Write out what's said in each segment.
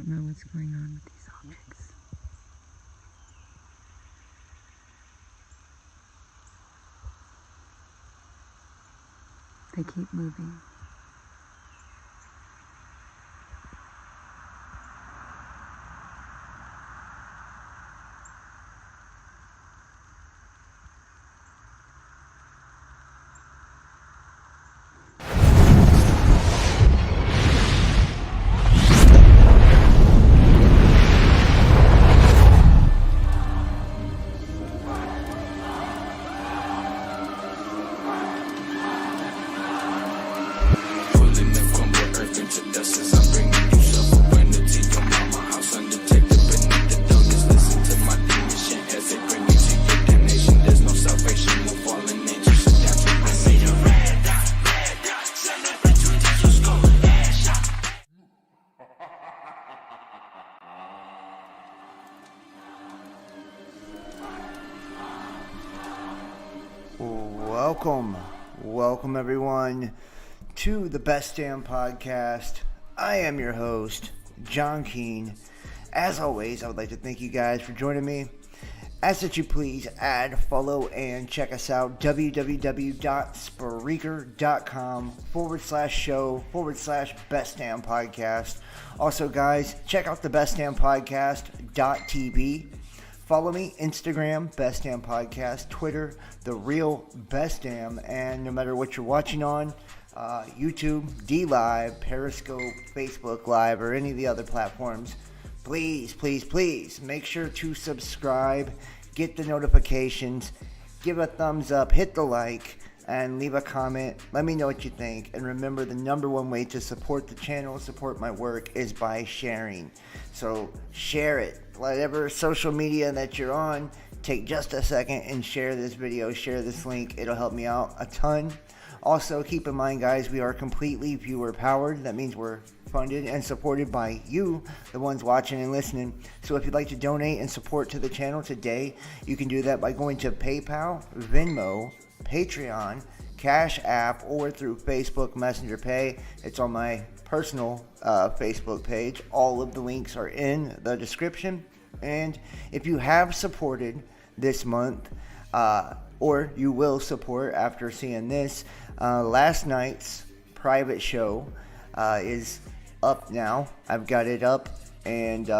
don't know what's going on with these objects. They keep moving. Welcome everyone to the Best Damn Podcast. I am your host, John Keene. As always, I would like to thank you guys for joining me. Ask that you please add, follow, and check us out, www.spreaker.com/show/Best Damn Podcast. Also, guys, check out the Best Damn Podcast.tv. Follow me, Instagram, Best Damn Podcast, Twitter, The Real Best Damn, and no matter what you're watching on, YouTube, DLive, Periscope, Facebook Live, or any of the other platforms, please make sure to subscribe, get the notifications, give a thumbs up, hit the like, and leave a comment. Let me know what you think. And remember, the number one way to support the channel, support my work, is by sharing. So share it. Whatever social media that you're on, take just a second and share this video, share this link. It'll help me out a ton. Also, keep in mind, guys, we are completely viewer powered. That means we're funded and supported by you, the ones watching and listening. So if you'd like to donate and support to the channel today, you can do that by going to PayPal, Venmo, Patreon, Cash App, or through Facebook Messenger Pay. It's on my personal Facebook page. All of the links are in the description. And if you have supported this month, or you will support after seeing this, last night's private show is up now. I've got it up, and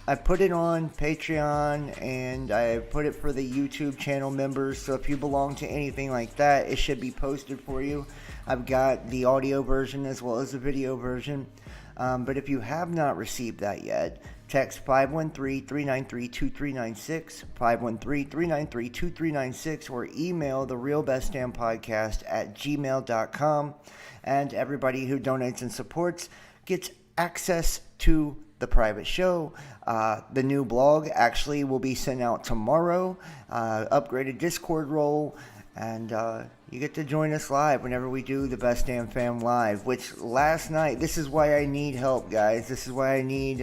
I put it on Patreon, and I put it for the YouTube channel members. So if you belong to anything like that, it should be posted for you. I've got the audio version as well as the video version. But if you have not received that yet, text 513-393-2396, 513-393-2396, or email therealbestdampodcast@gmail.com. And everybody who donates and supports gets access to the private show. The new blog actually will be sent out tomorrow. Upgraded Discord role. And you get to join us live whenever we do the Best Damn Fam Live, which last night, this is why I need help, guys. This is why I need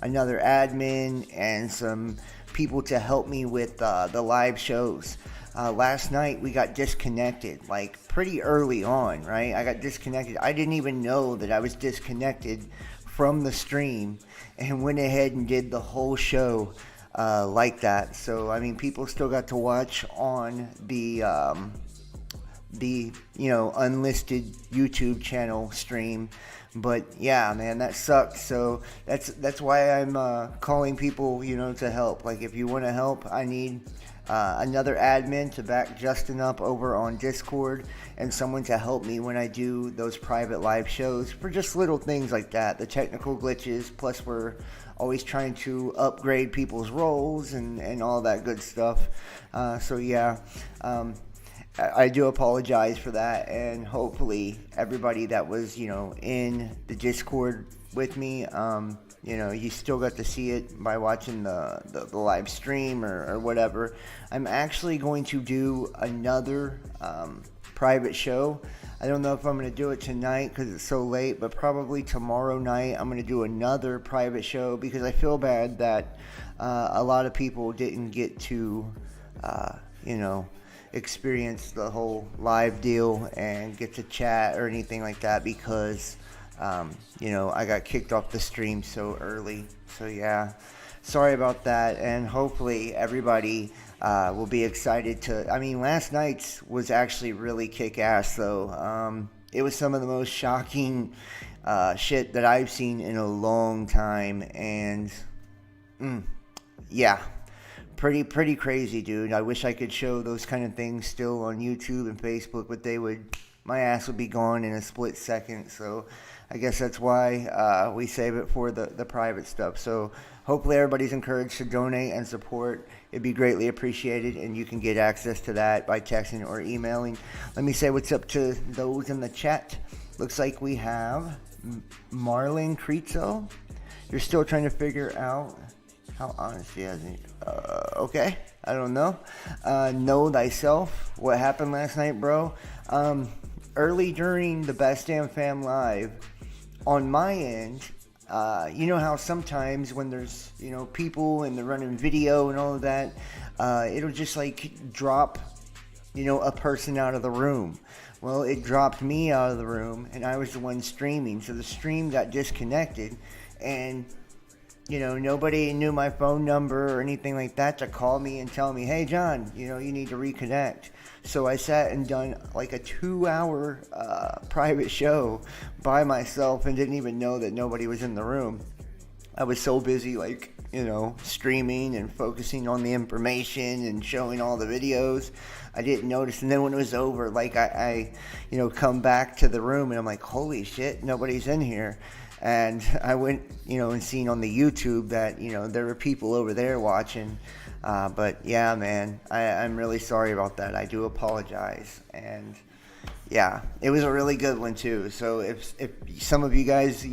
another admin and some people to help me with the live shows. Last night, we got disconnected, like pretty early on, right? I got disconnected. I didn't even know that I was disconnected from the stream and went ahead and did the whole show like that. So I mean, people still got to watch on the unlisted YouTube channel stream. But yeah, man, that sucks. So that's why I'm calling people, to help. Like, if you want to help, I need another admin to back Justin up over on Discord, and someone to help me when I do those private live shows for just little things like that, the technical glitches. Plus, we're always trying to upgrade people's roles and all that good stuff. So yeah, I do apologize for that, and hopefully everybody that was, in the Discord with me, you still got to see it by watching the live stream or whatever. I'm actually going to do another private show. I don't know if I'm going to do it tonight because it's so late, but probably tomorrow night I'm going to do another private show, because I feel bad that a lot of people didn't get to, experience the whole live deal and get to chat or anything like that, because I got kicked off the stream so early. So yeah, sorry about that. And hopefully everybody will be excited to. I mean, last night's was actually really kick ass though. It was some of the most shocking shit that I've seen in a long time, and yeah, pretty crazy, dude. I wish I could show those kind of things still on YouTube and Facebook, but my ass would be gone in a split second. So I guess that's why we save it for the private stuff. So hopefully everybody's encouraged to donate and support. It'd be greatly appreciated, and you can get access to that by texting or emailing. Let me say what's up to those in the chat. Looks like we have Marlon Creetzo. You're still trying to figure out how honest he is. Okay, I don't know. Know thyself. What happened last night, bro? Early during the Best Damn Fam Live, on my end, you know how sometimes when there's, people and they're running video and all of that, it'll just like drop, a person out of the room. Well, it dropped me out of the room, and I was the one streaming, so the stream got disconnected, and nobody knew my phone number or anything like that to call me and tell me, hey, John, you need to reconnect. So I sat and done like a 2-hour private show by myself and didn't even know that nobody was in the room. I was so busy, streaming and focusing on the information and showing all the videos. I didn't notice. And then when it was over, I come back to the room and I'm like, holy shit, nobody's in here. And I went, and seen on the YouTube that, there were people over there watching. But yeah, man, I'm really sorry about that. I do apologize. And yeah, it was a really good one too. So if some of you guys,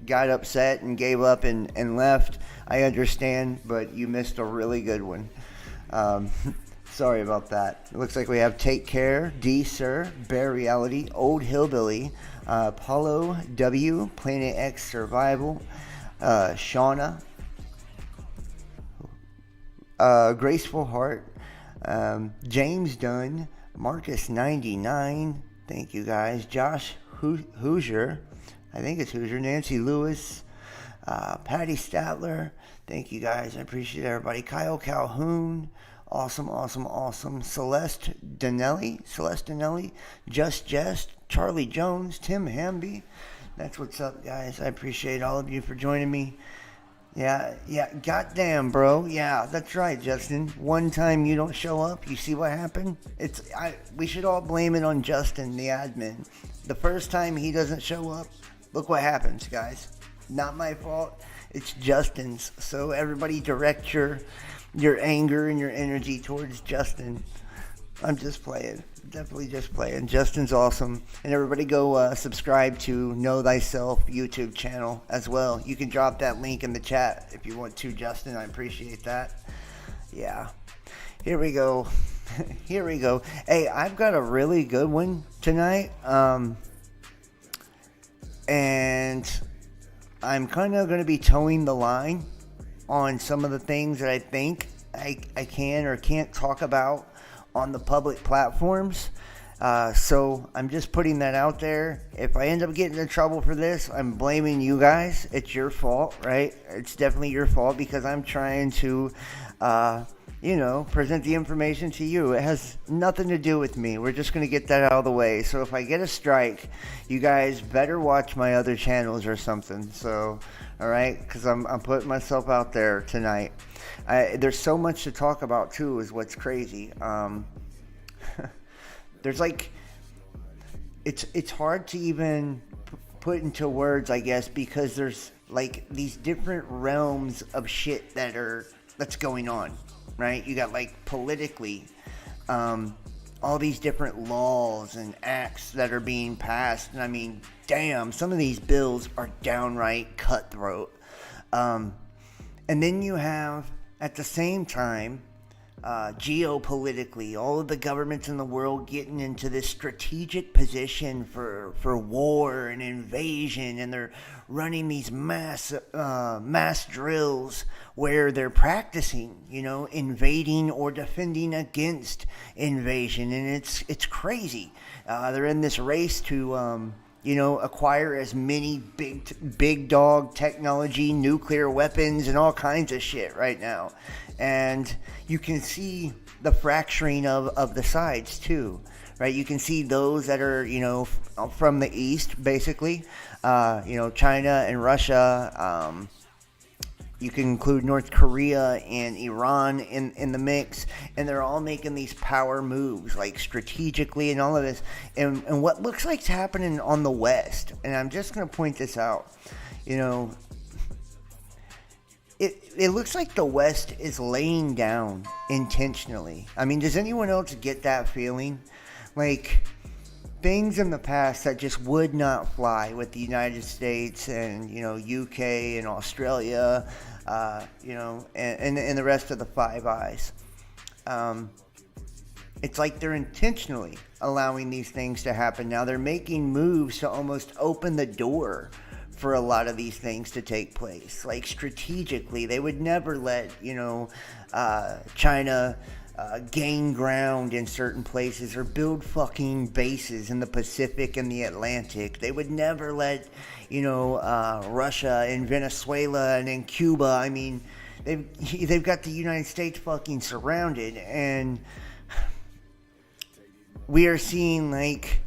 got upset and gave up and left, I understand, but you missed a really good one. Sorry about that. It looks like we have Take Care, D Sir, Bear Reality, Old Hillbilly, Paulo W, Planet X Survival, Shauna, Graceful Heart, James Dunn, Marcus 99. Thank you guys. Josh Hoosier, I think it's Hoosier. Nancy Lewis, Patty Statler. Thank you guys. I appreciate everybody. Kyle Calhoun. Awesome. Celeste Danelli, Just Jest, Charlie Jones, Tim Hamby. That's what's up, guys. I appreciate all of you for joining me. Yeah, goddamn, bro. Yeah, that's right, Justin. One time you don't show up, you see what happened? We should all blame it on Justin, the admin. The first time he doesn't show up, look what happens, guys. Not my fault. It's Justin's. So everybody direct your anger and your energy towards Justin. I'm just playing. Definitely just playing. Justin's awesome. And everybody go subscribe to Know Thyself YouTube channel as well. You can drop that link in the chat if you want to, Justin. I appreciate that. Yeah. Here we go. Hey, I've got a really good one tonight. And I'm kind of going to be towing the line on some of the things that I think I can or can't talk about on the public platforms. So I'm just putting that out there. If I end up getting in trouble for this, I'm blaming you guys. It's your fault, right? It's definitely your fault because I'm trying to, present the information to you. It has nothing to do with me. We're just going to get that out of the way. So if I get a strike, you guys better watch my other channels or something. So, all right, because I'm putting myself out there tonight. There's so much to talk about too, is what's crazy. There's it's hard to even put into words, I guess, because there's like these different realms of shit that's going on, right? You got like politically, all these different laws and acts that are being passed, and I mean, damn, some of these bills are downright cutthroat. And then you have, at the same time, geopolitically, all of the governments in the world getting into this strategic position for war and invasion, and they're running these mass drills where they're practicing, invading or defending against invasion, and it's crazy. They're in this race to acquire as many big dog technology, nuclear weapons, and all kinds of shit right now. And you can see the fracturing of the sides too, right? You can see those that are, from the east, basically, China and Russia. You can include North Korea and Iran in the mix, and they're all making these power moves, like strategically and all of this. And what looks like it's happening on the West, and I'm just going to point this out, it looks like the West is laying down intentionally. I mean, does anyone else get that feeling? Like, things in the past that just would not fly with the United States and, UK and Australia, and the rest of the Five Eyes. It's like they're intentionally allowing these things to happen. Now they're making moves to almost open the door for a lot of these things to take place. Like, strategically, they would never let, China gain ground in certain places or build fucking bases in the Pacific and the Atlantic. They would never let, Russia and Venezuela and in Cuba. I mean, they've got the United States fucking surrounded, and we are seeing, like,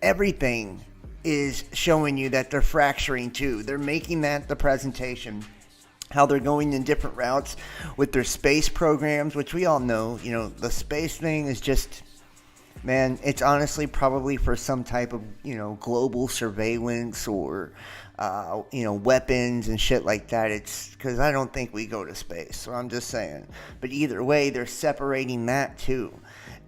everything is showing you that they're fracturing too. They're making that the presentation. How they're going in different routes with their space programs, which we all know, the space thing is just, man, it's honestly probably for some type of, global surveillance or, weapons and shit like that. It's because I don't think we go to space, so I'm just saying. But either way, they're separating that too.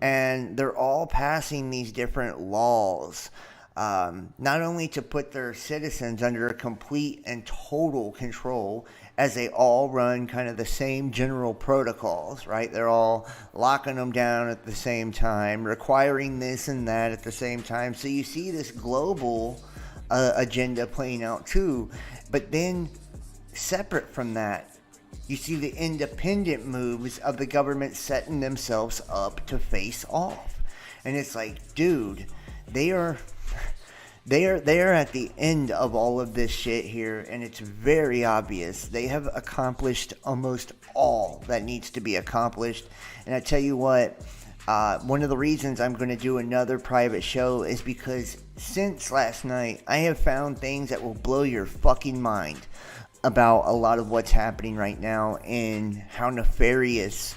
And they're all passing these different laws. Not only to put their citizens under complete and total control, as they all run kind of the same general protocols, right? They're all locking them down at the same time, requiring this and that at the same time. So you see this global agenda playing out too. But then, separate from that, you see the independent moves of the government setting themselves up to face off. And it's like, dude, they are at the end of all of this shit here, and it's very obvious. They have accomplished almost all that needs to be accomplished. And I tell you what, one of the reasons I'm going to do another private show is because since last night, I have found things that will blow your fucking mind about a lot of what's happening right now and how nefarious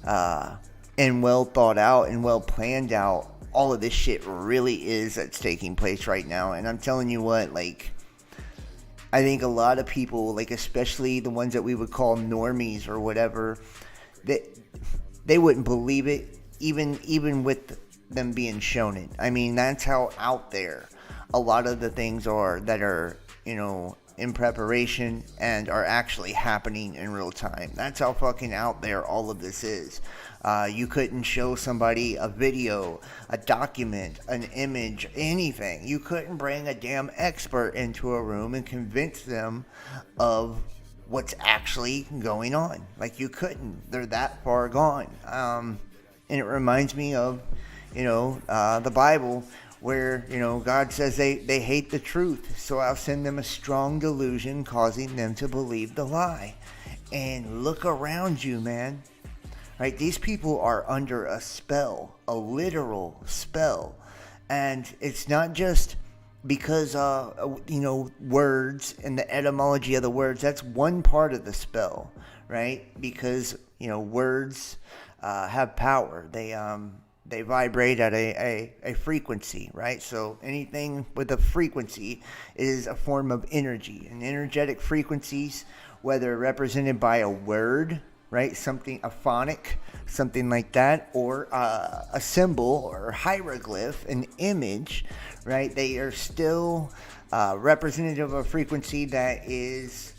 and well thought out and well planned out all of this shit really is that's taking place right now. And I'm telling you what, like, I think a lot of people, like, especially the ones that we would call normies or whatever, they wouldn't believe it, even with them being shown it. I mean, that's how out there a lot of the things are that are, in preparation and are actually happening in real time. That's how fucking out there all of this is. You couldn't show somebody a video, a document, an image, anything. You couldn't bring a damn expert into a room and convince them of what's actually going on. Like, you couldn't. They're that far gone. And it reminds me of, the Bible, where, God says they hate the truth, so I'll send them a strong delusion, causing them to believe the lie. And look around you, man. Right, these people are under a spell, a literal spell. And it's not just because, words and the etymology of the words. That's one part of the spell, right? Because, words have power. They vibrate at a frequency, right? So anything with a frequency is a form of energy. And energetic frequencies, whether represented by a word, right, something, a phonic, something like that, or a symbol or hieroglyph, an image, right, they are still representative of a frequency that is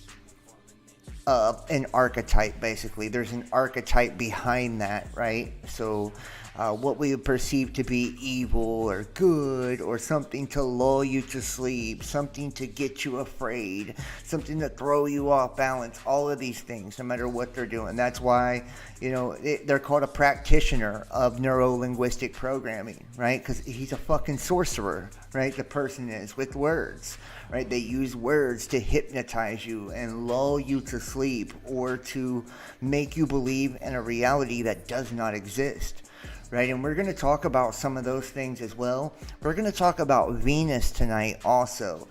an archetype, basically. There's an archetype behind that, right? So what we would perceive to be evil or good, or something to lull you to sleep, something to get you afraid, something to throw you off balance, all of these things, no matter what they're doing. That's why, they're called a practitioner of neuro-linguistic programming, right? Because he's a fucking sorcerer, right? The person is, with words, right? They use words to hypnotize you and lull you to sleep, or to make you believe in a reality that does not exist. Right, and we're going to talk about some of those things as well. We're going to talk about Venus tonight also,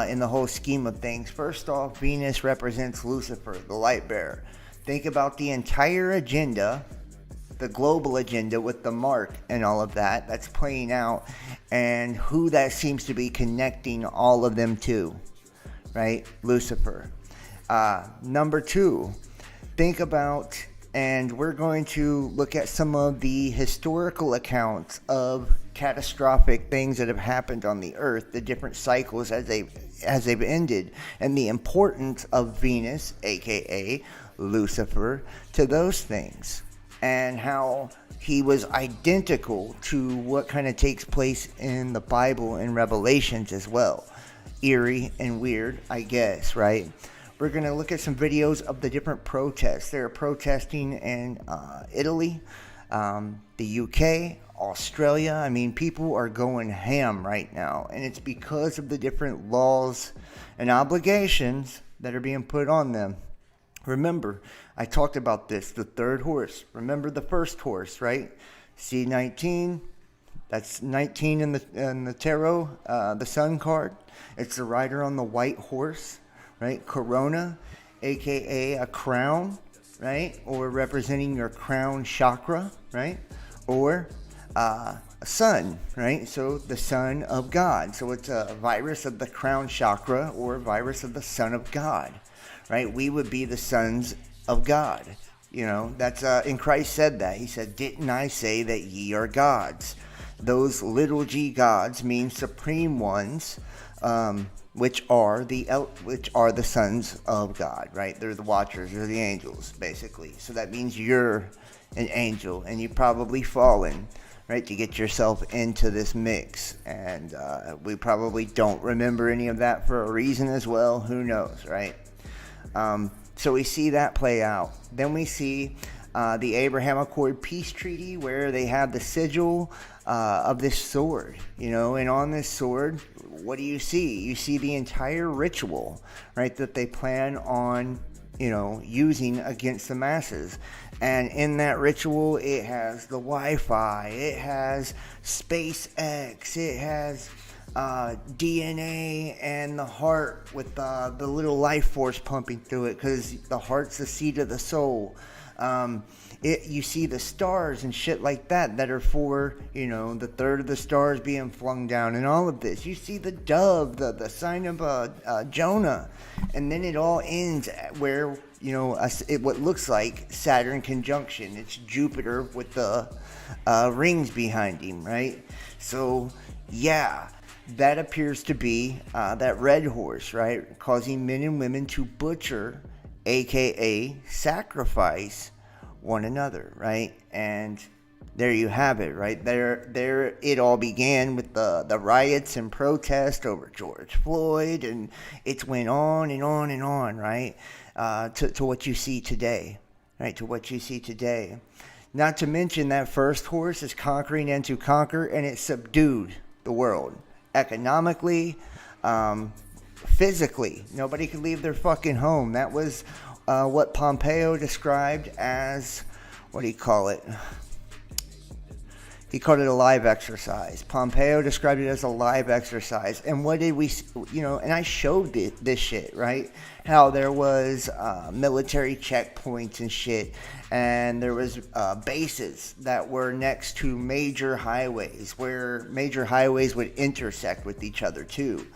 in the whole scheme of things. First off, Venus represents Lucifer, the light bearer. Think about the entire agenda, the global agenda with the mark and all of that that's playing out, and who that seems to be connecting all of them to, right? Lucifer. Number two, think about... And we're going to look at some of the historical accounts of catastrophic things that have happened on the earth, the different cycles as they've ended, and the importance of Venus, aka Lucifer, to those things, and how he was identical to what kind of takes place in the Bible and Revelations as well. Eerie and weird, I guess, right? We're going to look at some videos of the different protests. They're protesting in Italy, the UK, Australia. I mean, people are going ham right now. And it's because of the different laws and obligations that are being put on them. Remember, I talked about this, the third horse. Remember the first horse, right? C19, that's 19 in the tarot, the sun card. It's the rider on the white horse. Right, Corona, aka a crown, right, or representing your crown chakra, right, or a sun, right, so the son of God. So it's a virus of the crown chakra, or virus of the son of God, right? We would be the sons of God. That's and Christ said that. He said, "Didn't I say that ye are gods?" Those little g gods mean supreme ones. Which are the sons of God, right? They're the watchers, they're the angels, basically. So that means you're an angel, and you've probably fallen, right, to get yourself into this mix. And we probably don't remember any of that for a reason as well. Who knows, right? So we see that play out. Then we see the Abraham Accord peace treaty, where they have the sigil of this sword, and on this sword, what do you see? You see the entire ritual, right, that they plan on, using against the masses. And in that ritual, it has the Wi-Fi, it has SpaceX, it has DNA and the heart with the little life force pumping through it, because the heart's the seat of the soul. You see the stars and shit like that are for, the third of the stars being flung down and all of this. You see the dove, the sign of Jonah. And then it all ends where, what looks like Saturn conjunction. It's Jupiter with the rings behind him, right? So, yeah, that appears to be that red horse, right? Causing men and women to butcher, aka sacrifice one another, right? And there you have it, right? There it all began with the riots and protest over George Floyd, and it's went on and on and on, right? To what you see today, right? To what you see today. Not to mention that first horse is conquering and to conquer, and it subdued the world economically, physically. Nobody could leave their fucking home. That was what Pompeo described as, what do you call it? He called it a live exercise. Pompeo described it as a live exercise. And what did we, and I showed this shit, right? How there was military checkpoints and shit. And there was bases that were next to major highways, where major highways would intersect with each other too.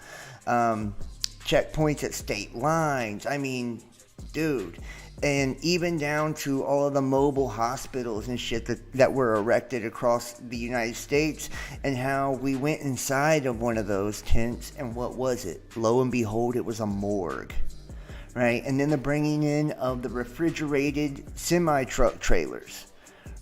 Checkpoints at state lines. I mean, dude. And even down to all of the mobile hospitals and shit that were erected across the United States, and how we went inside of one of those tents, and what was it? Lo and behold, it was a morgue, right? And then the bringing in of the refrigerated semi-truck trailers,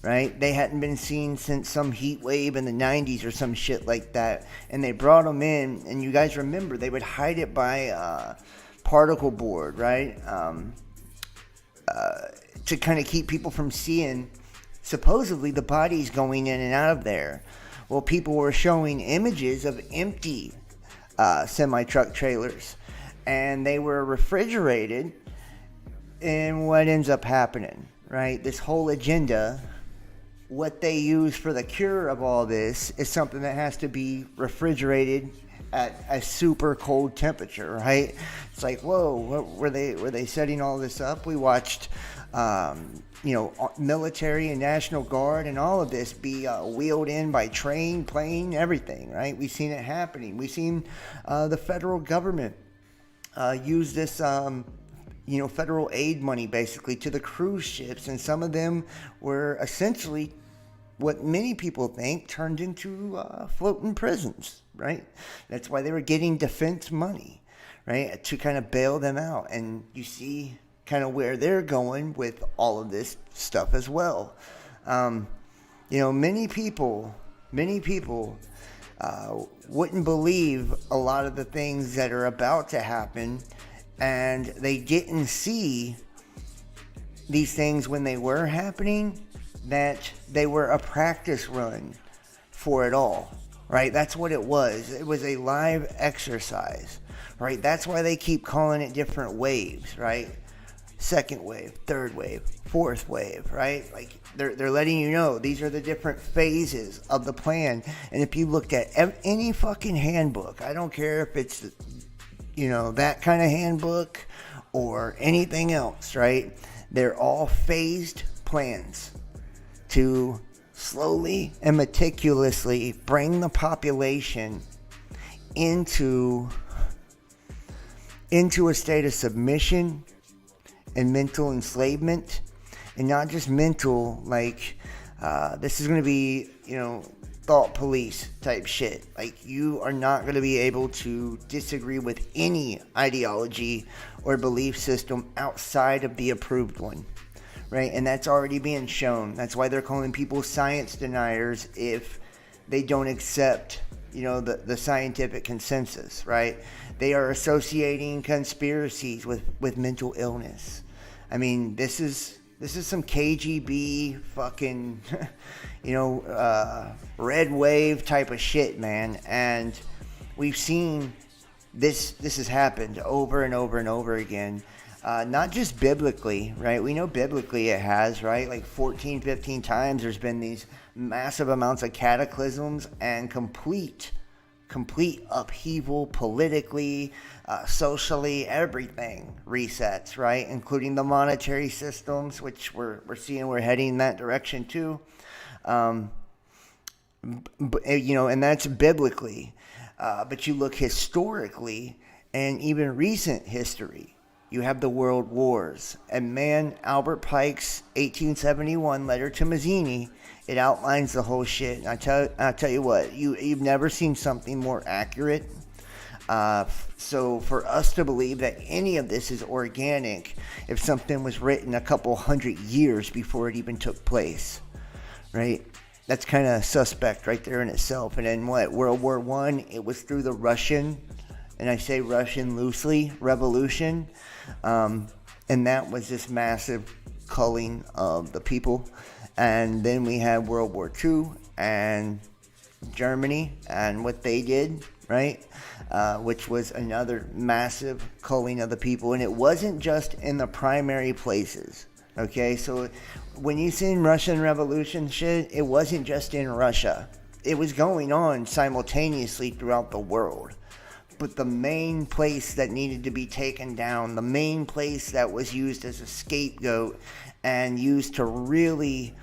right? They hadn't been seen since some heat wave in the 90s or some shit like that. And they brought them in, and you guys remember, they would hide it by particle board, right? To kind of keep people from seeing, supposedly, the bodies going in and out of there. Well, people were showing images of empty semi-truck trailers, and they were refrigerated. And what ends up happening, right? This whole agenda, what they use for the cure of all this is something that has to be refrigerated at a super cold temperature, right? It's like, whoa, what, were they setting all this up? We watched, military and National Guard and all of this be wheeled in by train, plane, everything, right? We've seen it happening. We've seen the federal government use this, federal aid money basically to the cruise ships, and some of them were essentially what many people think turned into floating prisons, right? That's why they were getting defense money, right, to kind of bail them out. And you see kind of where they're going with all of this stuff as well. Many people wouldn't believe a lot of the things that are about to happen, and they didn't see these things when they were happening, that they were a practice run for it all, right? That's what it was. It was a live exercise, right? That's why they keep calling it different waves, right? Second wave, third wave, fourth wave, right? Like they're letting you know these are the different phases of the plan. And if you looked at any fucking handbook, I don't care if it's that kind of handbook or anything else, right? They're all phased plans to slowly and meticulously bring the population into a state of submission and mental enslavement. And not just mental, like this is going to be, thought police type shit. Like, you are not going to be able to disagree with any ideology or belief system outside of the approved one, right? And that's already being shown. That's why they're calling people science deniers if they don't accept, the scientific consensus, right? They are associating conspiracies with mental illness. I mean, this is some KGB fucking, red wave type of shit, man. And we've seen this has happened over and over and over again. Not just biblically, right? We know biblically it has, right? Like 14, 15 times there's been these massive amounts of cataclysms and complete upheaval politically, socially, everything resets, right? Including the monetary systems, which we're seeing we're heading in that direction too. And that's biblically. But you look historically and even recent history, you have the world wars. And man, Albert Pike's 1871 letter to Mazzini, it outlines the whole shit. And I tell you what, you've never seen something more accurate. So for us to believe that any of this is organic, if something was written a couple hundred years before it even took place, right? That's kind of suspect right there in itself. And then World War I, it was through the Russian, and I say Russian loosely, revolution. And that was this massive culling of the people. And then we had World War II and Germany and what they did, right? Which was another massive culling of the people. And it wasn't just in the primary places, okay? So when you see Russian Revolution shit, it wasn't just in Russia. It was going on simultaneously throughout the world. But the main place that needed to be taken down, the main place that was used as a scapegoat and used to really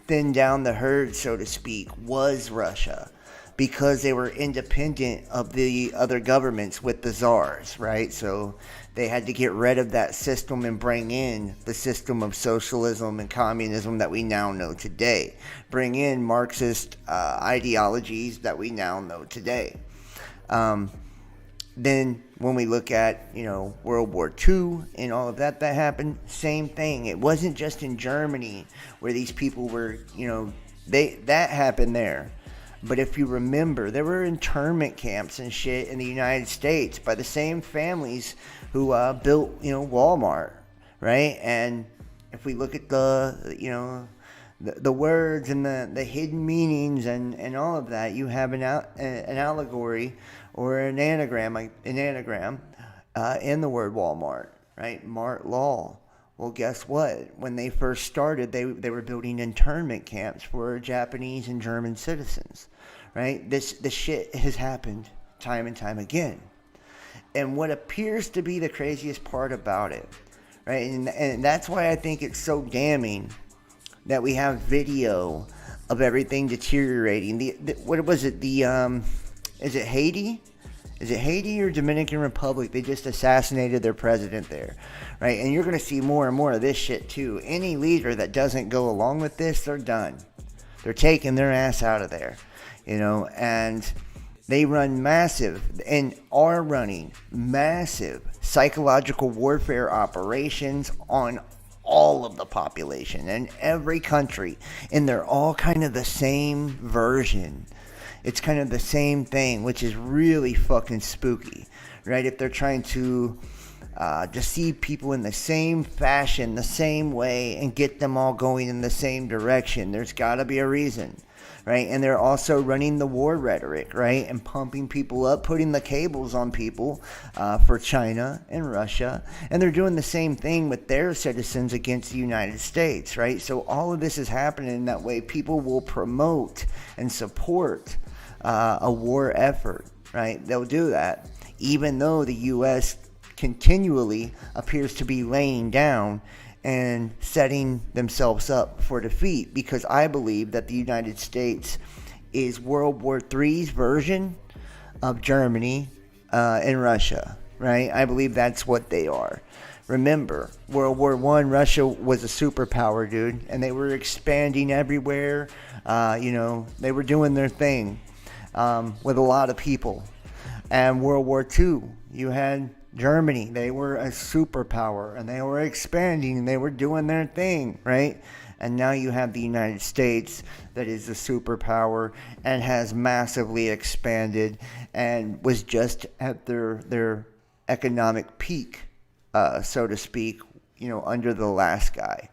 thin down the herd, so to speak, was Russia, because they were independent of the other governments with the czars, right? So they had to get rid of that system and bring in the system of socialism and communism that we now know today. Bring in Marxist ideologies that we now know today. then when we look at, World War II and all of that happened, same thing. It wasn't just in Germany where these people were, that happened there. But if you remember, there were internment camps and shit in the United States by the same families who built, Walmart, right? And if we look at the words and the hidden meanings and all of that, you have an allegory or an anagram in the word Walmart, right? Mart law. Well, guess what? When they first started, they were building internment camps for Japanese and German citizens, right? This shit has happened time and time again. And what appears to be the craziest part about it, right? And that's why I think it's so damning that we have video of everything deteriorating. What was it? Is it Haiti? Is it Haiti or Dominican Republic? They just assassinated their president there, right? And you're going to see more and more of this shit too. Any leader that doesn't go along with this, they're done. They're taking their ass out of there, and they run massive and are running massive psychological warfare operations on all of the population in every country. And they're all kind of the same version. It's kind of the same thing, which is really fucking spooky, right? If they're trying to deceive people in the same fashion, the same way, and get them all going in the same direction, there's got to be a reason, right? And they're also running the war rhetoric, right? And pumping people up, putting the cables on people for China and Russia. And they're doing the same thing with their citizens against the United States, right? So all of this is happening that way. People will promote and support a war effort, right? They'll do that, even though the U.S. continually appears to be laying down and setting themselves up for defeat, because I believe that the United States is World War III's version of Germany and Russia, right? I believe that's what they are. Remember, World War I, Russia was a superpower, dude, and they were expanding everywhere. They were doing their thing with a lot of people. And World War II, you had Germany. They were a superpower, and they were expanding, and they were doing their thing, right? And now you have the United States that is a superpower and has massively expanded and was just at their economic peak, so to speak, under the last guy,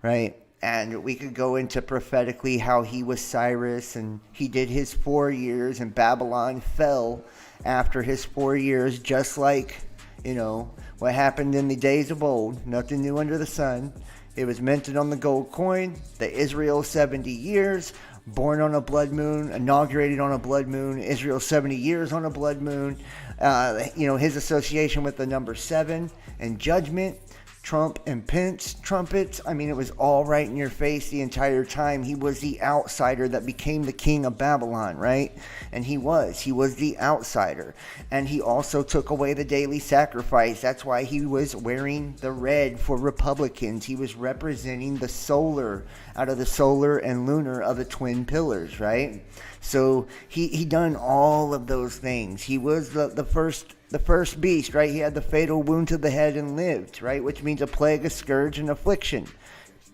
right? And we could go into prophetically how he was Cyrus, and he did his 4 years, and Babylon fell after his 4 years, just like, what happened in the days of old. Nothing new under the sun. It was minted on the gold coin. The Israel 70 years, born on a blood moon, inaugurated on a blood moon. Israel 70 years on a blood moon. His association with the number 7 and judgment. Trump and Pence, trumpets. I mean, it was all right in your face the entire time. He was the outsider that became the king of Babylon, right? And he was the outsider. And he also took away the daily sacrifice. That's why he was wearing the red for Republicans. He was representing the solar, out of the solar and lunar of the twin pillars, right? So he done all of those things. He was the first beast, right? He had the fatal wound to the head and lived, right? Which means a plague, a scourge, and affliction,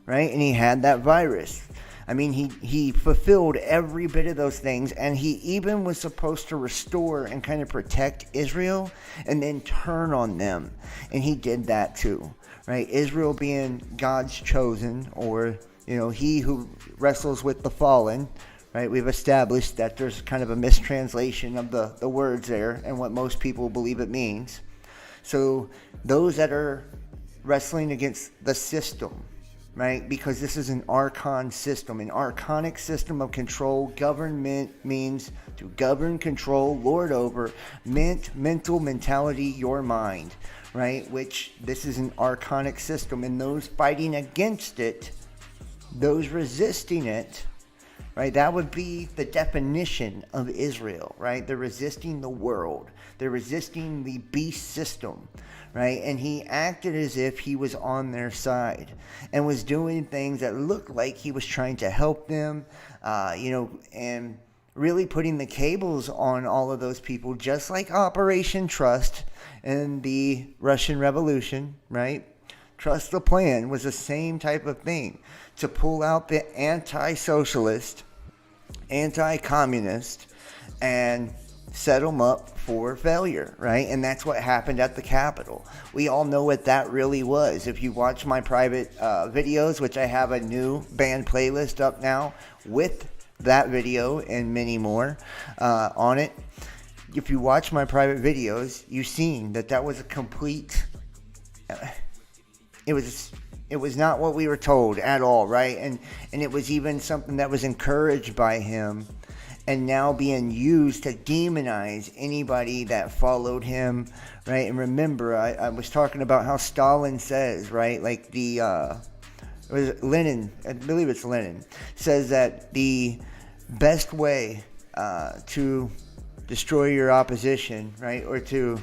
right? And he had that virus. I mean, he fulfilled every bit of those things, and he even was supposed to restore and kind of protect Israel and then turn on them. And he did that too, right? Israel being God's chosen, or, he who wrestles with the fallen, right? We've established that there's kind of a mistranslation of the words there and what most people believe it means. So those that are wrestling against the system, right? Because this is an archon system, an archonic system of control. Government means to govern, control, lord over. Mental mentality, your mind, right? Which this is an archonic system, and those fighting against it, those resisting it, right? That would be the definition of Israel, right? They're resisting the world. They're resisting the beast system, right? And he acted as if he was on their side and was doing things that looked like he was trying to help them, and really putting the cables on all of those people, just like Operation Trust and the Russian Revolution, right? Trust the Plan was the same type of thing, to pull out the anti-socialist, anti-communist, and set them up for failure, right? And that's what happened at the Capitol. We all know what that really was. If you watch my private videos, which I have a new band playlist up now with that video and many more on it. If you watch my private videos, you've seen that was a complete... It was not what we were told at all, right? And it was even something that was encouraged by him, and now being used to demonize anybody that followed him, right? And remember, I was talking about how Stalin says, right? Like was Lenin, I believe it's Lenin, says that the best way to destroy your opposition, right? Or to,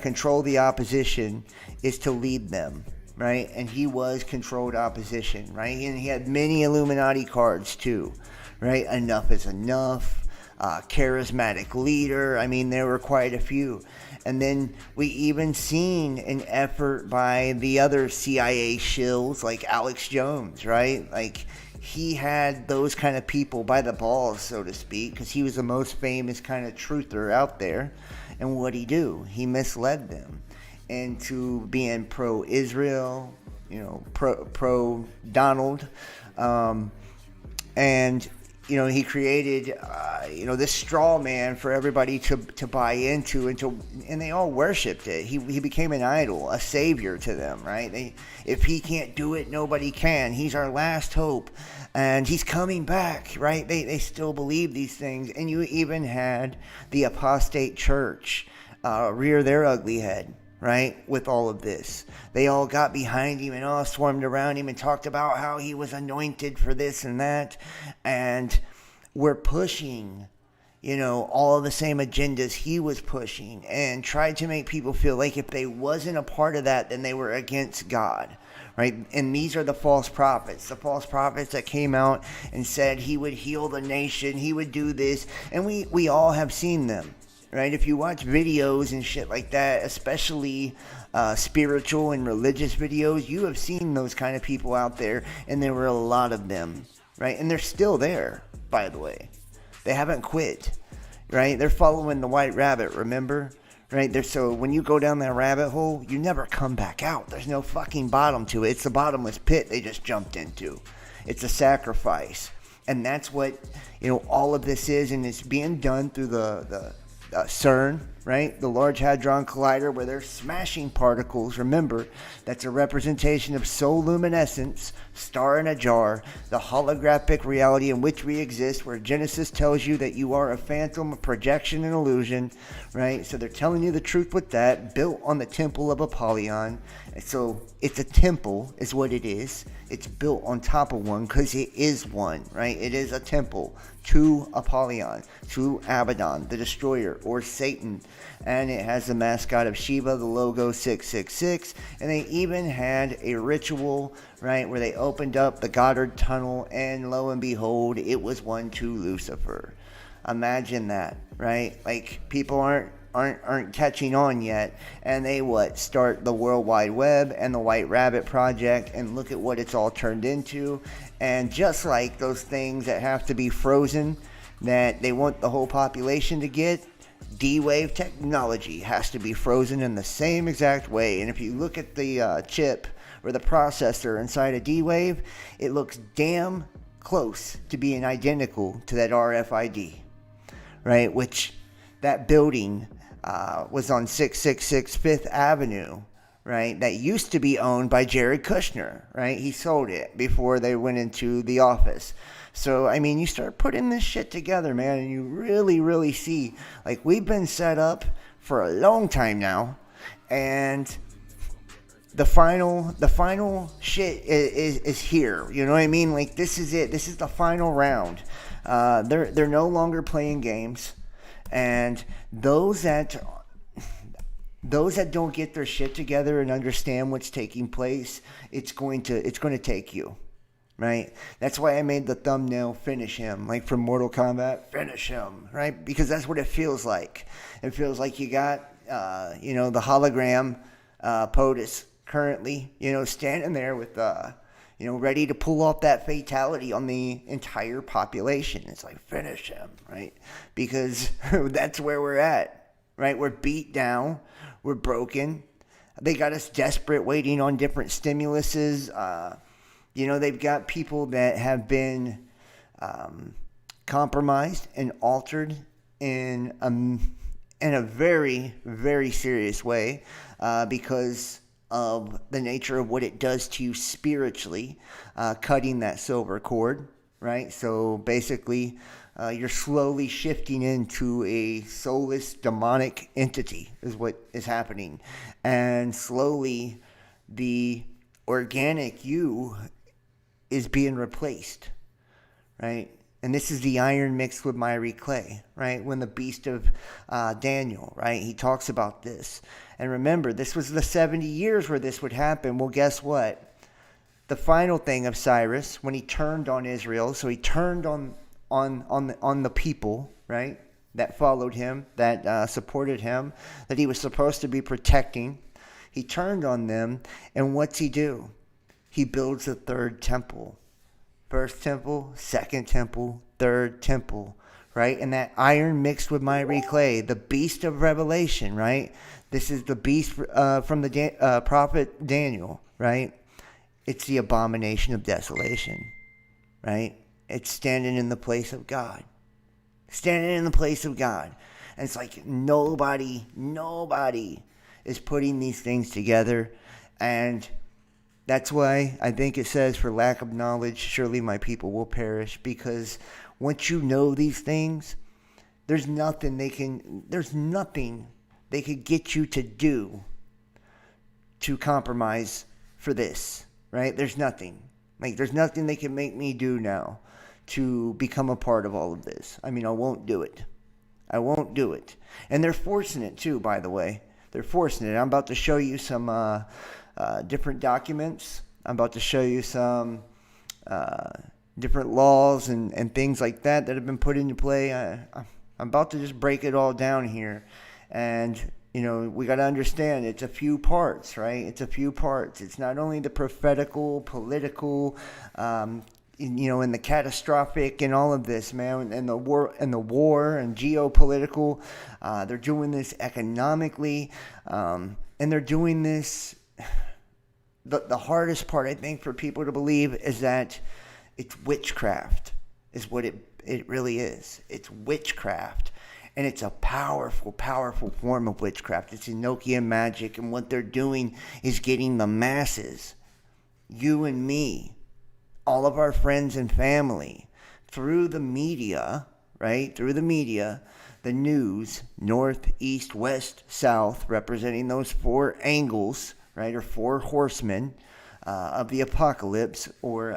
control the opposition is to lead them, right? And he was controlled opposition, right? And he had many Illuminati cards too, right? Enough is enough, charismatic leader. I mean, there were quite a few. And then we even seen an effort by the other CIA shills like Alex Jones, right? Like, he had those kind of people by the balls, so to speak, because he was the most famous kind of truther out there. And what'd he do? He misled them into being pro-Israel, pro-Donald. And he created, this straw man for everybody to buy into, and they all worshipped it. He became an idol, a savior to them, right? If he can't do it, nobody can. He's our last hope, and he's coming back, right? They still believe these things, and you even had the apostate church rear their ugly head, right, with all of this. They all got behind him and all swarmed around him and talked about how he was anointed for this and that. And we're pushing, all of the same agendas he was pushing, and tried to make people feel like if they wasn't a part of that, then they were against God, right? And these are the false prophets that came out and said he would heal the nation, he would do this. And we all have seen them. Right? If you watch videos and shit like that, especially spiritual and religious videos, you have seen those kind of people out there, and there were a lot of them, right? And they're still there, by the way. They haven't quit, right? They're following the white rabbit, remember? Right? So when you go down that rabbit hole, you never come back out. There's no fucking bottom to it. It's the bottomless pit they just jumped into. It's a sacrifice. And that's what, all of this is, and it's being done through the CERN, right? The Large Hadron Collider, where they're smashing particles. Remember, that's a representation of soul luminescence, star in a jar, the holographic reality in which we exist, where Genesis tells you that you are a phantom, a projection, an illusion, right? So they're telling you the truth with that, built on the temple of Apollyon. So it's a temple is what it is. It's built on top of one because it is one, right? It is a temple to Apollyon, to Abaddon, the destroyer, or Satan. And it has the mascot of Shiva, the logo 666. And they even had a ritual, right, where they opened up the Goddard Tunnel, and lo and behold, it was one to Lucifer. Imagine that, right? Like, people aren't catching on yet, and they start the World Wide Web and the White Rabbit Project, and look at what it's all turned into. And just like those things that have to be frozen that they want the whole population to get, D-Wave technology has to be frozen in the same exact way. And if you look at the chip or the processor inside a D-Wave, it looks damn close to being identical to that RFID, right? Which that building was on 666 Fifth Avenue, right? That used to be owned by Jared Kushner, right? He sold it before they went into the office. So, I mean, you start putting this shit together, man, and you really, really see, like, we've been set up for a long time now, and the final shit is here. You know what I mean? Like, this is it. This is the final round. They're no longer playing games, and those that don't get their shit together and understand what's taking place, it's going to take you. right? That's why I made the thumbnail "Finish Him," like from Mortal Kombat. Finish him, right? Because that's what it feels like. It feels like you got, the hologram POTUS currently, standing there with, ready to pull off that fatality on the entire population. It's like, finish him, right? Because that's where we're at, right? We're beat down. We're broken. They got us desperate, waiting on different stimuluses. They've got people that have been compromised and altered in a very, very serious way because of the nature of what it does to you spiritually, cutting that silver cord, right? So basically, you're slowly shifting into a soulless demonic entity is what is happening. And slowly, the organic you is being replaced, right? And this is the iron mixed with miry clay, right? When the beast of Daniel, right? He talks about this. And remember, this was the 70 years where this would happen. Well, guess what? The final thing of Cyrus, when he turned on Israel, so he turned on the people, right? That followed him, that supported him, that he was supposed to be protecting. He turned on them, and what's he do? He builds a third temple. First temple, second temple, third temple, right? And that iron mixed with miry clay, the beast of Revelation, right? This is the beast from the prophet Daniel, right? It's the abomination of desolation, right? It's standing in the place of God. Standing in the place of God. And it's like nobody is putting these things together. And that's why I think it says, for lack of knowledge, surely my people will perish. Because once you know these things, there's nothing they could get you to do to compromise for this, right? There's nothing. There's nothing they can make me do now to become a part of all of this. I won't do it. I won't do it. And they're forcing it too, by the way. They're forcing it. I'm about to show you some different documents. I'm about to show you some different laws and things like that have been put into play. I'm about to just break it all down here. And, we got to understand it's a few parts, right? It's a few parts. It's not only the prophetical, political, and the catastrophic and all of this, man, and the war and geopolitical. They're doing this economically, and they're doing this. The hardest part, I think, for people to believe is that it's witchcraft, is what it really is. It's witchcraft. And it's a powerful, powerful form of witchcraft. It's Enochian magic. And what they're doing is getting the masses, you and me, all of our friends and family, through the media, right? Through the media, the news, north, east, west, south, representing those four angles, right? Or four horsemen of the apocalypse, or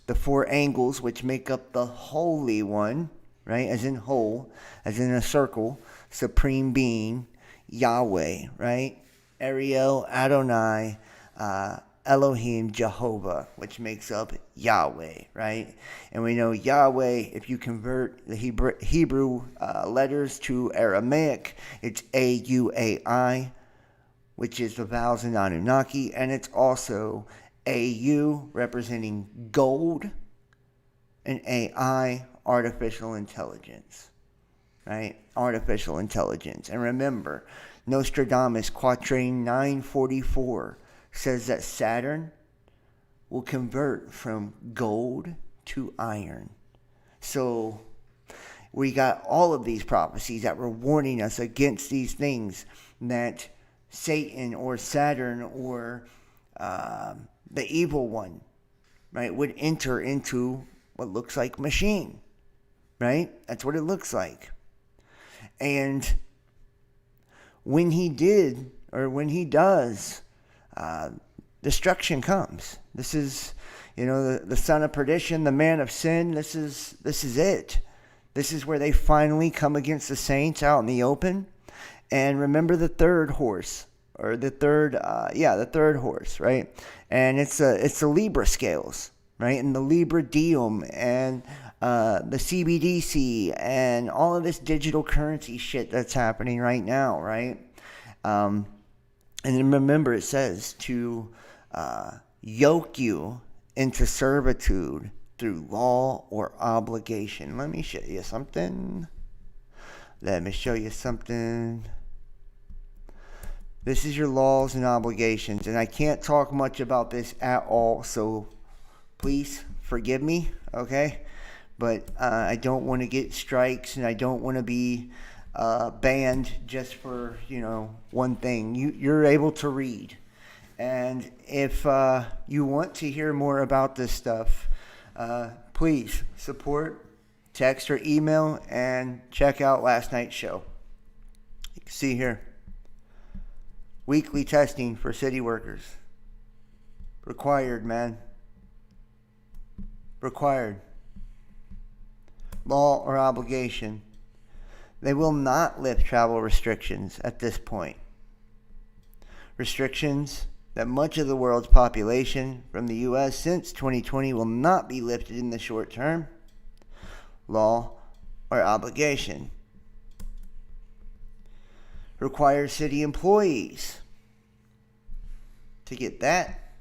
the four angles which make up the Holy One, right? As in whole, as in a circle, supreme being, Yahweh, right? Ariel, Adonai, Elohim, Jehovah, which makes up Yahweh, right? And we know Yahweh, if you convert the Hebrew letters to Aramaic, it's A-U-A-I, which is the vowels in Anunnaki, and it's also A-U, representing gold, and A-I, artificial intelligence, right? Artificial intelligence. And remember, Nostradamus, Quatrain 944, says that Saturn will convert from gold to iron. So we got all of these prophecies that were warning us against these things, that Satan or Saturn or the evil one, right, would enter into what looks like machine, right? That's what it looks like. And when he did, or when he does, destruction comes. This is, the son of perdition, the man of sin. This is it. This is where they finally come against the saints out in the open. And remember the third horse, or the third horse, right? And it's the Libra scales, right? And the Libra Diem and the CBDC and all of this digital currency shit that's happening right now, right? And then remember, it says to yoke you into servitude through law or obligation. Let me show you something. This is your laws and obligations, and I can't talk much about this at all, so please forgive me, okay? But I don't want to get strikes, and I don't want to be banned just for, one thing. You're able to read. And if you want to hear more about this stuff, please support, text, or email, and check out last night's show. You can see here. Weekly testing for city workers. Required, man. Required. Law or obligation. They will not lift travel restrictions at this point. Restrictions that much of the world's population from the U.S. since 2020 will not be lifted in the short term. Law or obligation. Requires city employees to get that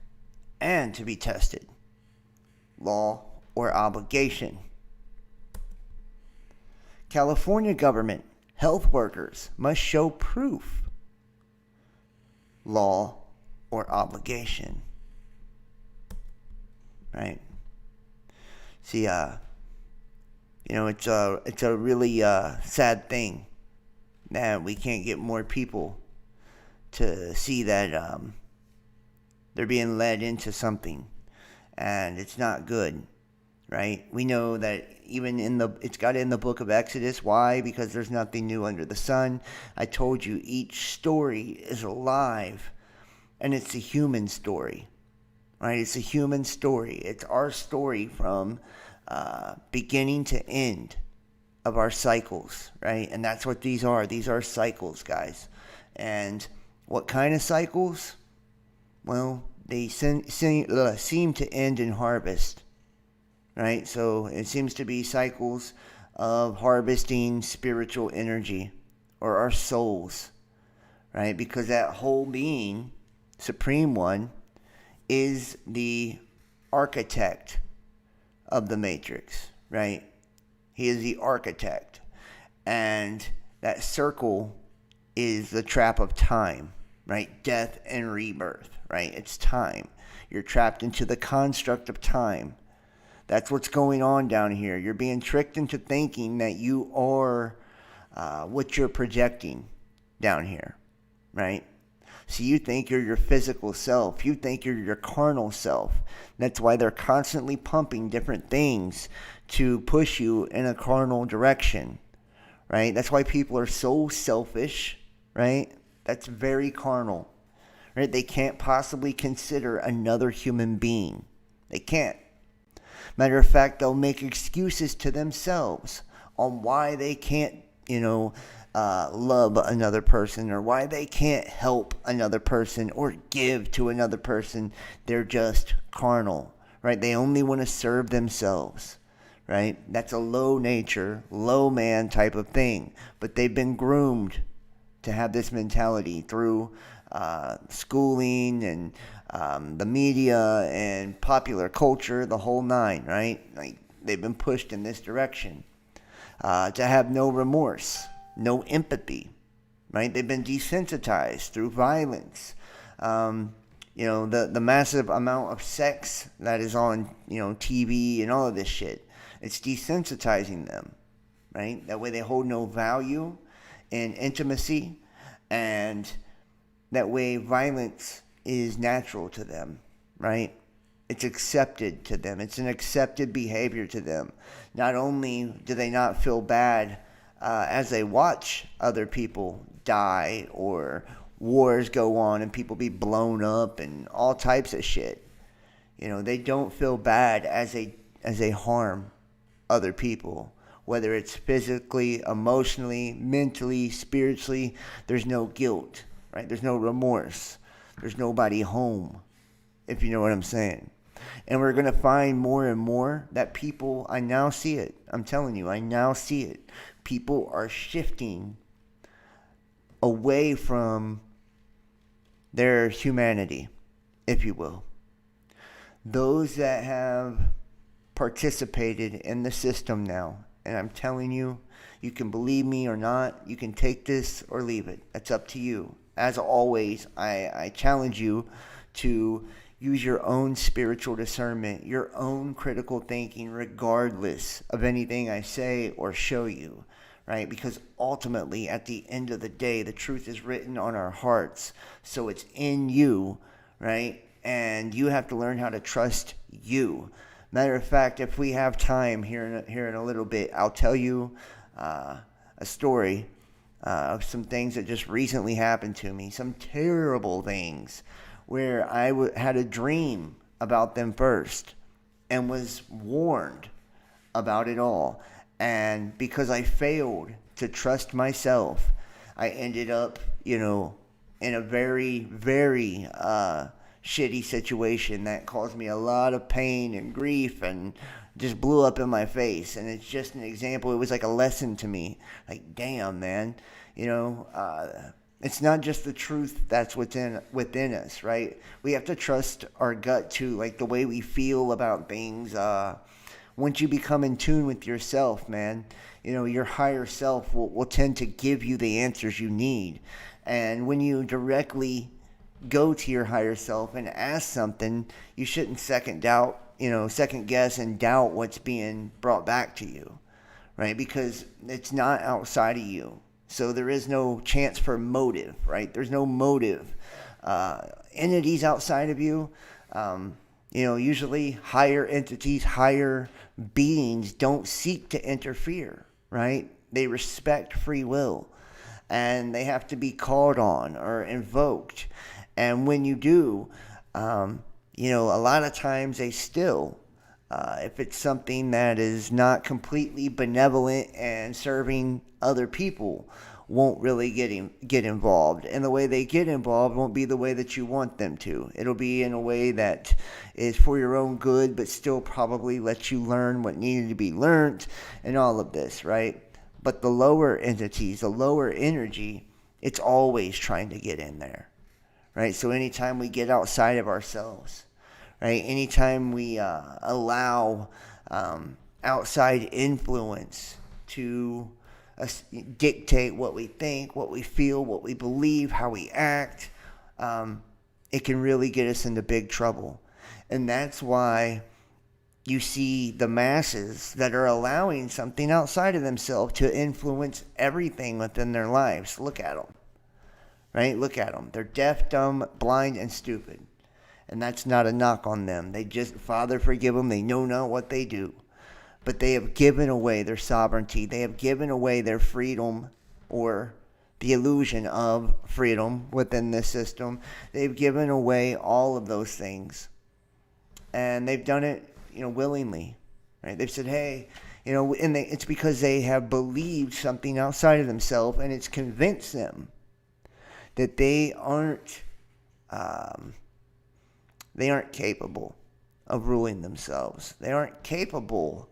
and to be tested. Law or obligation. California government health workers must show proof. Law or obligation. Right? See, it's a really sad thing that we can't get more people to see that they're being led into something, and it's not good, right? We know that even it's got in the book of Exodus. Why? Because there's nothing new under the sun. I told you each story is alive, and it's a human story, right? It's a human story. It's our story from beginning to end of our cycles, right? And that's what these are. These are cycles, guys. And what kind of cycles? Well, they seem to end in harvest, right? So it seems to be cycles of harvesting spiritual energy or our souls, right? Because that whole being, Supreme One, is the architect of the Matrix, right? He is the architect. And that circle is the trap of time, right? Death and rebirth, right? It's time. You're trapped into the construct of time. That's what's going on down here. You're being tricked into thinking that you are what you're projecting down here, right? So you think you're your physical self. You think you're your carnal self. That's why they're constantly pumping different things to push you in a carnal direction, right? That's why people are so selfish, right? That's very carnal, right? They can't possibly consider another human being. They can't. Matter of fact, they'll make excuses to themselves on why they can't, love another person, or why they can't help another person or give to another person. They're just carnal, right? They only want to serve themselves, right? That's a low nature, low man type of thing. But they've been groomed to have this mentality through schooling and the media and popular culture, the whole nine, right? Like, they've been pushed in this direction to have no remorse, no empathy, right? They've been desensitized through violence. The massive amount of sex that is on, TV and all of this shit. It's desensitizing them, right? That way they hold no value in intimacy, and that way violence is natural to them, right? It's accepted to them. It's an accepted behavior to them. Not only do they not feel bad as they watch other people die or wars go on and people be blown up and all types of shit. They don't feel bad as they harm other people, whether it's physically, emotionally, mentally, spiritually. There's no guilt, right? There's no remorse. There's nobody home, if you know what I'm saying. And we're going to find more and more that people, I now see it. I'm telling you, I now see it. People are shifting away from their humanity, if you will. Those that have participated in the system now, and I'm telling you, you can believe me or not, you can take this or leave it. That's up to you. As always, I challenge you to use your own spiritual discernment, your own critical thinking, regardless of anything I say or show you, right? Because ultimately, at the end of the day, the truth is written on our hearts. So it's in you, right? And you have to learn how to trust you. Matter of fact, if we have time here in a little bit, I'll tell you a story of some things that just recently happened to me. Some terrible things where I had a dream about them first and was warned about it all. And because I failed to trust myself, I ended up, in a very, very shitty situation that caused me a lot of pain and grief and just blew up in my face. And it's just an example. It was like a lesson to me. Like, damn, man, it's not just the truth that's within us, right? We have to trust our gut too, like the way we feel about things. Once you become in tune with yourself, man, your higher self will tend to give you the answers you need. And when you directly go to your higher self and ask something, you shouldn't second guess and doubt what's being brought back to you, right? Because it's not outside of you. So there is no chance for motive, right? There's no motive. Entities outside of you, usually higher entities, higher beings don't seek to interfere, right? They respect free will, and they have to be called on or invoked. And when you do, a lot of times they still, if it's something that is not completely benevolent and serving other people, won't really get involved. And the way they get involved won't be the way that you want them to. It'll be in a way that is for your own good, but still probably lets you learn what needed to be learned and all of this, right? But the lower entities, the lower energy, it's always trying to get in there, right? So anytime we get outside of ourselves, right? Anytime we allow outside influence to dictate what we think, what we feel, what we believe, how we act, it can really get us into big trouble. And that's why you see the masses that are allowing something outside of themselves to influence everything within their lives. Look at them, right? Look at them. They're deaf, dumb, blind, and stupid. And that's not a knock on them. They just, Father, forgive them. They know not what they do. But they have given away their sovereignty. They have given away their freedom, or the illusion of freedom within this system. They've given away all of those things. And they've done it, willingly. Right? They've said, hey, and it's because they have believed something outside of themselves, and it's convinced them that they aren't capable of ruling themselves. They aren't capable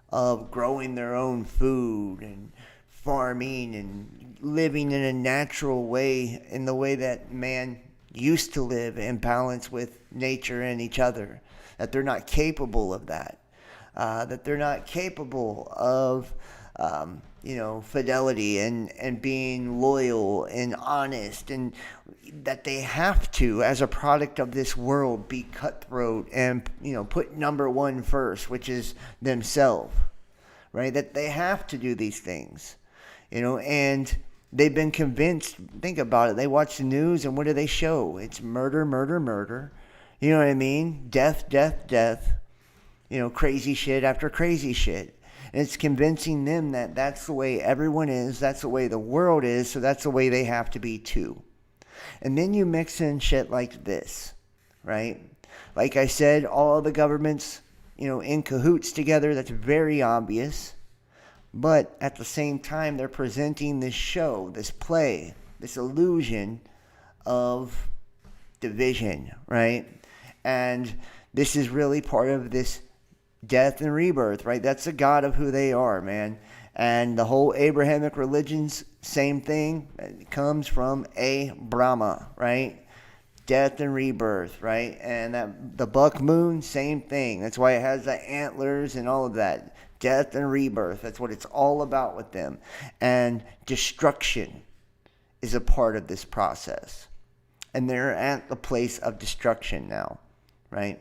of growing their own food and farming and living in a natural way, in the way that man used to live in balance with nature and each other. That they're not capable of that. That they're not capable of fidelity and being loyal and honest, and that they have to, as a product of this world, be cutthroat and put number one first, which is themselves, right? That they have to do these things, and they've been convinced. Think about it. They watch the news, and what do they show? It's murder, murder, murder. You know what I mean? Death, death, death. Crazy shit after crazy shit. And it's convincing them that that's the way everyone is, that's the way the world is, so that's the way they have to be too. And then you mix in shit like this, right? Like I said, all the governments, in cahoots together, that's very obvious. But at the same time, they're presenting this show, this play, this illusion of division, right? And this is really part of this death and rebirth, right? That's the God of who they are, man. And the whole Abrahamic religions, same thing. It comes from a Brahma, right? Death and rebirth, right? And the buck moon, same thing. That's why it has the antlers and all of that. Death and rebirth. That's what it's all about with them. And destruction is a part of this process. And they're at the place of destruction now, right?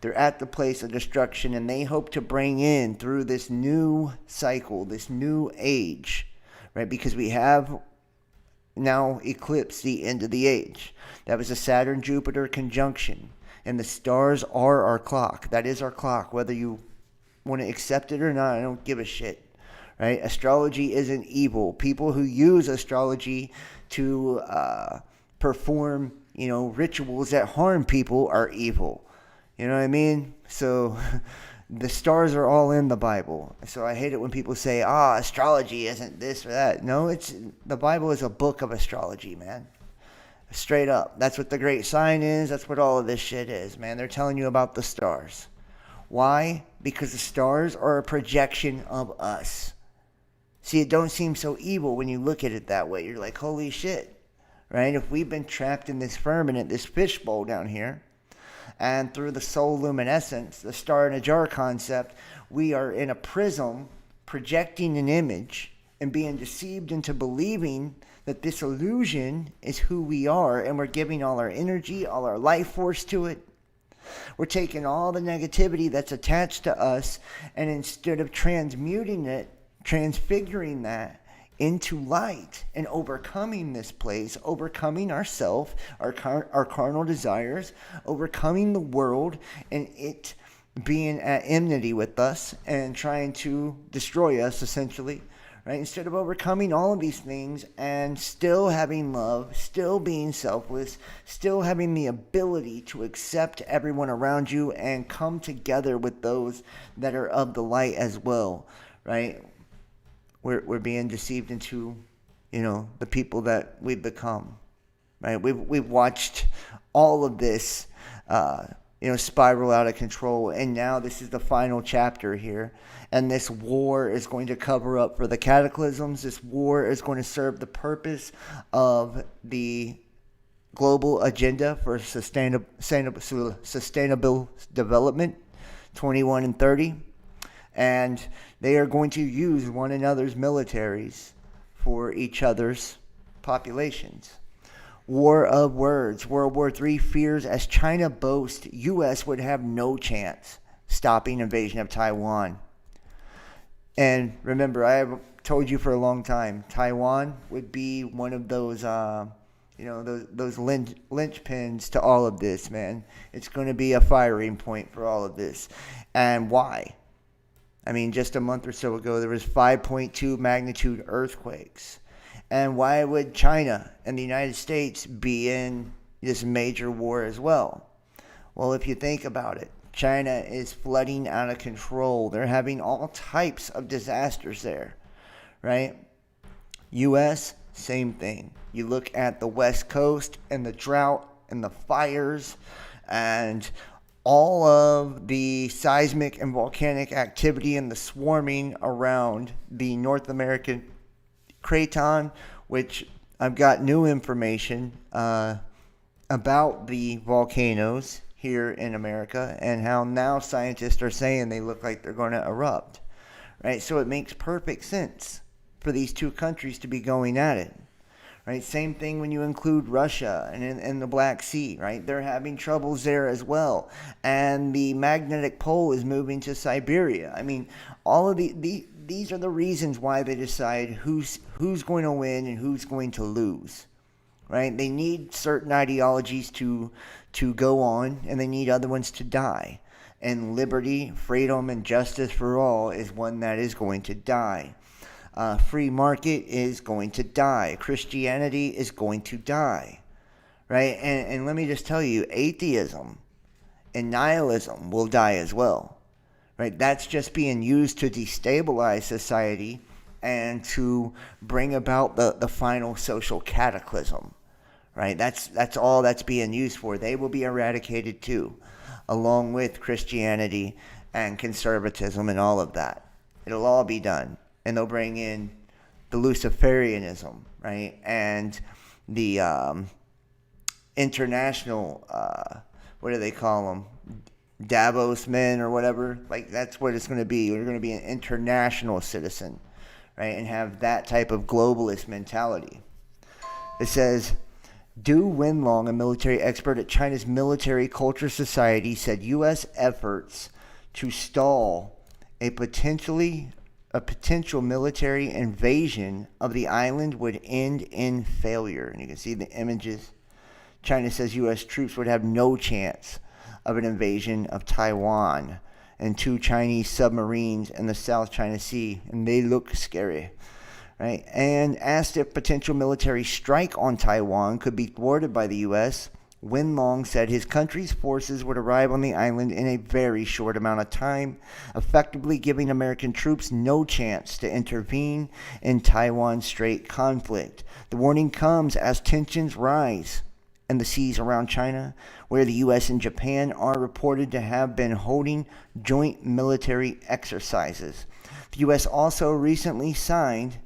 They're at the place of destruction, and they hope to bring in through this new cycle, this new age, right? Because we have now eclipsed the end of the age. That was a Saturn-Jupiter conjunction, and the stars are our clock. That is our clock, whether you want to accept it or not. I don't give a shit, right? Astrology isn't evil. People who use astrology to perform, rituals that harm people are evil. You know what I mean? So the stars are all in the Bible. So I hate it when people say, astrology isn't this or that. No, the Bible is a book of astrology, man. Straight up. That's what the great sign is. That's what all of this shit is, man. They're telling you about the stars. Why? Because the stars are a projection of us. See, it don't seem so evil when you look at it that way. You're like, holy shit, right? If we've been trapped in this firmament, this fishbowl down here, and through the soul luminescence, the star in a jar concept, we are in a prism projecting an image and being deceived into believing that this illusion is who we are, and we're giving all our energy, all our life force to it. We're taking all the negativity that's attached to us, and instead of transmuting it, transfiguring that into light and overcoming this place, overcoming ourself, our carnal desires, overcoming the world and it being at enmity with us and trying to destroy us, essentially, right? Instead of overcoming all of these things and still having love, still being selfless, still having the ability to accept everyone around you and come together with those that are of the light as well, right? We're being deceived into, the people that we've become, right? We've watched all of this, spiral out of control, and now this is the final chapter here, and this war is going to cover up for the cataclysms. This war is going to serve the purpose of the global agenda for sustainable development, 21 and 30. And they are going to use one another's militaries for each other's populations. War of words. World War III fears as China boasts U.S. would have no chance stopping invasion of Taiwan. And remember, I have told you for a long time, Taiwan would be one of those, those linchpins to all of this, man. It's going to be a firing point for all of this. And why? I mean, just a month or so ago, there was 5.2 magnitude earthquakes. And why would China and the United States be in this major war as well? Well, if you think about it, China is flooding out of control. They're having all types of disasters there, right? U.S., same thing. You look at the West Coast and the drought and the fires and all of the seismic and volcanic activity and the swarming around the North American craton, which I've got new information about the volcanoes here in America and how now scientists are saying they look like they're going to erupt, right? So it makes perfect sense for these two countries to be going at it. Right, same thing when you include Russia and the Black Sea, right? They're having troubles there as well. And the magnetic pole is moving to Siberia. I mean, all of these are the reasons why they decide who's going to win and who's going to lose, right? They need certain ideologies to go on, and they need other ones to die. And liberty, freedom, and justice for all is one that is going to die. Free market is going to die. Christianity is going to die, right? And let me just tell you, atheism and nihilism will die as well, right? That's just being used to destabilize society and to bring about the final social cataclysm, right? That's all that's being used for. They will be eradicated too. along with Christianity and conservatism and all of that. It'll all be done. And they'll bring in the Luciferianism, right? And the international, what do they call them? Davos men or whatever. Like, that's what it's going to be. You're going to be an international citizen, right? And have that type of globalist mentality. It says, Du Wenlong, a military expert at China's Military Culture Society, said U.S. efforts to stall a potential military invasion of the island would end in failure. And you can see the images. China says U.S. troops would have no chance of an invasion of Taiwan and 2 Chinese submarines in the South China Sea, and they look scary, right? And asked if potential military strike on Taiwan could be thwarted by the U.S., Wenlong said his country's forces would arrive on the island in a very short amount of time, effectively giving American troops no chance to intervene in Taiwan Strait conflict. The warning comes as tensions rise in the seas around China, where the U.S. and Japan are reported to have been holding joint military exercises. The U.S. also recently signed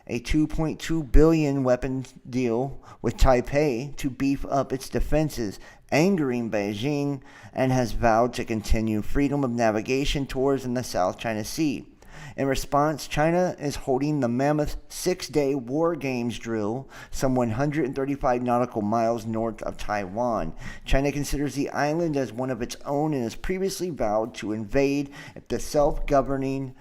a $2.2 billion weapons deal with Taipei to beef up its defenses, angering Beijing, and has vowed to continue freedom of navigation tours in the South China Sea. In response, China is holding the mammoth 6-day war games drill some 135 nautical miles north of Taiwan. China considers the island as one of its own and has previously vowed to invade if the self-governing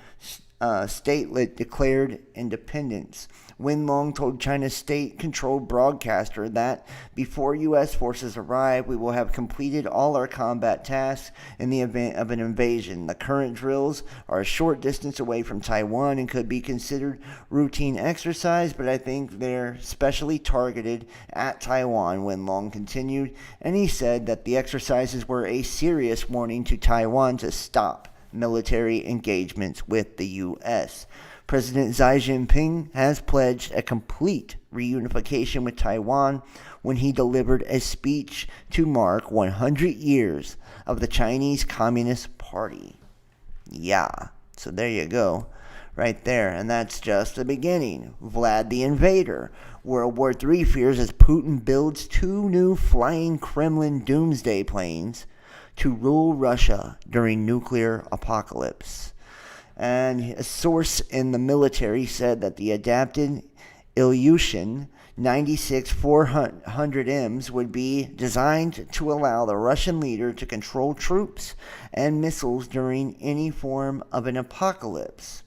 statelet declared independence. Wenlong told China's state-controlled broadcaster that before U.S. forces arrive, we will have completed all our combat tasks in the event of an invasion. The current drills are a short distance away from Taiwan and could be considered routine exercise, but I think they're specially targeted at Taiwan, Wenlong continued, and he said that the exercises were a serious warning to Taiwan to stop military engagements with the U.S. President Xi Jinping has pledged a complete reunification with Taiwan when he delivered a speech to mark 100 years of the Chinese Communist Party. Yeah, so there you go, right there. And that's just the beginning. Vlad the Invader. World War III fears as Putin builds 2 new flying Kremlin doomsday planes to rule Russia during nuclear apocalypse. And a source in the military said that the adapted Ilyushin 96-400Ms would be designed to allow the Russian leader to control troops and missiles during any form of an apocalypse.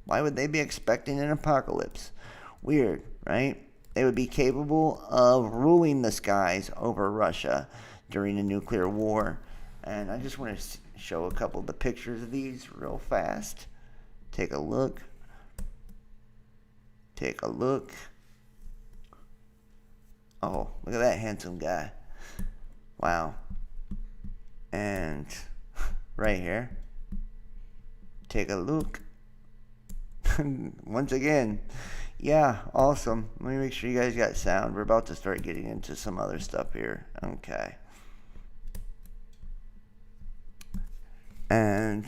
Why would they be expecting an apocalypse? Weird, right? They would be capable of ruling the skies over Russia during a nuclear war. And I just want to show a couple of the pictures of these real fast. Take a look. Take a look. Oh, look at that handsome guy. Wow. And right here. Take a look. Once again. Yeah, awesome. Let me make sure you guys got sound. We're about to start getting into some other stuff here. Okay. And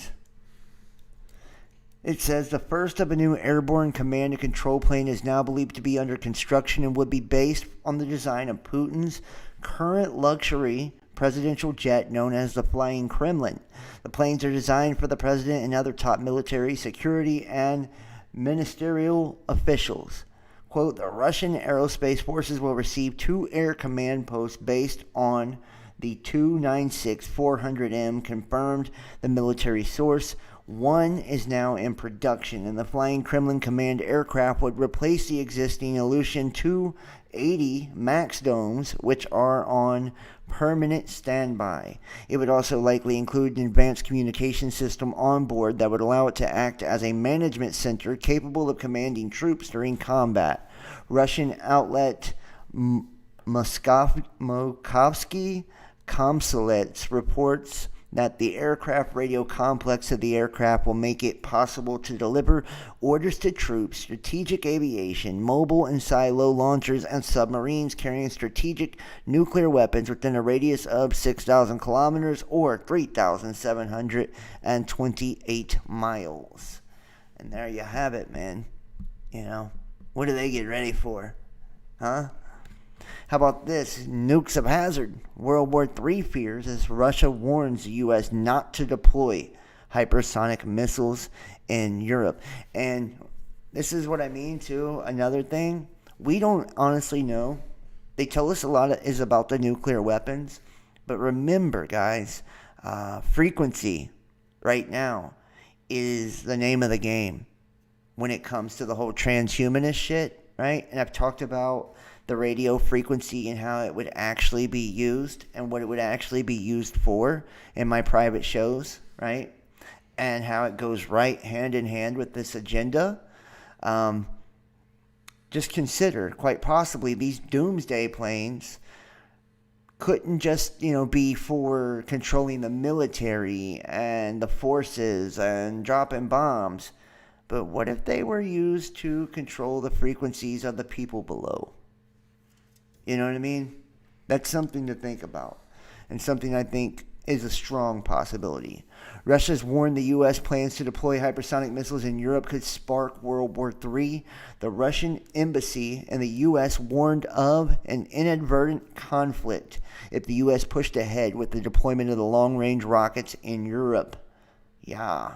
it says the first of a new airborne command and control plane is now believed to be under construction and would be based on the design of Putin's current luxury presidential jet known as the Flying Kremlin. The planes are designed for the president and other top military, security, and ministerial officials. Quote, the Russian aerospace forces will receive 2 air command posts based on the 296-400M, confirmed the military source. 1 is now in production, and the Flying Kremlin command aircraft would replace the existing Ilyushin 280 MAX domes, which are on permanent standby. It would also likely include an advanced communication system on board that would allow it to act as a management center capable of commanding troops during combat. Russian outlet Moskovsky Komsomolets reports that the aircraft radio complex of the aircraft will make it possible to deliver orders to troops, strategic aviation, mobile and silo launchers, and submarines carrying strategic nuclear weapons within a radius of 6,000 kilometers or 3,728 miles. And there you have it, man. You know, what do they get ready for? Huh? How about this? Nukes of hazard. World War III fears as Russia warns the U.S. not to deploy hypersonic missiles in Europe. And this is what I mean, too. Another thing, we don't honestly know. They tell us a lot is about the nuclear weapons. But remember, guys, frequency right now is the name of the game when it comes to the whole transhumanist shit, right? And I've talked about the radio frequency and how it would actually be used and what it would actually be used for in my private shows, right? And how it goes right hand in hand with this agenda. Just consider, quite possibly, these doomsday planes couldn't just, be for controlling the military and the forces and dropping bombs. But what if they were used to control the frequencies of the people below? You know what I mean? That's something to think about, and something I think is a strong possibility. Russia's warned the U.S. plans to deploy hypersonic missiles in Europe could spark World War III. The Russian embassy in the U.S. warned of an inadvertent conflict if the U.S. pushed ahead with the deployment of the long-range rockets in Europe. Yeah.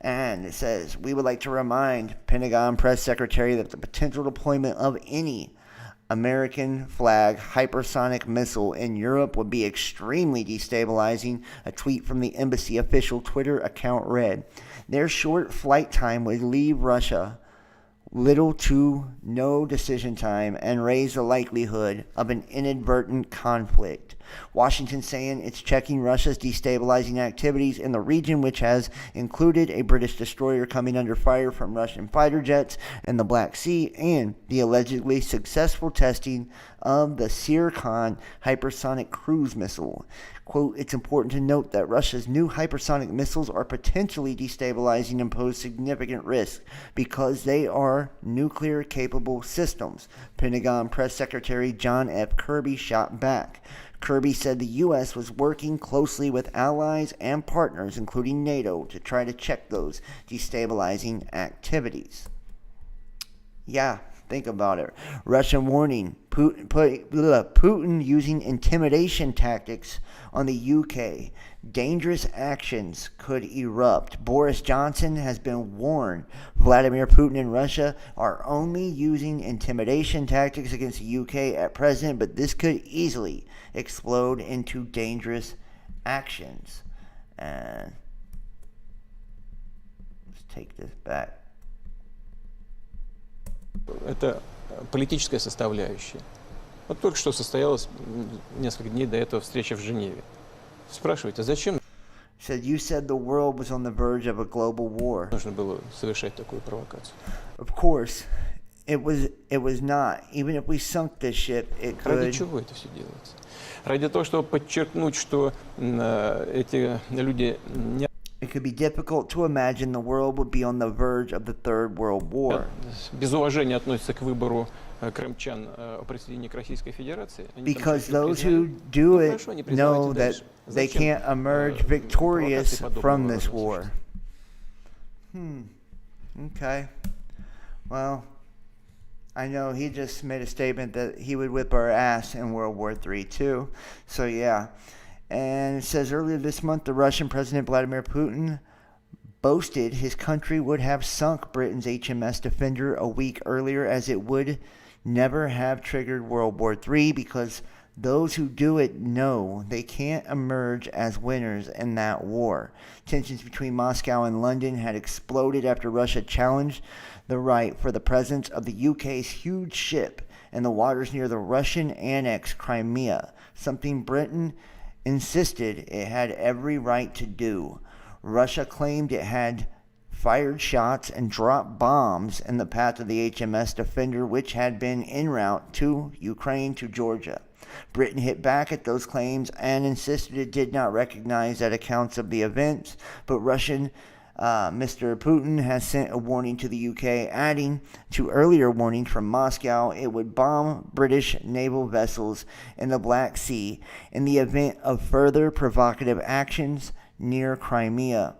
And it says, we would like to remind Pentagon Press Secretary that the potential deployment of any American flag hypersonic missile in Europe would be extremely destabilizing, a tweet from the embassy official Twitter account read. Their short flight time would leave Russia little to no decision time and raise the likelihood of an inadvertent conflict. Washington saying it's checking Russia's destabilizing activities in the region, which has included a British destroyer coming under fire from Russian fighter jets in the Black Sea and the allegedly successful testing of the Zircon hypersonic cruise missile. Quote, it's important to note that Russia's new hypersonic missiles are potentially destabilizing and pose significant risk because they are nuclear-capable systems, Pentagon Press Secretary John F. Kirby shot back. Kirby said the U.S. was working closely with allies and partners, including NATO, to try to check those destabilizing activities. Yeah, think about it. Russian warning, Putin using intimidation tactics on the UK. Dangerous actions could erupt. Boris Johnson has been warned Vladimir Putin and Russia are only using intimidation tactics against the UK at present, but this could easily explode into dangerous actions. And let's take this back. Это политическая составляющая. Вот только что состоялась несколько дней до этого встреча в Женеве. Спрашиваете, зачем Said you said the world was on the verge of a global war. нужно было совершать такую провокацию? Of course, it was not. Even if we sunk this ship, it Ради could. чего это все делается? Ради того, чтобы подчеркнуть, что эти люди не It could be difficult to imagine the world would be on the verge of the Third World War. без уважения относятся к выбору крымчан о присоединении к Российской Федерации. Они там Because всё those признают. who do Ну, it хорошо, не know признавайте that дальше. they Зачем, can't emerge провокации victorious подобного from рода this war. осуществлять? Okay. Well, I know he just made a statement that he would whip our ass in World War III too. So yeah. And it says earlier this month, the Russian President Vladimir Putin boasted his country would have sunk Britain's HMS Defender a week earlier, as it would never have triggered World War III, because those who do it know they can't emerge as winners in that war. Tensions between Moscow and London had exploded after Russia challenged the right for the presence of the UK's huge ship in the waters near the Russian annexed Crimea, something Britain insisted it had every right to do. Russia claimed it had fired shots and dropped bombs in the path of the HMS Defender, which had been en route to Ukraine to Georgia. Britain hit back at those claims and insisted it did not recognize that accounts of the events, but Russian Mr. Putin has sent a warning to the UK, adding to earlier warnings from Moscow it would bomb British naval vessels in the Black Sea in the event of further provocative actions near Crimea.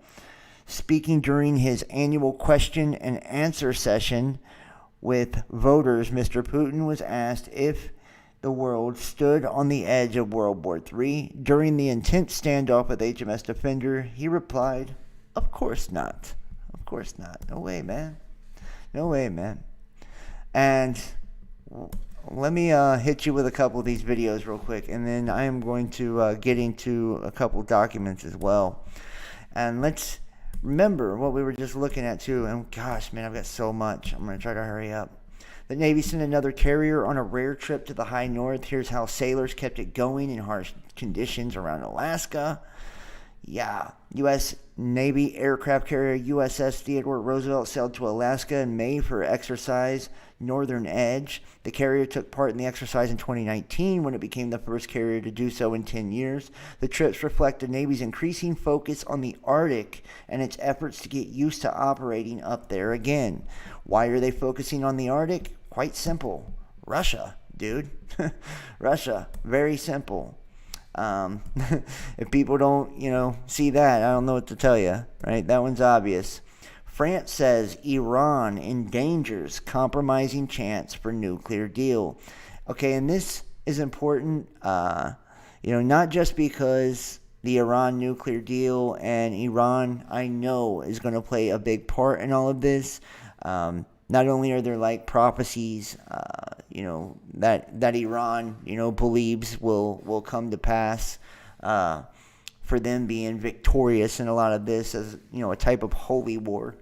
Speaking during his annual question and answer session with voters, Mr. Putin was asked if the world stood on the edge of World War III. During the intense standoff with HMS Defender, he replied, "Of course not. Of course not. No way, man. No way, man." And let me hit you with a couple of these videos real quick, and then I am going to get into a couple documents as well. And let's remember what we were just looking at too. And gosh, man, I've got so much. I'm going to try to hurry up. The Navy sent another carrier on a rare trip to the high north. Here's how sailors kept it going in harsh conditions around Alaska. Yeah, U.S. Navy aircraft carrier USS Theodore Roosevelt sailed to Alaska in May for exercise Northern Edge. The carrier took part in the exercise in 2019 when it became the first carrier to do so in 10 years. The trips reflect the Navy's increasing focus on the Arctic and its efforts to get used to operating up there again. Why are they focusing on the Arctic? Quite simple. Russia, dude. Russia. Very simple. If people don't, see that, I don't know what to tell you, right? That one's obvious. France says Iran endangers compromising chance for nuclear deal. Okay, and this is important, not just because the Iran nuclear deal and Iran, I know, is going to play a big part in all of this. Not only are there like prophecies, that Iran, believes will come to pass, for them being victorious in a lot of this as, a type of holy war.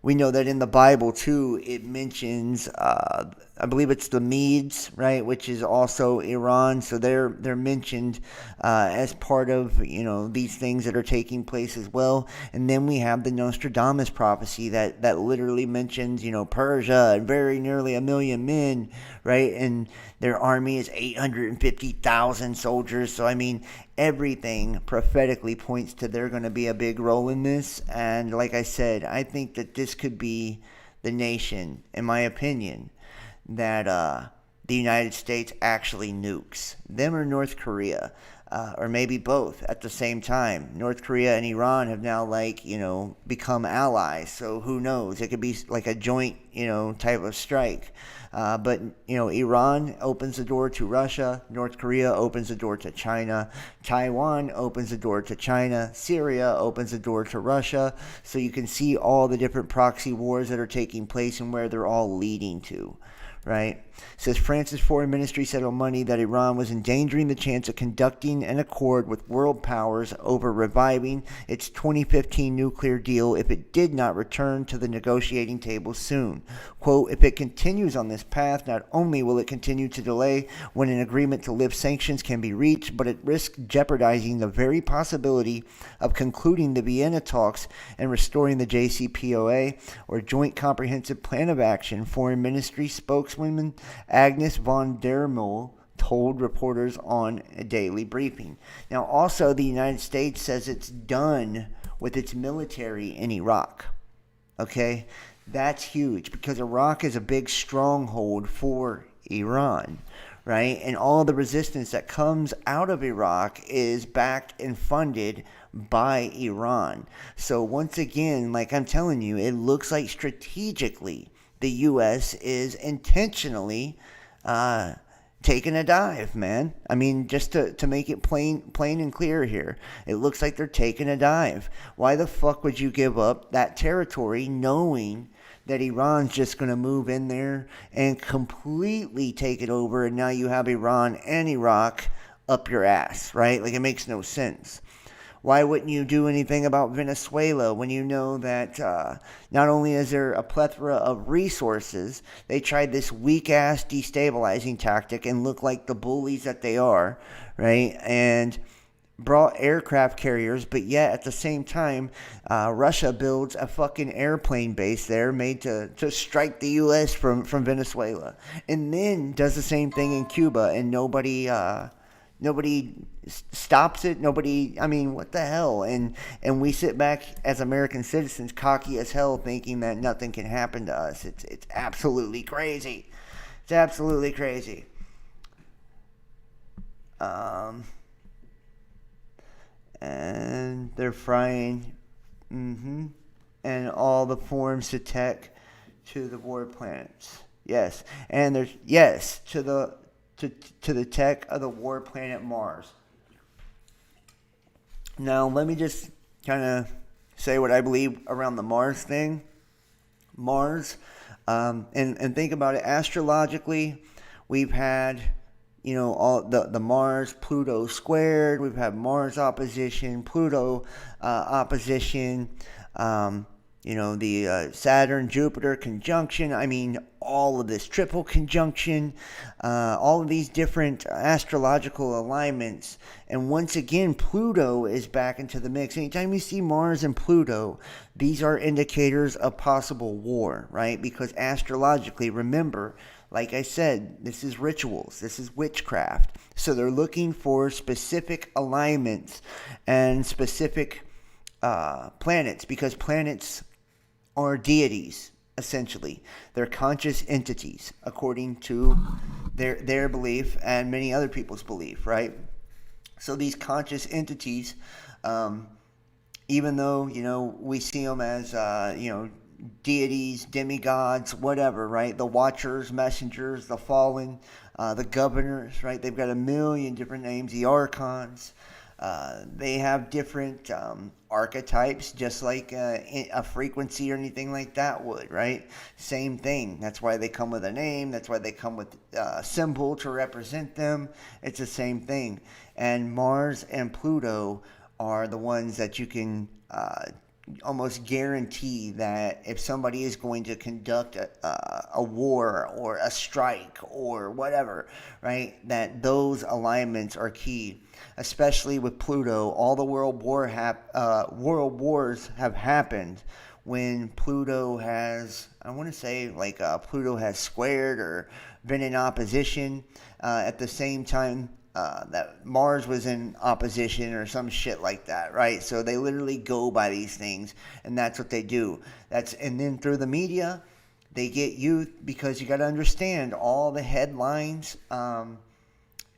We know that in the Bible too, it mentions, I believe it's the Medes, right, which is also Iran. So they're mentioned as part of these things that are taking place as well. And then we have the Nostradamus prophecy that literally mentions Persia and very nearly 1 million men, right, and their army is 850,000 soldiers. So I mean, everything prophetically points to they're going to be a big role in this. And like I said, I think that this could be the nation, in my opinion, that the United States actually nukes. Them or North Korea, or maybe both at the same time. North Korea and Iran have now become allies. So who knows? It could be like a joint, type of strike. But Iran opens the door to Russia. North Korea opens the door to China. Taiwan opens the door to China. Syria opens the door to Russia. So you can see all the different proxy wars that are taking place and where they're all leading to. Right? Says France's foreign ministry said on Monday that Iran was endangering the chance of conducting an accord with world powers over reviving its 2015 nuclear deal if it did not return to the negotiating table soon. Quote, if it continues on this path, not only will it continue to delay when an agreement to lift sanctions can be reached, but it risks jeopardizing the very possibility of concluding the Vienna talks and restoring the JCPOA, or Joint Comprehensive Plan of Action. Foreign Ministry spokeswoman Agnes von der Moel told reporters on a daily briefing. Now, also, the United States says it's done with its military in Iraq. Okay? That's huge because Iraq is a big stronghold for Iran, right? And all the resistance that comes out of Iraq is backed and funded by Iran. So once again, like I'm telling you, it looks like strategically the U.S. is intentionally taking a dive, man. I mean, just to make it plain and clear here, it looks like they're taking a dive. Why the fuck would you give up that territory knowing that Iran's just going to move in there and completely take it over, and now you have Iran and Iraq up your ass, right? Like, it makes no sense. Why wouldn't you do anything about Venezuela when you know that not only is there a plethora of resources, they tried this weak-ass destabilizing tactic and look like the bullies that they are, right? And brought aircraft carriers, but yet at the same time, Russia builds a fucking airplane base there made to strike the U.S. from Venezuela, and then does the same thing in Cuba, and nobody stops it. Nobody, I mean, what the hell? And we sit back as American citizens, cocky as hell, thinking that nothing can happen to us. It's absolutely crazy. It's absolutely crazy. And they're frying, and all the forms to tech to the war planets. Yes, and there's to the tech of the war planet Mars. Now, let me just kind of say what I believe around the Mars thing. Mars, and think about it. Astrologically, we've had, all the Mars Pluto squared. We've had Mars opposition, Pluto opposition. The Saturn Jupiter conjunction. I mean, all of this triple conjunction, all of these different astrological alignments. And once again, Pluto is back into the mix. Anytime you see Mars and Pluto, these are indicators of possible war, right? Because astrologically, remember, like I said, this is rituals. This is witchcraft. So they're looking for specific alignments and specific planets, because planets are deities, essentially. They're conscious entities, according to their belief and many other people's belief, right? So these conscious entities, even though, we see them as, deities, demigods, whatever, right? The watchers, messengers, the fallen, the governors, right? They've got a million different names, the archons. They have different archetypes, just like a frequency or anything like that would, right? Same thing. That's why they come with a name. That's why they come with a symbol to represent them. It's the same thing. And Mars and Pluto are the ones that you can almost guarantee that if somebody is going to conduct a war or a strike or whatever, right, that those alignments are key. Especially with Pluto, all the world wars have happened when Pluto has, I want to say, Pluto has squared or been in opposition at the same time that Mars was in opposition or some shit like that, right? So they literally go by these things, and that's what they do. And then through the media, they get you, because you got to understand all the headlines,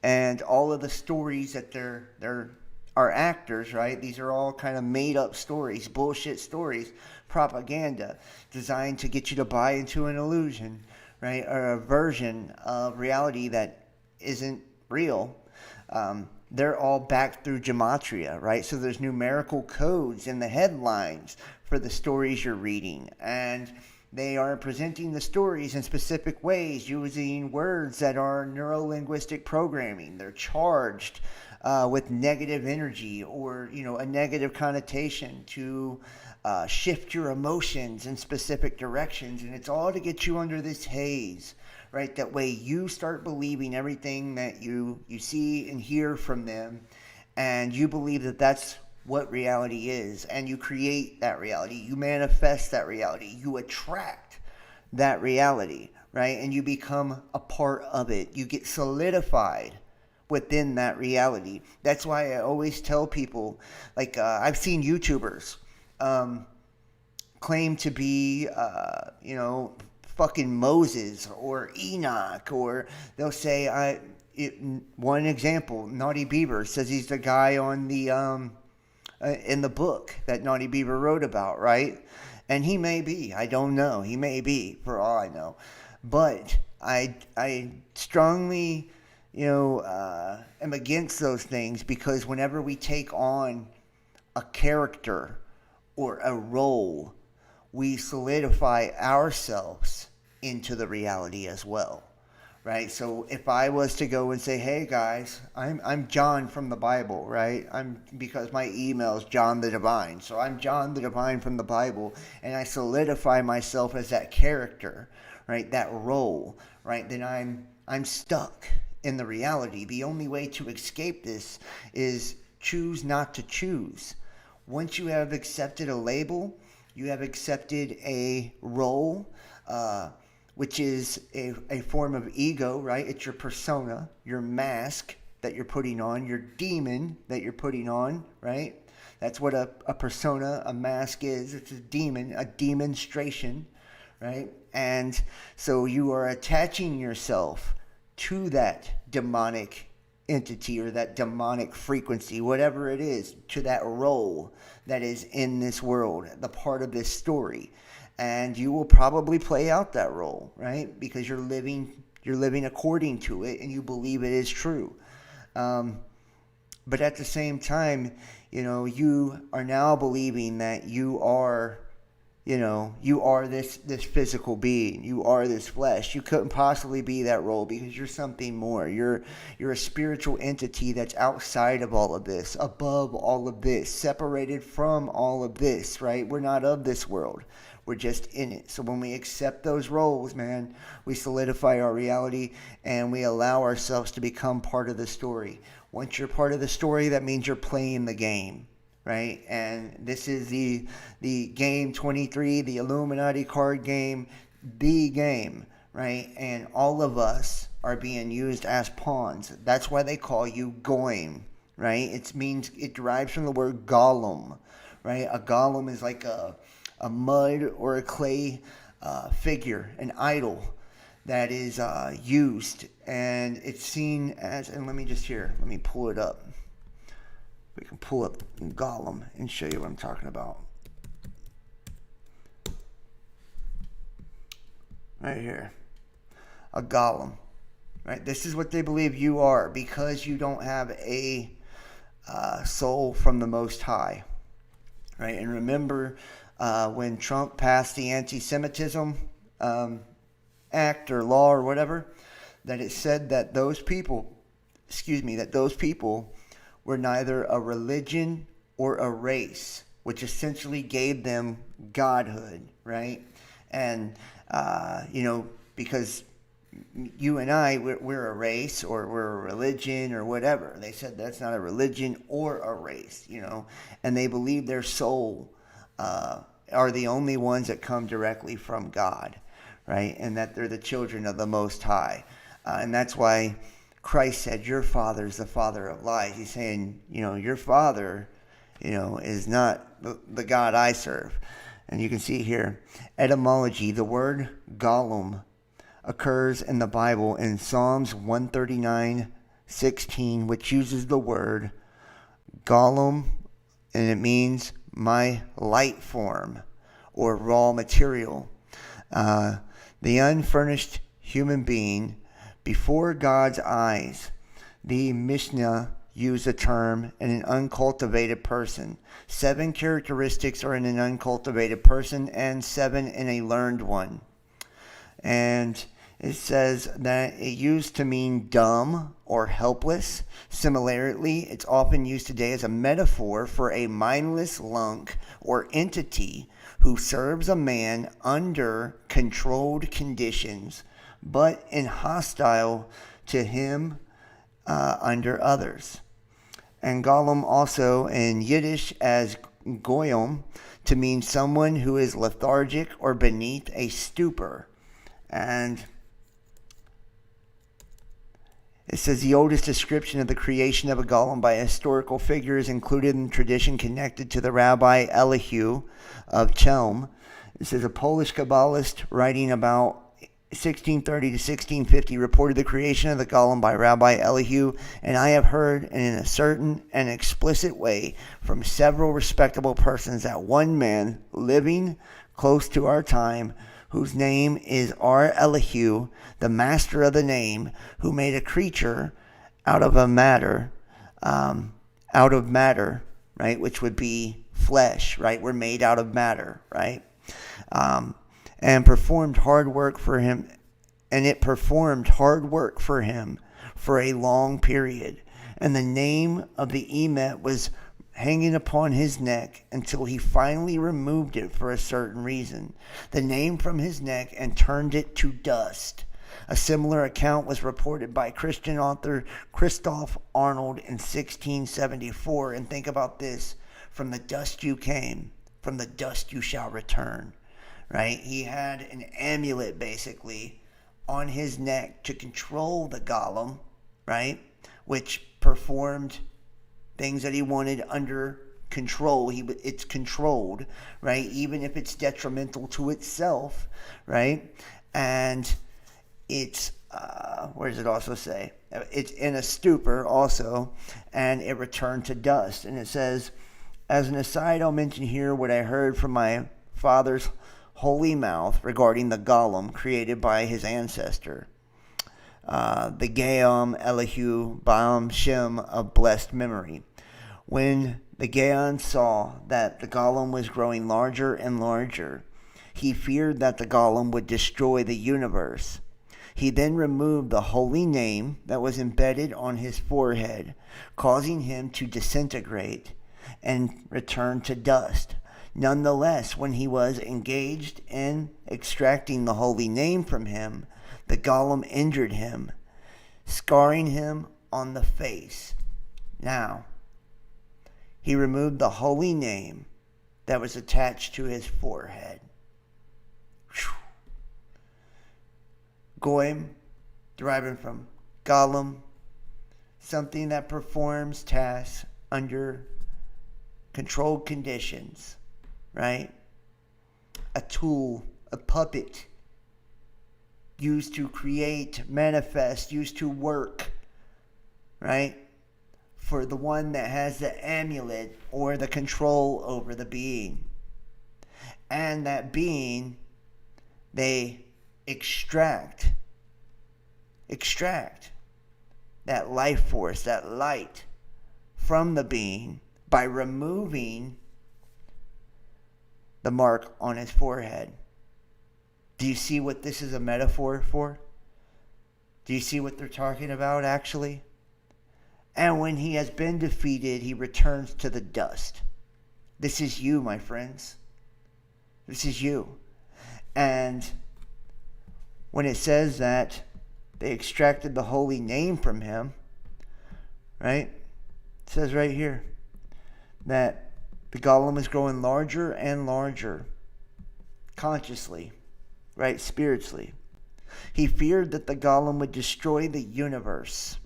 and all of the stories that they're are actors, right? These are all kind of made up stories, bullshit stories, propaganda designed to get you to buy into an illusion, right? Or a version of reality that isn't real. They're all backed through gematria, right? So there's numerical codes in the headlines for the stories you're reading, and they are presenting the stories in specific ways using words that are neuro-linguistic programming. They're charged with negative energy or, a negative connotation to shift your emotions in specific directions. And it's all to get you under this haze, right? That way you start believing everything that you see and hear from them. And you believe that that's what reality is, and you create that reality, you manifest that reality, you attract that reality, right? And you become a part of it. You get solidified within that reality. That's why I always tell people, I've seen YouTubers claim to be, fucking Moses or Enoch, or they'll say, one example, Naughty Beaver says he's the guy on the in the book that Naughty Beaver wrote about, right? And he may be. I don't know. He may be, for all I know. But I strongly, am against those things, because whenever we take on a character or a role, we solidify ourselves into the reality as well. Right? So if I was to go and say, hey guys, I'm John from the Bible, right? Because my email is John the Divine. So I'm John the Divine from the Bible, and I solidify myself as that character, right? That role, right? Then I'm stuck in the reality. The only way to escape this is choose not to choose. Once you have accepted a label, you have accepted a role, which is a form of ego, right? It's your persona, your mask that you're putting on, your demon that you're putting on, right? That's what a persona, a mask is. It's a demon, a demonstration, right? And so you are attaching yourself to that demonic entity or that demonic frequency, whatever it is, to that role that is in this world, the part of this story. And you will probably play out that role, right? Because you're living according to it and you believe it is true. But at the same time, you are now believing that you are this physical being. You are this flesh. You couldn't possibly be that role because you're something more. You're a spiritual entity that's outside of all of this, above all of this, separated from all of this, right? We're not of this world. We're just in it. So when we accept those roles, man, we solidify our reality and we allow ourselves to become part of the story. Once you're part of the story, that means you're playing the game, right? And this is the game 23, the Illuminati card game, the game, right? And all of us are being used as pawns. That's why they call you Goyim, right? It derives from the word golem, right? A golem is like a mud or a clay figure, an idol that is used, and it's seen as, and let me pull it up. We can pull up Gollum and show you what I'm talking about. Right here. A golem. Right? This is what they believe you are because you don't have a soul from the Most High. Right? And remember when Trump passed the anti-Semitism act or law or whatever, that it said that those people were neither a religion or a race, which essentially gave them godhood, right? And, because you and I, we're a race or we're a religion or whatever. They said that's not a religion or a race, and they believe their soul are the only ones that come directly from God, right? And that they're the children of the Most High. And that's why Christ said, your father is the father of lies. He's saying, your father, is not the God I serve. And you can see here, etymology, the word golem occurs in the Bible in Psalms 139:16, which uses the word golem, and it means my light form or raw material. The unfurnished human being before God's eyes. The Mishnah used the term in an uncultivated person. 7 characteristics are in an uncultivated person and 7 in a learned one. And it says that it used to mean dumb or helpless. Similarly, it's often used today as a metaphor for a mindless lunk or entity who serves a man under controlled conditions, but in hostile to him under others. And golem also in Yiddish as goyim to mean someone who is lethargic or beneath a stupor. And it says the oldest description of the creation of a golem by a historical figure is included in tradition connected to the Rabbi Elihu of Chelm. It says a Polish Kabbalist writing about 1630 to 1650 reported the creation of the golem by Rabbi Elihu, and I have heard in a certain and explicit way from several respectable persons that one man living close to our time, whose name is R. Elihu, the master of the name, who made a creature out of matter, right, which would be flesh, right? We're made out of matter, right? And performed hard work for him, and it performed hard work for him for a long period. And the name of the emet was hanging upon his neck until he finally removed it for a certain reason. The name from his neck and turned it to dust. A similar account was reported by Christian author Christoph Arnold in 1674. And think about this: from the dust you came, from the dust you shall return. Right? He had an amulet basically on his neck to control the golem, right? Which performed things that he wanted under control. It's controlled, right? Even if it's detrimental to itself, right? And it's, where does it also say? It's in a stupor also, and it returned to dust. And it says, as an aside, I'll mention here what I heard from my father's holy mouth regarding the golem created by his ancestor, the Gaon Elihu Baam Shem of blessed memory. When the Gaon saw that the golem was growing larger and larger, he feared that the golem would destroy the universe. He then removed the holy name that was embedded on his forehead, causing him to disintegrate and return to dust. Nonetheless, when he was engaged in extracting the holy name from him, the golem injured him, scarring him on the face. Now, he removed the holy name that was attached to his forehead. Goim, deriving from golem, something that performs tasks under controlled conditions, right? A tool, a puppet, used to create, manifest, used to work, right? For the one that has the amulet or the control over the being. And that being, they extract that life force, that light from the being by removing the mark on his forehead. Do you see what this is a metaphor for? Do you see what they're talking about actually? And when he has been defeated, he returns to the dust. This is you, my friends. This is you. And when it says that they extracted the holy name from him, right? It says right here that the golem is growing larger and larger, consciously, right? Spiritually. He feared that the golem would destroy the universe,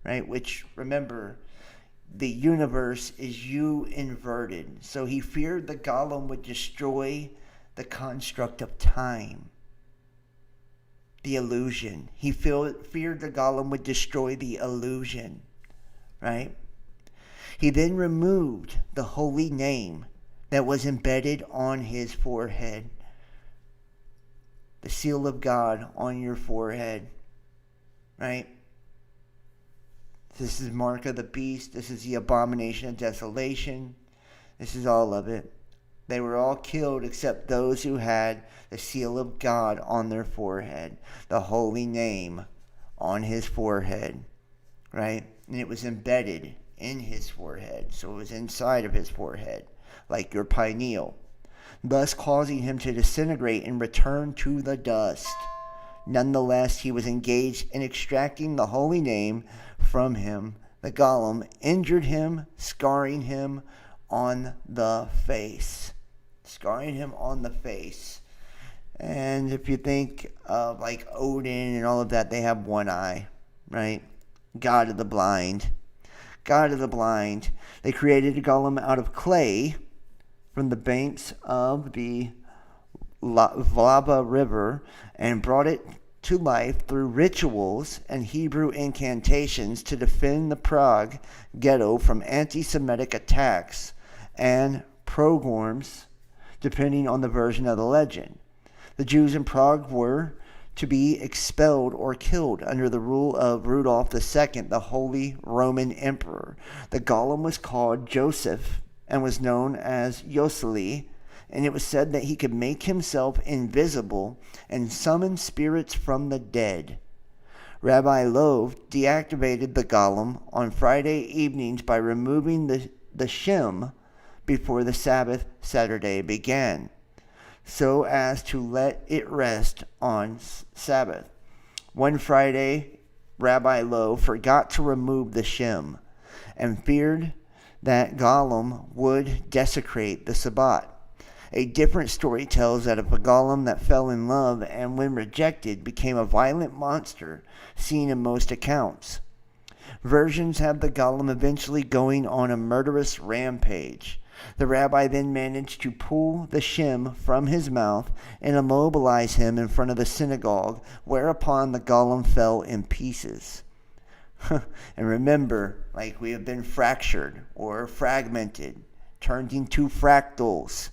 right? Which, remember, the universe is you inverted. So he feared the golem would destroy the construct of time, the illusion. He feared the golem would destroy the illusion, right? He then removed the holy name that was embedded on his forehead. The seal of God on your forehead, right? This is mark of the beast. This is the abomination of desolation. This is all of it. They were all killed except those who had the seal of God on their forehead, the holy name on his forehead, right? And it was embedded in his forehead, so it was inside of his forehead, like your pineal, thus causing him to disintegrate and return to the dust. Nonetheless, he was engaged in extracting the holy name from him. The golem injured him, scarring him on the face. Scarring him on the face. And if you think of like Odin and all of that, they have one eye, right? God of the blind. God of the blind. They created a golem out of clay from the banks of the Vltava River and brought it to life through rituals and Hebrew incantations to defend the Prague ghetto from anti-Semitic attacks and pogroms, depending on the version of the legend. The Jews in Prague were to be expelled or killed under the rule of Rudolph II, the Holy Roman Emperor. The golem was called Joseph and was known as Yoseli, and it was said that he could make himself invisible and summon spirits from the dead. Rabbi Love deactivated the golem on Friday evenings by removing the Shem before the Sabbath Saturday began, so as to let it rest on Sabbath. One Friday, Rabbi Loew forgot to remove the shim and feared that Gollum would desecrate the Sabbat. A different story tells that of a golem that fell in love and, when rejected, became a violent monster seen in most accounts. Versions have the golem eventually going on a murderous rampage. The rabbi then managed to pull the shim from his mouth and immobilize him in front of the synagogue, whereupon the golem fell in pieces. And remember, like, we have been fractured or fragmented, turned into fractals.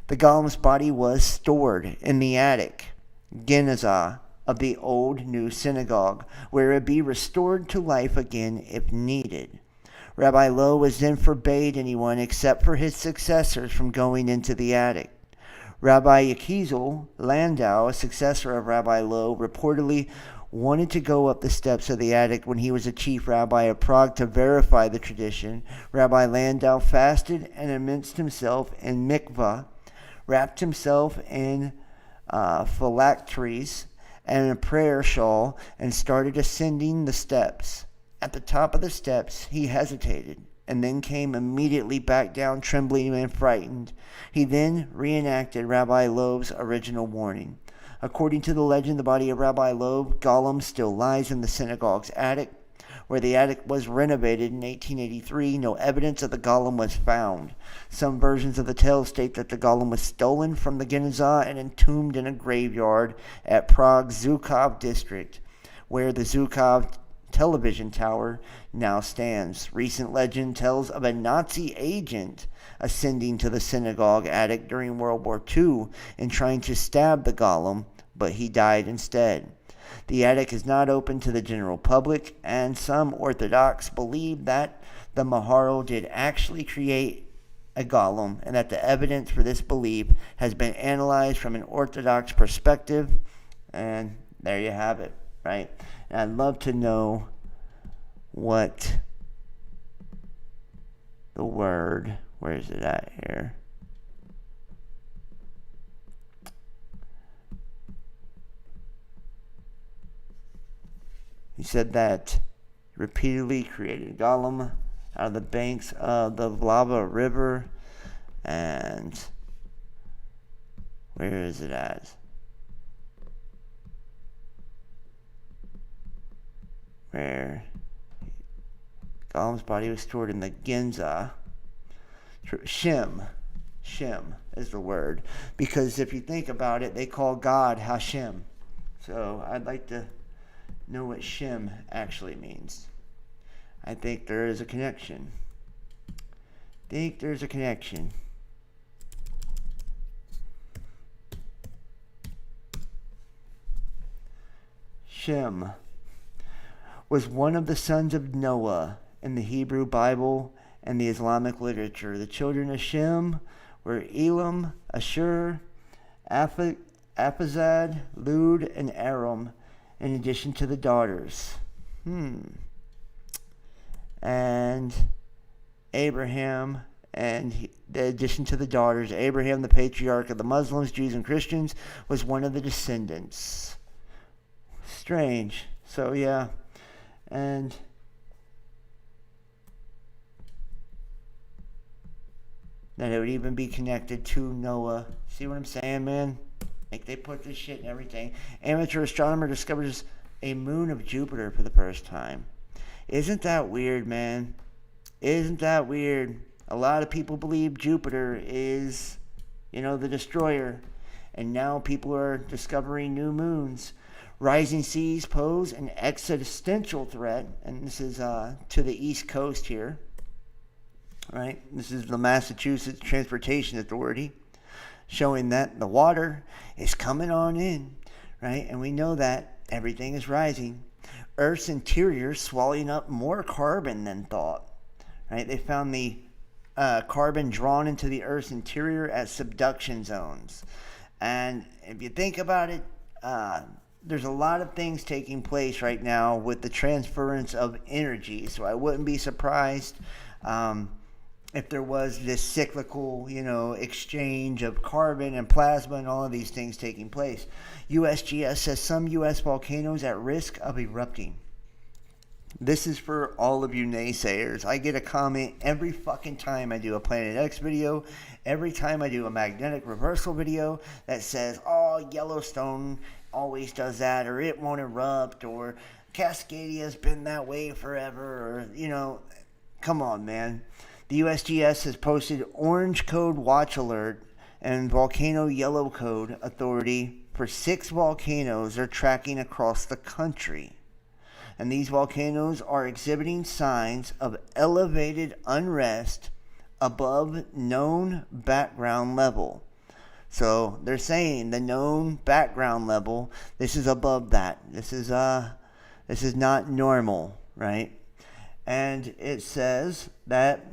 The golem's body was stored in the attic, Genazah, of the old new synagogue, where it would be restored to life again if needed. Rabbi Loew was then forbade anyone except for his successors from going into the attic. Rabbi Yechiel Landau, a successor of Rabbi Loew, reportedly wanted to go up the steps of the attic when he was a chief rabbi of Prague to verify the tradition. Rabbi Landau fasted and immersed himself in mikvah, wrapped himself in phylacteries and a prayer shawl, and started ascending the steps. At the top of the steps, he hesitated and then came immediately back down, trembling and frightened. He then reenacted Rabbi Loew's original warning. According to the legend, the body of Rabbi Loew, Gollum, still lies in the synagogue's attic. Where the attic was renovated in 1883, no evidence of the golem was found. Some versions of the tale state that the golem was stolen from the Genazah and entombed in a graveyard at Prague's Zhukov district, where the Zhukov television tower now stands. Recent legend tells of a Nazi agent ascending to the synagogue attic during World War II and trying to stab the golem, but he died instead. The attic is not open to the general public, and some Orthodox believe that the Maharal did actually create a golem, and that the evidence for this belief has been analyzed from an Orthodox perspective. And there you have it, right? And I'd love to know what the word, where is it at here? He said that repeatedly created Gollum out of the banks of the Vltava River. And where is it at? Where Gollum's body was stored in the Genza. Shem is the word. Because if you think about it, they call God Hashem. So I'd like to know what Shem actually means. I think there is a connection. Shem was one of the sons of Noah in the Hebrew Bible and the Islamic literature. The children of Shem were Elam, Ashur, Aphazad, Lud, and Aram, in addition to the daughters. And Abraham, and in addition to the daughters, Abraham, the patriarch of the Muslims, Jews, and Christians, was one of the descendants. Strange. So, yeah. And that it would even be connected to Noah. See what I'm saying, man? Like, they put this shit in everything. Amateur astronomer discovers a moon of Jupiter for the first time. Isn't that weird, man? Isn't that weird? A lot of people believe Jupiter is, the destroyer. And now people are discovering new moons. Rising seas pose an existential threat. And this is to the East Coast here. Right? This is the Massachusetts Transportation Authority, showing that the water is coming on in, right? And we know that everything is rising. Earth's interior swallowing up more carbon than thought, right? They found the carbon drawn into the Earth's interior at subduction zones. And if you think about it, there's a lot of things taking place right now with the transference of energy. So I wouldn't be surprised if there was this cyclical, exchange of carbon and plasma and all of these things taking place. USGS says some U.S. volcanoes at risk of erupting. This is for all of you naysayers. I get a comment every fucking time I do a Planet X video, every time I do a magnetic reversal video that says, oh, Yellowstone always does that, or it won't erupt, or Cascadia's been that way forever, or, come on, man. The USGS has posted Orange Code Watch Alert and Volcano Yellow Code Authority for 6 volcanoes they're tracking across the country. And these volcanoes are exhibiting signs of elevated unrest above known background level. So they're saying the known background level, this is above that. This is not normal, right? And it says that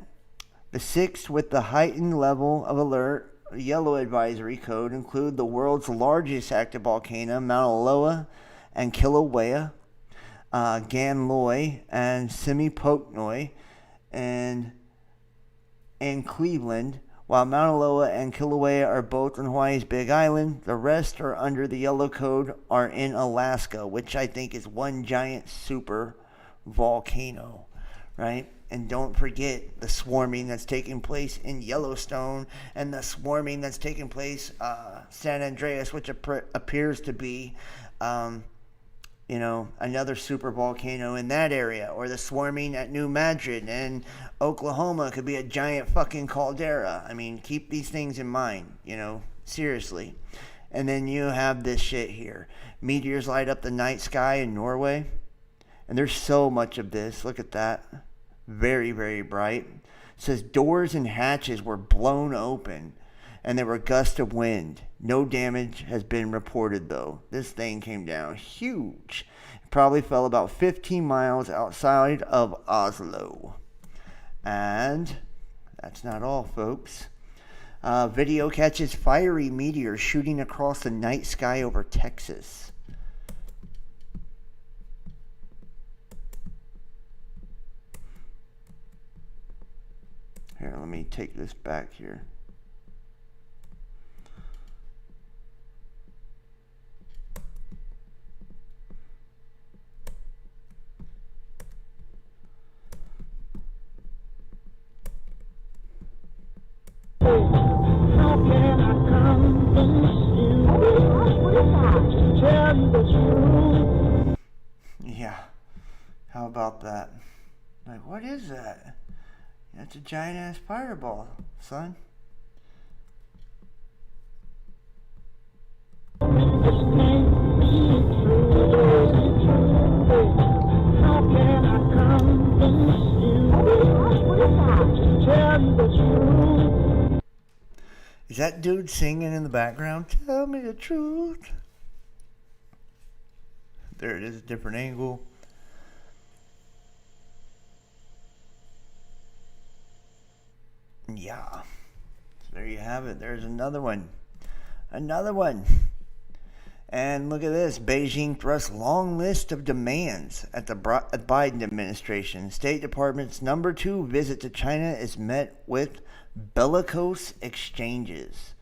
the 6 with the heightened level of alert, yellow advisory code, include the world's largest active volcano, Mauna Loa and Kilauea, Ganloi and Semipoknoi, and in Cleveland. While Mauna Loa and Kilauea are both on Hawaii's Big Island, the rest are under the yellow code are in Alaska, which I think is one giant super volcano, right? And don't forget the swarming that's taking place in Yellowstone and the swarming that's taking place San Andreas, which appears to be, another super volcano in that area. Or the swarming at New Madrid and Oklahoma could be a giant fucking caldera. I mean, keep these things in mind, seriously. And then you have this shit here. Meteors light up the night sky in Norway. And there's so much of this. Look at that. Very, very bright. It says doors and hatches were blown open and there were gusts of wind. No damage has been reported though. This thing came down huge. It probably fell about 15 miles outside of Oslo. And that's not all, folks. Video catches fiery meteors shooting across the night sky over Texas. Here, let me take this back here. How can I convince you? What is that? Tell me the truth. Yeah, how about that? Like, what is that? That's a giant ass fireball, son. How can I convince you? What is that? Tell me the truth. Is that dude singing in the background? Tell me the truth. There it is, a different angle. Yeah. So there you have it. There's another one. Another one. And look at this. Beijing thrusts long list of demands at the Biden administration. State Department's number 2 visit to China is met with bellicose exchanges.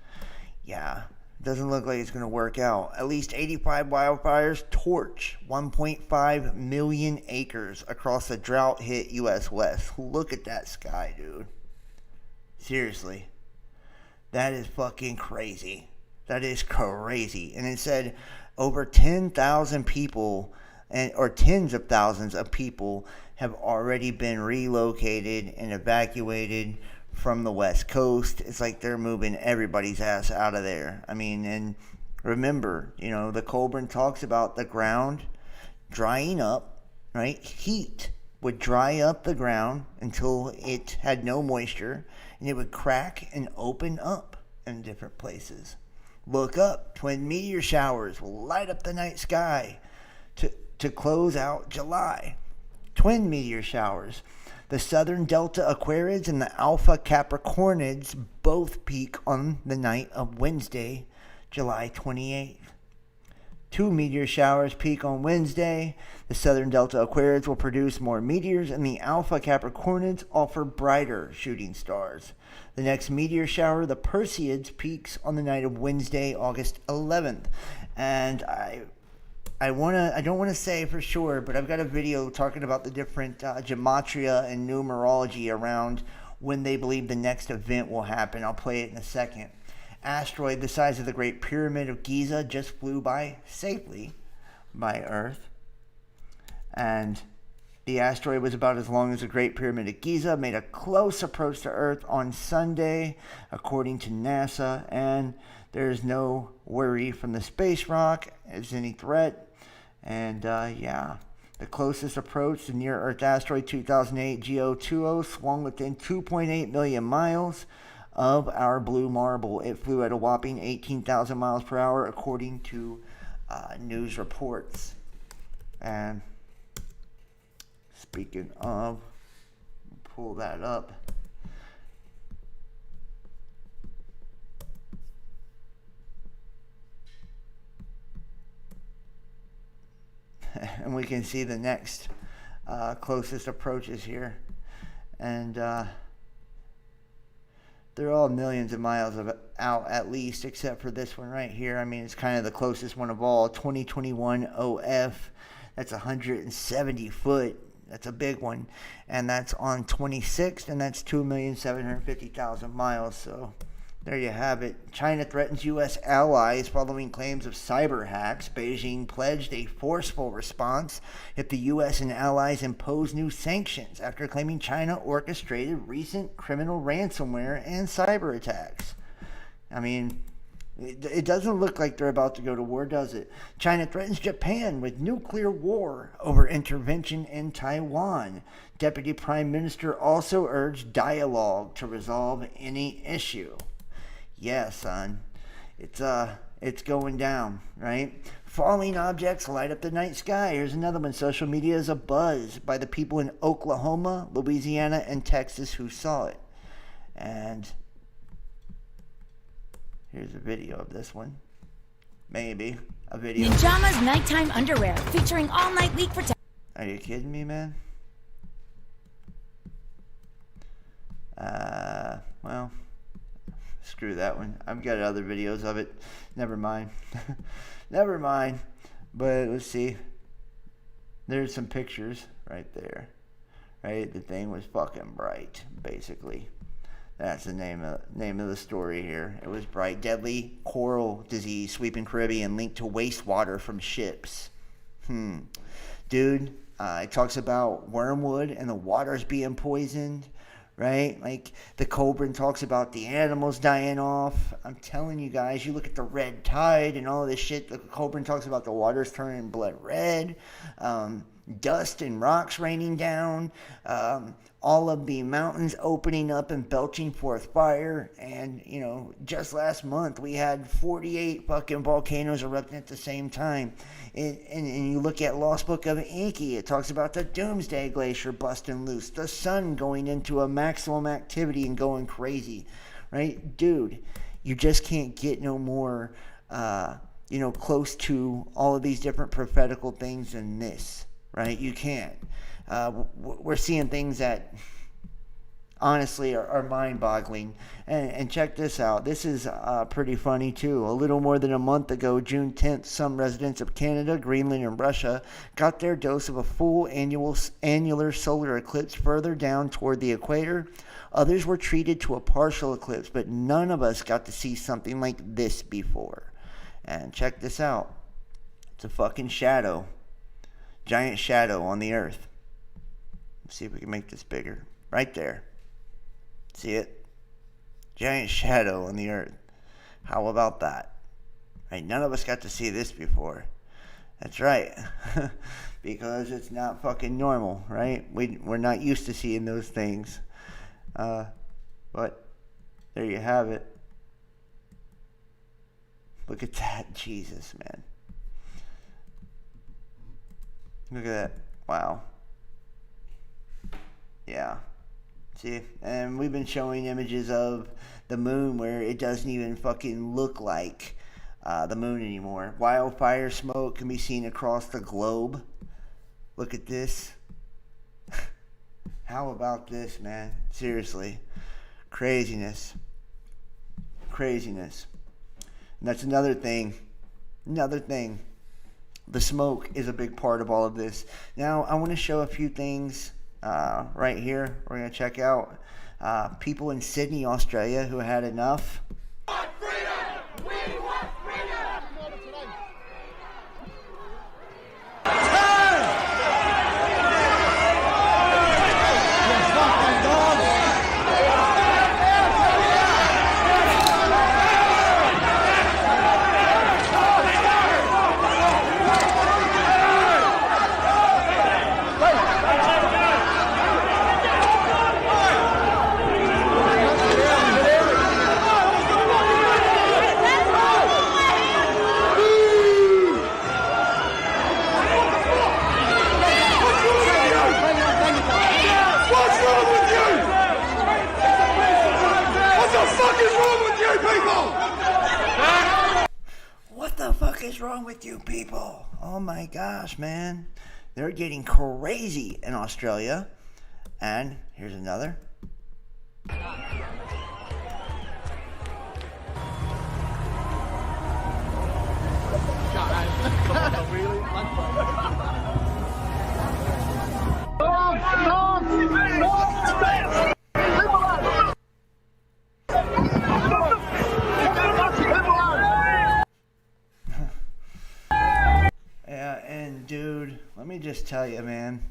Yeah. Doesn't look like it's going to work out. At least 85 wildfires torch 1.5 million acres across the drought-hit U.S. West. Look at that sky, dude. Seriously. That is fucking crazy. That is crazy. And it said over 10,000 people, or tens of thousands of people, have already been relocated and evacuated from the West Coast. It's like they're moving everybody's ass out of there. I mean, and remember, the Colburn talks about the ground drying up, right? Heat would dry up the ground until it had no moisture, and it would crack and open up in different places. Look up. Twin meteor showers will light up the night sky to close out July. Twin meteor showers. The Southern Delta Aquarids and the Alpha Capricornids both peak on the night of Wednesday, July 28th. 2 meteor showers peak on Wednesday. The southern Delta Aquariids will produce more meteors, and the Alpha Capricornids offer brighter shooting stars. The next meteor shower, the Perseids, peaks on the night of Wednesday, August 11th. And I don't want to say for sure, but I've got a video talking about the different gematria and numerology around when they believe the next event will happen. I'll play it in a second. Asteroid the size of the Great Pyramid of Giza just flew by safely by Earth. And the asteroid was about as long as the Great Pyramid of Giza, made a close approach to Earth on Sunday, according to NASA, and there's no worry from the space rock as any threat. And the closest approach, the near-Earth asteroid 2008 GO20, swung within 2.8 million miles of our blue marble. It flew at a whopping 18,000 miles per hour, according to news reports. And speaking of, pull that up. And we can see the next closest approaches here. And they're all millions of miles out at least, except for this one right here. I mean, it's kind of the closest one of all. 2021 OF. That's 170 foot. That's a big one. And that's on 26th, and that's 2,750,000 miles. So there you have it. China threatens U.S. allies following claims of cyber hacks. Beijing pledged a forceful response if the U.S. and allies impose new sanctions after claiming China orchestrated recent criminal ransomware and cyber attacks. I mean, it doesn't look like they're about to go to war, does it? China threatens Japan with nuclear war over intervention in Taiwan. Deputy Prime Minister also urged dialogue to resolve any issue. Yeah, son. It's going down, right? Falling objects light up the night sky. Here's another one. Social media is abuzz by the people in Oklahoma, Louisiana, and Texas who saw it. And here's a video of this one. Maybe a video. Ninjama's nighttime underwear featuring all-night leak protection. Are you kidding me, man? Well, screw that one. I've got other videos of it. Never mind. Never mind. But let's see. There's some pictures right there. Right? The thing was fucking bright, basically. That's the name of the story here. It was bright. Deadly coral disease sweeping Caribbean linked to wastewater from ships. Dude, it talks about wormwood and the waters being poisoned. Right? Like the Cobran talks about the animals dying off. I'm telling you guys, you look at the red tide and all of this shit. The Cobran talks about the waters turning blood red, dust and rocks raining down, all of the mountains opening up and belching forth fire. And, you know, just last month we had 48 fucking volcanoes erupting at the same time. And you look at Lost Book of Enki, it talks about the Doomsday Glacier busting loose, the sun going into a maximum activity and going crazy, right? Dude, you just can't get no more, close to all of these different prophetical things than this, right? You can't. We're seeing things that honestly are mind-boggling. And check this out. This is pretty funny too. A little more than a month ago, June 10th, some residents of Canada, Greenland, and Russia got their dose of a full annular solar eclipse further down toward the equator. Others were treated to a partial eclipse, but none of us got to see something like this before. And check this out. It's a fucking shadow. Giant shadow on the earth. Let's see if we can make this bigger. Right there. See it? Giant shadow on the earth. How about that? Right, none of us got to see this before. That's right. Because it's not fucking normal, right? We're not used to seeing those things. But there you have it. Look at that. Jesus, man. Look at that. Wow. Yeah. See? And we've been showing images of the moon where it doesn't even fucking look like the moon anymore. Wildfire smoke can be seen across the globe. Look at this. How about this, man? Seriously. Craziness. Craziness. And that's another thing. The smoke is a big part of all of this. Now, I want to show a few things right here. We're going to check out people in Sydney, Australia who had enough. We want freedom! What the fuck is wrong with you people? Oh my gosh, man. They're getting crazy in Australia. And here's another. Yeah, and dude, let me just tell you, man,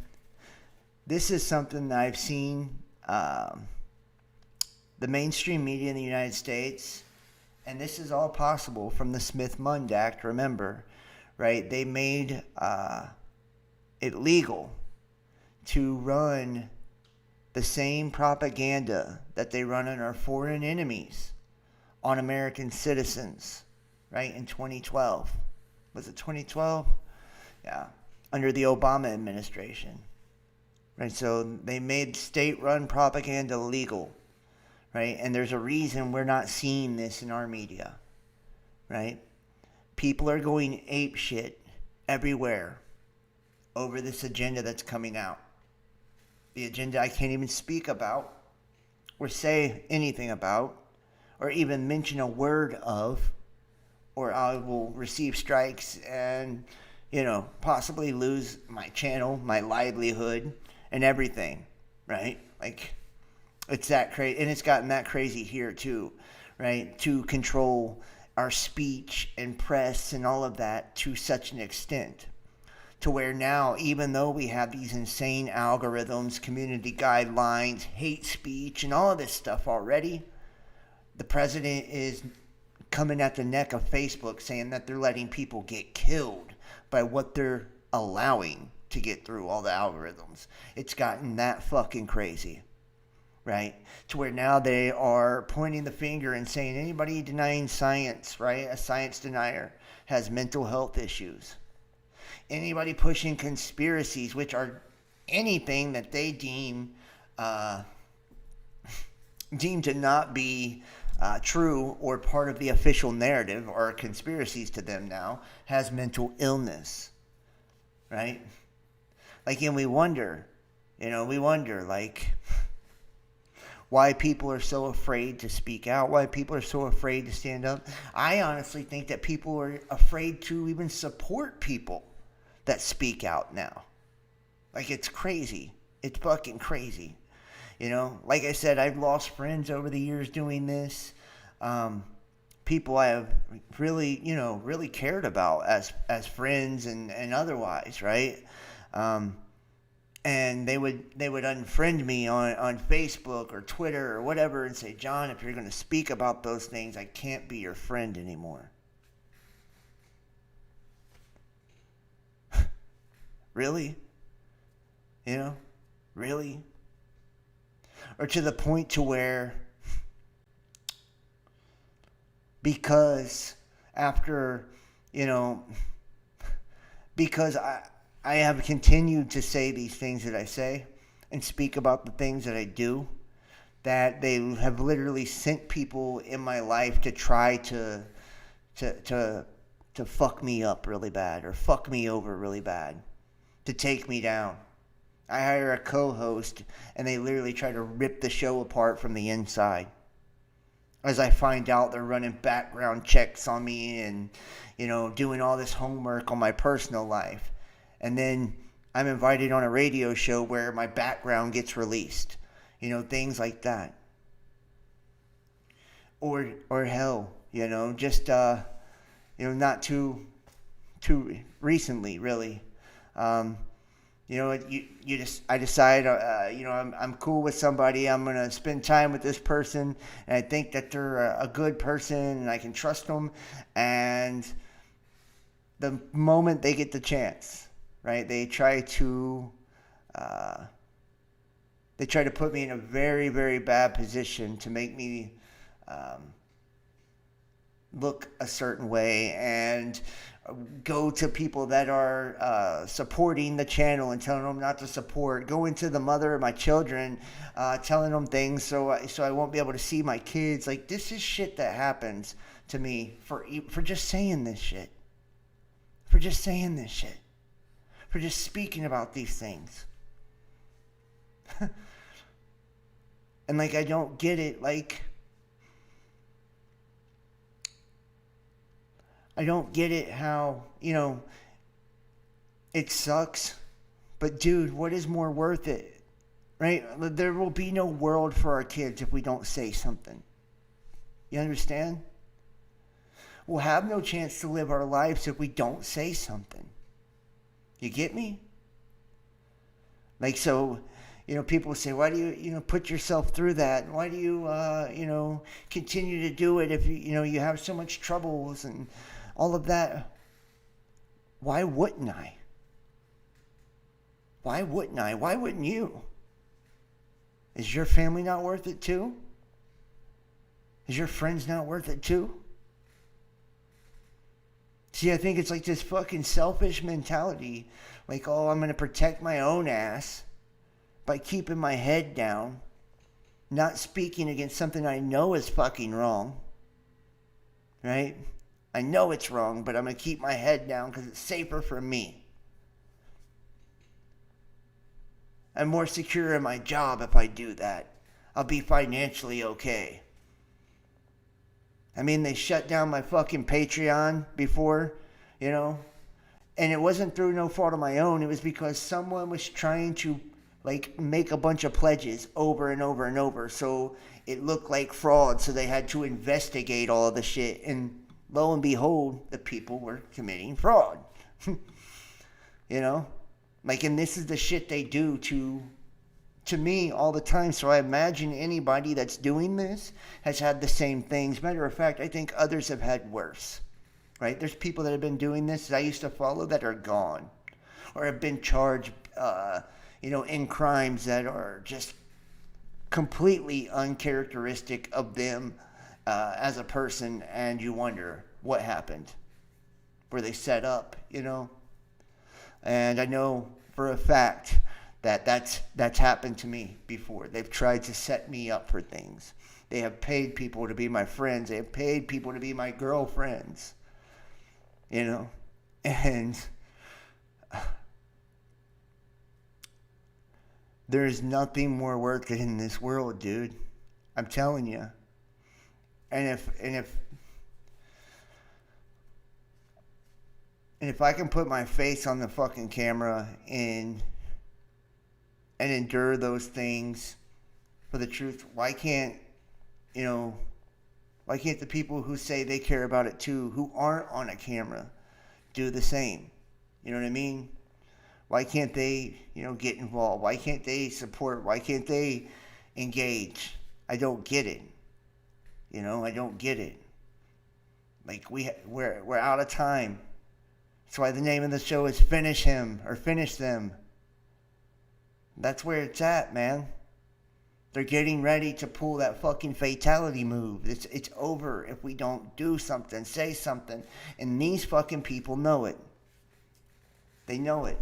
this is something that I've seen the mainstream media in the United States, and this is all possible from the Smith-Mund Act, remember, right? They made it legal to run the same propaganda that they run on our foreign enemies on American citizens, right, in 2012. Was it 2012? Yeah, under the Obama administration. Right, so they made state-run propaganda legal, right? And there's a reason we're not seeing this in our media, right? People are going apeshit everywhere over this agenda that's coming out. The agenda I can't even speak about or say anything about or even mention a word of, or I will receive strikes and, possibly lose my channel, my livelihood, and everything, right? Like, it's that crazy, and it's gotten that crazy here too, right? To control our speech and press and all of that to such an extent, to where now, even though we have these insane algorithms, community guidelines, hate speech, and all of this stuff already, the president is coming at the neck of Facebook saying that they're letting people get killed by what they're allowing to get through all the algorithms. It's gotten that fucking crazy, right? To where now they are pointing the finger and saying anybody denying science, right? A science denier has mental health issues. Anybody pushing conspiracies, which are anything that they deem to not be true or part of the official narrative or conspiracies to them now, has mental illness, right? Like, and we wonder, like, why people are so afraid to speak out, why people are so afraid to stand up. I honestly think that people are afraid to even support people that speak out now. Like, it's crazy. It's fucking crazy. Like I said, I've lost friends over the years doing this. People I have really, really cared about as friends and otherwise, right? And they would unfriend me on Facebook or Twitter or whatever and say, John, if you're going to speak about those things, I can't be your friend anymore. Really? Really? Or to the point to where, because I have continued to say these things that I say and speak about the things that I do, that they have literally sent people in my life to try to to fuck me up really bad or fuck me over really bad, to take me down. I hire a co-host and they literally try to rip the show apart from the inside. As I find out they're running background checks on me and, doing all this homework on my personal life. And then I'm invited on a radio show where my background gets released. Things like that. Or hell, just, not too recently, really. I decide, I'm cool with somebody. I'm going to spend time with this person. And I think that they're a good person and I can trust them. And the moment they get the chance, right, they try to put me in a very, very bad position to make me look a certain way and go to people that are supporting the channel and telling them not to support, going to the mother of my children, telling them things so I won't be able to see my kids. Like, this is shit that happens to me for just saying this shit. For just saying this shit. For just speaking about these things. And I don't get it. I don't get it how, it sucks. But dude, what is more worth it? Right? There will be no world for our kids if we don't say something. You understand? We'll have no chance to live our lives if we don't say something. You get me? So, people say, why do you, put yourself through that? Why do you, continue to do it if, you have so much troubles and all of that? Why wouldn't I? Why wouldn't I? Why wouldn't you? Is your family not worth it too? Is your friends not worth it too? See, I think it's this fucking selfish mentality. I'm going to protect my own ass by keeping my head down, not speaking against something I know is fucking wrong. Right? I know it's wrong, but I'm going to keep my head down because it's safer for me. I'm more secure in my job if I do that. I'll be financially okay. They shut down my fucking Patreon before, and it wasn't through no fault of my own. It was because someone was trying to, make a bunch of pledges over and over and over. So it looked like fraud. So they had to investigate all of the shit. And lo and behold, the people were committing fraud. And this is the shit they do to me all the time. So I imagine anybody that's doing this has had the same things. Matter of fact, I think others have had worse. Right? There's people that have been doing this that I used to follow that are gone. Or have been charged, in crimes that are just completely uncharacteristic of them as a person. And you wonder what happened. Were they set up, And I know for a fact that's happened to me before. They've tried to set me up for things. They have paid people to be my friends. They have paid people to be my girlfriends. And there's nothing more worth it in this world, dude. I'm telling you. And if I can put my face on the fucking camera and endure those things for the truth, why can't the people who say they care about it too, who aren't on a camera, do the same? You know what I mean? Why can't they, get involved? Why can't they support? Why can't they engage? I don't get it. I don't get it. We're out of time. That's why the name of the show is Finish Him or Finish Them. That's where it's at, man. They're getting ready to pull that fucking fatality move. It's over if we don't do something, say something. And these fucking people know it. They know it.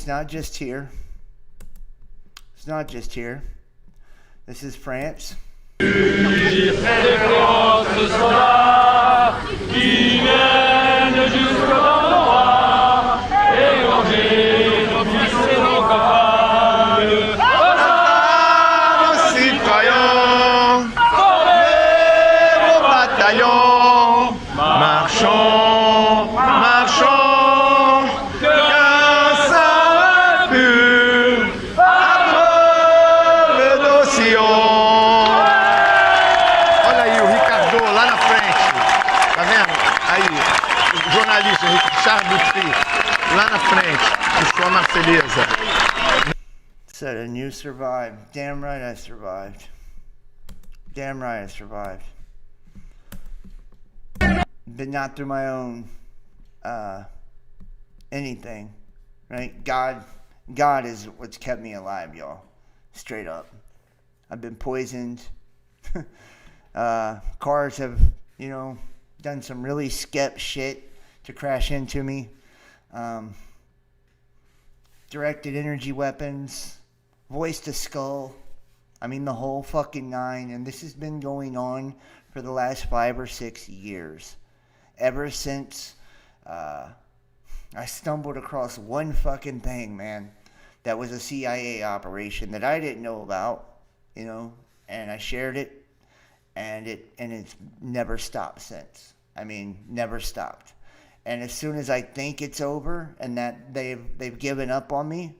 it's not just here. It's not just here. This is France. Olha aí o Ricardo lá na frente. Tá vendo? Aí, o jornalista Richard Butry, lá na frente, puxou a Marselhesa. Said, and you survived. Damn right I survived. Damn right I survived. But not through my own anything. Right? God is what's kept me alive, y'all. Straight up. I've been poisoned. Cars have, done some really skep shit to crash into me. Directed energy weapons, voice to skull. I mean, the whole fucking nine. And this has been going on for the last 5 or 6 years. Ever since I stumbled across one fucking thing, man, that was a CIA operation that I didn't know about, and I shared it, and it's never stopped since. I mean, never stopped. And as soon as I think it's over and that they've given up on me,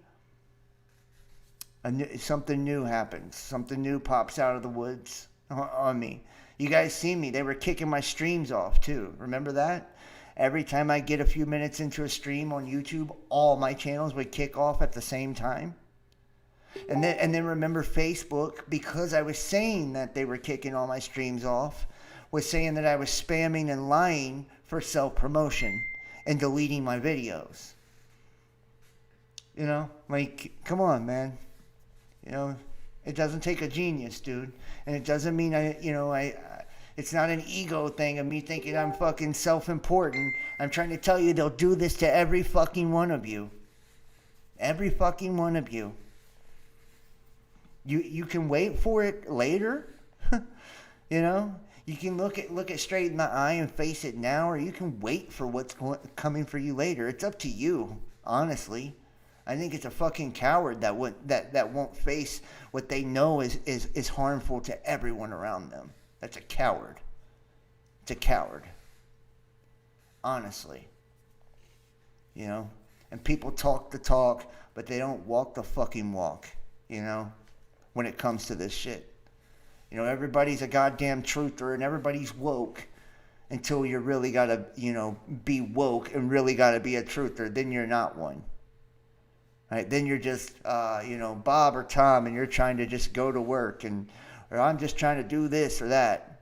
something new happens. Something new pops out of the woods on me. You guys see me. They were kicking my streams off too. Remember that? Every time I get a few minutes into a stream on YouTube, all my channels would kick off at the same time. And then remember Facebook, because I was saying that they were kicking all my streams off, was saying that I was spamming and lying for self-promotion and deleting my videos. Come on, man. It doesn't take a genius, dude. And it doesn't mean it's not an ego thing of me thinking I'm fucking self-important. I'm trying to tell you they'll do this to every fucking one of you. Every fucking one of you. You can wait for it later. You can look it straight in the eye and face it now, or you can wait for what's coming for you later. It's up to you, honestly. I think it's a fucking coward that won't face what they know is harmful to everyone around them. That's a coward. It's a coward. Honestly. And people talk the talk, but they don't walk the fucking walk, when it comes to this shit. Everybody's a goddamn truther and everybody's woke until you really gotta, be woke and really gotta be a truther. Then you're not one. Right? Then you're just, Bob or Tom, and you're trying to just go to work, or I'm just trying to do this or that.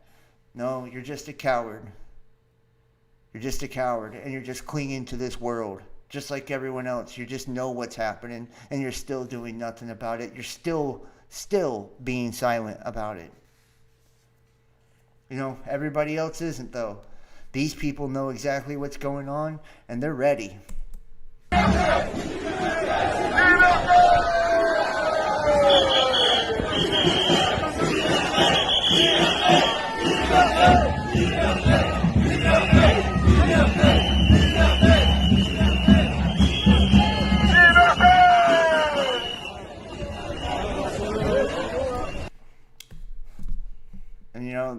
No, you're just a coward. You're just a coward, and you're just clinging to this world, just like everyone else. You just know what's happening, and you're still doing nothing about it. You're still being silent about it. Everybody else isn't, though. These people know exactly what's going on, and they're ready.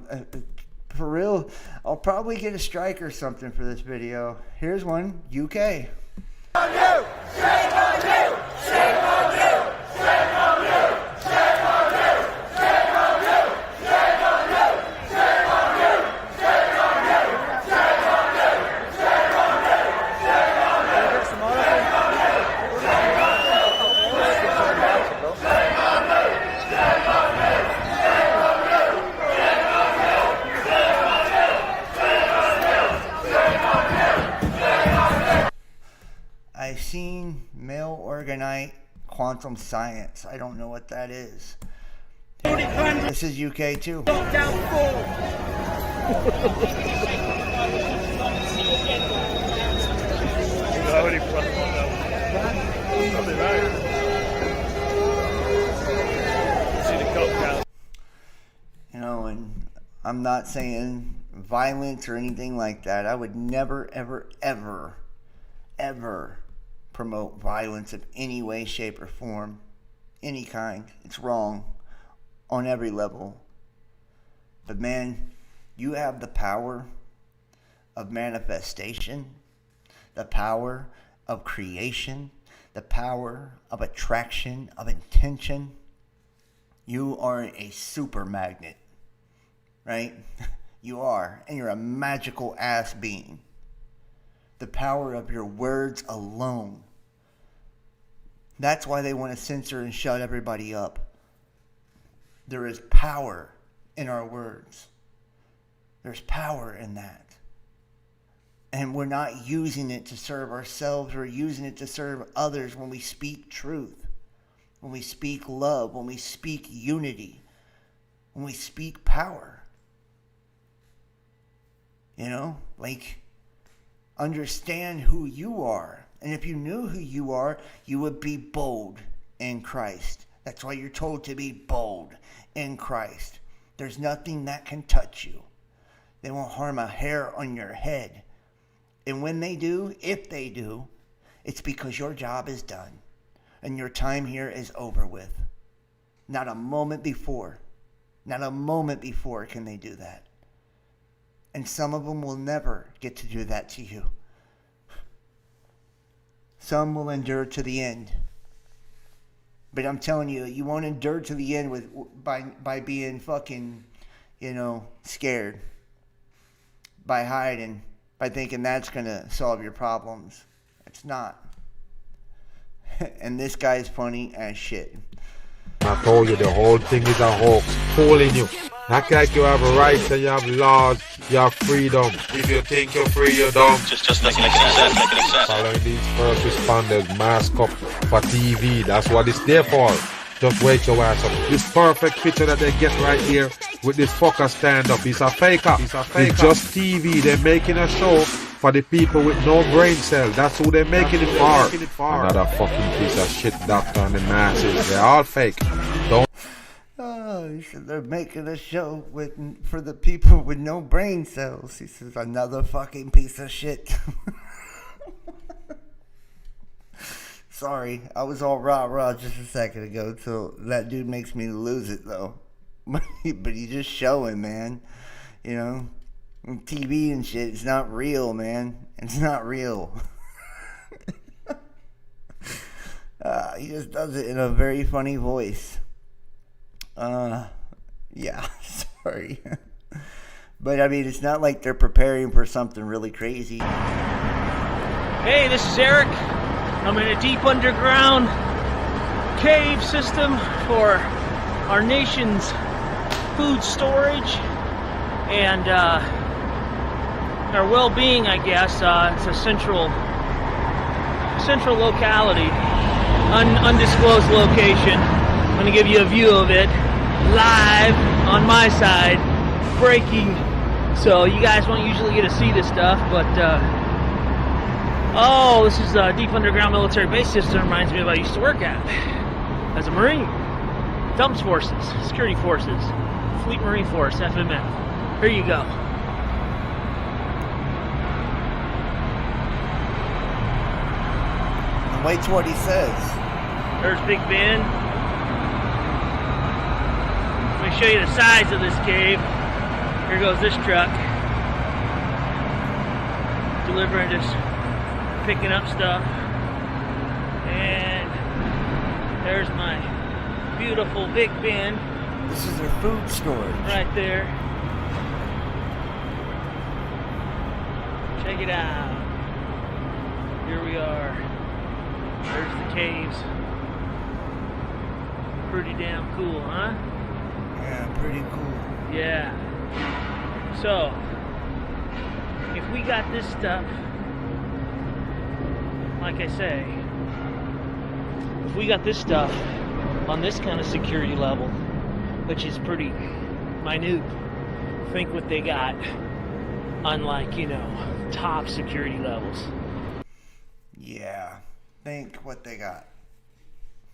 And for real, I'll probably get a strike or something for this video. Here's one, UK. I've seen male organite quantum science. I don't know what that is. This is UK too. You know, and I'm not saying violence or anything like that. I would never, ever, ever, ever promote violence of any way, shape, or form. Any kind. It's wrong on every level. But man, you have the power of manifestation, the power of creation, the power of attraction, of intention. You are a super magnet, right? You are, and you're a magical ass being. The power of your words alone. That's why they want to censor and shut everybody up. There is power in our words. There's power in that. And we're not using it to serve ourselves. We're using it to serve others when we speak truth, when we speak love, when we speak unity, when we speak power. You know, like, understand who you are. And if you knew who you are, you would be bold in Christ. That's why you're told to be bold in Christ. There's nothing that can touch you. They won't harm a hair on your head. And when they do, if they do, it's because your job is done and your time here is over with. Not a moment before. Not a moment before can they do that. And some of them will never get to do that to you. Some will endure to the end. But I'm telling you, you won't endure to the end by being fucking, scared. By hiding. By thinking that's going to solve your problems. It's not. And this guy's funny as shit. I told you the whole thing is a hoax, fooling you. Act like you have rights and you have laws, you have freedom. If you think you're free, you're dumb. Just doesn't make any sense. Following these first responders, mask up for TV. That's what it's there for. Just wake your ass up. This perfect picture that they get right here with this fucker stand up. It's a faker. It's just TV. They're making a show for the people with no brain cell. That's who they're making it for. Another fucking piece of shit doctor and the masses. They're all fake. Don't. Oh, he said they're making a show for the people with no brain cells. He says another fucking piece of shit. Sorry, I was all rah just a second ago, so that dude makes me lose it though. But he's just showing, man. TV and shit, it's not real, man. It's not real. He just does it in a very funny voice. Yeah, sorry. But I mean, it's not like they're preparing for something really crazy. Hey, this is Eric. I'm in a deep underground cave system for our nation's food storage and our well-being, I guess. It's a central locality, undisclosed location. I'm going to give you a view of it live on my side, breaking. So you guys won't usually get to see this stuff, but this is a deep underground military base system. Reminds me of what I used to work at as a Marine. Dumps Forces, Security Forces, Fleet Marine Force, FMF. Here you go. And wait till what he says. There's Big Ben. Let me show you the size of this cave. Here goes this truck. Delivering this, picking up stuff. And there's my beautiful Big Ben. This is their food storage. Right there. Check it out. Here we are. There's the caves. Pretty damn cool, huh? Yeah, pretty cool. Yeah. So, if we got this stuff, like I say, if we got this stuff on this kind of security level, which is pretty minute, think what they got on, like, top security levels. Yeah. think what they got.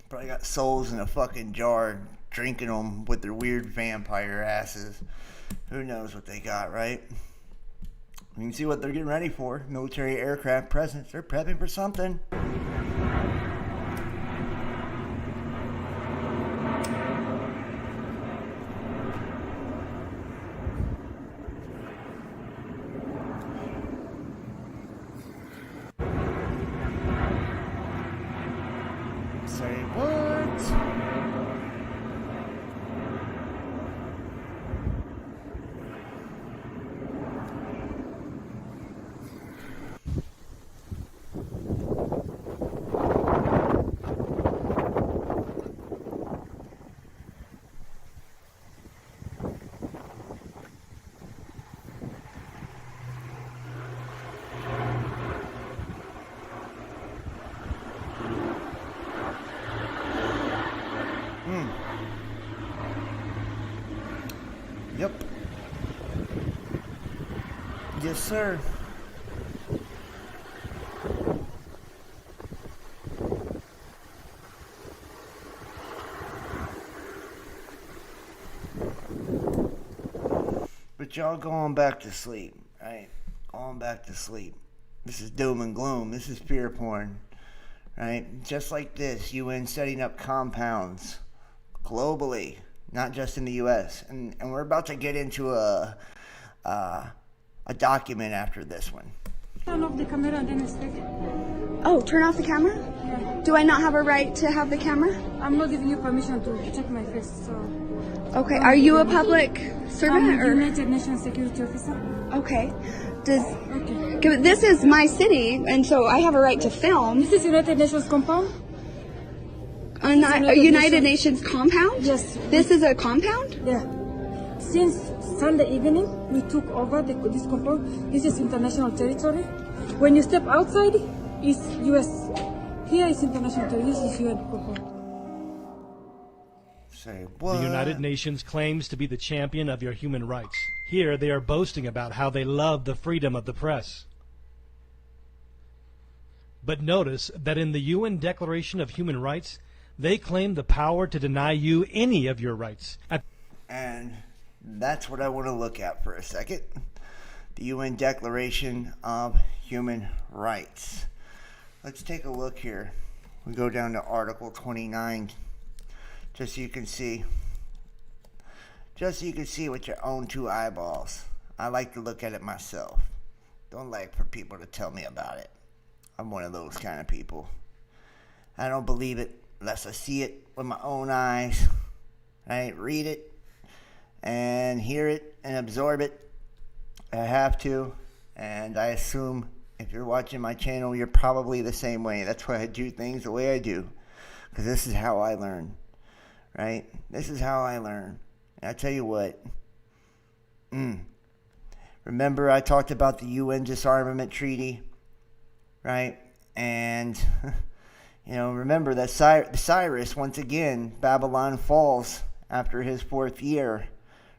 Probably got souls in a fucking jar, drinking them with their weird vampire asses. Who knows what they got, right? You can see what they're getting ready for. Military aircraft presence. They're prepping for something. Say what? Yep. Yes, sir. But y'all going back to sleep, right? Going back to sleep. This is doom and gloom. This is fear porn, right? Just like this, UN setting up compounds globally, not just in the U.S. And we're about to get into a document after this one. Turn off the camera and then speak. Oh, turn off the camera? Yeah. Do I not have a right to have the camera? I'm not giving you permission to check my face, so... Okay, are you a public servant? I'm or? United Nations Security Officer. Okay. This is my city, and so I have a right to film. This is United Nations compound? A United Nations compound? Yes. This is a compound? Yeah. Since Sunday evening, we took over this compound. This is international territory. When you step outside, it's U.S. Here is international territory. This is UN compound. Say what? The United Nations claims to be the champion of your human rights. Here they are boasting about how they love the freedom of the press. But notice that in the UN Declaration of Human Rights, they claim the power to deny you any of your rights. And that's what I want to look at for a second. The UN Declaration of Human Rights. Let's take a look here. We go down to Article 29. Just so you can see. Just so you can see with your own two eyeballs. I like to look at it myself. Don't like for people to tell me about it. I'm one of those kind of people. I don't believe it unless I see it with my own eyes. I read it and hear it and absorb it. I have to. And I assume if you're watching my channel, you're probably the same way. That's why I do things the way I do. Because this is how I learn. Right? This is how I learn. And I tell you what. Remember I talked about the UN Disarmament Treaty? Right? And, you know, remember that Cyrus, once again, Babylon falls after his 4th year.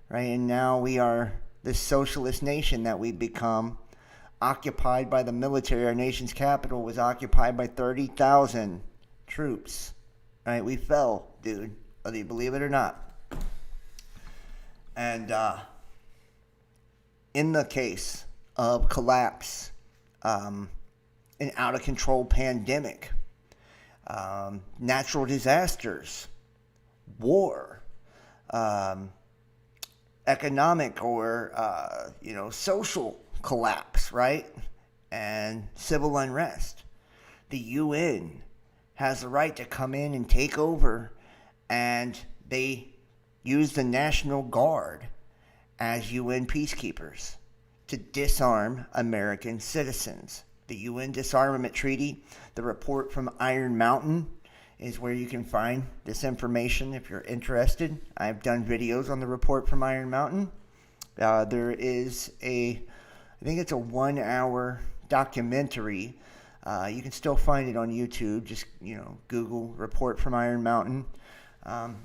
Right? And now we are this socialist nation that we've become, occupied by the military. Our nation's capital was occupied by 30,000 troops. Right? We fell, dude. Whether you believe it or not. And in the case of collapse, an out-of-control pandemic, natural disasters, war, economic or social collapse, right? And civil unrest, the UN has the right to come in and take over. And they use the National Guard as UN peacekeepers to disarm American citizens. The UN Disarmament Treaty, the report from Iron Mountain, is where you can find this information if you're interested. I've done videos on the report from Iron Mountain. There is I think it's a 1-hour documentary. You can still find it on YouTube. Just, Google report from Iron Mountain.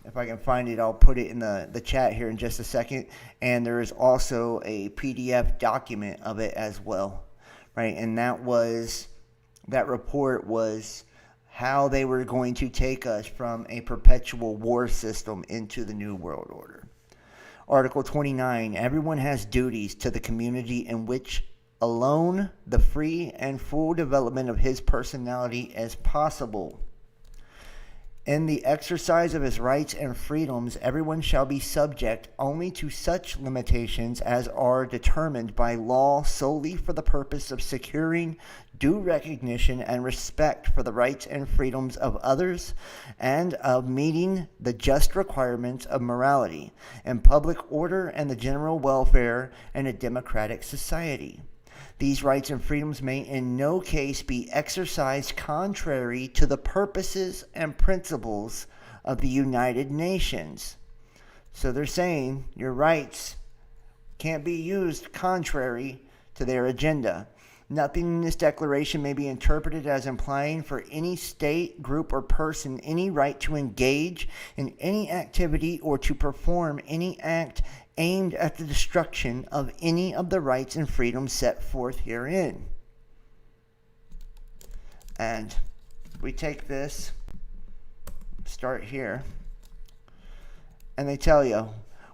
If I can find it, I'll put it in the chat here in just a second. And there is also a PDF document of it as well, right? And that report was how they were going to take us from a perpetual war system into the New World Order. Article 29, everyone has duties to the community in which alone the free and full development of his personality is possible. In the exercise of his rights and freedoms, everyone shall be subject only to such limitations as are determined by law solely for the purpose of securing due recognition and respect for the rights and freedoms of others and of meeting the just requirements of morality and public order and the general welfare in a democratic society. These rights and freedoms may in no case be exercised contrary to the purposes and principles of the United Nations. So they're saying your rights can't be used contrary to their agenda. Nothing in this declaration may be interpreted as implying for any state, group, or person any right to engage in any activity or to perform any act aimed at the destruction of any of the rights and freedoms set forth herein. And we take this, start here, and they tell you,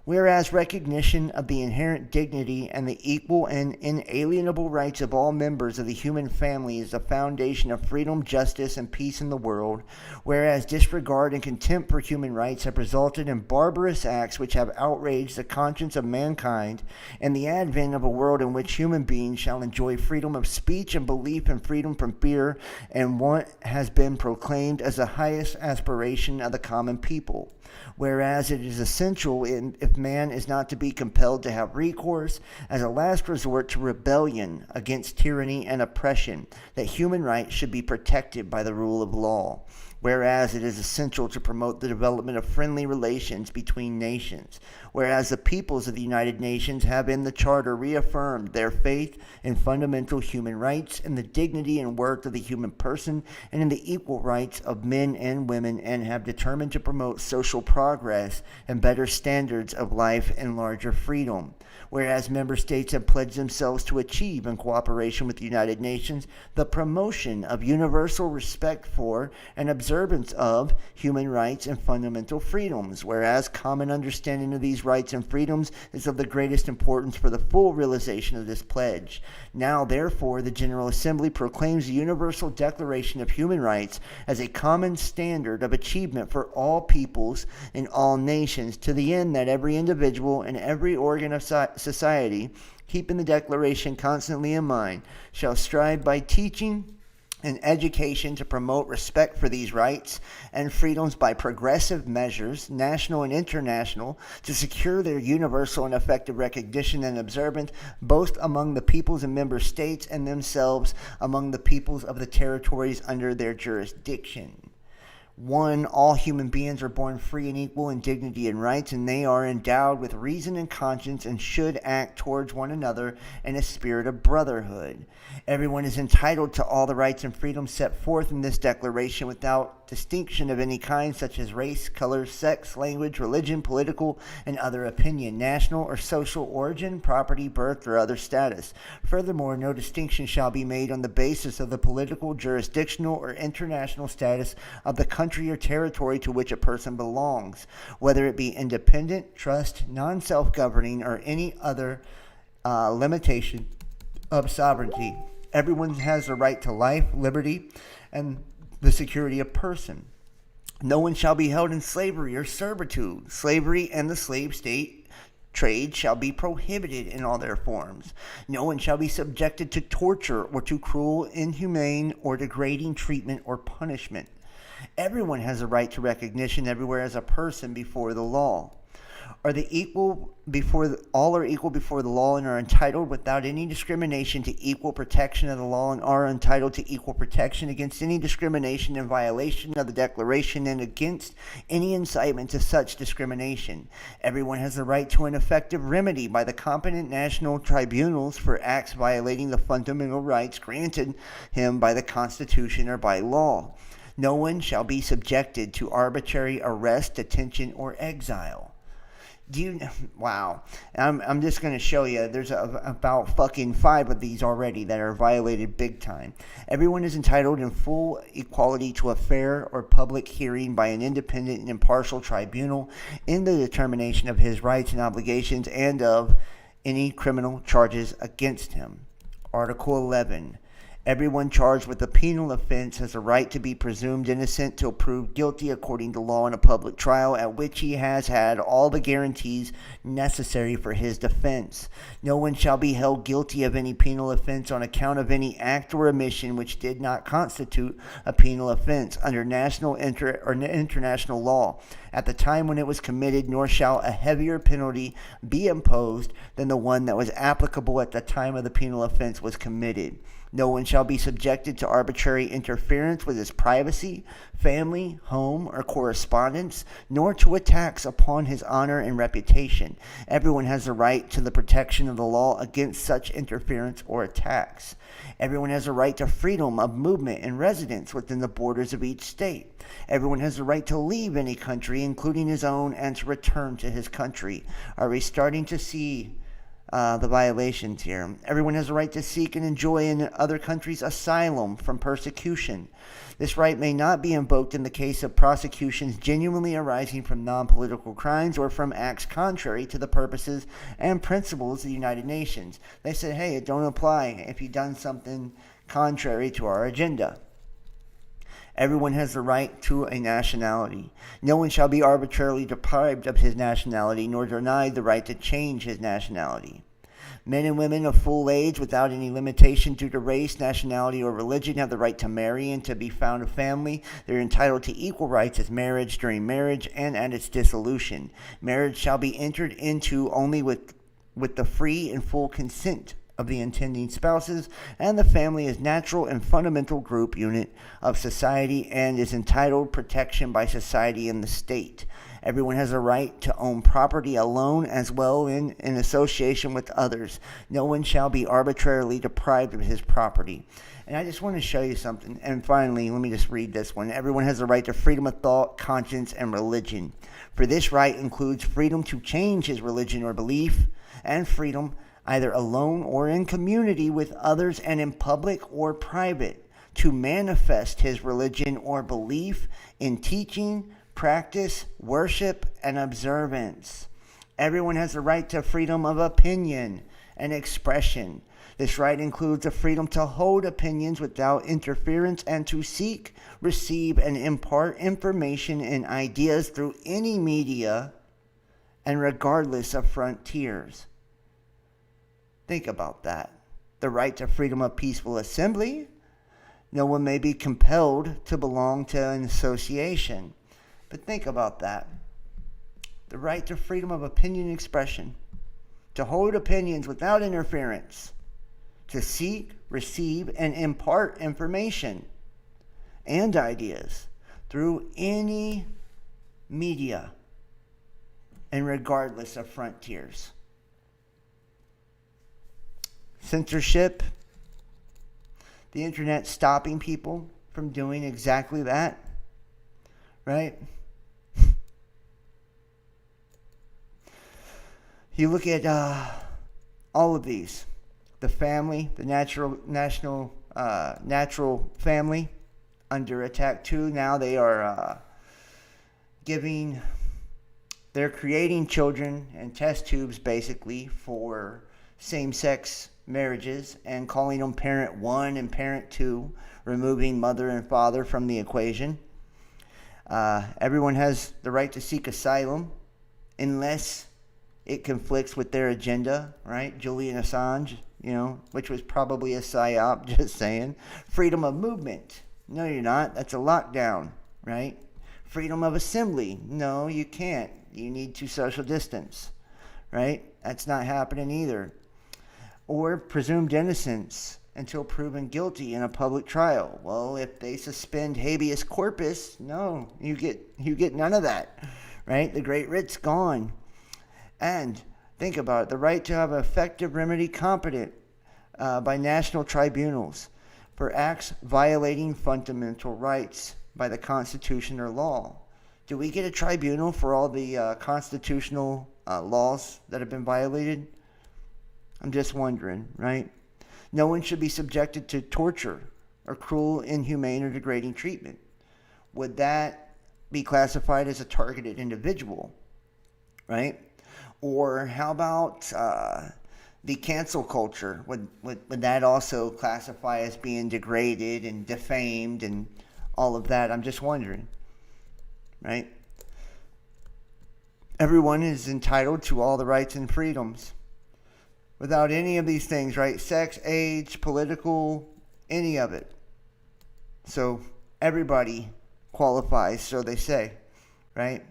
whereas recognition of the inherent dignity and the equal and inalienable rights of all members of the human family is the foundation of freedom, justice, and peace in the world, whereas disregard and contempt for human rights have resulted in barbarous acts which have outraged the conscience of mankind, and the advent of a world in which human beings shall enjoy freedom of speech and belief and freedom from fear and want has been proclaimed as the highest aspiration of the common people. Whereas it is essential if man is not to be compelled to have recourse as a last resort to rebellion against tyranny and oppression, that human rights should be protected by the rule of law. Whereas it is essential to promote the development of friendly relations between nations. Whereas the peoples of the United Nations have in the Charter reaffirmed their faith in fundamental human rights and the dignity and worth of the human person and in the equal rights of men and women, and have determined to promote social progress and better standards of life and larger freedom. Whereas member states have pledged themselves to achieve, in cooperation with the United Nations, the promotion of universal respect for and observance of human rights and fundamental freedoms. Whereas common understanding of these rights and freedoms is of the greatest importance for the full realization of this pledge. Now, therefore, the General Assembly proclaims the Universal Declaration of Human Rights as a common standard of achievement for all peoples in all nations, to the end that every individual and every organ of society, keeping the Declaration constantly in mind, shall strive by teaching and education to promote respect for these rights and freedoms by progressive measures, national and international, to secure their universal and effective recognition and observance both among the peoples and member states and themselves among the peoples of the territories under their jurisdiction. 1. All human beings are born free and equal in dignity and rights, and they are endowed with reason and conscience and should act towards one another in a spirit of brotherhood. Everyone is entitled to all the rights and freedoms set forth in this declaration without distinction of any kind, such as race, color, sex, language, religion, political, and other opinion, national or social origin, property, birth, or other status. Furthermore, no distinction shall be made on the basis of the political, jurisdictional, or international status of the country or territory to which a person belongs, whether it be independent, trust, non-self-governing, or any other limitation of sovereignty. Everyone has the right to life, liberty, and the security of person. No one shall be held in slavery or servitude. Slavery and the slave state trade shall be prohibited in all their forms. No one shall be subjected to torture or to cruel, inhumane, or degrading treatment or punishment. Everyone has a right to recognition everywhere as a person before the law. All are equal before the law and are entitled without any discrimination to equal protection of the law, and are entitled to equal protection against any discrimination and violation of the Declaration and against any incitement to such discrimination. Everyone has the right to an effective remedy by the competent national tribunals for acts violating the fundamental rights granted him by the Constitution or by law. No one shall be subjected to arbitrary arrest, detention, or exile. Wow. I'm just going to show you. There's about fucking 5 of these already that are violated big time. Everyone is entitled in full equality to a fair or public hearing by an independent and impartial tribunal in the determination of his rights and obligations and of any criminal charges against him. Article 11. Everyone charged with a penal offense has a right to be presumed innocent till proved guilty according to law in a public trial at which he has had all the guarantees necessary for his defense. No one shall be held guilty of any penal offense on account of any act or omission which did not constitute a penal offense under national or international law at the time when it was committed, nor shall a heavier penalty be imposed than the one that was applicable at the time of the penal offense was committed. No one shall be subjected to arbitrary interference with his privacy, family, home, or correspondence, nor to attacks upon his honor and reputation. Everyone has the right to the protection of the law against such interference or attacks. Everyone has a right to freedom of movement and residence within the borders of each state. Everyone has the right to leave any country, including his own, and to return to his country. Are we starting to see the violations here? Everyone has a right to seek and enjoy in other countries asylum from persecution. This right may not be invoked in the case of prosecutions genuinely arising from non-political crimes or from acts contrary to the purposes and principles of the United Nations. They said, hey, it don't apply if you've done something contrary to our agenda. Everyone has the right to a nationality. No one shall be arbitrarily deprived of his nationality, nor denied the right to change his nationality. Men and women of full age, without any limitation due to race, nationality, or religion, have the right to marry and to be found a family. They are entitled to equal rights as marriage, during marriage, and at its dissolution. Marriage shall be entered into only with the free and full consent of the intending spouses, and the family is natural and fundamental group unit of society and is entitled protection by society and the state. Everyone has a right to own property alone as well in association with others. No one shall be arbitrarily deprived of his property. And I just want to show you something. And finally, let me just read this one. Everyone has a right to freedom of thought, conscience, and religion. For this right includes freedom to change his religion or belief, and freedom either alone or in community with others and in public or private, to manifest his religion or belief in teaching, practice, worship, and observance. Everyone has the right to freedom of opinion and expression. This right includes the freedom to hold opinions without interference and to seek, receive, and impart information and ideas through any media and regardless of frontiers. Think about that. The right to freedom of peaceful assembly. No one may be compelled to belong to an association. But think about that. The right to freedom of opinion and expression. To hold opinions without interference. To seek, receive, and impart information and ideas through any media and regardless of frontiers. Censorship, the internet stopping people from doing exactly that, right? You look at all of these, the family, the natural family under attack too. Now they are they're creating children and test tubes basically for same-sex marriages and calling them parent 1 and parent 2, removing mother and father from the equation. Everyone has the right to seek asylum unless it conflicts with their agenda, right? Julian Assange, which was probably a psyop, just saying. Freedom of movement. No, you're not. That's a lockdown, right? Freedom of assembly. No, you can't. You need to social distance, right? That's not happening either. Or presumed innocence until proven guilty in a public trial. Well, if they suspend habeas corpus, no, you get none of that, right? The great writ's gone. And think about it, the right to have an effective remedy competent by national tribunals for acts violating fundamental rights by the Constitution or law. Do we get a tribunal for all the constitutional laws that have been violated? I'm just wondering, right? No one should be subjected to torture or cruel, inhumane, or degrading treatment. Would that be classified as a targeted individual, right? Or how about the cancel culture? Would that also classify as being degraded and defamed and all of that? I'm just wondering, right? Everyone is entitled to all the rights and freedoms without any of these things, right? Sex, age, political, any of it. So everybody qualifies, so they say, right?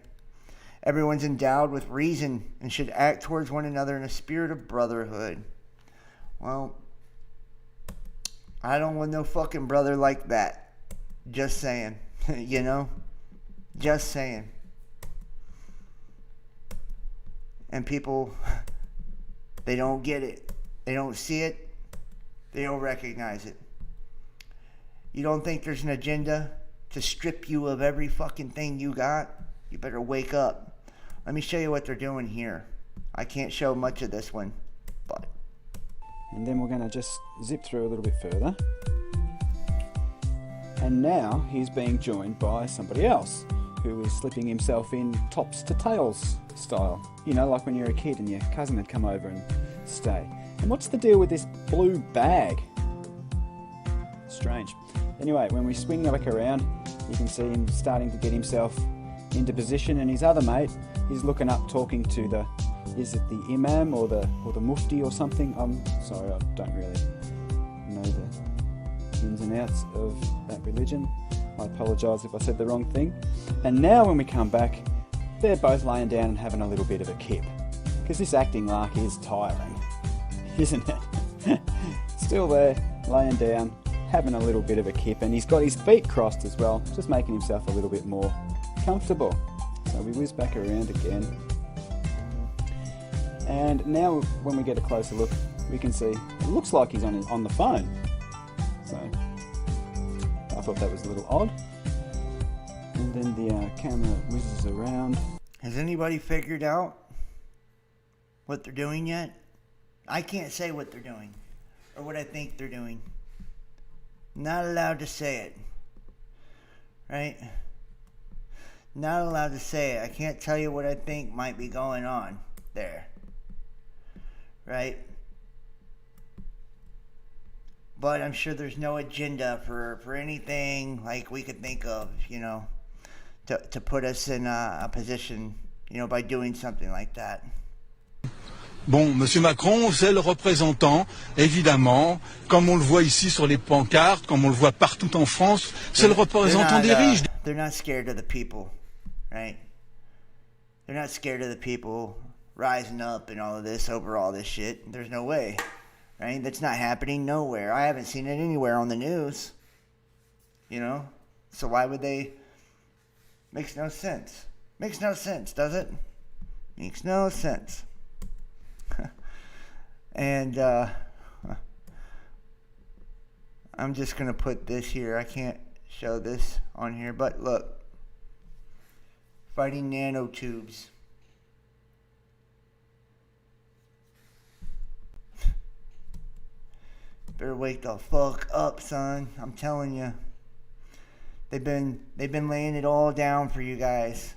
Everyone's endowed with reason and should act towards one another in a spirit of brotherhood. Well, I don't want no fucking brother like that. Just saying. You know? Just saying. And people, they don't get it. They don't see it. They don't recognize it. You don't think there's an agenda to strip you of every fucking thing you got? You better wake up. Let me show you what they're doing here. I can't show much of this one, but. And then we're going to just zip through a little bit further. And now he's being joined by somebody else who is slipping himself in tops to tails style. You know, like when you're a kid and your cousin had come over and stay. And what's the deal with this blue bag? Strange. Anyway, when we swing back around, you can see him starting to get himself into position, and his other mate is looking up, talking to the, is it the imam or the mufti or something? I'm sorry, I don't really know the ins and outs of that religion. I apologise if I said the wrong thing. And now when we come back, they're both laying down and having a little bit of a kip, because this acting lark is tiring, isn't it? Still there, laying down, having a little bit of a kip, and he's got his feet crossed as well, just making himself a little bit more comfortable. So we whiz back around again, and now when we get a closer look, we can see it looks like he's on the phone. So I thought that was a little odd. And then the camera whizzes around. Has anybody figured out what they're doing yet? I can't say what they're doing or what I think they're doing. Not allowed to say it, right? Not allowed to say it. I can't tell you what I think might be going on there, right? But I'm sure there's no agenda for anything like we could think of, you know, to put us in a position, you know, by doing something like that. Bon, Monsieur Macron, c'est le représentant, évidemment, comme on le voit ici sur les pancartes, comme on le voit partout en France, c'est le représentant des riches. They're not scared of the people, right? They're not scared of the people rising up and all of this over all this shit. There's no way, right? That's not happening nowhere. I haven't seen it anywhere on the news, you know? So why would they? Makes no sense. Makes no sense, does it? Makes no sense. And I'm just going to put this here. I can't show this on here, but look. Fighting nanotubes. Better wake the fuck up, son. I'm telling you. They've been laying it all down for you guys.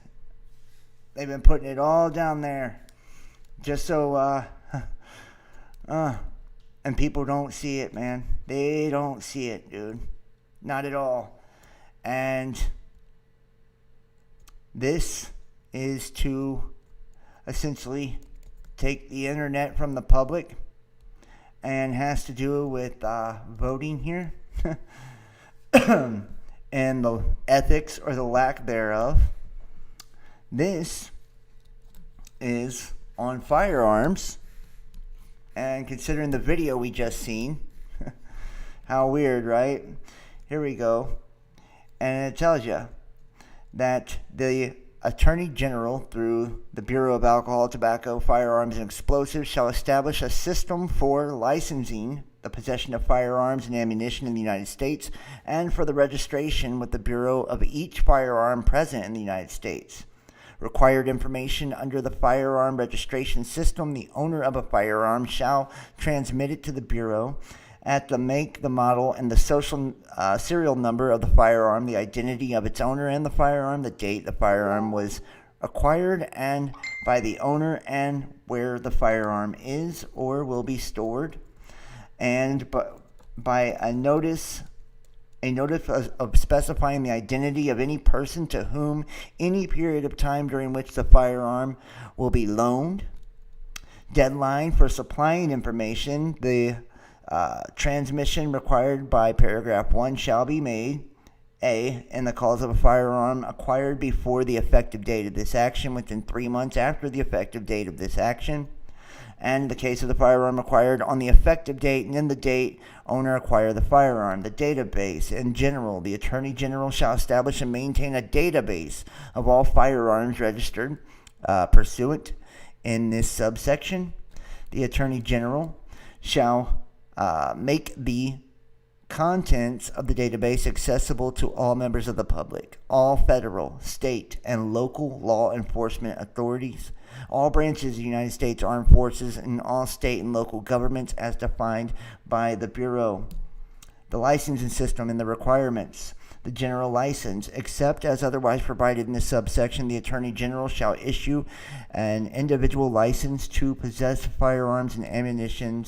They've been putting it all down there. Just so and people don't see it, man. They don't see it, dude. Not at all. And this is to essentially take the internet from the public, and has to do with voting here and the ethics or the lack thereof. This is on firearms, and considering the video we just seen, how weird, right? Here we go. And it tells you that the Attorney General, through the Bureau of Alcohol, Tobacco, Firearms, and Explosives, shall establish a system for licensing the possession of firearms and ammunition in the United States, and for the registration with the Bureau of each firearm present in the United States. required information under the firearm registration system. The owner of a firearm shall transmit it to the Bureau at the make, the model, and the serial number of the firearm, the identity of its owner and the firearm, the date the firearm was acquired and by the owner, and where the firearm is or will be stored, and by a notice of specifying the identity of any person to whom any period of time during which the firearm will be loaned. Deadline for supplying information. The transmission required by paragraph 1 shall be made, A, in the cause of a firearm acquired before the effective date of this action, within 3 months after the effective date of this action, and in the case of the firearm acquired on the effective date and in the date owner acquired the firearm. The database in general. The Attorney General shall establish and maintain a database of all firearms registered pursuant in this subsection. The Attorney General shall make the contents of the database accessible to all members of the public, all federal, state, and local law enforcement authorities, all branches of the United States Armed Forces, and all state and local governments as defined by the Bureau. The licensing system and the requirements. The general license, except as otherwise provided in this subsection, the Attorney General shall issue an individual license to possess firearms and ammunition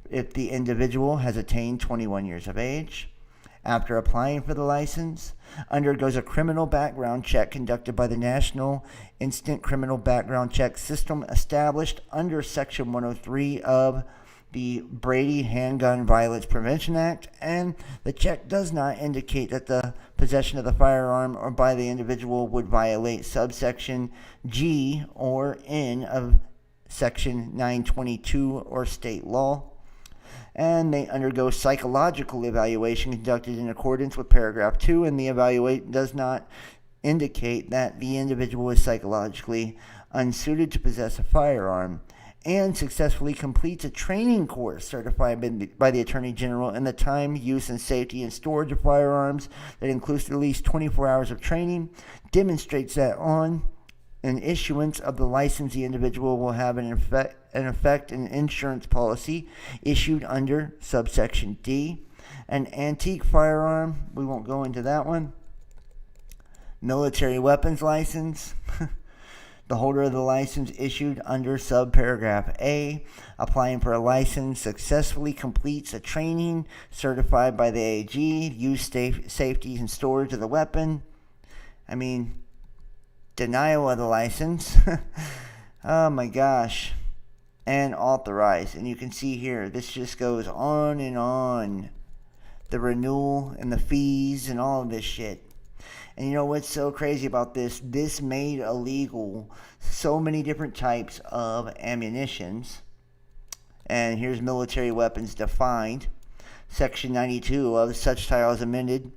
if the individual has attained 21 years of age. After applying for the license, undergoes a criminal background check conducted by the National Instant Criminal Background Check System established under Section 103 of the Brady Handgun Violence Prevention Act, and the check does not indicate that the possession of the firearm or by the individual would violate subsection G or N of Section 922 or state law. And they undergo psychological evaluation conducted in accordance with paragraph 2, and the evaluation does not indicate that the individual is psychologically unsuited to possess a firearm, and successfully completes a training course certified by the Attorney General in the time, use, and safety and storage of firearms that includes at least 24 hours of training, demonstrates that on an issuance of the license, the individual will have an effect an insurance policy issued under subsection D. An antique firearm, we won't go into that one. Military weapons license. The holder of the license issued under subparagraph A, applying for a license, successfully completes a training certified by the AG, use, safety, and storage of the weapon. Denial of the license. Oh my gosh. And authorized. And you can see here, this just goes on and on. The renewal and the fees and all of this shit. And you know what's so crazy about this? This made illegal so many different types of ammunitions. And here's military weapons defined. Section 92 of such style is amended.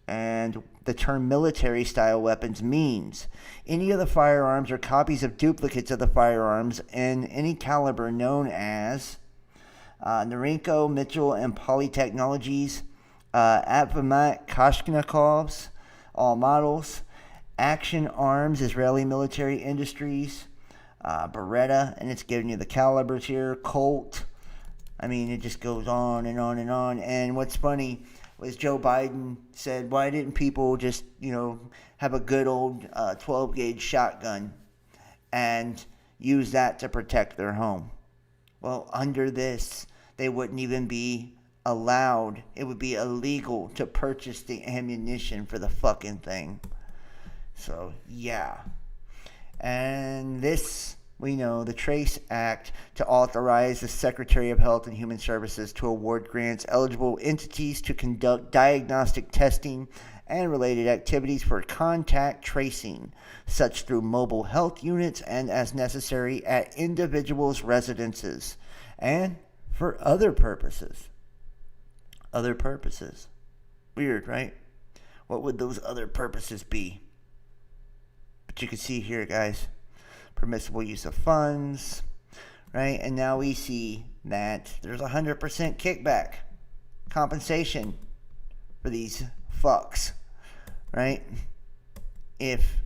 And the term military style weapons means any of the firearms or copies of duplicates of the firearms in any caliber known as Norinco, Mitchell, and Poly Technologies, Atvamat, Kalashnikovs, all models, Action Arms, Israeli Military Industries, Beretta, and it's giving you the calibers here, Colt. It just goes on and on and on. And what's funny was Joe Biden said, why didn't people just, have a good old 12-gauge shotgun and use that to protect their home? Well, under this, they wouldn't even be allowed. It would be illegal to purchase the ammunition for the fucking thing. So, yeah. And this, we know, the TRACE Act, to authorize the Secretary of Health and Human Services to award grants eligible entities to conduct diagnostic testing and related activities for contact tracing, such through mobile health units and as necessary at individuals' residences, and for other purposes. Other purposes. Weird, right? What would those other purposes be? But you can see here, guys. Permissible use of funds, right? And now we see that there's 100% kickback compensation for these fucks, right? If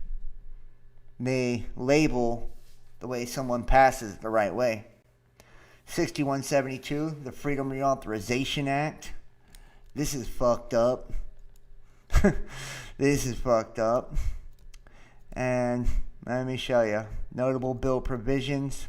they label the way someone passes the right way. 6172, the Freedom Reauthorization Act. This is fucked up. This is fucked up. And let me show you. Notable bill provisions.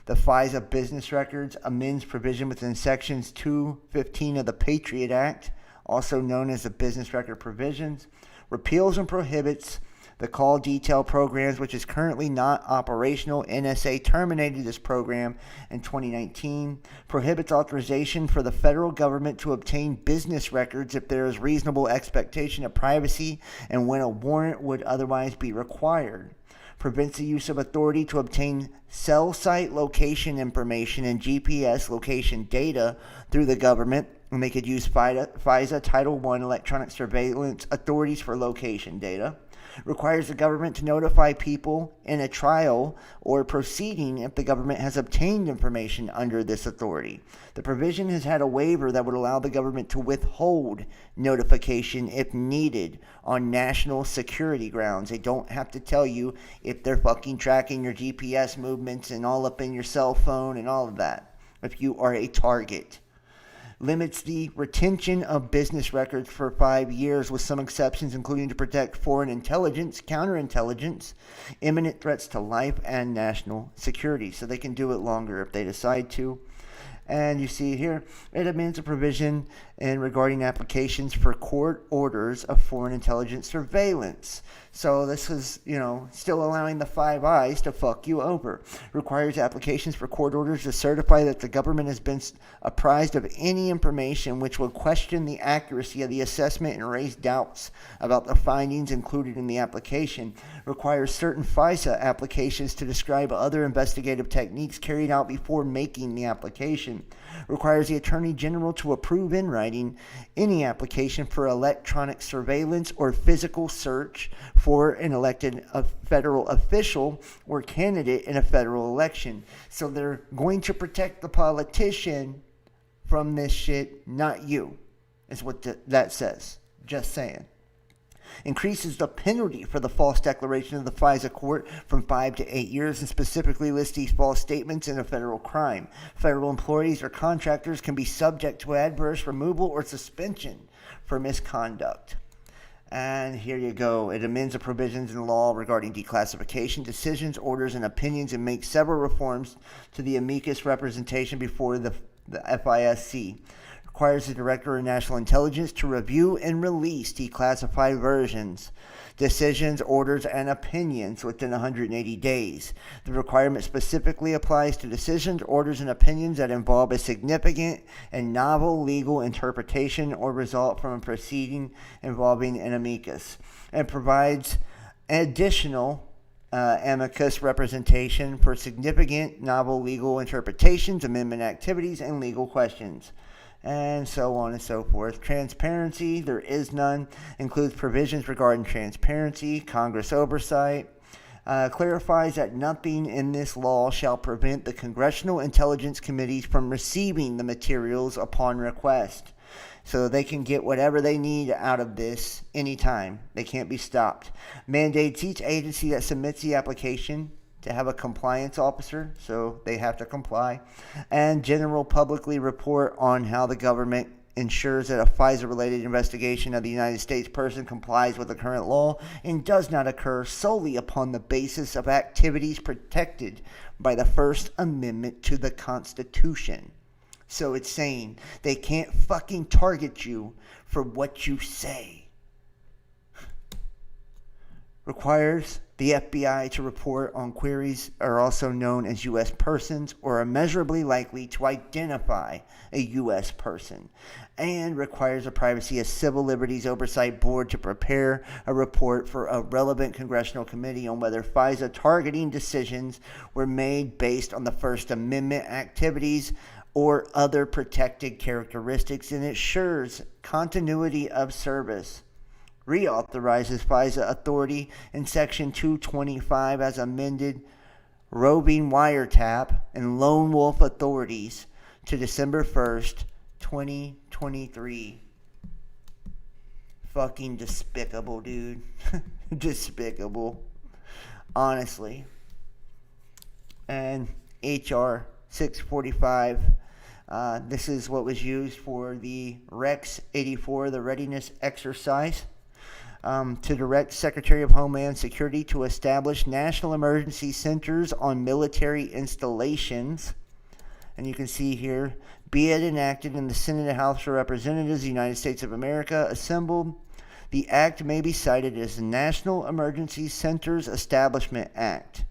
The FISA Business Records amends provision within Sections 215 of the Patriot Act, also known as the Business Record Provisions. Repeals and prohibits the call detail programs, which is currently not operational. NSA terminated this program in 2019. Prohibits authorization for the federal government to obtain business records if there is reasonable expectation of privacy and when a warrant would otherwise be required. Prevents the use of authority to obtain cell site location information and GPS location data through the government, and they could use FISA Title I electronic surveillance authorities for location data. Requires the government to notify people in a trial or proceeding if the government has obtained information under this authority. The provision has had a waiver that would allow the government to withhold notification if needed on national security grounds. They don't have to tell you if they're fucking tracking your GPS movements and all up in your cell phone and all of that, if you are a target. Limits the retention of business records for 5 years with some exceptions, including to protect foreign intelligence, counterintelligence, imminent threats to life, and national security. So they can do it longer if they decide to. And you see here, it amends a provision in regarding applications for court orders of foreign intelligence surveillance. So this is, still allowing the Five Eyes to fuck you over. Requires applications for court orders to certify that the government has been apprised of any information which would question the accuracy of the assessment and raise doubts about the findings included in the application. Requires certain FISA applications to describe other investigative techniques carried out before making the application. Requires the Attorney General to approve in writing any application for electronic surveillance or physical search for an elected federal official or candidate in a federal election. So they're going to protect the politician from this shit, not you, is what that says. Just saying. Increases the penalty for the false declaration of the FISA court from 5 to 8 years and specifically lists these false statements in a federal crime. Federal employees or contractors can be subject to adverse removal or suspension for misconduct. And here you go. It amends the provisions in the law regarding declassification, decisions, orders, and opinions, and makes several reforms to the amicus representation before the FISC. Requires the Director of National Intelligence to review and release declassified versions, decisions, orders, and opinions within 180 days. The requirement specifically applies to decisions, orders, and opinions that involve a significant and novel legal interpretation or result from a proceeding involving an amicus, and provides additional amicus representation for significant novel legal interpretations, amendment activities, and legal questions. And so on and so forth. Transparency, there is none. Includes provisions regarding transparency, Congress oversight. Clarifies that nothing in this law shall prevent the Congressional Intelligence Committees from receiving the materials upon request. So they can get whatever they need out of this anytime. They can't be stopped. Mandates each agency that submits the application to have a compliance officer, so they have to comply, and general publicly report on how the government ensures that a FISA-related investigation of the United States person complies with the current law and does not occur solely upon the basis of activities protected by the First Amendment to the Constitution. So it's saying they can't fucking target you for what you say. Requires the FBI to report on queries are also known as U.S. persons or are measurably likely to identify a U.S. person, and requires the Privacy and Civil Liberties Oversight Board to prepare a report for a relevant congressional committee on whether FISA targeting decisions were made based on the First Amendment activities or other protected characteristics, and ensures continuity of service. Reauthorizes FISA authority in Section 225 as amended, roving wiretap and lone wolf authorities to December 1st, 2023. Fucking despicable, dude. Despicable. honestly. And HR 645, this is what was used for the Rex 84, the readiness exercise, to direct Secretary of Homeland Security to establish national emergency centers on military installations. And you can see here, be it enacted in the Senate and House of Representatives of the United States of America assembled. The act may be cited as the National Emergency Centers Establishment Act.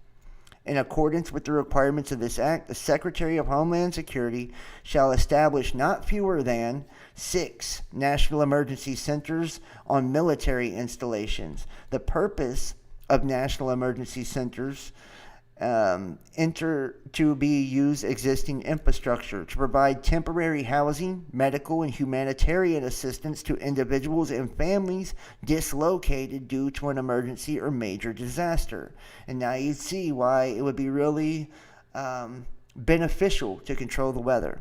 In accordance with the requirements of this act, the Secretary of Homeland Security shall establish not fewer than 6 national emergency centers on military installations. The purpose of national emergency centers to be used existing infrastructure to provide temporary housing, medical, and humanitarian assistance to individuals and families dislocated due to an emergency or major disaster. And now you see why it would be really beneficial to control the weather.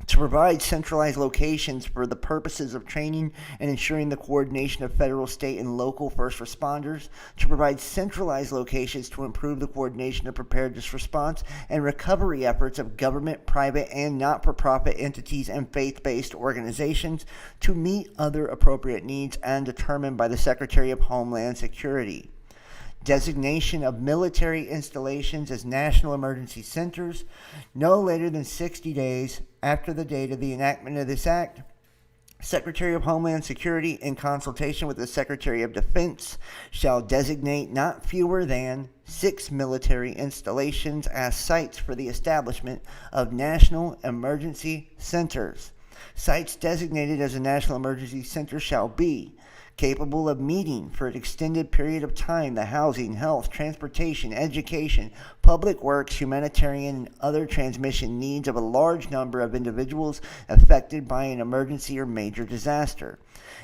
To provide centralized locations for the purposes of training and ensuring the coordination of federal, state, and local first responders. To provide centralized locations to improve the coordination of preparedness response and recovery efforts of government, private, and not-for-profit entities and faith-based organizations to meet other appropriate needs and determined by the Secretary of Homeland Security. Designation of military installations as national emergency centers no later than 60 days after the date of the enactment of this act. Secretary of Homeland Security, in consultation with the Secretary of Defense, shall designate not fewer than 6 military installations as sites for the establishment of national emergency centers. Sites designated as a national emergency center shall be capable of meeting for an extended period of time the housing, health, transportation, education, public works, humanitarian, and other transmission needs of a large number of individuals affected by an emergency or major disaster.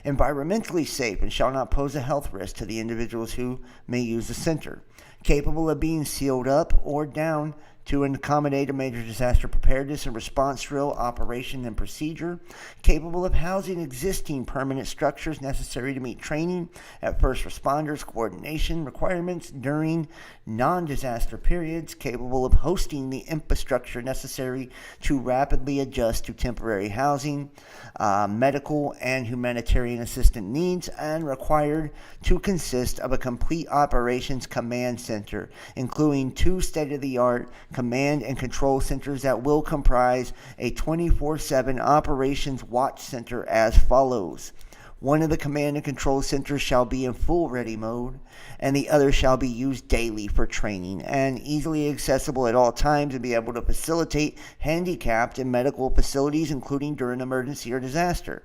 Environmentally safe and shall not pose a health risk to the individuals who may use the center. Capable of being sealed up or down to accommodate a major disaster preparedness and response drill, operation, and procedure, capable of housing existing permanent structures necessary to meet training at first responders, coordination requirements during non-disaster periods, capable of hosting the infrastructure necessary to rapidly adjust to temporary housing, medical and humanitarian assistance needs, and required to consist of a complete operations command center, including 2 state-of-the-art command and control centers that will comprise a 24/7 operations watch center as follows. One of the command and control centers shall be in full ready mode, and the other shall be used daily for training and easily accessible at all times and be able to facilitate handicapped and medical facilities, including during emergency or disaster.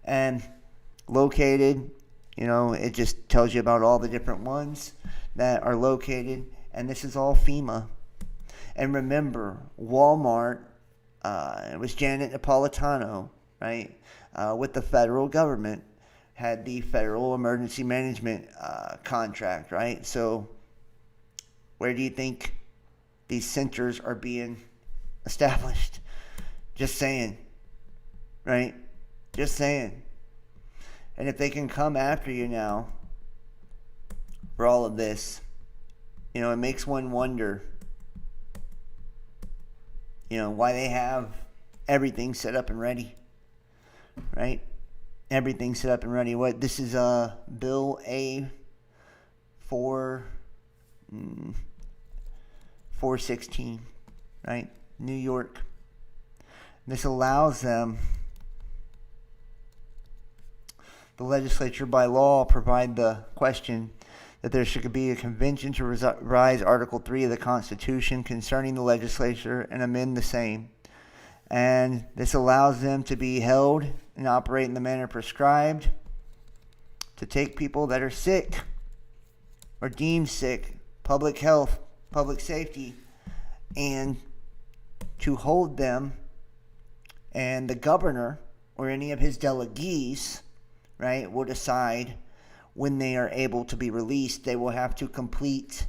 And located, it just tells you about all the different ones that are located, and this is all FEMA. And remember, Walmart, it was Janet Napolitano, right, with the federal government, had the Federal Emergency Management contract, right? So where do you think these centers are being established? Just saying, right? Just saying. And if they can come after you now for all of this, it makes one wonder, why they have everything set up and ready, right? Everything set up and ready. This is Bill A416, right? New York. This allows them, the legislature by law provide the question that there should be a convention to revise Article 3 of the Constitution concerning the legislature and amend the same. And this allows them to be held and operate in the manner prescribed to take people that are sick or deemed sick, public health, public safety, and to hold them, and the governor or any of his delegates, right, will decide when they are able to be released. They will have to complete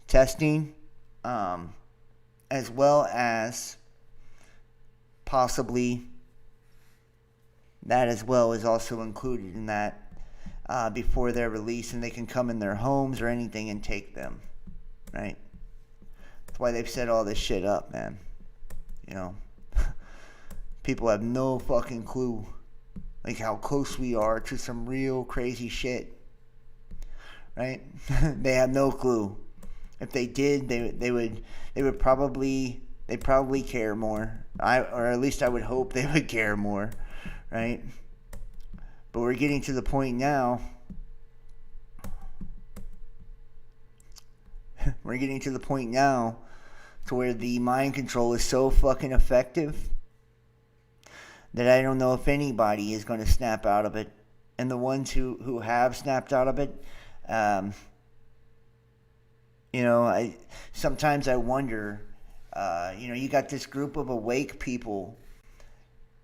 testing, as well as possibly that as well is also included in that. before they're released, and they can come in their homes or anything and take them, right? That's why they've set all this shit up, man. You know, people have no fucking clue, like, how close we are to some real crazy shit, right? They have no clue. If they did, they would probably care more. Or at least I would hope they would care more, right? But we're getting to the point now. We're getting to the point now to where the mind control is so fucking effective that I don't know if anybody is going to snap out of it. And the ones who have snapped out of it, you know, sometimes I wonder, you know, you got this group of awake people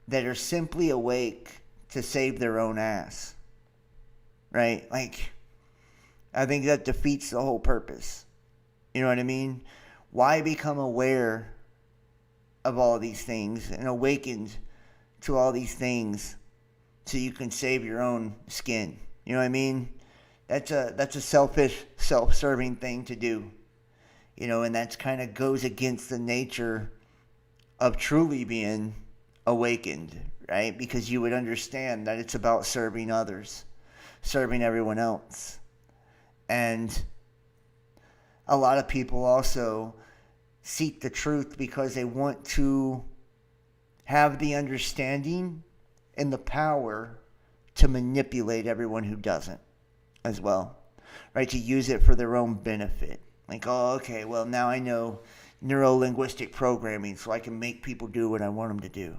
that are simply awake to save their own ass, right? Like, I think that defeats the whole purpose. You know what I mean? Why become aware of all these things and awakened to all these things so you can save your own skin? You know what I mean? That's a selfish, self-serving thing to do. You know, and that's kind of goes against the nature of truly being awakened, right? Because you would understand that it's about serving others, serving everyone else. And a lot of people also seek the truth because they want to have the understanding and the power to manipulate everyone who doesn't as well, right? To use it for their own benefit. Like, oh, okay, well, now I know neuro-linguistic programming, so I can make people do what I want them to do.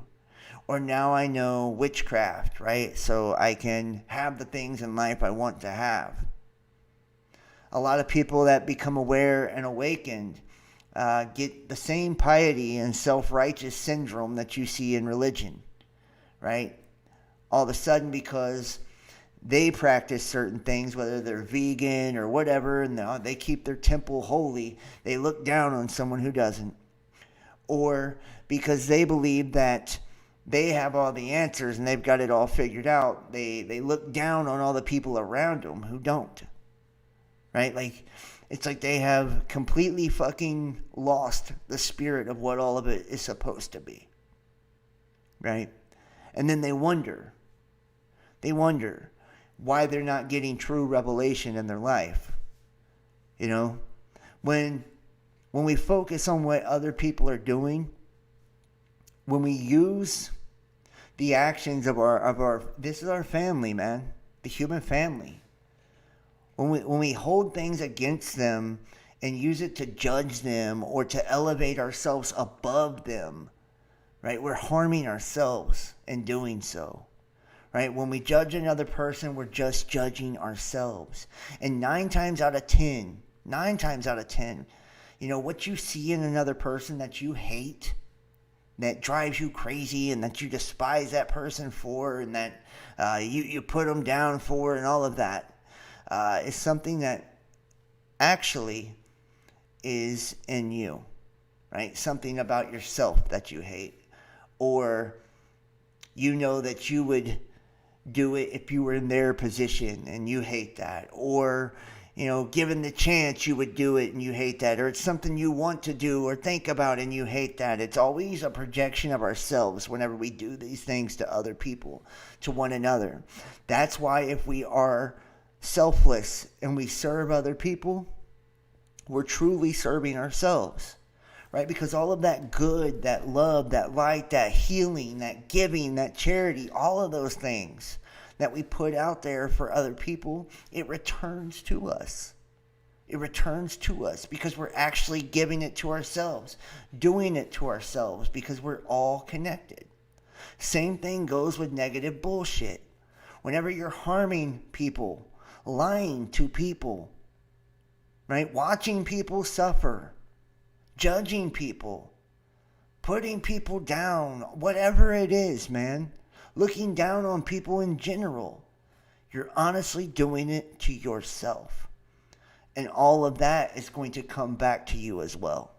Or now I know witchcraft, right? So I can have the things in life I want to have. A lot of people that become aware and awakened get the same piety and self-righteous syndrome that you see in religion, right? All of a sudden, because they practice certain things, whether they're vegan or whatever, and they keep their temple holy, they look down on someone who doesn't. Or because they believe that they have all the answers and they've got it all figured out, they look down on all the people around them who don't. Right? Like, it's like they have completely fucking lost the spirit of what all of it is supposed to be. Right? And then they wonder why they're not getting true revelation in their life. You know? When we focus on what other people are doing, when we use the actions of our this is our family, man, the human family. When we hold things against them and use it to judge them or to elevate ourselves above them, right? We're harming ourselves in doing so, right? When we judge another person, we're just judging ourselves. And 9 times out of 10, you know, what you see in another person that you hate, that drives you crazy and that you despise that person for, and that you put them down for, and all of that, is something that actually is in you, right? Something about yourself that you hate. Or you know that you would do it if you were in their position and you hate that. Or, you know, given the chance, you would do it and you hate that. Or it's something you want to do or think about and you hate that. It's always a projection of ourselves whenever we do these things to other people, to one another. That's why if we are selfless and we serve other people, we're truly serving ourselves, right? Because all of that good, that love, that light, that healing, that giving, that charity, all of those things that we put out there for other people, it returns to us. It returns to us because we're actually giving it to ourselves, doing it to ourselves, because we're all connected. Same thing goes with negative bullshit. Whenever you're harming people, lying to people, right? Watching people suffer, judging people, putting people down, whatever it is, man. Looking down on people in general. You're honestly doing it to yourself. And all of that is going to come back to you as well,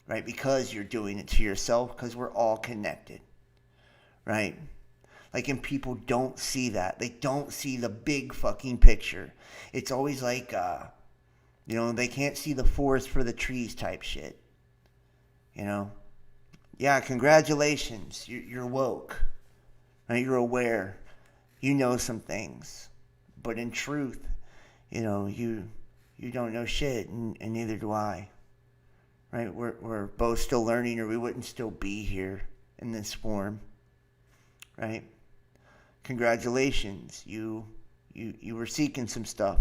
right? Because you're doing it to yourself, because we're all connected, right? Like, and people don't see that. They don't see the big fucking picture. It's always like, you know, they can't see the forest for the trees type shit. You know? Yeah, congratulations. You're woke. Right? You're aware. You know some things. But in truth, you know, you don't know shit, and neither do I. Right? We're both still learning, or we wouldn't still be here in this form. Right? Congratulations. You were seeking some stuff.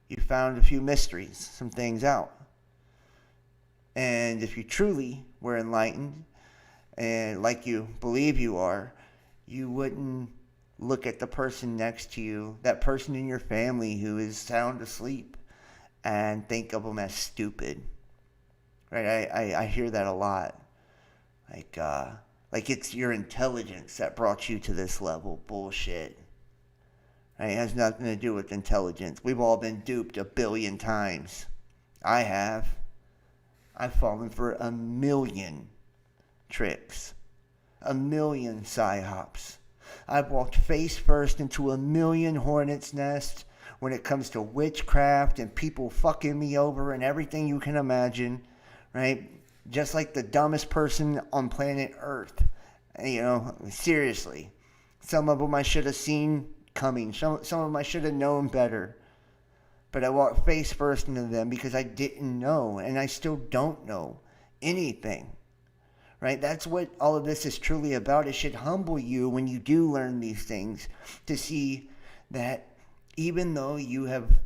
You found a few mysteries, some things out. And if you truly were enlightened, and like you believe you are, you wouldn't look at the person next to you, that person in your family who is sound asleep, and think of them as stupid. Right? I hear that a lot. Like it's your intelligence that brought you to this level. Bullshit. Right? It has nothing to do with intelligence. We've all been duped 1 billion times. I have. I've fallen for 1 million tricks. 1 million psyops. I've walked face first into 1 million hornets' nests when it comes to witchcraft and people fucking me over and everything you can imagine. Right? Just like the dumbest person on planet Earth. You know, seriously. Some of them I should have seen coming. Some of them I should have known better. But I walked face first into them because I didn't know, and I still don't know anything. Right? That's what all of this is truly about. It should humble you when you do learn these things, to see that even though you have,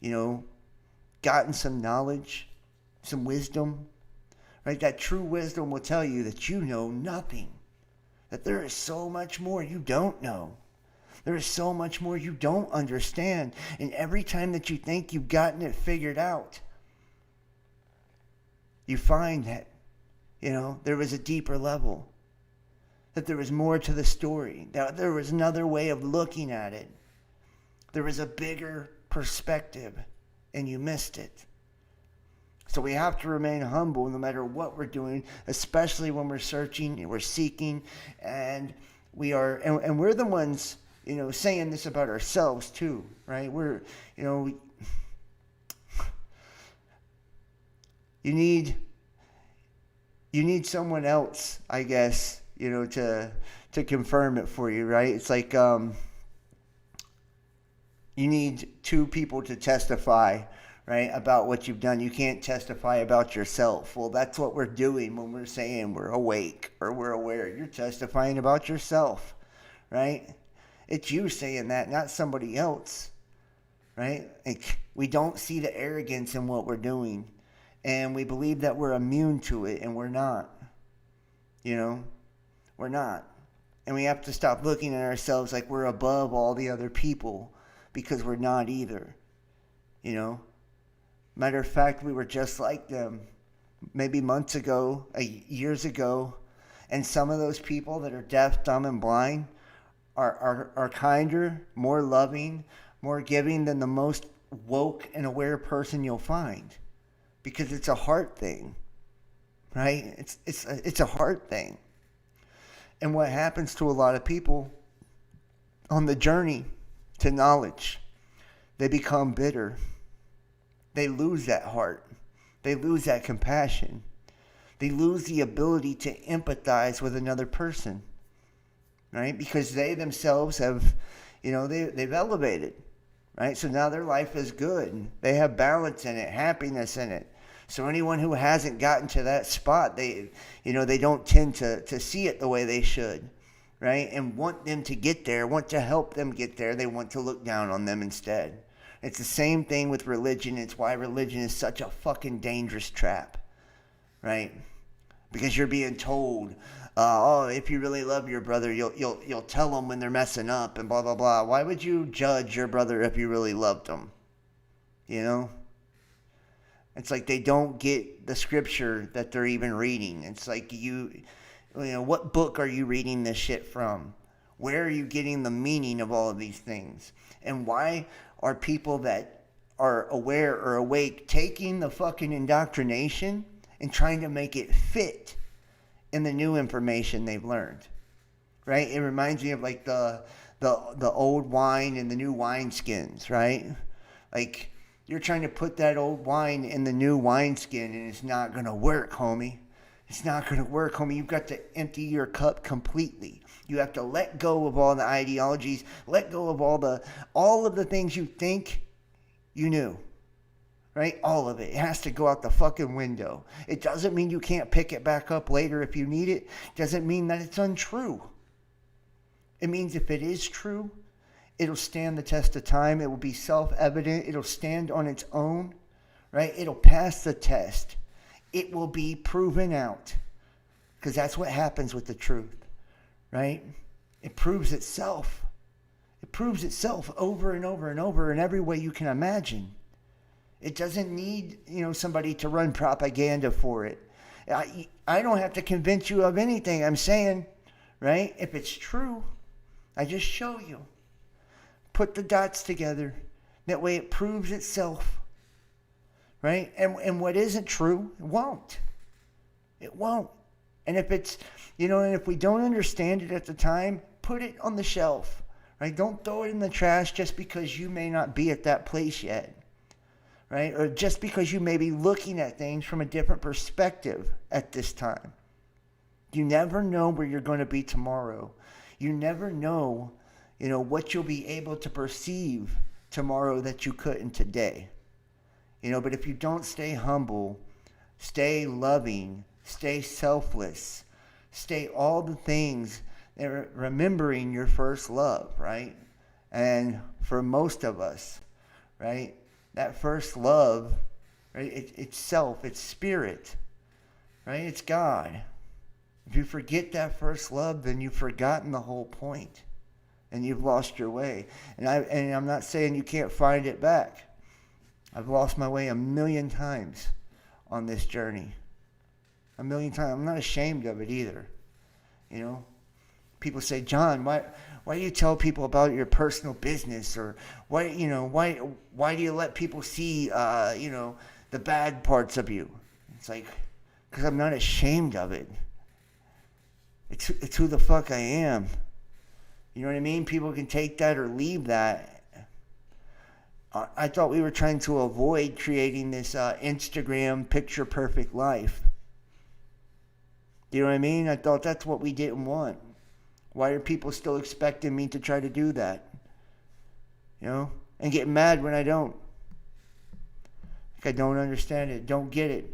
you know, gotten some knowledge, some wisdom, right? That true wisdom will tell you that you know nothing. That there is so much more you don't know. There is so much more you don't understand. And every time that you think you've gotten it figured out, you find that, you know, there was a deeper level. That there was more to the story. That there was another way of looking at it. There was a bigger perspective, and you missed it. So we have to remain humble no matter what we're doing, especially when we're searching and we're seeking, and we're the ones, you know, saying this about ourselves too, right? We're, you know, you need someone else, I guess, you know, to confirm it for you, right? It's like you need 2 people to testify, right, about what you've done. You can't testify about yourself. Well, that's what we're doing when we're saying we're awake or we're aware. You're testifying about yourself, right? It's you saying that, not somebody else, right? Like, we don't see the arrogance in what we're doing, and we believe that we're immune to it, and we're not. You know, we're not. And we have to stop looking at ourselves like we're above all the other people, because we're not either. You know? Matter of fact, we were just like them maybe months ago, years ago, and some of those people that are deaf, dumb, and blind are kinder, more loving, more giving than the most woke and aware person you'll find, because it's a heart thing, right? It's a heart thing. And what happens to a lot of people on the journey to knowledge, they become bitter. They lose that heart. They lose that compassion. They lose the ability to empathize with another person, right? Because they themselves have, you know, they've elevated, right? So now their life is good. They have balance in it, happiness in it. So anyone who hasn't gotten to that spot, they don't tend to see it the way they should, right? And want them to get there, want to help them get there. They want to look down on them instead. It's the same thing with religion. It's why religion is such a fucking dangerous trap, right? Because you're being told, if you really love your brother, you'll tell them when they're messing up and blah, blah, blah. Why would you judge your brother if you really loved him? You know? It's like they don't get the scripture that they're even reading. It's like you know, what book are you reading this shit from? Where are you getting the meaning of all of these things? And why are people that are aware or awake taking the fucking indoctrination and trying to make it fit in the new information they've learned? right? It reminds me of like the old wine and the new wineskins, right? Like you're trying to put that old wine in the new wineskin and it's not going to work, homie. It's not going to work, homie. You've got to empty your cup completely. You have to let go of all the ideologies, let go of all of the things you think you knew. Right? All of it. It has to go out the fucking window. It doesn't mean you can't pick it back up later if you need it. Doesn't mean that it's untrue. It means if it is true, it'll stand the test of time. It will be self-evident. It'll stand on its own. Right? It'll pass the test. It will be proven out. Because that's what happens with the truth. Right? It proves itself. It proves itself over and over and over in every way you can imagine. It doesn't need, somebody to run propaganda for it. I don't have to convince you of anything I'm saying, right? If it's true, I just show you. Put the dots together. That way it proves itself, right? And what isn't true, it won't. It won't. And if it's, and if we don't understand it at the time, put it on the shelf, right? Don't throw it in the trash just because you may not be at that place yet. Right? Or just because you may be looking at things from a different perspective at this time. You never know where you're going to be tomorrow. You never know, what you'll be able to perceive tomorrow that you couldn't today. But if you don't stay humble, stay loving, stay selfless, stay all the things, remembering your first love, right? And for most of us, right? That first love, right? It's self, it's spirit, right? It's God. If you forget that first love, then you've forgotten the whole point, and you've lost your way. And I'm not saying you can't find it back. I've lost my way 1,000,000 times on this journey. 1,000,000 times. I'm not ashamed of it either. People say, John, why do you tell people about your personal business, or why do you let people see the bad parts of you? It's like, because I'm not ashamed of it. It's who the fuck I am. You know what I mean? People can take that or leave that. I thought we were trying to avoid creating this Instagram picture perfect life. You know what I mean? I thought that's what we didn't want. Why are people still expecting me to try to do that? And get mad when I don't. Like I don't understand it, don't get it.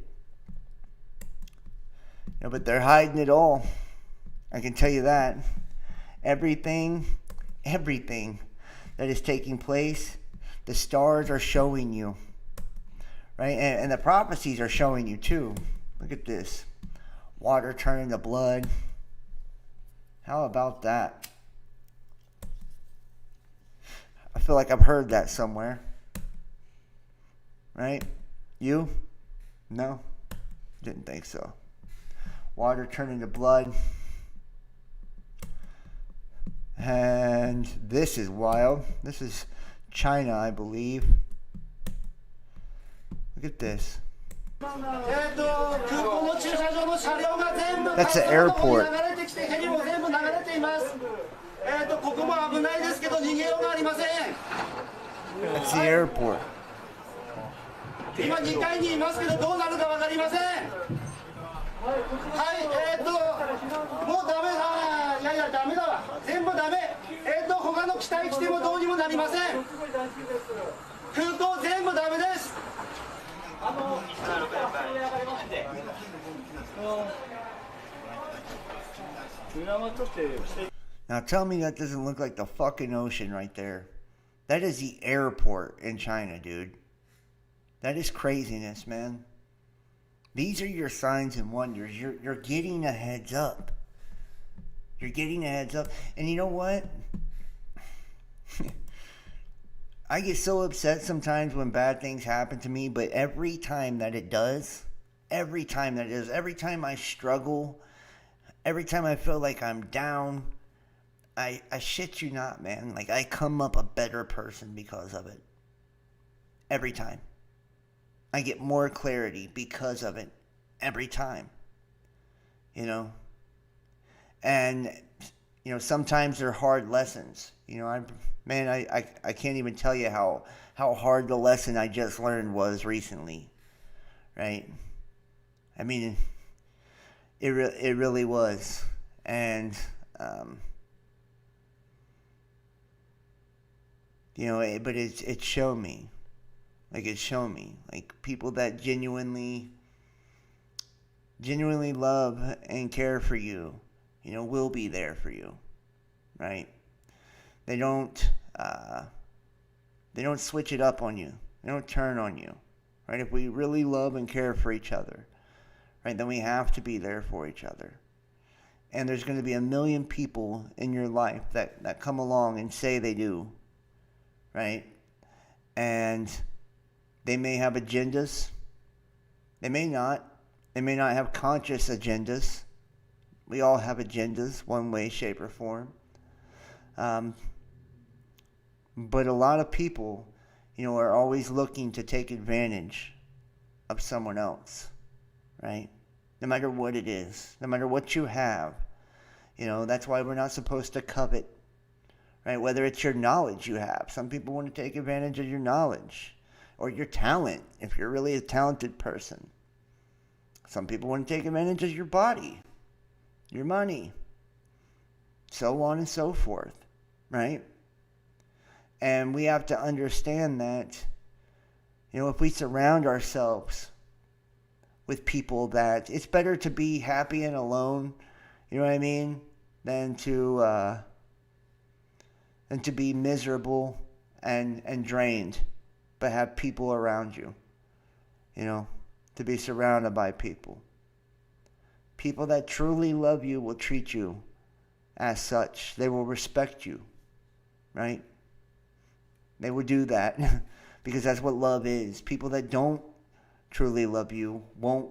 But they're hiding it all. I can tell you that. Everything that is taking place, the stars are showing you. Right? And the prophecies are showing you too. Look at this. Water turning to blood. How about that? I feel like I've heard that somewhere. Right? You? No? Didn't think so. Water turning to blood. And this is wild. This is China, I believe. Look at this. That's the airport. That's the airport. 今2階にいますけどどうなるか分かりません。はい、もうダメだ。いやいやダメだわ。全部ダメ。他の機体来てもどうにもなりません。空港全部ダメです。Now tell me that doesn't look like the fucking ocean right there. That is the airport in China, dude. That is craziness, man. These are your signs and wonders. You're getting a heads up. You're getting a heads up. And you know what? I get so upset sometimes when bad things happen to me, but every time that it does, every time I struggle, every time I feel like I'm down, I shit you not, man. Like, I come up a better person because of it. Every time. I get more clarity because of it. Every time. You know? And sometimes they're hard lessons. I can't even tell you how hard the lesson I just learned was recently, right? I mean, it really was. And, but it showed me. It showed me. People that genuinely love and care for you, will be there for you, right? They don't switch it up on you. They don't turn on you, right? If we really love and care for each other, right, then we have to be there for each other. And there's going to be a million people in your life that come along and say they do, right? And they may have agendas. They may not. They may not have conscious agendas. We all have agendas, one way, shape, or form. But a lot of people, are always looking to take advantage of someone else, right? No matter what it is, no matter what you have. That's why we're not supposed to covet, right? Whether it's your knowledge you have. Some people want to take advantage of your knowledge or your talent, if you're really a talented person. Some people want to take advantage of your body, your money, so on and so forth, right? And we have to understand that, if we surround ourselves with people that it's better to be happy and alone, you know what I mean, than to be miserable and drained, but have people around you, to be surrounded by people. People that truly love you will treat you as such. They will respect you, right? They will do that because that's what love is. People that don't truly love you won't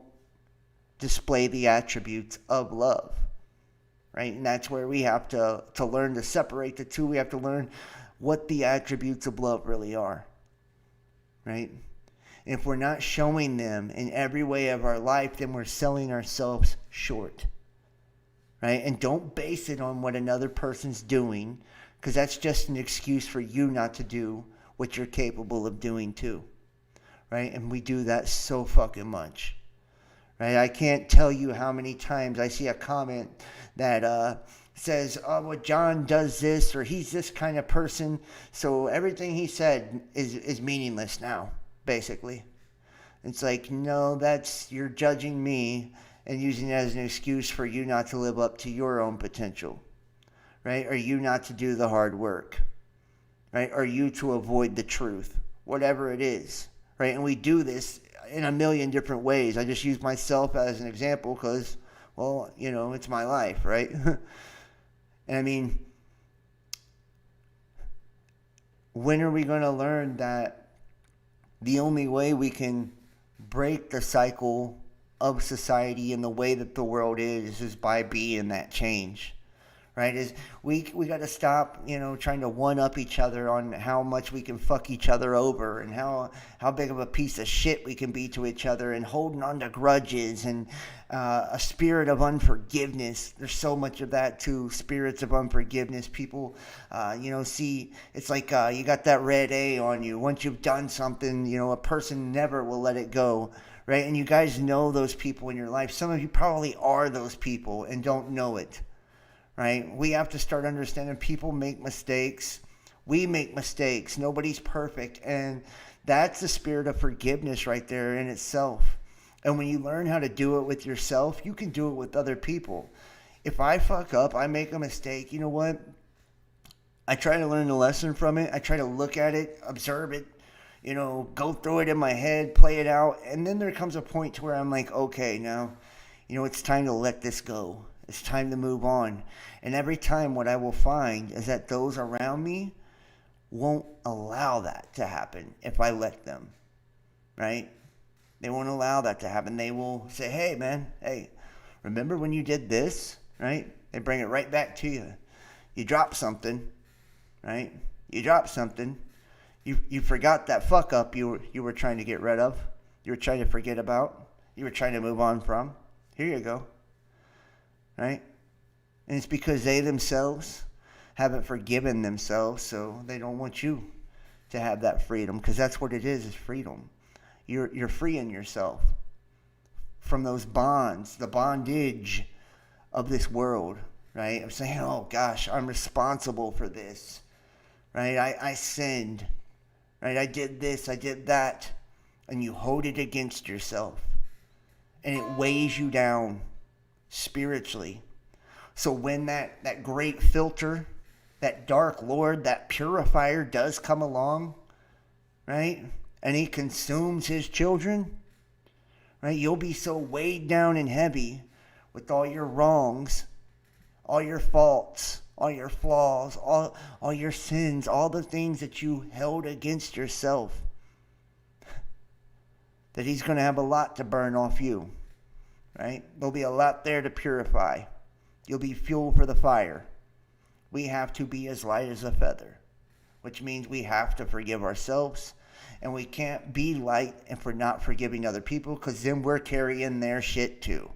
display the attributes of love, right? And that's where we have to learn to separate the two. We have to learn what the attributes of love really are, right? And if we're not showing them in every way of our life, then we're selling ourselves short, right? And don't base it on what another person's doing, because that's just an excuse for you not to do what you're capable of doing too, right? And we do that so fucking much, right? I can't tell you how many times I see a comment that says, oh, well, John does this, or he's this kind of person, so everything he said is meaningless now, basically. It's like, no, you're judging me and using it as an excuse for you not to live up to your own potential, right? Or you not to do the hard work, right? Or you to avoid the truth, whatever it is, right? And we do this in a million different ways. I just use myself as an example because, well, it's my life, right? And I mean, when are we going to learn that the only way we can break the cycle of society and the way that the world is by being that change, right? Is we got to stop, trying to one-up each other on how much we can fuck each other over and how big of a piece of shit we can be to each other, and holding on to grudges and a spirit of unforgiveness. There's so much of that too, spirits of unforgiveness. People, see, it's like you got that red A on you. Once you've done something, a person never will let it go, right? And you guys know those people in your life. Some of you probably are those people and don't know it. Right? We have to start understanding people make mistakes. We make mistakes. Nobody's perfect. And that's the spirit of forgiveness right there in itself. And when you learn how to do it with yourself, you can do it with other people. If I fuck up, I make a mistake, you know what? I try to learn the lesson from it. I try to look at it, observe it, go through it in my head, play it out. And then there comes a point to where I'm like, okay, now, it's time to let this go. It's time to move on. And every time what I will find is that those around me won't allow that to happen if I let them, right? They won't allow that to happen. They will say, hey, man, remember when you did this, right? They bring it right back to you. You dropped something, right? You dropped something. You forgot that fuck up you were trying to get rid of. You were trying to forget about. You were trying to move on from. Here you go. Right? And it's because they themselves haven't forgiven themselves, so they don't want you to have that freedom, because that's what it is freedom. You're freeing yourself from those bonds, the bondage of this world, right? I'm saying, oh gosh, I'm responsible for this, right? I sinned, right? I did this, I did that, and you hold it against yourself, and it weighs you down spiritually. So when that great filter, that dark Lord, that purifier does come along, right? And he consumes his children, right? You'll be so weighed down and heavy with all your wrongs, all your faults, all your flaws, all your sins, all the things that you held against yourself, that he's going to have a lot to burn off you, right? There'll be a lot there to purify. You'll be fuel for the fire. We have to be as light as a feather, which means we have to forgive ourselves, and we can't be light if we're not forgiving other people, because then we're carrying their shit too,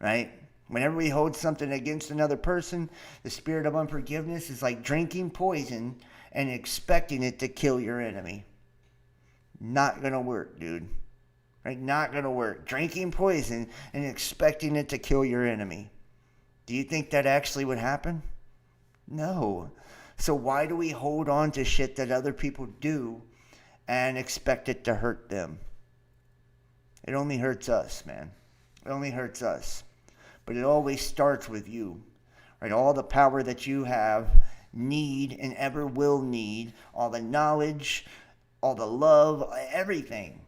right? Whenever we hold something against another person, the spirit of unforgiveness is like drinking poison and expecting it to kill your enemy. Not gonna work, dude. Right? Not gonna work. Drinking poison and expecting it to kill your enemy. Do you think that actually would happen? No. So why do we hold on to shit that other people do and expect it to hurt them? It only hurts us, man. It only hurts us. But it always starts with you, right? All the power that you have, need, and ever will need, all the knowledge, all the love, everything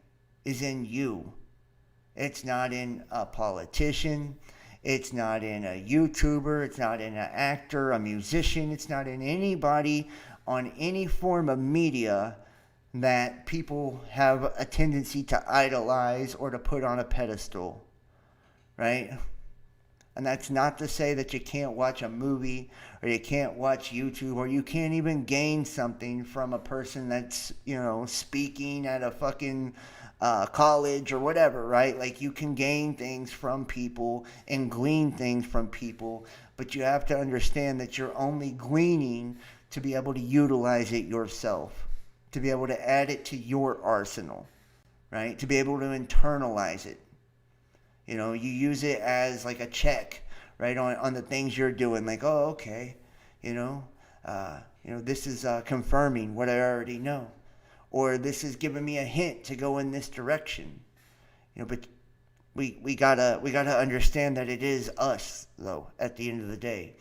is in you. It's not in a politician. It's not in a YouTuber. It's not in an actor, a musician. It's not in anybody on any form of media that people have a tendency to idolize or to put on a pedestal, right? And that's not to say that you can't watch a movie or you can't watch YouTube or you can't even gain something from a person that's, speaking at a fucking college or whatever, right? Like, you can gain things from people and glean things from people, but you have to understand that you're only gleaning to be able to utilize it yourself, to be able to add it to your arsenal, right? To be able to internalize it. You use it as like a check, right, on the things you're doing. Like, oh, okay, this is confirming what I already know, or this is giving me a hint to go in this direction. But we gotta understand that it is us, though. At the end of the day,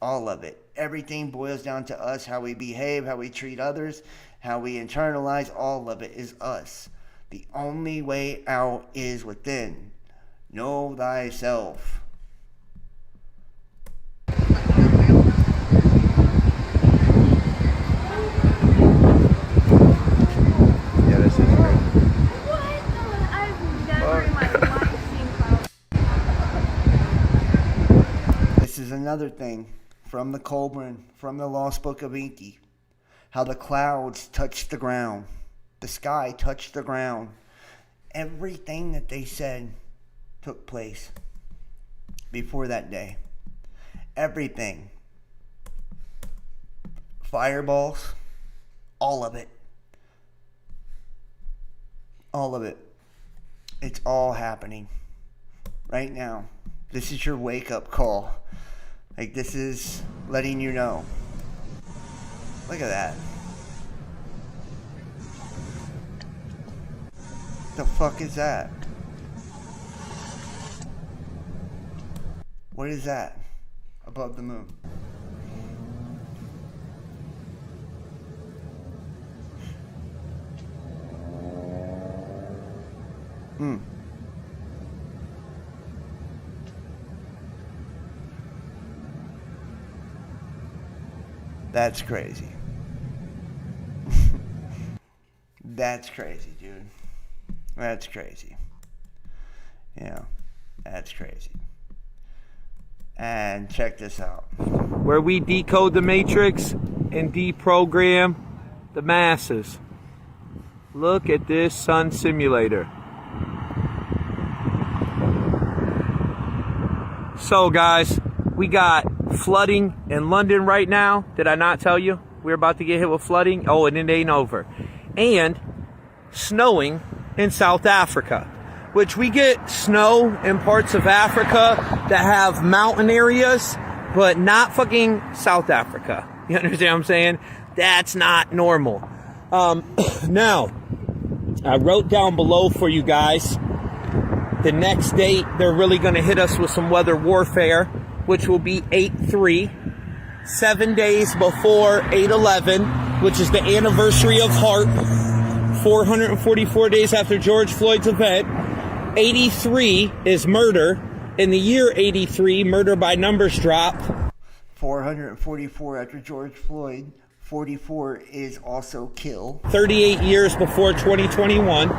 all of it, everything boils down to us. How we behave, how we treat others, how we internalize. All of it is us. The only way out is within. Know thyself. Yeah, this is great. I've never in my life seen clouds. This is another thing from the Colburn, from the Lost Book of Enki. How the clouds touched the ground. The sky touched the ground. Everything that they said took place before that day. Everything. Fireballs. All of it. All of it. It's all happening right now. This is your wake-up call. Like, this is letting you know. Look at that. The fuck is that? What is that above the moon? That's crazy. That's crazy, dude. That's crazy. That's crazy. And check this out. Where we decode the matrix and deprogram the masses. Look at this sun simulator. So guys, we got flooding in London right now. Did I not tell you? We're about to get hit with flooding. Oh, and it ain't over. And snowing in South Africa, which we get snow in parts of Africa that have mountain areas, but not fucking South Africa. You understand what I'm saying? That's not normal. Now, I wrote down below for you guys the next date they're really going to hit us with some weather warfare, which will be 8/3, 7 days before 8/11, which is the anniversary of HAARP, 444 days after George Floyd's event. 83 is murder. In the year 83, murder by numbers dropped. 444 after George Floyd. 44 is also kill. 38 years before 2021.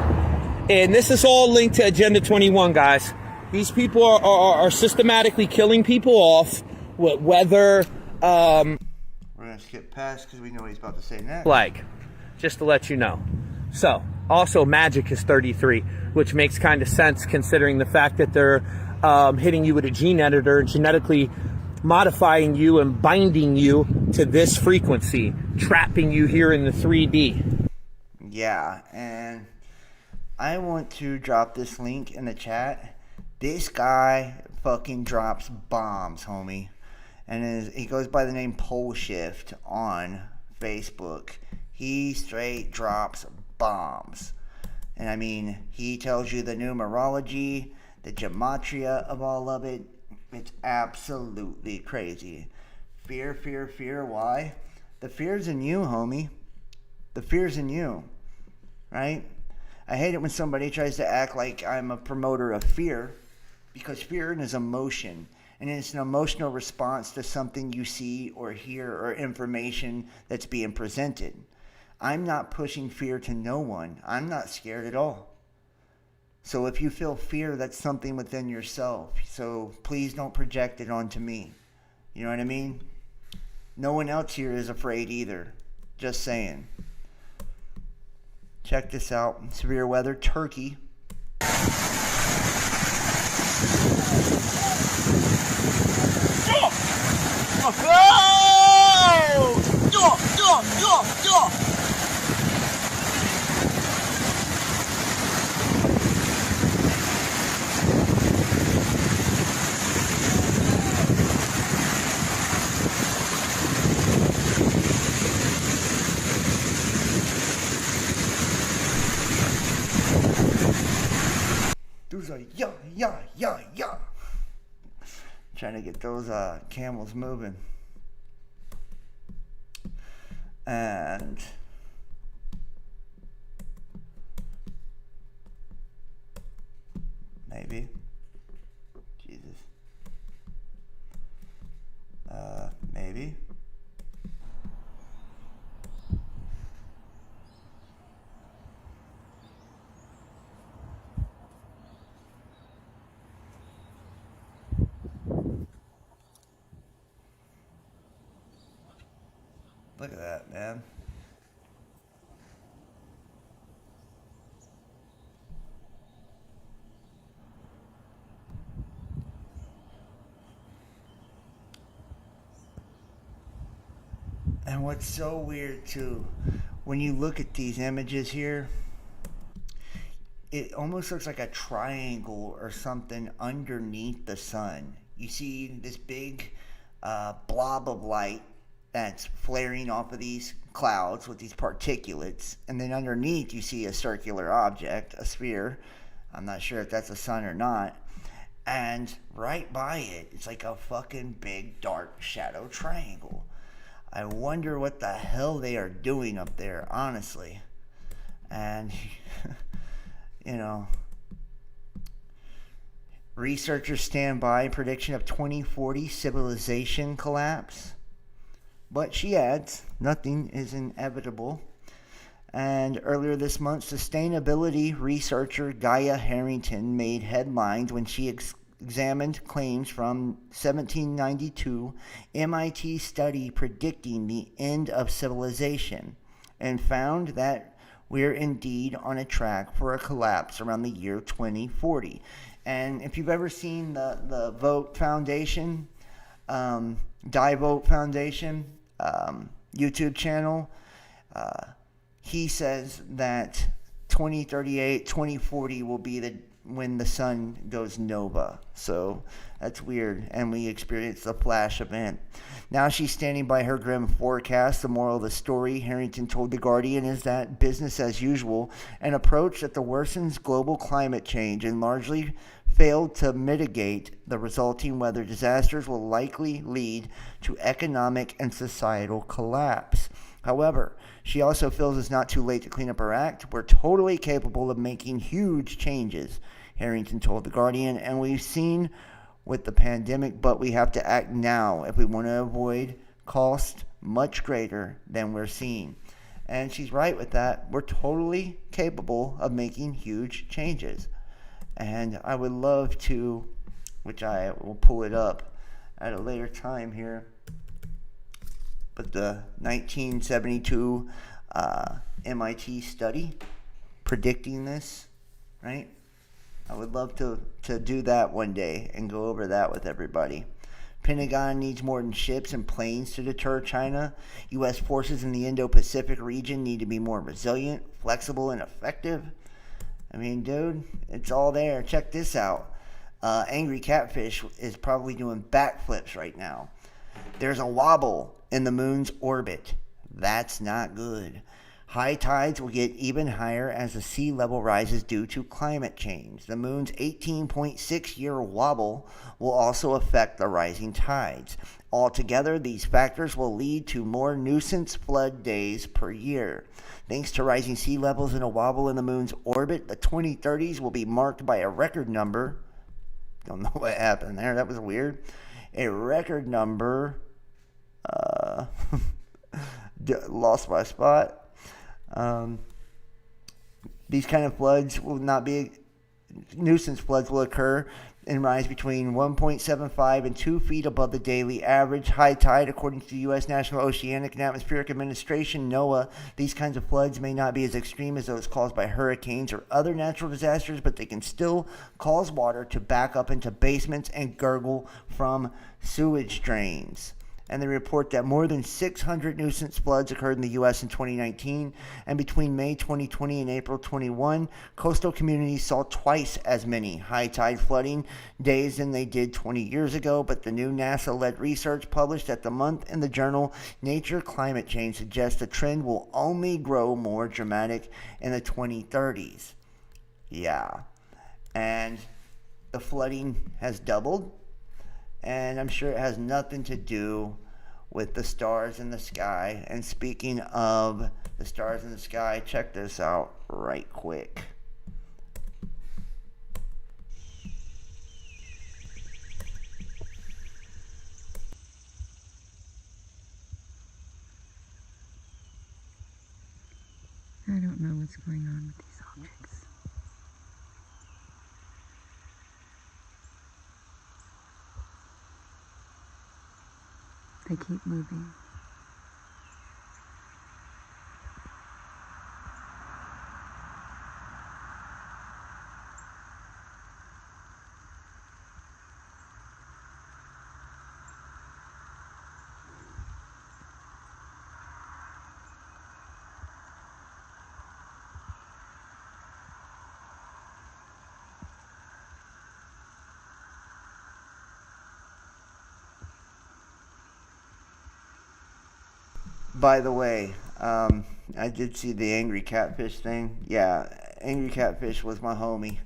And this is all linked to Agenda 21, guys. These people are systematically killing people off with weather. We're going to skip past because we know what he's about to say next. Flag, just to let you know. So, also magic is 33, which makes kind of sense considering the fact that they're hitting you with a gene editor and genetically modifying you and binding you to this frequency, trapping you here in the 3D. Yeah, and I want to drop this link in the chat. This guy fucking drops bombs, homie. And he goes by the name Poleshift on Facebook. He straight drops bombs. And I mean, he tells you the numerology, the gematria of all of it. It's absolutely crazy. Fear, fear, fear. Why? The fear's in you, homie. The fear's in you. Right? I hate it when somebody tries to act like I'm a promoter of fear, because fear is emotion, and it's an emotional response to something you see or hear or information that's being presented. I'm not pushing fear to no one. I'm not scared at all. So if you feel fear, that's something within yourself. So please don't project it onto me. You know what I mean? No one else here is afraid either. Just saying. Check this out. Severe weather, Turkey. Those are yeah. Trying to get those camels moving. And maybe Jesus. Maybe. Look at that, man. And what's so weird too, when you look at these images here, it almost looks like a triangle or something underneath the sun. You see this big blob of light that's flaring off of these clouds with these particulates, and then underneath you see a circular object, a sphere. I'm not sure if that's the sun or not. And right by it, it's like a fucking big dark shadow triangle. I wonder what the hell they are doing up there, honestly. And you know, researchers stand by prediction of 2040 civilization collapse. But she adds, nothing is inevitable. And earlier this month, sustainability researcher Gaia Harrington made headlines when she examined claims from 1792 MIT study predicting the end of civilization, and found that we're indeed on a track for a collapse around the year 2040. And if you've ever seen the Vote Foundation, Die Vote Foundation YouTube channel. He says that 2038, 2040 will be when the sun goes nova. So that's weird. And we experienced the flash event. Now she's standing by her grim forecast. The moral of the story, Harrington told The Guardian, is that business as usual, an approach that worsens global climate change and largely failed to mitigate the resulting weather disasters, will likely lead to economic and societal collapse. However, she also feels it's not too late to clean up her act. We're totally capable of making huge changes, Harrington told The Guardian, and we've seen with the pandemic, but we have to act now if we want to avoid cost much greater than we're seeing. And she's right with that. We're totally capable of making huge changes. And I would love to, which I will pull it up at a later time here, but the 1972 MIT study predicting this, right? I would love to do that one day and go over that with everybody. Pentagon needs more than ships and planes to deter China. U.S. forces in the Indo-Pacific region need to be more resilient, flexible, and effective. I mean, dude, it's all there. Check this out. Angry Catfish is probably doing backflips right now. There's a wobble in the moon's orbit. That's not good. High tides will get even higher as the sea level rises due to climate change. The moon's 18.6-year wobble will also affect the rising tides. Altogether, these factors will lead to more nuisance flood days per year. Thanks to rising sea levels and a wobble in the moon's orbit, the 2030s will be marked by a record number. Don't know what happened there. That was weird. A record number. Lost my spot. These kind of floods will not be, nuisance floods will occur and rise between 1.75 and 2 feet above the daily average high tide, according to the U.S. National Oceanic and Atmospheric Administration, NOAA. These kinds of floods may not be as extreme as those caused by hurricanes or other natural disasters, but they can still cause water to back up into basements and gurgle from sewage drains. And they report that more than 600 nuisance floods occurred in the U.S. in 2019, and between May 2020 and April 21, coastal communities saw twice as many high tide flooding days than they did 20 years ago. But the new NASA-led research published at the month in the journal Nature Climate Change suggests the trend will only grow more dramatic in the 2030s. Yeah, and the flooding has doubled. And I'm sure it has nothing to do with the stars in the sky. And speaking of the stars in the sky, check this out right quick. I don't know what's going on with these objects. They keep moving. By the way, I did see the Angry Catfish thing. Yeah, Angry Catfish was my homie,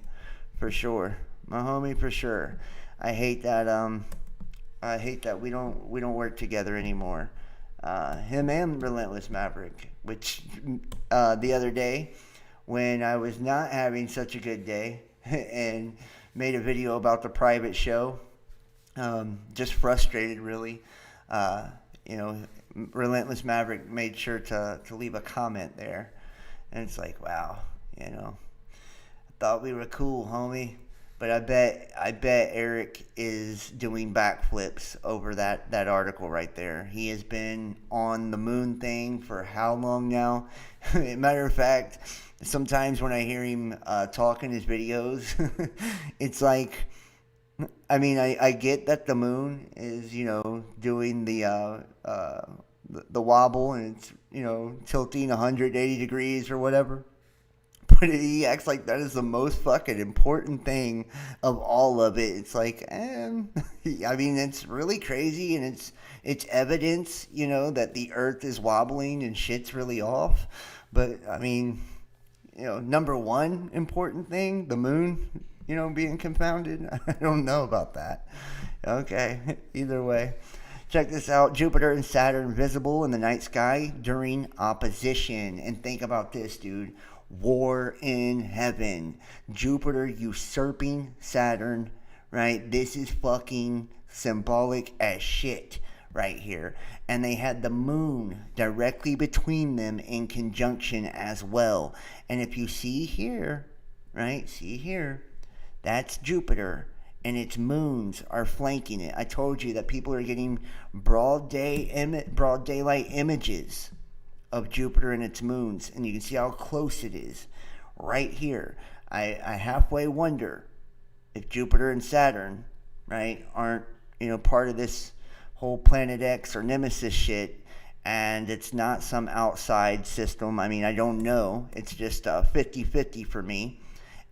for sure. My homie for sure. I hate that. I hate that we don't work together anymore. Him and Relentless Maverick, which the other day when I was not having such a good day and made a video about the private show, just frustrated really. Relentless Maverick made sure to leave a comment there, and it's like, wow, I thought we were cool, homie, but I bet Eric is doing backflips over that article right there. He has been on the moon thing for how long now? Matter of fact, sometimes when I hear him talk in his videos, it's like I mean, I get that the moon is, doing the wobble and it's, tilting 180 degrees or whatever. But he acts like that is the most fucking important thing of all of it. It's like, I mean, it's really crazy, and it's evidence, that the earth is wobbling and shit's really off. But, I mean, number one important thing, the moon, being confounded. I don't know about that. Okay, either way. Check this out. Jupiter and Saturn visible in the night sky during opposition. And think about this, dude. War in heaven. Jupiter usurping Saturn, right? This is fucking symbolic as shit right here. And they had the moon directly between them in conjunction as well. And if you see here, right? See here, that's Jupiter. And its moons are flanking it. I told you that people are getting broad daylight images of Jupiter and its moons, and you can see how close it is right here. I halfway wonder if Jupiter and Saturn, right, aren't, part of this whole Planet X or Nemesis shit, and it's not some outside system. I mean, I don't know. It's just 50-50 for me.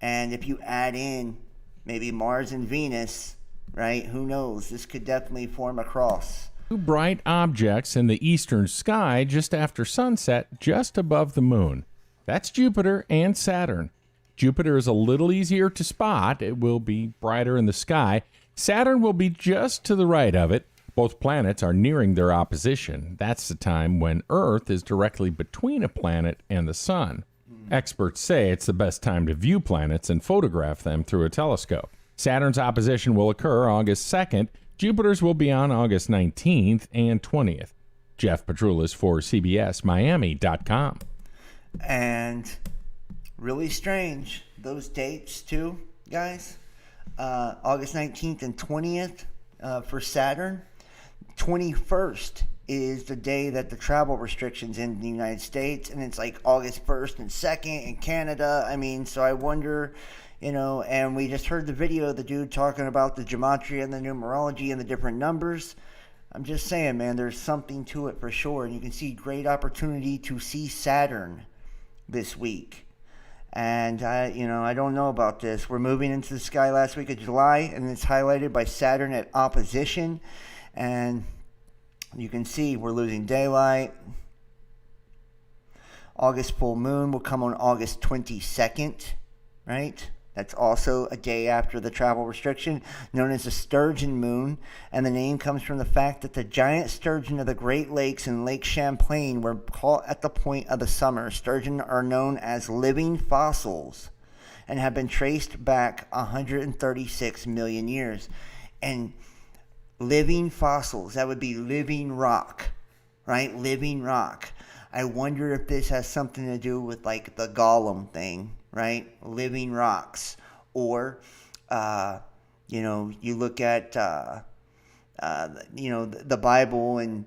And if you add in maybe Mars and Venus, right, who knows? This could definitely form a cross. Two bright objects in the eastern sky just after sunset, just above the moon. That's Jupiter and Saturn. Jupiter is a little easier to spot. It will be brighter in the sky. Saturn will be just to the right of it. Both planets are nearing their opposition. That's the time when Earth is directly between a planet and the sun. Experts say it's the best time to view planets and photograph them through a telescope. Saturn's opposition will occur August 2nd. Jupiter's will be on August 19th and 20th. Jeff Petroulas for CBSMiami.com. And really strange, those dates too, guys. August 19th and 20th for Saturn. 21st is the day that the travel restrictions end in the United States, and it's like August 1st and 2nd in Canada. I mean, so I wonder, and we just heard the video of the dude talking about the gematria and the numerology and the different numbers. I'm just saying, man, there's something to it for sure, and you can see great opportunity to see Saturn this week. And I don't know about this. We're moving into the sky last week of July, and it's highlighted by Saturn at opposition. And you can see we're losing daylight. August full moon will come on August 22nd, right? That's also a day after the travel restriction, known as the sturgeon moon. And the name comes from the fact that the giant sturgeon of the Great Lakes and Lake Champlain were caught at the point of the summer. Sturgeon are known as living fossils and have been traced back 136 million years. And living fossils, that would be living rock, right? Living rock. I wonder if this has something to do with like the Gollum thing, right? Living rocks. Or, you look at, the Bible, and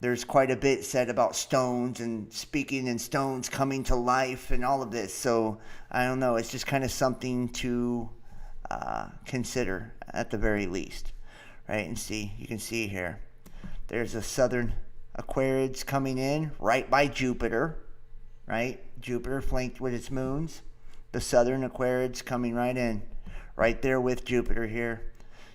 there's quite a bit said about stones and speaking in stones coming to life and all of this. So, I don't know. It's just kind of something to consider at the very least. Right, and see, you can see here, there's a southern Aquarids coming in right by Jupiter, right? Jupiter flanked with its moons. The southern Aquarids coming right in, right there with Jupiter here.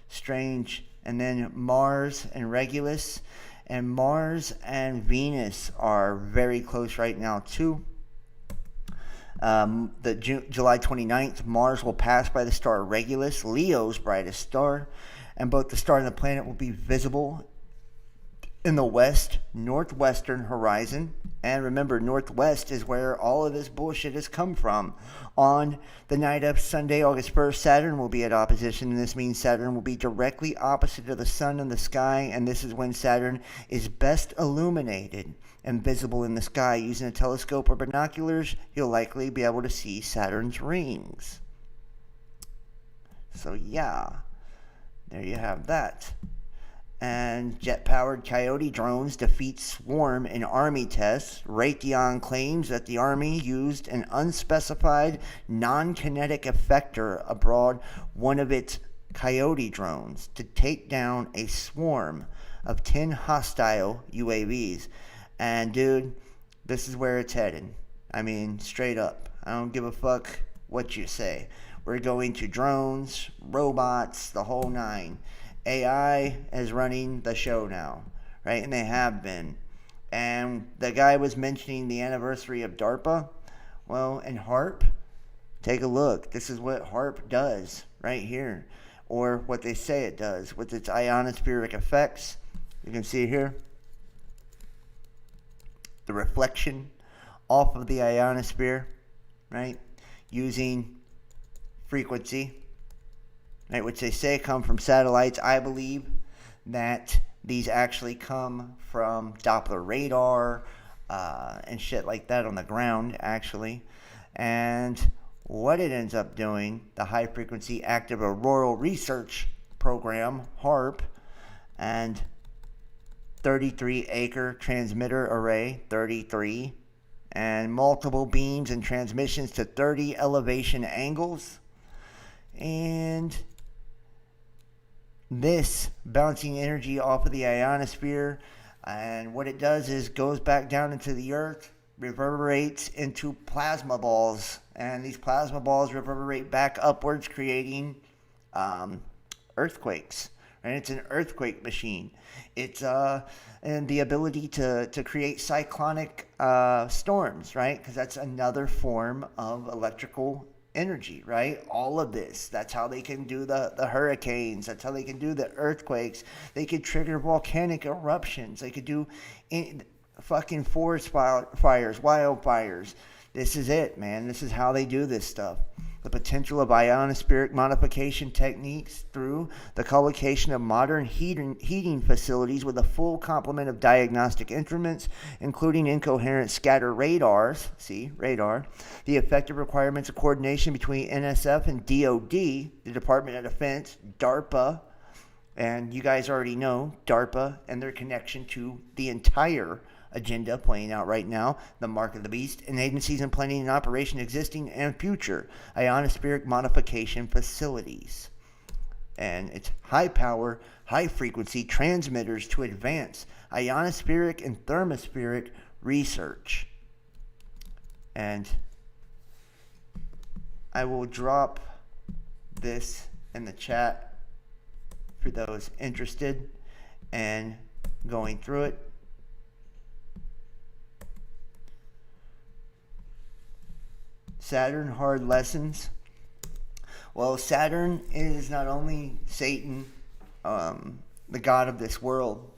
Strange. And then Mars and Regulus. And Mars and Venus are very close right now too. July 29th, Mars will pass by the star Regulus, Leo's brightest star. And both the star and the planet will be visible in the west, northwestern horizon. And remember, northwest is where all of this bullshit has come from. On the night of Sunday, August 1st, Saturn will be at opposition. And this means Saturn will be directly opposite of the sun in the sky. And this is when Saturn is best illuminated and visible in the sky. Using a telescope or binoculars, you'll likely be able to see Saturn's rings. So, yeah. There you have that. And jet-powered Coyote drones defeat Swarm in Army tests. Raytheon claims that the Army used an unspecified non-kinetic effector aboard one of its Coyote drones to take down a swarm of 10 hostile UAVs. And dude, this is where it's headed. I mean, straight up. I don't give a fuck what you say. We're going to drones, robots, the whole nine. AI is running the show now, right? And they have been. And the guy was mentioning the anniversary of DARPA. Well, in HARP, take a look. This is what HARP does right here, or what they say it does with its ionospheric effects. You can see here the reflection off of the ionosphere, right, using frequency, right, which they say come from satellites. I believe that these actually come from Doppler radar and shit like that on the ground, actually. And what it ends up doing, the High Frequency Active Auroral Research Program, HARP, and 33-acre transmitter array, 33, and multiple beams and transmissions to 30 elevation angles. And this bouncing energy off of the ionosphere, and what it does is goes back down into the earth, reverberates into plasma balls, and these plasma balls reverberate back upwards, creating earthquakes. And it's an earthquake machine. It's and the ability to create cyclonic storms, right? Because that's another form of electrical energy, right? All of this. That's how they can do the hurricanes. That's how they can do the earthquakes. They could trigger volcanic eruptions. They could do fucking forest fires, wildfires. This is it, man. This is how they do this stuff. The potential of ionospheric modification techniques through the collocation of modern heating facilities with a full complement of diagnostic instruments, including incoherent scatter radars, see, radar, the effective requirements of coordination between NSF and DOD, the Department of Defense, DARPA, and you guys already know DARPA and their connection to the entire agenda playing out right now, the mark of the beast, and agencies in planning and operation existing and future ionospheric modification facilities. And it's high power, high frequency transmitters to advance ionospheric and thermospheric research. And I will drop this in the chat for those interested and going through it. Saturn hard lessons. Well, Saturn is not only Satan, the god of this world.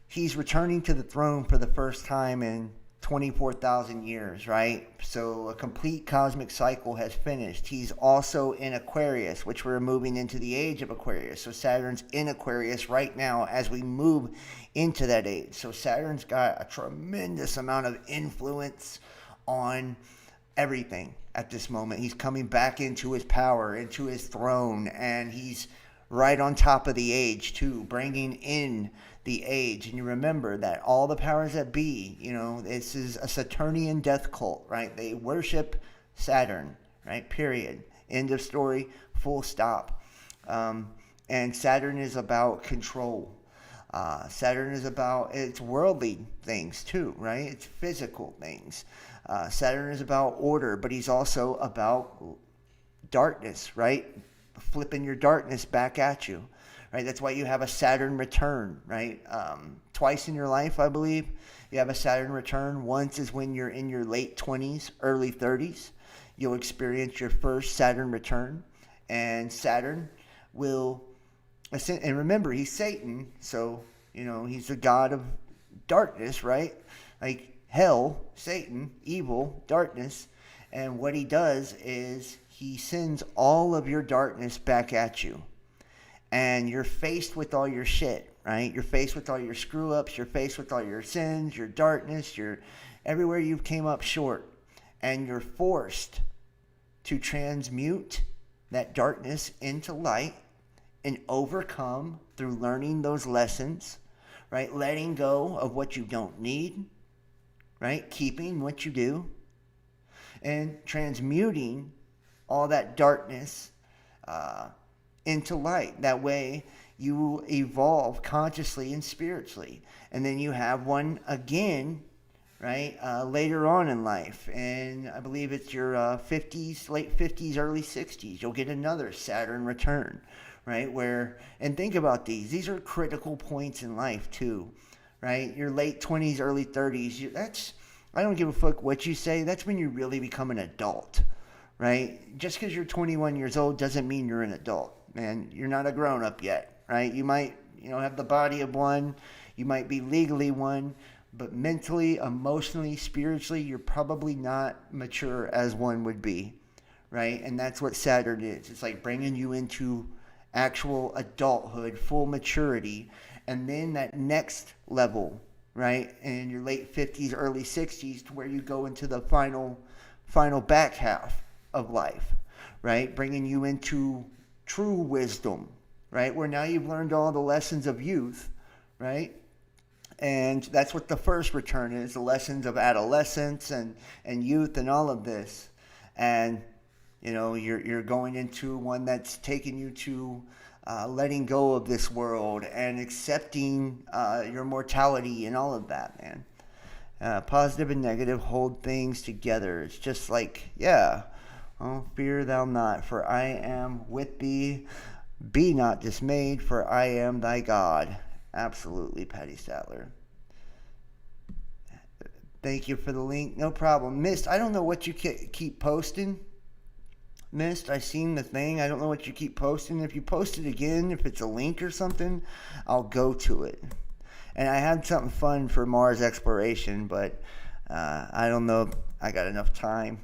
He's returning to the throne for the first time in 24,000 years, right? So a complete cosmic cycle has finished. He's also in Aquarius, which we're moving into the age of Aquarius. So Saturn's in Aquarius right now as we move into that age. So Saturn's got a tremendous amount of influence on everything at this moment. He's coming back into his power, into his throne, and he's right on top of the age too, bringing in the age. And you remember that all the powers that be, you know, this is a Saturnian death cult, right? They worship Saturn, right? Period. End of story, full stop. And Saturn is about control. Saturn is about, it's worldly things too, right? It's physical things. Saturn is about order, but he's also about darkness, right? Flipping your darkness back at you, right? That's why you have a Saturn return, right? Twice in your life, I believe, you have a Saturn return. Once is when you're in your late 20s, early 30s. You'll experience your first Saturn return, and Saturn will, and remember, he's Satan, so, you know, he's the god of darkness, right? Like hell, Satan, evil, darkness. And what he does is he sends all of your darkness back at you. And you're faced with all your shit, right? You're faced with all your screw ups. You're faced with all your sins, your darkness, your everywhere you've came up short. And you're forced to transmute that darkness into light and overcome through learning those lessons, right? Letting go of what you don't need, right? Keeping what you do, and transmuting all that darkness into light. That way you evolve consciously and spiritually. And then you have one again, right, later on in life. And I believe it's your 50s, late 50s, early 60s. You'll get another Saturn return, right? And think about these. These are critical points in life too, right? Your late 20s, early 30s. I don't give a fuck what you say. That's when you really become an adult, right? Just because you're 21 years old doesn't mean you're an adult, man. You're not a grown-up yet, right? You might, have the body of one. You might be legally one. But mentally, emotionally, spiritually, you're probably not mature as one would be, right? And that's what Saturn is. It's like bringing you into actual adulthood, full maturity, and then that next level, right, in your late 50s, early 60s, to where you go into the final back half of life, right, bringing you into true wisdom, right, where now you've learned all the lessons of youth, right? And that's what the first return is, the lessons of adolescence and youth and all of this. And, you're going into one that's taking you to letting go of this world and accepting your mortality and all of that, man. Positive and negative hold things together. It's just like, fear thou not, for I am with thee. Be not dismayed, for I am thy God. Absolutely, Patty Statler. Thank you for the link. No problem. Mist, I don't know what you keep posting. Mist, I seen the thing. I don't know what you keep posting. If you post it again, if it's a link or something, I'll go to it. And I had something fun for Mars exploration, but I don't know if I got enough time.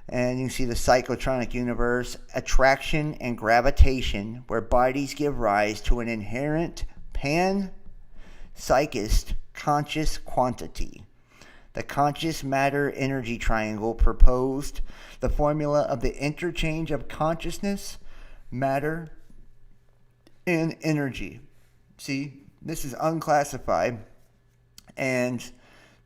And you can see the psychotronic universe, attraction and gravitation, where bodies give rise to an inherent pan-psychist conscious quantity. The conscious matter-energy triangle proposed the formula of the interchange of consciousness, matter, and energy. See, this is unclassified, and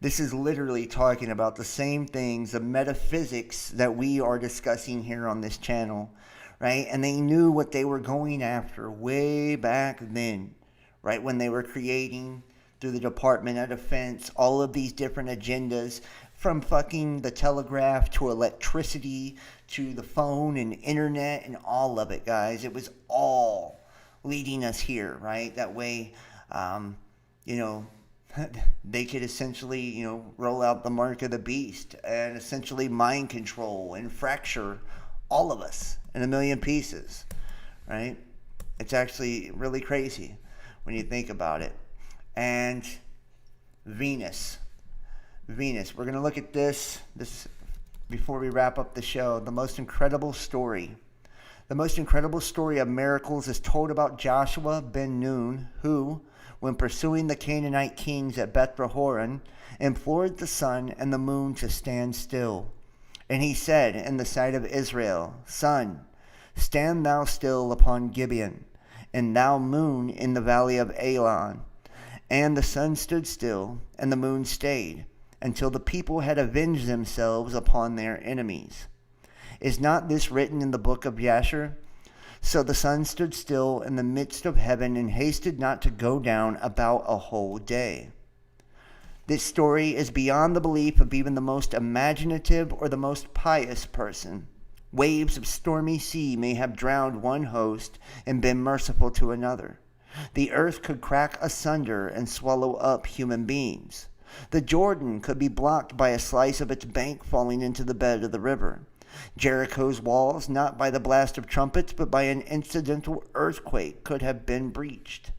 this is literally talking about the same things, the metaphysics that we are discussing here on this channel, right? And they knew what they were going after way back then, right, when they were creating, through the Department of Defense, all of these different agendas, from fucking the telegraph to electricity to the phone and internet and all of it, guys. It was all leading us here, right? That way, they could essentially, roll out the mark of the beast and essentially mind control and fracture all of us in a million pieces, right? It's actually really crazy when you think about it. And Venus. We're going to look at this before we wrap up the show. The most incredible story of miracles is told about Joshua ben Nun, who, when pursuing the Canaanite kings at Beth-Rehoron, implored the sun and the moon to stand still. And he said in the sight of Israel, Sun, stand thou still upon Gibeon, and thou moon in the valley of Elon. And the sun stood still, and the moon stayed, until the people had avenged themselves upon their enemies. Is not this written in the book of Jasher? So the sun stood still in the midst of heaven and hasted not to go down about a whole day. This story is beyond the belief of even the most imaginative or the most pious person. Waves of stormy sea may have drowned one host and been merciful to another. The earth could crack asunder and swallow up human beings. The Jordan could be blocked by a slice of its bank falling into the bed of the river. Jericho's walls, not by the blast of trumpets, but by an incidental earthquake, could have been breached.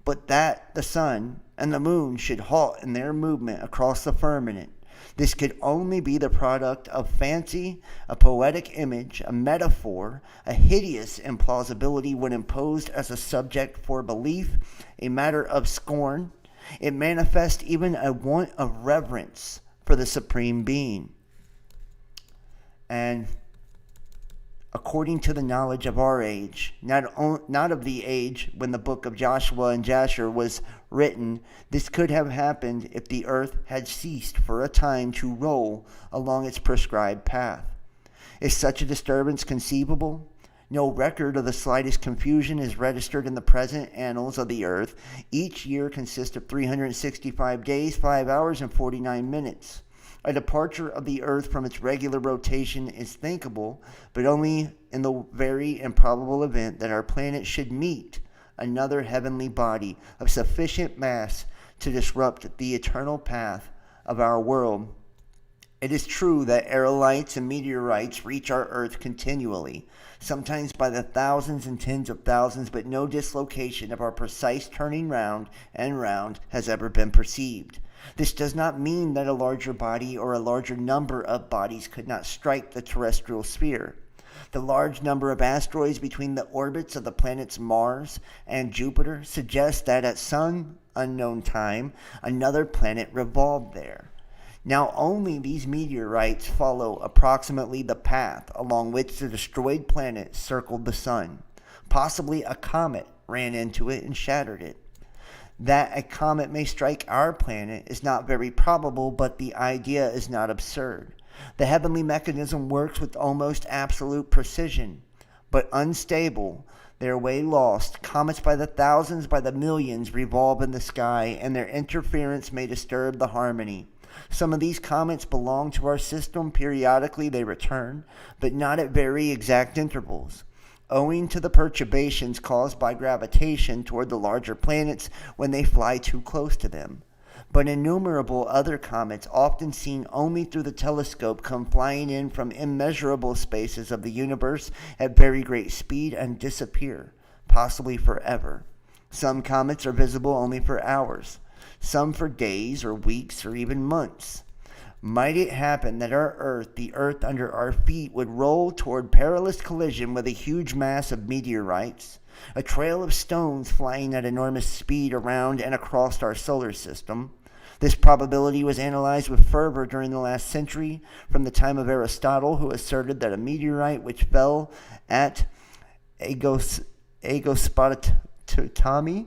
But that the sun and the moon should halt in their movement across the firmament, this could only be the product of fancy, a poetic image, a metaphor, a hideous implausibility when imposed as a subject for belief, a matter of scorn. It manifests even a want of reverence for the Supreme Being. And according to the knowledge of our age, not of the age when the book of Joshua and Jasher was written, this could have happened if the earth had ceased for a time to roll along its prescribed path. Is such a disturbance conceivable? No record of the slightest confusion is registered in the present annals of the earth. Each year consists of 365 days, 5 hours, and 49 minutes. A departure of the earth from its regular rotation is thinkable, but only in the very improbable event that our planet should meet another heavenly body of sufficient mass to disrupt the eternal path of our world. It is true that aerolites and meteorites reach our Earth continually, sometimes by the thousands and tens of thousands, but no dislocation of our precise turning round and round has ever been perceived. This does not mean that a larger body or a larger number of bodies could not strike the terrestrial sphere. The large number of asteroids between the orbits of the planets Mars and Jupiter suggests that at some unknown time, another planet revolved there. Now only these meteorites follow approximately the path along which the destroyed planet circled the sun. Possibly a comet ran into it and shattered it. That a comet may strike our planet is not very probable, but the idea is not absurd. The heavenly mechanism works with almost absolute precision, but unstable, their way lost. Comets by the thousands, by the millions revolve in the sky, and their interference may disturb the harmony. Some of these comets belong to our system. Periodically they return, but not at very exact intervals, owing to the perturbations caused by gravitation toward the larger planets when they fly too close to them. But innumerable other comets, often seen only through the telescope, come flying in from immeasurable spaces of the universe at very great speed and disappear, possibly forever. Some comets are visible only for hours, some for days or weeks or even months. Might it happen that our Earth, the Earth under our feet, would roll toward perilous collision with a huge mass of meteorites, a trail of stones flying at enormous speed around and across our solar system? This probability was analyzed with fervor during the last century, from the time of Aristotle, who asserted that a meteorite which fell at Aegospotami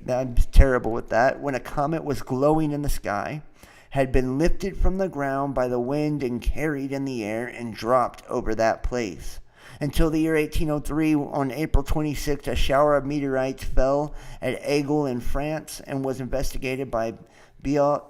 I'm terrible with that, when a comet was glowing in the sky, had been lifted from the ground by the wind and carried in the air and dropped over that place. Until the year 1803, on April 26, a shower of meteorites fell at Aigle in France and was investigated by Biot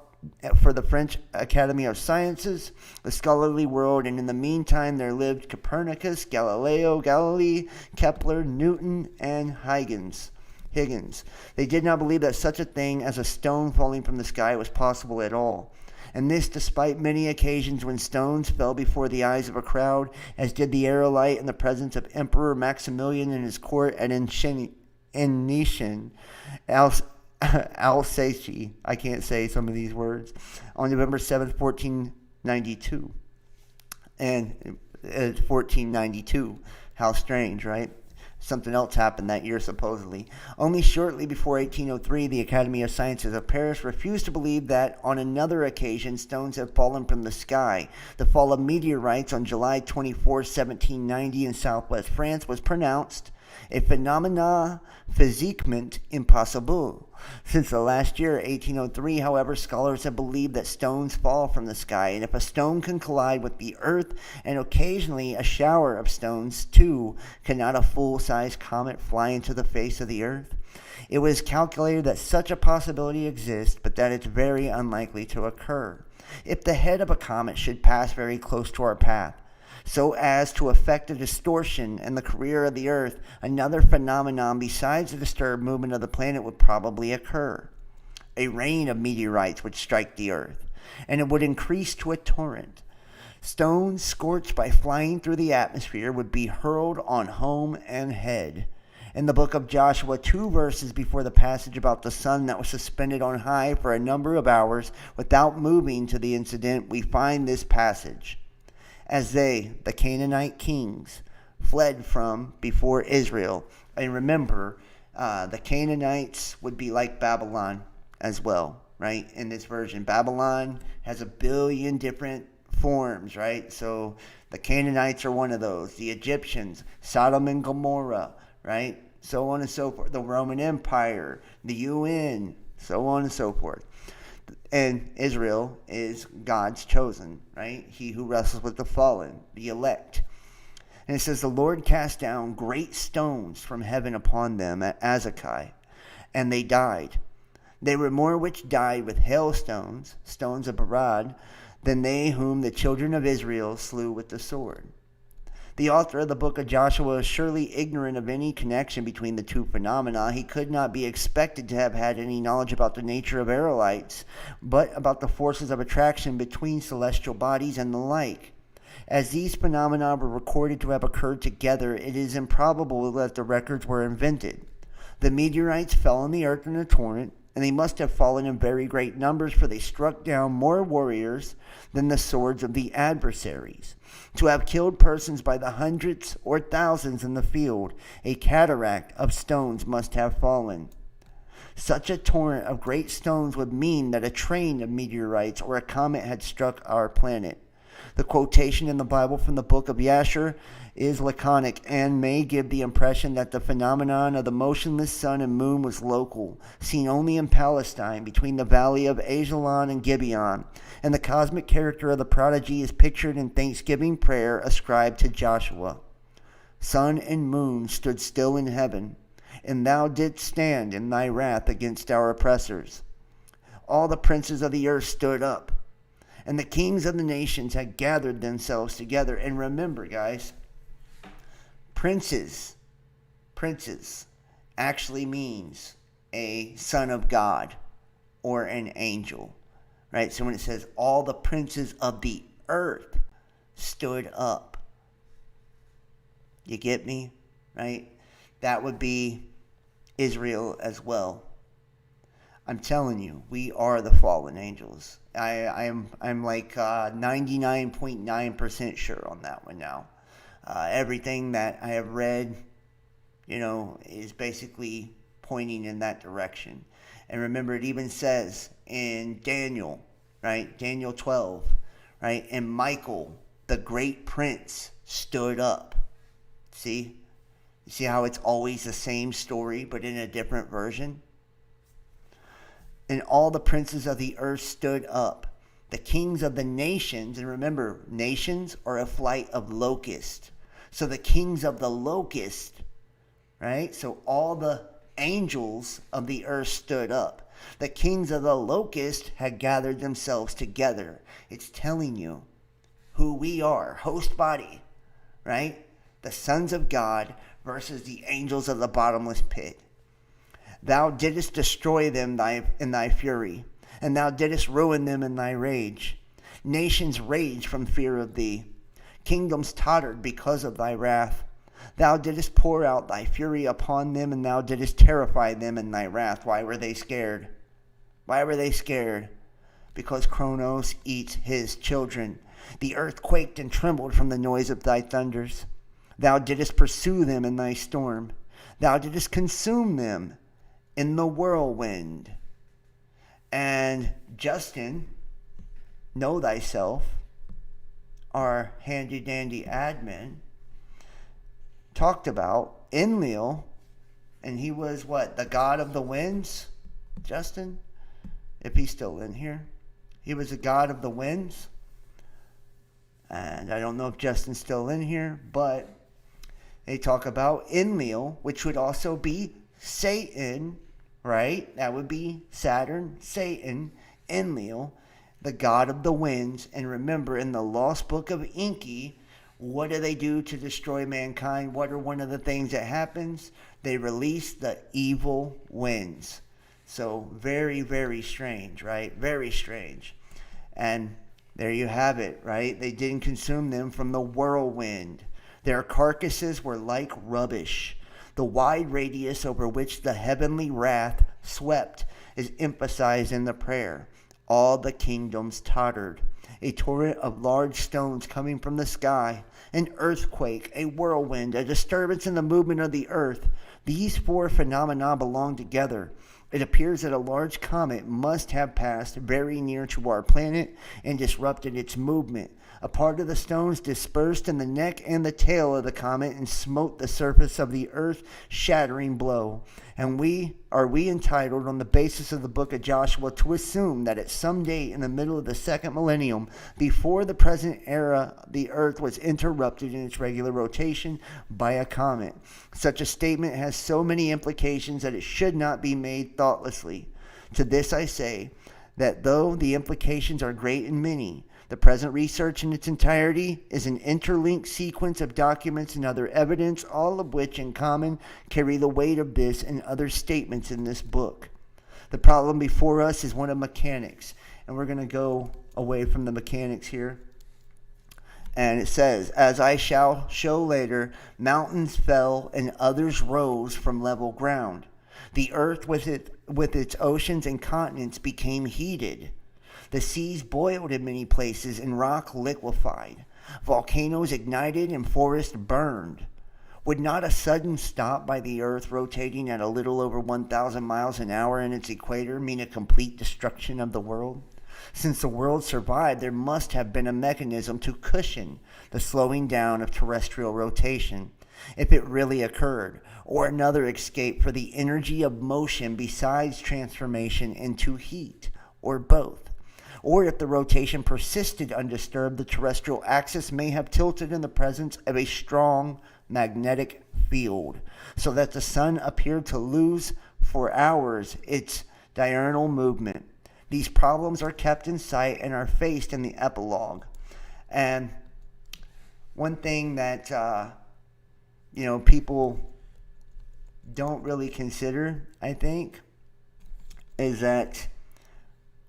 for the French Academy of Sciences, the scholarly world, and in the meantime there lived Copernicus, Galileo Galilei, Kepler, Newton, and Huygens. They did not believe that such a thing as a stone falling from the sky was possible at all. And this despite many occasions when stones fell before the eyes of a crowd, as did the aerolite in the presence of Emperor Maximilian and his court at Nicene, Alsace, I can't say some of these words, on November 7th, 1492. And 1492, how strange, right? Something else happened that year, supposedly. Only shortly before 1803, the Academy of Sciences of Paris refused to believe that on another occasion stones had fallen from the sky. The fall of meteorites on July 24, 1790 in southwest France was pronounced a phenomena physiquement impossible. Since the last year, 1803, however, scholars have believed that stones fall from the sky, and if a stone can collide with the earth, and occasionally a shower of stones too, cannot a full-size comet fly into the face of the earth? It was calculated that such a possibility exists, but that it's very unlikely to occur. If the head of a comet should pass very close to our path, so as to affect a distortion in the career of the Earth, another phenomenon besides the disturbed movement of the planet would probably occur. A rain of meteorites would strike the Earth, and it would increase to a torrent. Stones scorched by flying through the atmosphere would be hurled on home and head. In the book of Joshua, 2 verses before the passage about the sun that was suspended on high for a number of hours without moving to the incident, we find this passage. As they, the Canaanite kings, fled from before Israel. And remember, the Canaanites would be like Babylon as well, right? In this version, Babylon has 1 billion different forms, right? So the Canaanites are one of those. The Egyptians, Sodom and Gomorrah, right? So on and so forth. The Roman Empire, the UN, so on and so forth. And Israel is God's chosen, right? He who wrestles with the fallen, the elect. And it says, the Lord cast down great stones from heaven upon them at Azekah, and they died. They were more which died with hailstones, stones of Barad, than they whom the children of Israel slew with the sword. The author of the book of Joshua is surely ignorant of any connection between the two phenomena. He could not be expected to have had any knowledge about the nature of aerolites, but about the forces of attraction between celestial bodies and the like. As these phenomena were recorded to have occurred together, it is improbable that the records were invented. The meteorites fell on the earth in a torrent, and they must have fallen in very great numbers, for they struck down more warriors than the swords of the adversaries. To have killed persons by the hundreds or thousands in the field, a cataract of stones must have fallen. Such a torrent of great stones would mean that a train of meteorites or a comet had struck our planet. The quotation in the Bible from the book of Yashar is laconic and may give the impression that the phenomenon of the motionless sun and moon was local, seen only in Palestine between the valley of Ajalon and Gibeon, and the cosmic character of the prodigy is pictured in thanksgiving prayer ascribed to Joshua. Sun and moon stood still in heaven, and thou didst stand in thy wrath against our oppressors. All the princes of the earth stood up, and the kings of the nations had gathered themselves together. And remember, guys, princes actually means a son of God or an angel, right? So when it says all the princes of the earth stood up, you get me, right? That would be Israel as well. I'm telling you, we are the fallen angels. I'm like 99.9% sure on that one now. Everything that I have read, is basically pointing in that direction. And remember, it even says in Daniel, right? Daniel 12, right? And Michael, the great prince, stood up. See? You see how it's always the same story, but in a different version? And all the princes of the earth stood up. The kings of the nations, and remember, nations are a flight of locusts. So the kings of the locust, right? So all the angels of the earth stood up. The kings of the locust had gathered themselves together. It's telling you who we are, host body, right? The sons of God versus the angels of the bottomless pit. Thou didst destroy them in thy fury, and thou didst ruin them in thy rage. Nations raged from fear of thee. Kingdoms tottered because of thy wrath. Thou didst pour out thy fury upon them, and thou didst terrify them in thy wrath. Why were they scared? Why were they scared? Because Kronos eats his children. The earth quaked and trembled from the noise of thy thunders. Thou didst pursue them in thy storm. Thou didst consume them in the whirlwind. And Justin, know thyself, our handy-dandy admin, talked about Enlil, and he was what? The god of the winds? Justin? If he's still in here. He was the god of the winds. And I don't know if Justin's still in here, but they talk about Enlil, which would also be Satan, right? That would be Saturn, Satan, Enlil, the god of the winds. And remember, in the Lost Book of Enki, what do they do to destroy mankind? What are one of the things that happens? They release the evil winds. So very, very strange, right? Very strange. And there you have it, right? They didn't consume them from the whirlwind. Their carcasses were like rubbish. The wide radius over which the heavenly wrath swept is emphasized in the prayer. All the kingdoms tottered. A torrent of large stones coming from the sky, an earthquake, a whirlwind, a disturbance in the movement of the earth. These four phenomena belong together. It appears that a large comet must have passed very near to our planet and disrupted its movement. A part of the stones dispersed in the neck and the tail of the comet and smote the surface of the earth, shattering blow. And are we entitled on the basis of the book of Joshua to assume that at some day in the middle of the second millennium, before the present era, the earth was interrupted in its regular rotation by a comet? Such a statement has so many implications that it should not be made thoughtlessly. To this I say that though the implications are great and many, the present research in its entirety is an interlinked sequence of documents and other evidence, all of which in common carry the weight of this and other statements in this book. The problem before us is one of mechanics, and we're going to go away from the mechanics here. And it says, as I shall show later, mountains fell and others rose from level ground. The earth with its oceans and continents became heated. The seas boiled in many places and rock liquefied. Volcanoes ignited and forests burned. Would not a sudden stop by the earth rotating at a little over 1,000 miles an hour in its equator mean a complete destruction of the world? Since the world survived, there must have been a mechanism to cushion the slowing down of terrestrial rotation, if it really occurred, or another escape for the energy of motion besides transformation into heat, or both. Or if the rotation persisted undisturbed, the terrestrial axis may have tilted in the presence of a strong magnetic field, so that the sun appeared to lose for hours its diurnal movement. These problems are kept in sight and are faced in the epilogue. And one thing that people don't really consider, I think, is that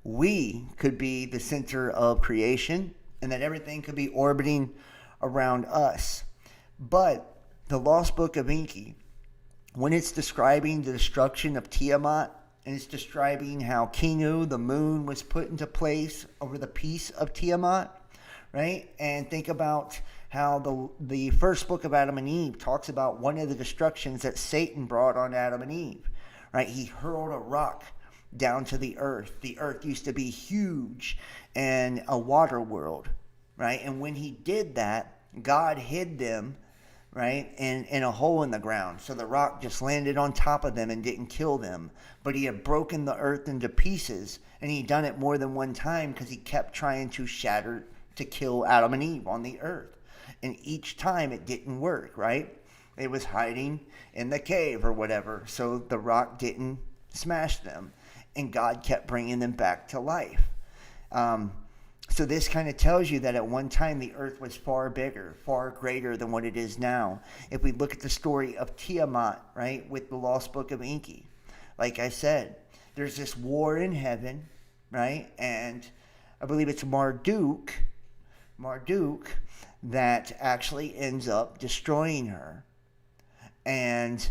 we could be the center of creation and that everything could be orbiting around us. But the Lost Book of Enki, when it's describing the destruction of Tiamat, and it's describing how Kingu, the moon, was put into place over the peace of Tiamat, right? And think about how the first book of Adam and Eve talks about one of the destructions that Satan brought on Adam and Eve, right? He hurled a rock down to the earth. The earth used to be huge and a water world, right? And when he did that, God hid them, right, in a hole in the ground. So the rock just landed on top of them and didn't kill them. But he had broken the earth into pieces, and he'd done it more than one time because he kept trying to kill Adam and Eve on the earth. And each time it didn't work, right? It was hiding in the cave or whatever, so the rock didn't smash them. And God kept bringing them back to life. So this kind of tells you that at one time the earth was far bigger, far greater than what it is now. If we look at the story of Tiamat, right, with the Lost Book of Enki, like I said, there's this war in heaven, right? And I believe it's Marduk that actually ends up destroying her and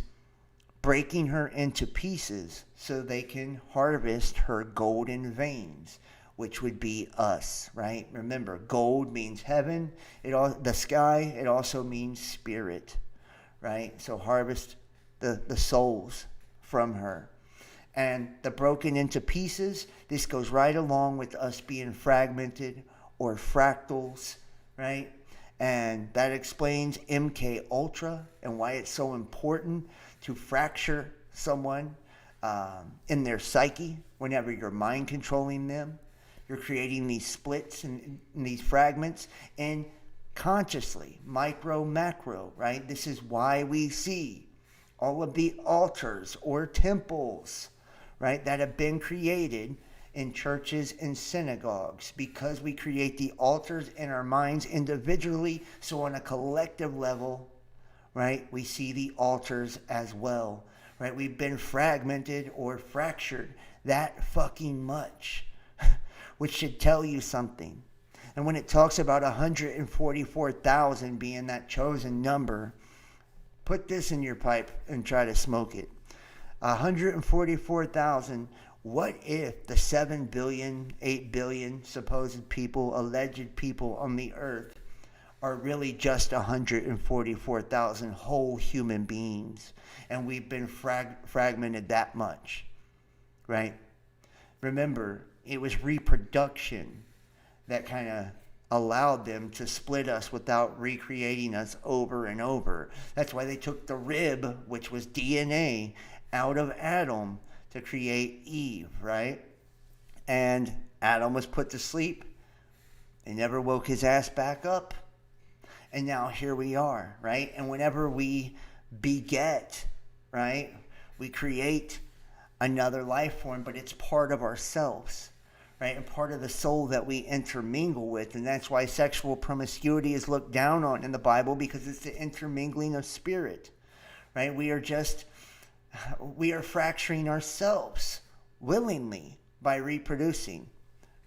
breaking her into pieces so they can harvest her golden veins, which would be us, right? Remember, gold means heaven, the sky. It also means spirit, right? So harvest the souls from her. And the broken into pieces, this goes right along with us being fragmented or fractals, right? And that explains MK Ultra and why it's so important to fracture someone in their psyche whenever you're mind controlling them. You're creating these splits and these fragments, and consciously, micro, macro, right? This is why we see all of the altars or temples, right, that have been created in churches and synagogues, because we create the altars in our minds individually, so on a collective level, right, we see the altars as well, right? We've been fragmented or fractured that fucking much, which should tell you something. And when it talks about 144,000 being that chosen number, put this in your pipe and try to smoke it. 144,000. What if the 7 billion, 8 billion supposed people, alleged people on the earth are really just 144,000 whole human beings, and we've been fragmented that much, right? Remember, it was reproduction that kind of allowed them to split us without recreating us over and over. That's why they took the rib, which was DNA, out of Adam to create Eve, right? And Adam was put to sleep. They never woke his ass back up. And now here we are, right? And whenever we beget, right, we create another life form, but it's part of ourselves, right? And part of the soul that we intermingle with. And that's why sexual promiscuity is looked down on in the Bible, because it's the intermingling of spirit, right? We are fracturing ourselves willingly by reproducing,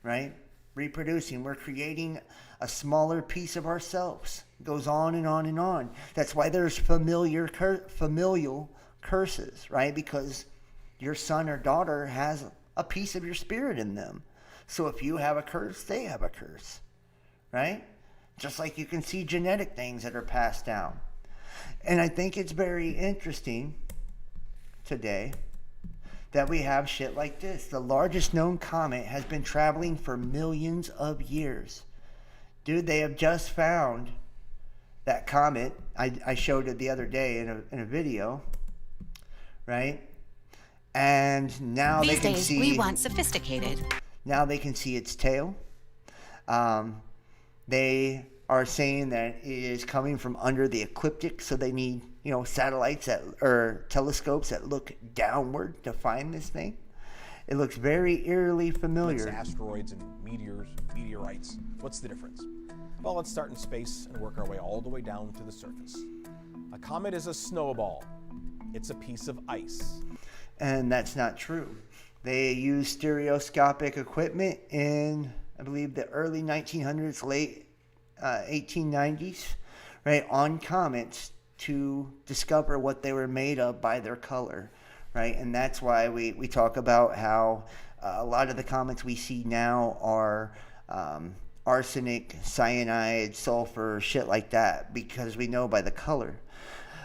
right? Reproducing. We're creating a smaller piece of ourselves. It goes on and on and on. That's why there's familial curses, right? Because your son or daughter has a piece of your spirit in them. So if you have a curse, they have a curse, right? Just like you can see genetic things that are passed down. And I think it's very interesting today that we have shit like this. The largest known comet has been traveling for millions of years. Dude, they have just found that comet. I showed it the other day in a video, right? And now These they can days, see. we want sophisticated. Now they can see its tail. They are saying that it is coming from under the ecliptic, so they need, satellites or telescopes that look downward to find this thing. It looks very eerily familiar. Asteroids and meteors, meteorites. What's the difference? Well, let's start in space and work our way all the way down to the surface. A comet is a snowball. It's a piece of ice. And that's not true. They use stereoscopic equipment in, I believe, the early 1900s, late 1890s, right, on comets to discover what they were made of by their color, right? And that's why we talk about how a lot of the comets we see now are arsenic, cyanide, sulfur, shit like that, because we know by the color.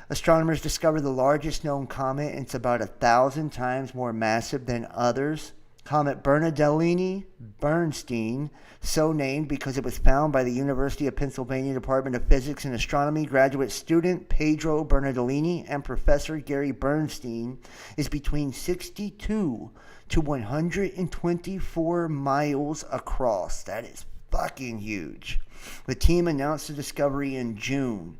Astronomers discovered the largest known comet, and it's about 1,000 times more massive than others. Comet Bernadini-Bernstein, so named because it was found by the University of Pennsylvania Department of Physics and Astronomy graduate student Pedro Bernardini and Professor Gary Bernstein, is between 62 to 124 miles across. That is fucking huge. The team announced the discovery in June.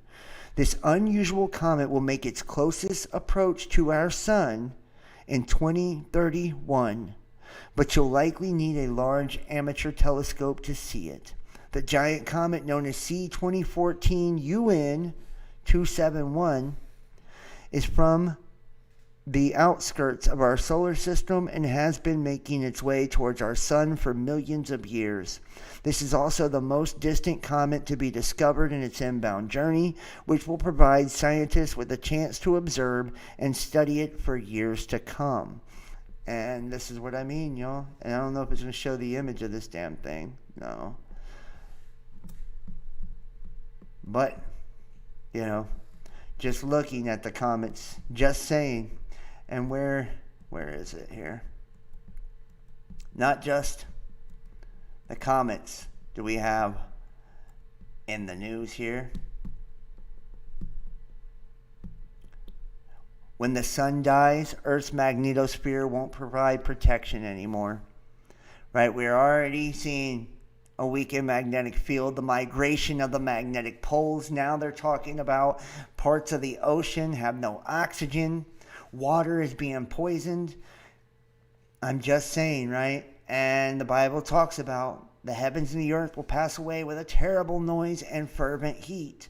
This unusual comet will make its closest approach to our sun in 2031, but you'll likely need a large amateur telescope to see it. The giant comet, known as C-2014 UN-271, is from the outskirts of our solar system and has been making its way towards our sun for millions of years. This is also the most distant comet to be discovered in its inbound journey, which will provide scientists with a chance to observe and study it for years to come. And this is what I mean, y'all. And I don't know if it's going to show the image of this damn thing. No. But, just looking at the comets, just saying. And where is it here? Not just the comets do we have in the news here. When the sun dies, Earth's magnetosphere won't provide protection anymore. Right? We're already seeing a weakened magnetic field, the migration of the magnetic poles. Now they're talking about parts of the ocean have no oxygen. Water is being poisoned. I'm just saying, right? And the Bible talks about the heavens and the earth will pass away with a terrible noise and fervent heat.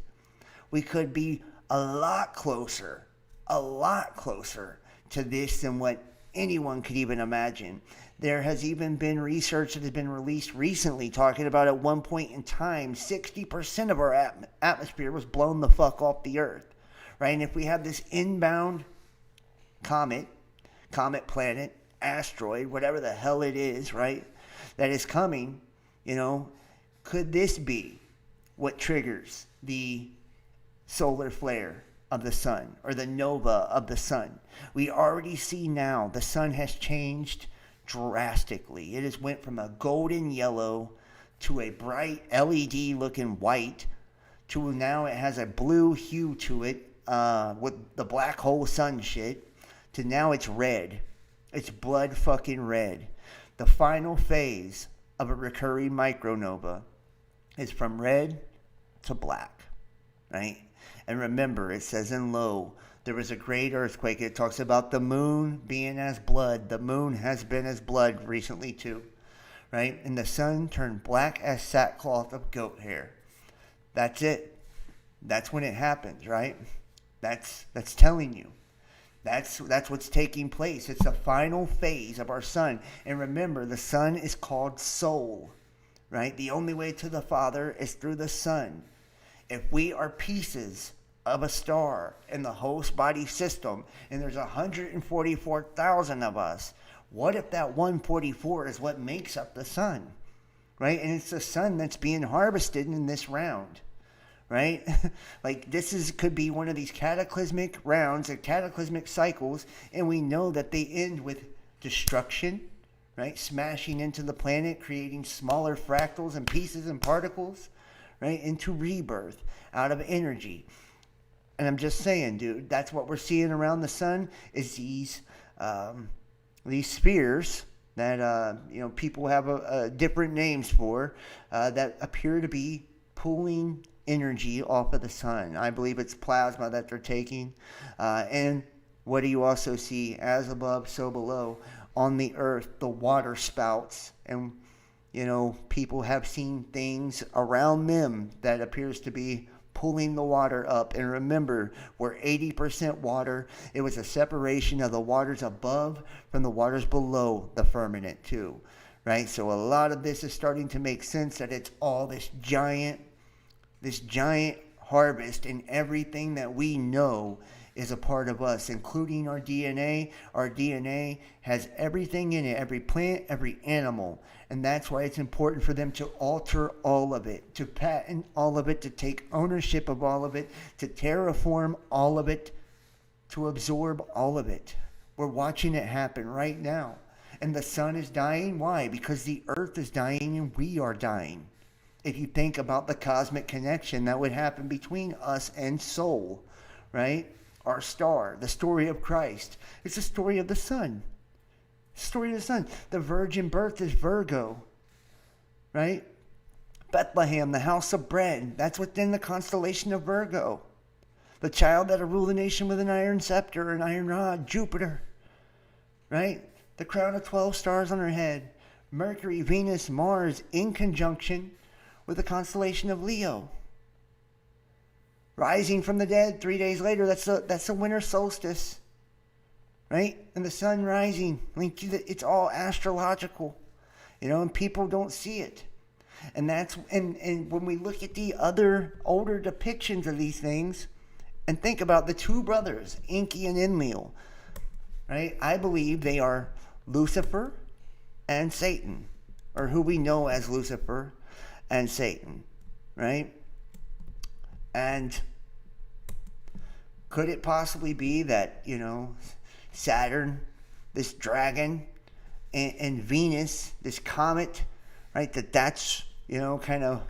We could be a lot closer to this than what anyone could even imagine. There has even been research that has been released recently talking about at one point in time, 60% of our atmosphere was blown the fuck off the earth, right? And if we have this inbound comet, planet, asteroid, whatever the hell it is, right, that is coming, could this be what triggers the solar flare of the sun or the nova of the sun? We already see now the sun has changed drastically. It has went from a golden yellow to a bright LED looking white to now it has a blue hue to it with the black hole sun shit, to now it's red. It's blood fucking red. The final phase of a recurring micronova is from red to black, right? And remember, it says in Lo, there was a great earthquake. It talks about the moon being as blood. The moon has been as blood recently too, right? And the sun turned black as sackcloth of goat hair. That's it. That's when it happens, right? That's telling you. That's what's taking place. It's the final phase of our sun. And remember, the sun is called soul, right? The only way to the Father is through the Son. If we are pieces of a star in the host body system, and there's 144,000 of us, what if that 144 is what makes up the sun, right? And it's the sun that's being harvested in this round, right? Like this could be one of these cataclysmic rounds or cataclysmic cycles, and we know that they end with destruction, right? Smashing into the planet, creating smaller fractals and pieces and particles, right? Into rebirth out of energy. And I'm just saying, dude, that's what we're seeing around the sun is these spheres that people have different names for that appear to be pulling energy off of the sun. I believe it's plasma that they're taking. And what do you also see? As above, so below. On the earth, the water spouts. And, people have seen things around them that appears to be pulling the water up. And remember, we're 80% water. It was a separation of the waters above from the waters below the firmament too, right? So a lot of this is starting to make sense, that it's all this giant harvest, and everything that we know is a part of us, including our DNA. Our DNA has everything in it, every plant, every animal. And that's why it's important for them to alter all of it, to patent all of it, to take ownership of all of it, to terraform all of it, to absorb all of it. We're watching it happen right now. And the sun is dying. Why? Because the earth is dying and we are dying. If you think about the cosmic connection that would happen between us and soul, right? Our star, the story of Christ. It's the story of the sun. Story of the sun. The virgin birth is Virgo, right? Bethlehem, the house of bread. That's within the constellation of Virgo. The child that'll rule the nation with an iron scepter, an iron rod, Jupiter, right? The crown of 12 stars on her head. Mercury, Venus, Mars in conjunction with the constellation of Leo. Rising from the dead 3 days later, that's the winter solstice, right? And the sun rising, it's all astrological, and people don't see it. And and when we look at the other older depictions of these things, and think about the two brothers, Enki and Enlil, right? I believe they are Lucifer and Satan, or who we know as Lucifer and Satan, right? And could it possibly be that, Saturn, this dragon, and Venus, this comet, right, that's, kind of,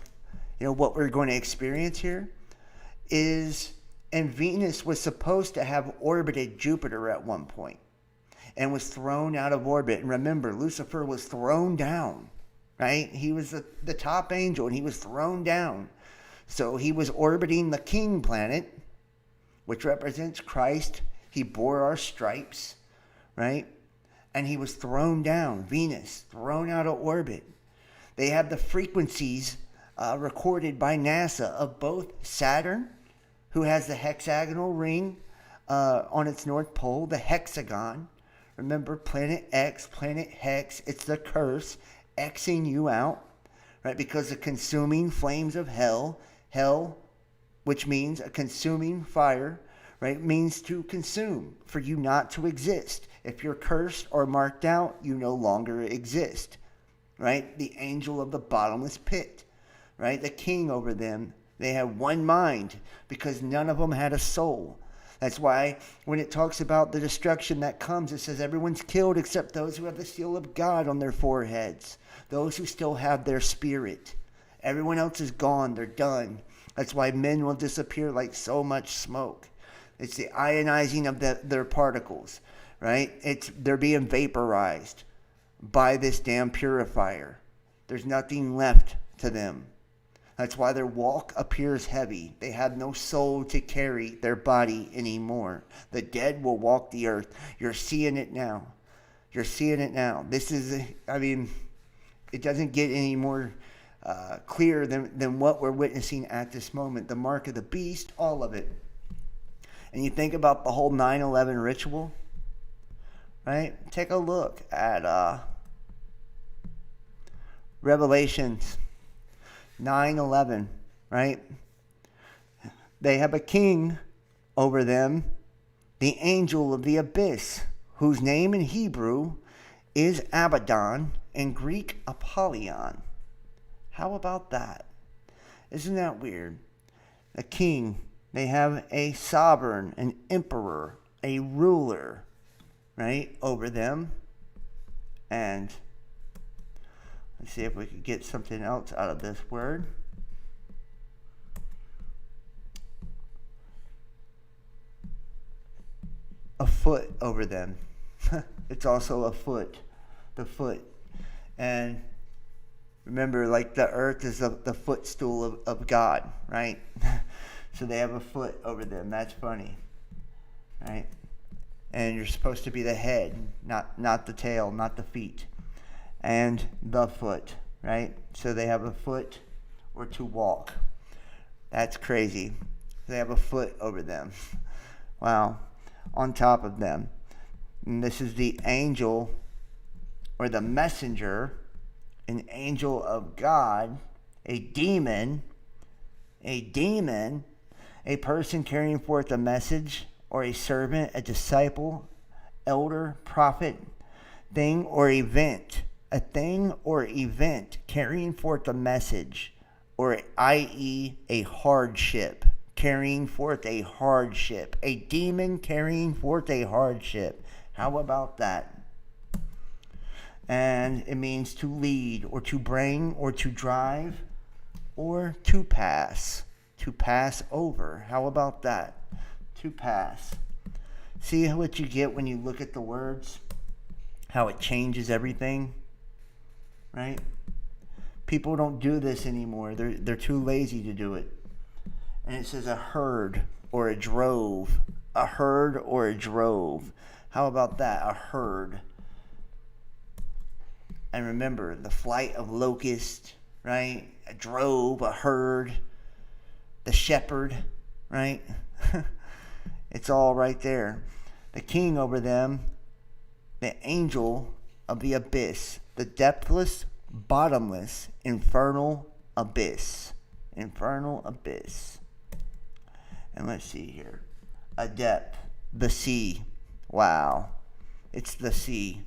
what we're going to experience here is, and Venus was supposed to have orbited Jupiter at one point and was thrown out of orbit. And remember, Lucifer was thrown down, right? He was the top angel, and he was thrown down. So he was orbiting the king planet, which represents Christ. He bore our stripes, right? And he was thrown down, Venus, thrown out of orbit. They have the frequencies recorded by NASA of both Saturn, who has the hexagonal ring on its north pole, the hexagon. Remember, planet X, planet hex, it's the curse, Xing you out, right? Because the consuming flames of hell, which means a consuming fire, right, means to consume, for you not to exist. If you're cursed or marked out, you no longer exist, right? The angel of the bottomless pit, right? The king over them. They had one mind because none of them had a soul. That's why when it talks about the destruction that comes, it says everyone's killed except those who have the seal of God on their foreheads, those who still have their spirit. Everyone else is gone. They're done. That's why men will disappear like so much smoke. It's the ionizing of their particles, right? They're being vaporized by this damn purifier. There's nothing left to them. That's why their walk appears heavy. They have no soul to carry their body anymore. The dead will walk the earth. You're seeing it now. You're seeing it now. This is, it doesn't get any more clear than what we're witnessing at this moment. The mark of the beast, all of it. And you think about the whole 9/11 ritual, right? Take a look at Revelations 9/11, right? They have a king over them, the angel of the abyss, whose name in Hebrew is Abaddon, in Greek Apollyon. How about that? Isn't that weird? A king, they have a sovereign, an emperor, a ruler, right, over them. And let's see if we could get something else out of this word. A foot over them. It's also a foot. The foot. And remember, like the earth is the footstool of God, right? So they have a foot over them. That's funny, right? And you're supposed to be the head, not the tail, not the feet. And the foot, right? So they have a foot or to walk. That's crazy. They have a foot over them. Wow. On top of them. And this is the angel or the messenger, an angel of God, a demon, a person carrying forth a message, or a servant, a disciple, elder, prophet, thing or event. A thing or event carrying forth a message, or i.e. a hardship, carrying forth a hardship. A demon carrying forth a hardship. How about that? And it means to lead, or to bring, or to drive, or to pass over. How about that? To pass. See what you get when you look at the words? How it changes everything? Right? People don't do this anymore. They're too lazy to do it. And it says a herd or a drove. A herd or a drove. How about that? A herd. And remember, the flight of locusts, right? A drove, a herd, the shepherd, right? It's all right there. The king over them, the angel of the abyss, the depthless, bottomless, infernal abyss. Infernal abyss. And let's see here. A depth, the sea. Wow. It's the sea.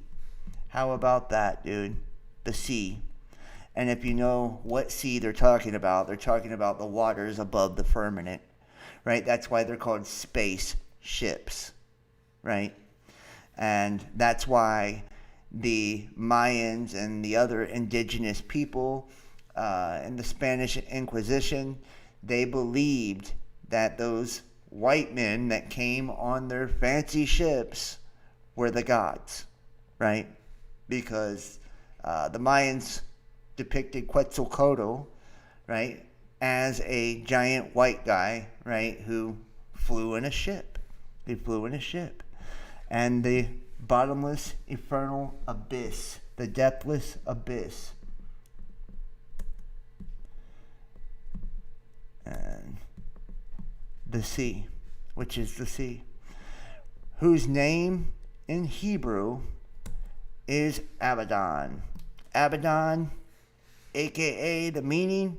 How about that, dude? The sea. And if you know what sea they're talking about the waters above the firmament, right? That's why they're called space ships, right? And that's why the Mayans and the other indigenous people in the Spanish Inquisition, they believed that those white men that came on their fancy ships were the gods, right? Because the Mayans depicted Quetzalcoatl, right, as a giant white guy, right, who flew in a ship. He flew in a ship. And the bottomless, infernal abyss, the depthless abyss. And the sea, which is the sea, whose name in Hebrew is Abaddon. Abaddon, aka the meaning,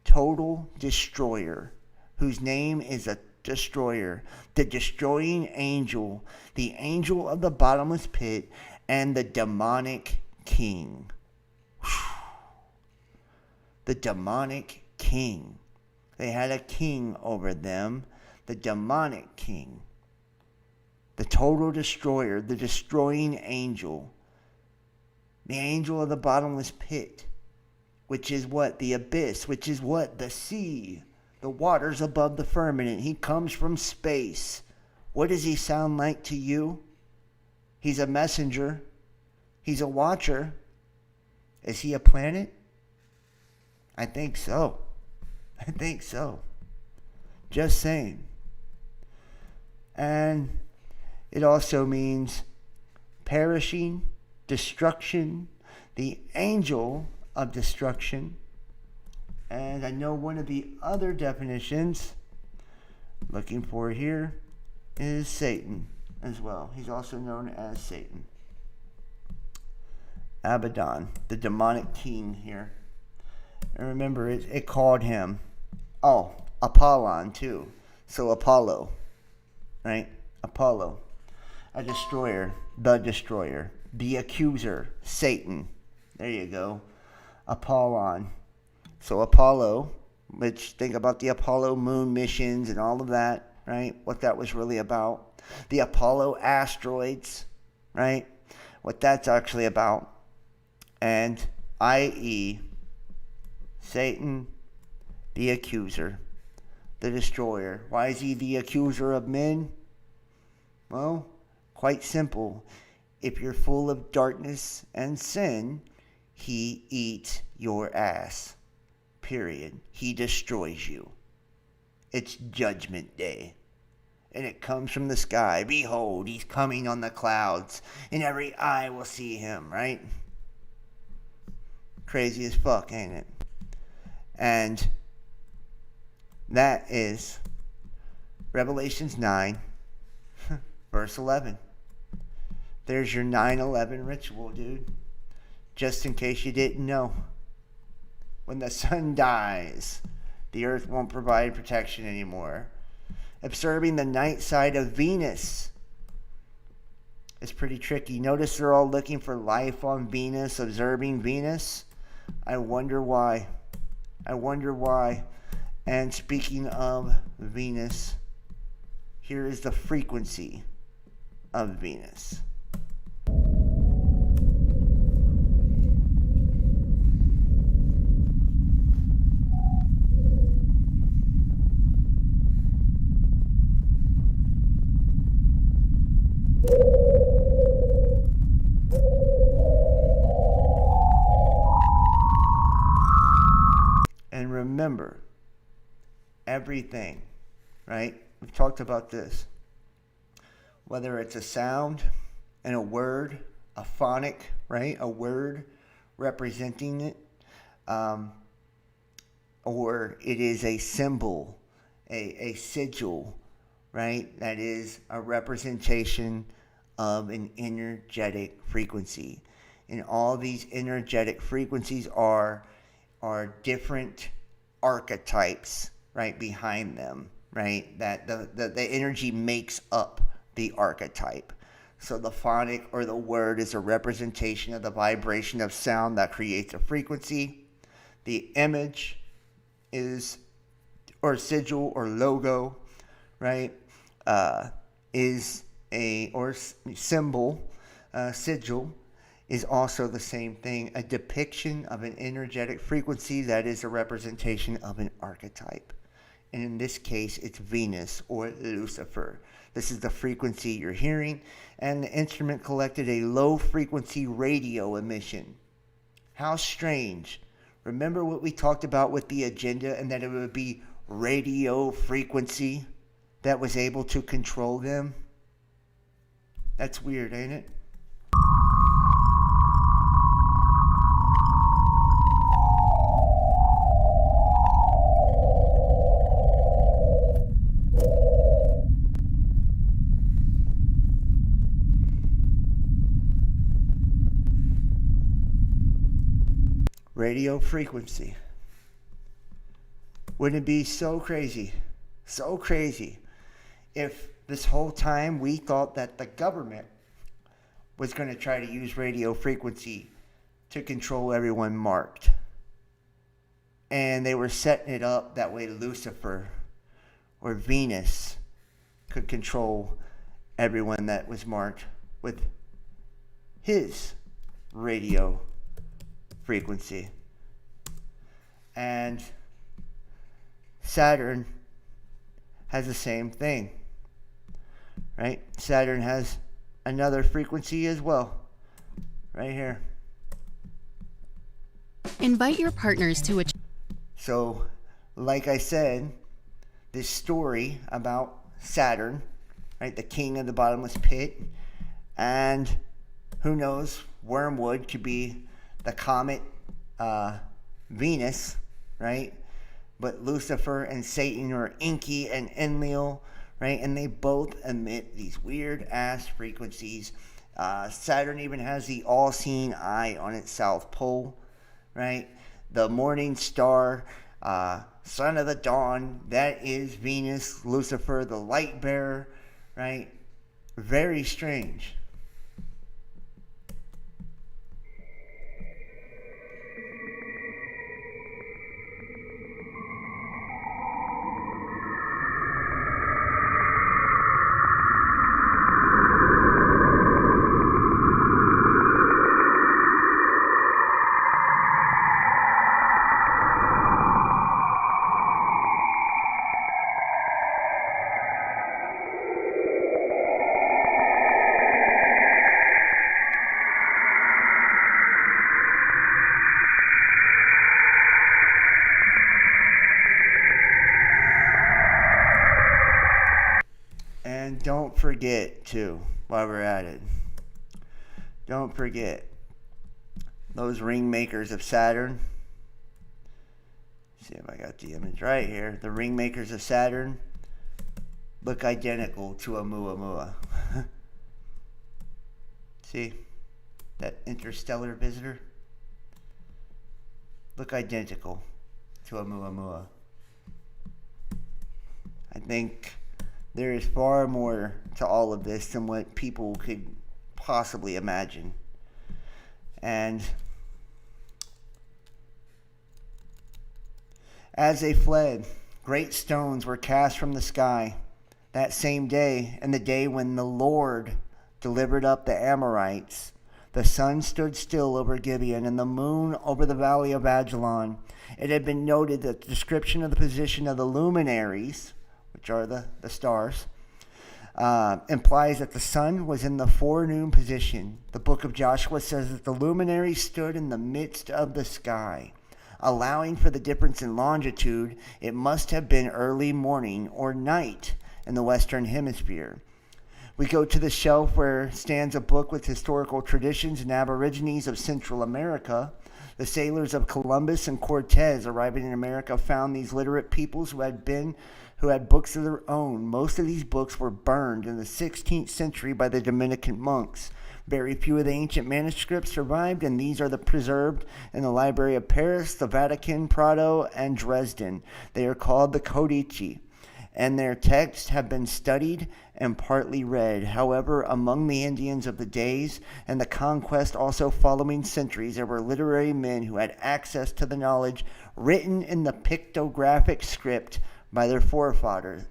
total destroyer, whose name is a destroyer, the destroying angel, the angel of the bottomless pit, and the demonic king. The demonic king. They had a king over them, the demonic king, the total destroyer, the destroying angel, the angel of the bottomless pit, which is what? The abyss, which is what? The sea, the waters above the firmament. He comes from space. What does he sound like to you? He's a messenger. He's a watcher. Is he a planet? I think so. I think so. Just saying. And it also means perishing, destruction, the angel of destruction. And I know one of the other definitions, looking for here, is Satan as well. He's also known as Satan. Abaddon, the demonic king here. And remember, it called him, Apollon too. So Apollo, right? Apollo, a destroyer, the accuser, Satan. There you go. Apollon. So Apollo, which think about the Apollo moon missions and all of that, right? What that was really about. The Apollo asteroids, right? What that's actually about. And i.e., Satan, the accuser, the destroyer. Why is he the accuser of men? Well, quite simple. If you're full of darkness and sin, he eats your ass. Period. He destroys you. It's Judgment Day. And it comes from the sky. Behold, he's coming on the clouds, and every eye will see him, right? Crazy as fuck, ain't it? And that is Revelations 9, verse 11. There's your 9/11 ritual, dude. Just in case you didn't know. When the sun dies, the earth won't provide protection anymore. Observing the night side of Venus is pretty tricky. Notice they're all looking for life on Venus, observing Venus. I wonder why. And speaking of Venus, here is the frequency of Venus. And remember, everything, right? We've talked about this. Whether it's a sound and a word, a phonic, right? A word representing it, or it is a symbol, a sigil, right? That is a representation of an energetic frequency. And all these energetic frequencies are different archetypes, right, behind them, right? That the energy makes up the archetype. So the phonic or the word is a representation of the vibration of sound that creates a frequency. The image is, or sigil or logo, right, is a, or symbol, sigil, is also the same thing, a depiction of an energetic frequency that is a representation of an archetype. And in this case, it's Venus or Lucifer. This is the frequency you're hearing, and the instrument collected a low-frequency radio emission. How strange. Remember what we talked about with the agenda, and that it would be radio frequency that was able to control them? That's weird, ain't it? Radio frequency. Wouldn't it be so crazy if this whole time we thought that the government was going to try to use radio frequency to control everyone marked, and they were setting it up that way Lucifer or Venus could control everyone that was marked with his radio frequency. And Saturn has the same thing, right? Saturn has another frequency as well. Right here. Invite your partners to a... So, like I said, this story about Saturn, right, the king of the bottomless pit, and who knows, Wormwood could be the comet Venus, right? But Lucifer and Satan are Enki and Enlil, right? And they both emit these weird ass frequencies. Saturn even has the all-seeing eye on its south pole, right? The morning star, son of the dawn, that is Venus, Lucifer, the light bearer, right? Very strange. And don't forget, too, while we're at it, don't forget those ring makers of Saturn. See if I got the image right here. The ring makers of Saturn look identical to Oumuamua. See? That interstellar visitor? Look identical to Oumuamua. I think there is far more to all of this than what people could possibly imagine. And as they fled, great stones were cast from the sky that same day, and the day when the Lord delivered up the Amorites. The sun stood still over Gibeon and the moon over the valley of Ajalon. It had been noted that the description of the position of the luminaries, which are the stars, implies that the sun was in the forenoon position. The book of Joshua says that the luminaries stood in the midst of the sky. Allowing for the difference in longitude, it must have been early morning or night in the Western Hemisphere. We go to the shelf where stands a book with historical traditions and aborigines of Central America. The sailors of Columbus and Cortez arriving in America found these literate peoples who had books of their own. Most of these books were burned in the 16th century by the Dominican monks. Very few of the ancient manuscripts survived, and these are preserved in the Library of Paris, the Vatican, Prado, and Dresden. They are called the Codici, and their texts have been studied and partly read. However, among the Indians of the days and the conquest also following centuries, there were literary men who had access to the knowledge written in the pictographic script by their forefathers.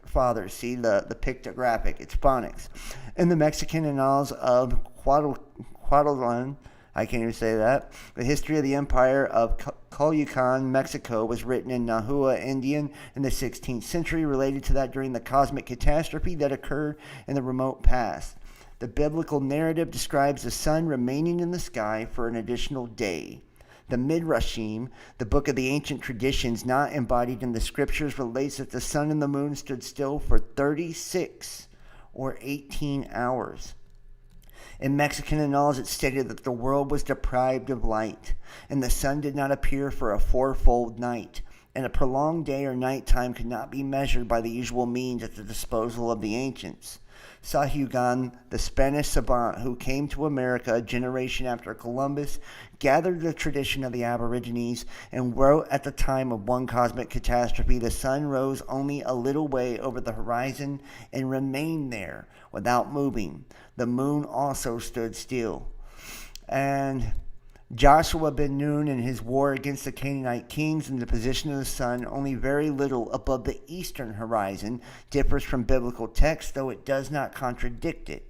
See the pictographic, it's phonics. In the Mexican annals of Cuautlan, I can't even say that, the history of the empire of Colucan, Mexico, was written in Nahua Indian in the 16th century, related to that during the cosmic catastrophe that occurred in the remote past. The biblical narrative describes the sun remaining in the sky for an additional day. The Midrashim, the book of the ancient traditions not embodied in the scriptures, relates that the sun and the moon stood still for 36 or 18 hours. In Mexican annals, it stated that the world was deprived of light, and the sun did not appear for a fourfold night, and a prolonged day or night time could not be measured by the usual means at the disposal of the ancients. Sahuagin, the Spanish savant who came to America a generation after Columbus, gathered the tradition of the Aborigines and wrote at the time of one cosmic catastrophe, the sun rose only a little way over the horizon and remained there without moving. The moon also stood still. And Joshua ben Nun in his war against the Canaanite kings in the position of the sun only very little above the eastern horizon differs from biblical text, though it does not contradict it.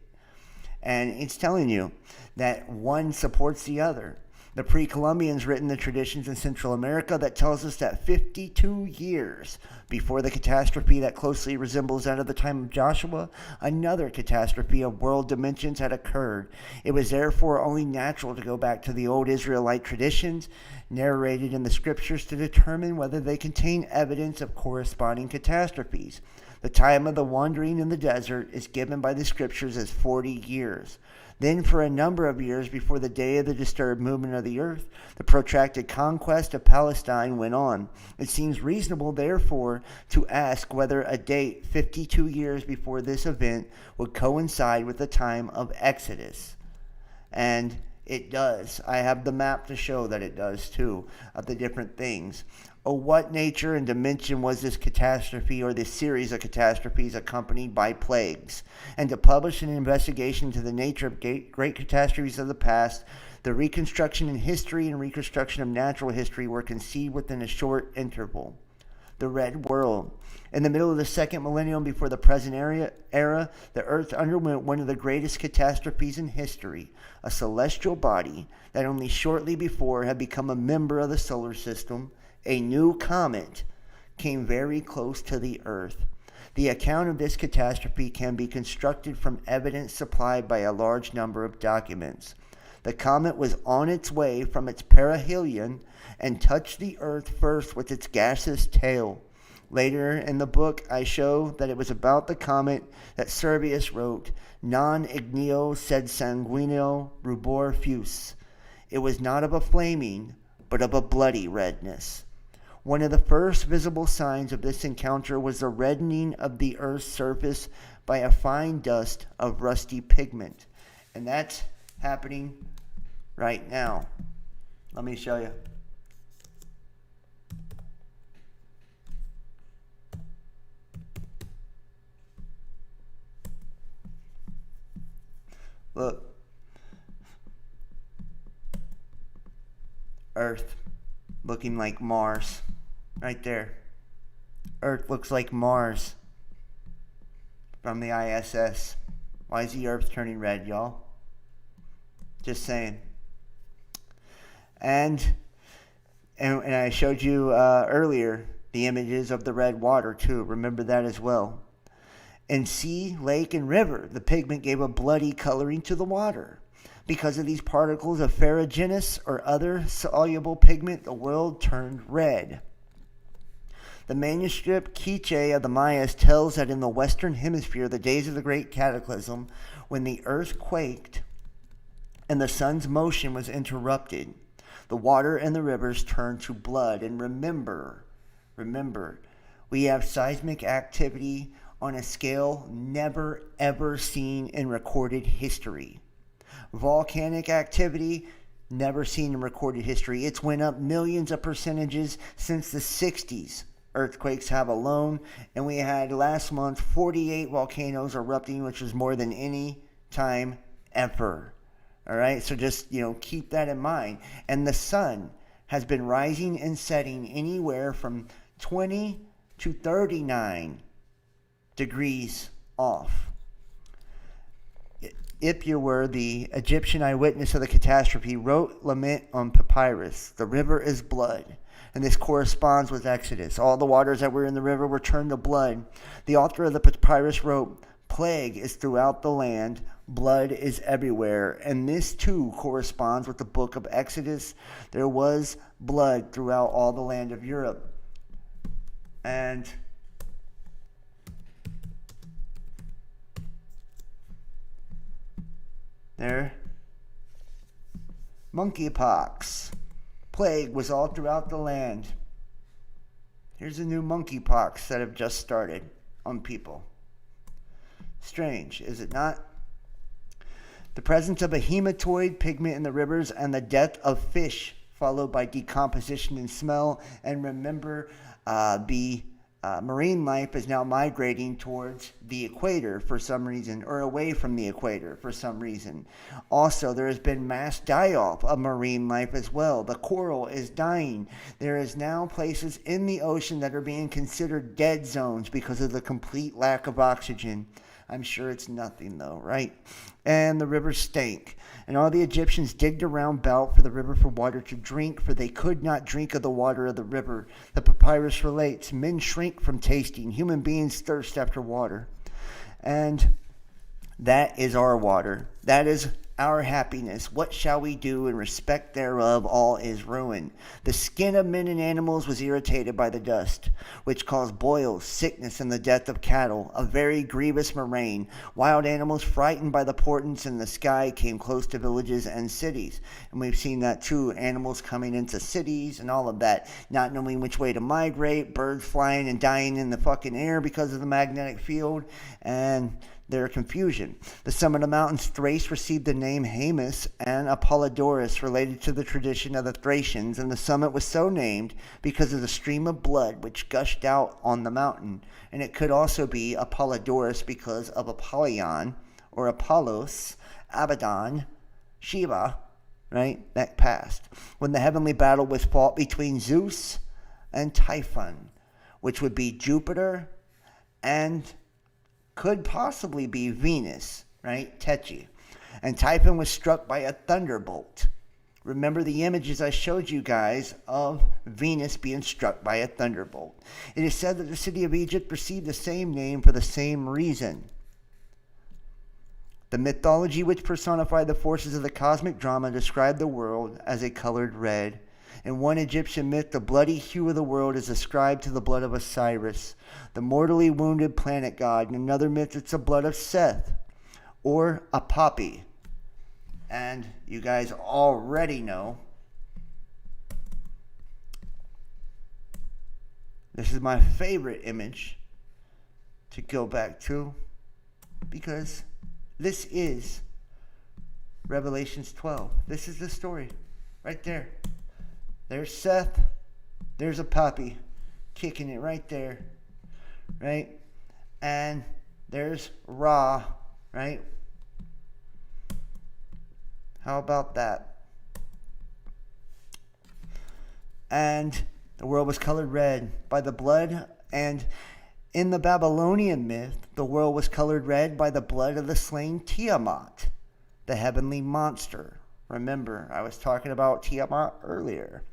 And it's telling you that one supports the other. The pre-Columbians written the traditions in Central America that tells us that 52 years before the catastrophe that closely resembles that of the time of Joshua, another catastrophe of world dimensions had occurred. It was therefore only natural to go back to the old Israelite traditions narrated in the scriptures to determine whether they contain evidence of corresponding catastrophes. The time of the wandering in the desert is given by the scriptures as 40 years. Then for a number of years before the day of the disturbed movement of the earth, the protracted conquest of Palestine went on. It seems reasonable, therefore, to ask whether a date 52 years before this event would coincide with the time of Exodus. And it does. I have the map to show that it does too, of the different things. Of what nature and dimension was this catastrophe or this series of catastrophes accompanied by plagues? And to publish an investigation into the nature of great catastrophes of the past, the reconstruction in history and reconstruction of natural history were conceived within a short interval. The Red World. In the middle of the second millennium before the present era, the earth underwent one of the greatest catastrophes in history. A celestial body that only shortly before had become a member of the solar system, a new comet, came very close to the earth. The account of this catastrophe can be constructed from evidence supplied by a large number of documents. The comet was on its way from its perihelion and touched the earth first with its gaseous tail. Later in the book, I show that it was about the comet that Servius wrote, Non igneo sed sanguineo rubor fus. It was not of a flaming, but of a bloody redness. One of the first visible signs of this encounter was the reddening of the earth's surface by a fine dust of rusty pigment. And that's happening right now. Let me show you. Look. Earth looking like Mars. Right there. Earth looks like Mars from the ISS. Why is the Earth turning red, y'all? Just saying. And I showed you earlier the images of the red water too. Remember that as well. In sea, lake, and river, the pigment gave a bloody coloring to the water. Because of these particles of ferruginous or other soluble pigment, the world turned red. The manuscript Quiche of the Mayas tells that in the Western Hemisphere, the days of the Great Cataclysm, when the earth quaked and the sun's motion was interrupted, the water and the rivers turned to blood. And remember, we have seismic activity on a scale never ever seen in recorded history. Volcanic activity, never seen in recorded history. It's went up millions of percentages since the 60s. Earthquakes have alone, and we had last month 48 volcanoes erupting, which was more than any time ever. All right, so just, keep that in mind. And the sun has been rising and setting anywhere from 20 to 39 degrees off. Ipuwer, the Egyptian eyewitness of the catastrophe, wrote lament on papyrus, "The river is blood." And this corresponds with Exodus. All the waters that were in the river were turned to blood. The author of the papyrus wrote, "Plague is throughout the land, blood is everywhere." And this too corresponds with the book of Exodus. There was blood throughout all the land of Europe. And there, monkeypox. Plague was all throughout the land. Here's a new monkeypox that have just started on people. Strange, is it not? The presence of a hematoid pigment in the rivers and the death of fish, followed by decomposition and smell. And remember, marine life is now migrating towards the equator for some reason, or away from the equator for some reason. Also, there has been mass die-off of marine life as well. The coral is dying. There is now places in the ocean that are being considered dead zones because of the complete lack of oxygen. I'm sure it's nothing though, right? And the river stank. And all the Egyptians digged around about for the river for water to drink, for they could not drink of the water of the river. The papyrus relates, men shrink from tasting, human beings thirst after water. And that is our water. That is our happiness. What shall we do in respect thereof? All is ruin. The skin of men and animals was irritated by the dust, which caused boils, sickness, and the death of cattle, a very grievous murrain. Wild animals frightened by the portents in the sky came close to villages and cities. And we've seen that too, animals coming into cities and all of that, not knowing which way to migrate, birds flying and dying in the fucking air because of the magnetic field, and their confusion. The summit of mountains Thrace received the name Haemus and Apollodorus, related to the tradition of the Thracians, and the summit was so named because of the stream of blood which gushed out on the mountain. And it could also be Apollodorus because of Apollyon or Apollos, Abaddon, Sheba, right? That passed. When the heavenly battle was fought between Zeus and Typhon, which would be Jupiter and could possibly be Venus, right? Techi. And Typhon was struck by a thunderbolt. Remember the images I showed you guys of Venus being struck by a thunderbolt. It is said that the city of Egypt received the same name for the same reason. The mythology which personified the forces of the cosmic drama described the world as a colored red. In one Egyptian myth, the bloody hue of the world is ascribed to the blood of Osiris, the mortally wounded planet god. In another myth, it's the blood of Seth, or Apapi. And you guys already know, this is my favorite image to go back to, because this is Revelations 12. This is the story right there. There's Seth, there's Apapi, kicking it right there, right? And there's Ra, right? How about that? And the world was colored red by the blood, and in the Babylonian myth, the world was colored red by the blood of the slain Tiamat, the heavenly monster. Remember, I was talking about Tiamat earlier.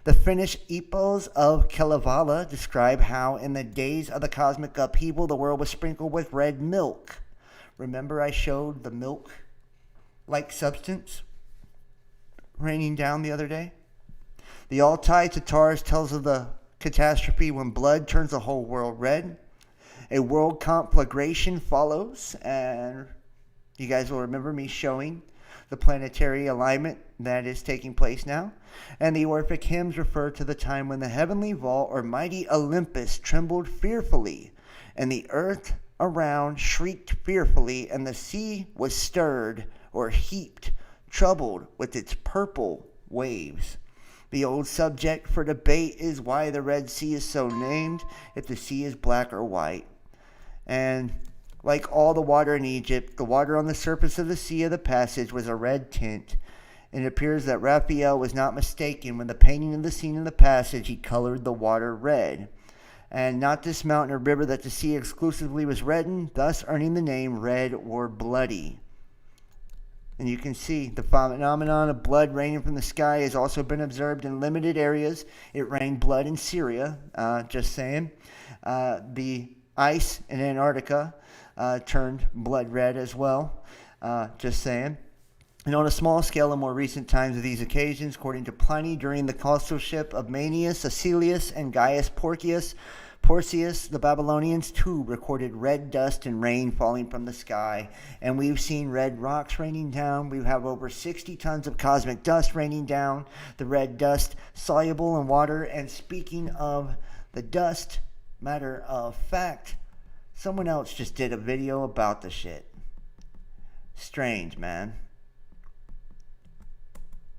The Finnish epos of Kalevala describe how in the days of the cosmic upheaval, the world was sprinkled with red milk. Remember I showed the milk-like substance raining down the other day? The Altai Tatars tells of the catastrophe when blood turns the whole world red. A world conflagration follows, and you guys will remember me showing the planetary alignment that is taking place now. And the Orphic hymns refer to the time when the heavenly vault or mighty Olympus trembled fearfully, and the earth around shrieked fearfully, and the sea was stirred or heaped, troubled with its purple waves. The old subject for debate is why the Red Sea is so named, if the sea is black or white. And like all the water in Egypt, the water on the surface of the Sea of the Passage was a red tint. And it appears that Raphael was not mistaken when the painting of the scene in the passage, he colored the water red. And not this mountain or river that the sea exclusively was reddened, thus earning the name red or bloody. And you can see the phenomenon of blood raining from the sky has also been observed in limited areas. It rained blood in Syria, just saying. The ice in Antarctica turned blood red as well, just saying. And on a small scale in more recent times of these occasions, according to Pliny, during the consulship of Manius, Acilius, and Gaius Porcius, the Babylonians too recorded red dust and rain falling from the sky. And we've seen red rocks raining down. We have over 60 tons of cosmic dust raining down. The red dust soluble in water. And speaking of the dust, matter of fact, someone else just did a video about the shit. Strange, man.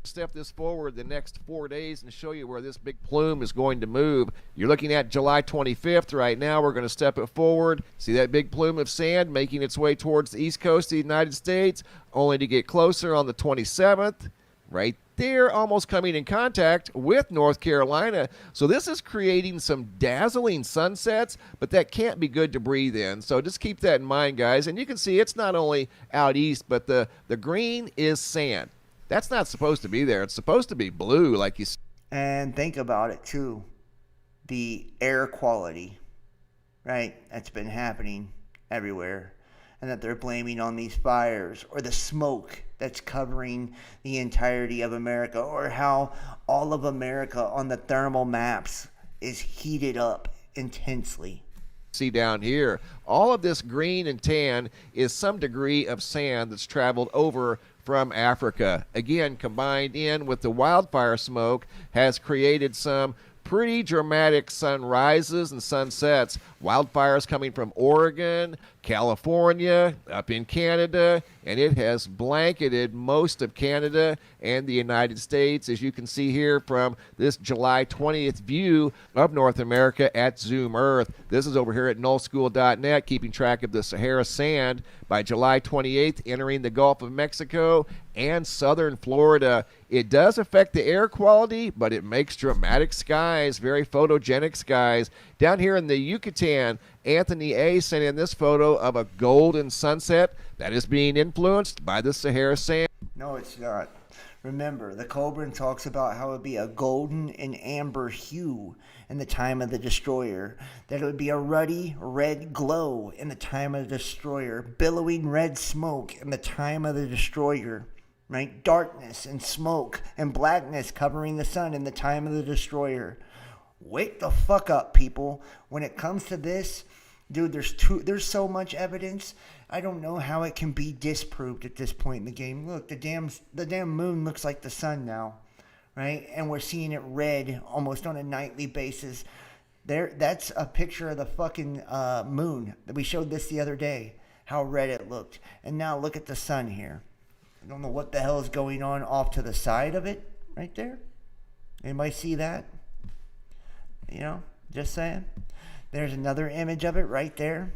Step this forward the next 4 days and show you where this big plume is going to move. You're looking at July 25th right now. We're going to step it forward. See that big plume of sand making its way towards the east coast of the United States, only to get closer on the 27th. right there, almost coming in contact with North Carolina. So this is creating some dazzling sunsets, but that can't be good to breathe in. So just keep that in mind, guys. And you can see it's not only out east, but the green is sand. That's not supposed to be there. It's supposed to be blue, like you said. And think about it, too. The air quality, right, that's been happening everywhere. And that they're blaming on these fires or the smoke that's covering the entirety of America, or how all of America on the thermal maps is heated up intensely. See down here, all of this green and tan is some degree of sand that's traveled over from Africa. Again, combined in with the wildfire smoke, has created some pretty dramatic sunrises and sunsets. Wildfires coming from Oregon, California, up in Canada, and it has blanketed most of Canada and the United States, as you can see here from this July 20th view of North America at Zoom Earth. This is over here at nullschool.net, keeping track of the Sahara sand by July 28th, entering the Gulf of Mexico and southern Florida. It does affect the air quality, but it makes dramatic skies, very photogenic skies. Down here in the Yucatan, Anthony A. sent in this photo of a golden sunset that is being influenced by the Sahara sand. No, it's not. Remember, the Colburn talks about how it would be a golden and amber hue in the time of the destroyer, that it would be a ruddy red glow in the time of the destroyer, billowing red smoke in the time of the destroyer, right? Darkness and smoke and blackness covering the sun in the time of the destroyer. Wake the fuck up, people. When it comes to this, dude, there's so much evidence. I don't know how it can be disproved at this point in the game. Look, the damn moon looks like the sun now, right? And we're seeing it red almost on a nightly basis. That's a picture of the fucking moon that we showed this the other day, how red it looked. And now look at the sun here. I don't know what the hell is going on off to the side of it right there. Anybody see that? You know, just saying. There's another image of it right there.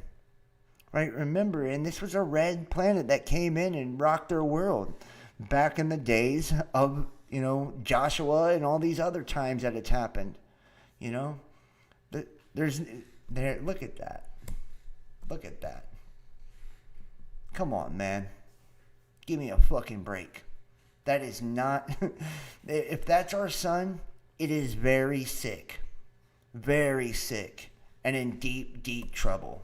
Right, remember, and this was a red planet that came in and rocked their world back in the days of, you know, Joshua and all these other times that it's happened. You know, look at that. Look at that. Come on, man. Give me a fucking break. That is not, if that's our sun, it is very sick. Very sick. And in deep, deep trouble.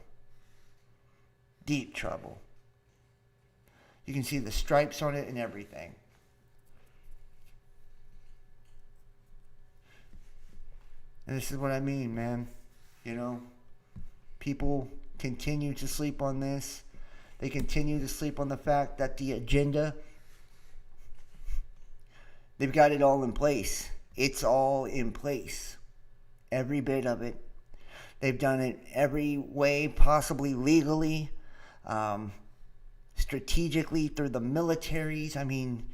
Deep trouble. You can see the stripes on it and everything. And this is what I mean, man. You know, people continue to sleep on this. They continue to sleep on the fact that the agenda, they've got it all in place. It's all in place. Every bit of it. They've done it every way, possibly legally, strategically through the militaries. I mean,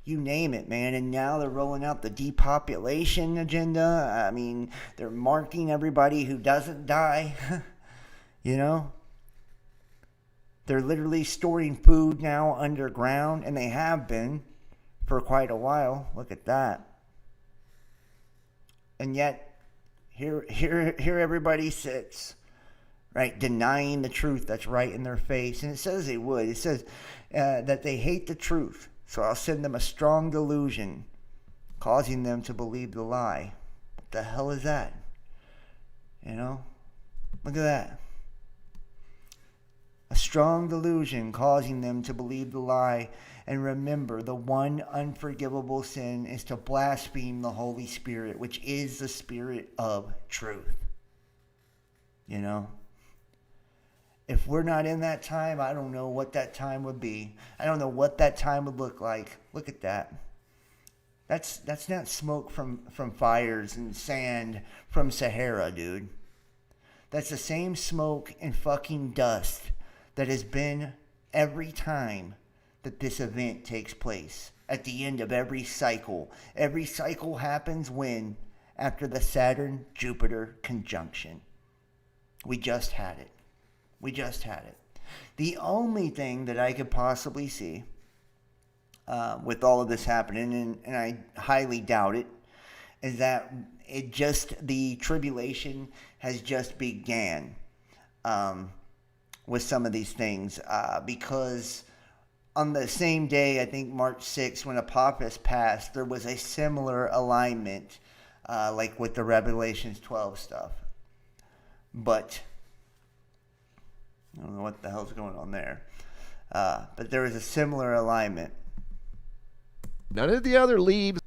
you name it, man. And now they're rolling out the depopulation agenda. I mean, they're marking everybody who doesn't die. You know? They're literally storing food now underground, and they have been for quite a while. Look at that. And yet, here everybody sits, right, denying the truth that's right in their face. And it says they would. It says that they hate the truth. So I'll send them a strong delusion, causing them to believe the lie. What the hell is that? You know? Look at that. A strong delusion causing them to believe the lie. And remember, the one unforgivable sin is to blaspheme the Holy Spirit, which is the Spirit of truth. You know? If we're not in that time, I don't know what that time would be. I don't know what that time would look like. Look at that. That's not smoke from fires and sand from Sahara, dude. That's the same smoke and fucking dust that has been every time that this event takes place. At the end of every cycle. Every cycle happens when? After the Saturn-Jupiter conjunction. We just had it. We just had it. The only thing that I could possibly see with all of this happening, and I highly doubt it, is that the tribulation has just began with some of these things, because on the same day, I think March 6th, when Apophis passed, there was a similar alignment, like with the Revelations 12 stuff. But I don't know what the hell's going on there. But there was a similar alignment. None of the other leaves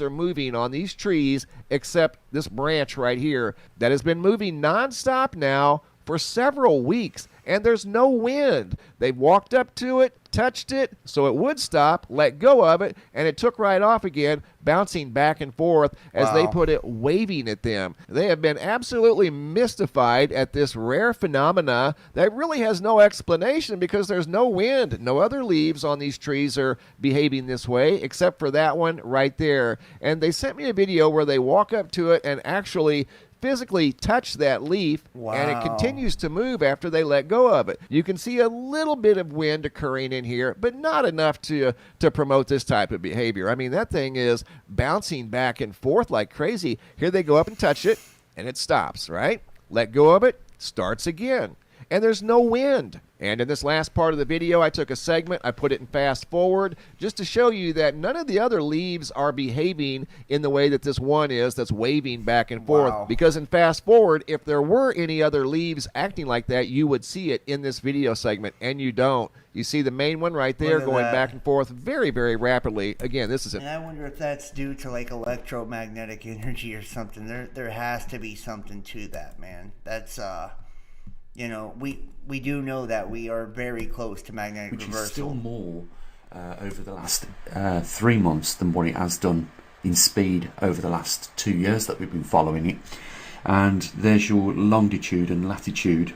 are moving on these trees except this branch right here that has been moving nonstop now for several weeks, and there's no wind. They walked up to it, touched it so it would stop, let go of it, and it took right off again, bouncing back and forth as they put it, waving at them. They have been absolutely mystified at this rare phenomena that really has no explanation because there's no wind. No other leaves on these trees are behaving this way except for that one right there. And they sent me a video where they walk up to it and actually physically touch that leaf, and it continues to move after they let go of it. You can see a little bit of wind occurring in here, but not enough to promote this type of behavior. I mean, that thing is bouncing back and forth like crazy. Here they go up and touch it, and it stops, right? Let go of it, starts again. And there's no wind. And in this last part of the video, I took a segment, I put it in fast forward, just to show you that none of the other leaves are behaving in the way that this one is that's waving back and forth. Because in fast forward, if there were any other leaves acting like that, you would see it in this video segment, and you don't. You see the main one right there going back and forth very, very rapidly. Again, this is it. And I wonder if that's due to like electromagnetic energy or something. There has to be something to that, man. That's you know, we do know that we are very close to magnetic reversal. Which is still more over the last 3 months than what it has done in speed over the last 2 years that we've been following it. And there's your longitude and latitude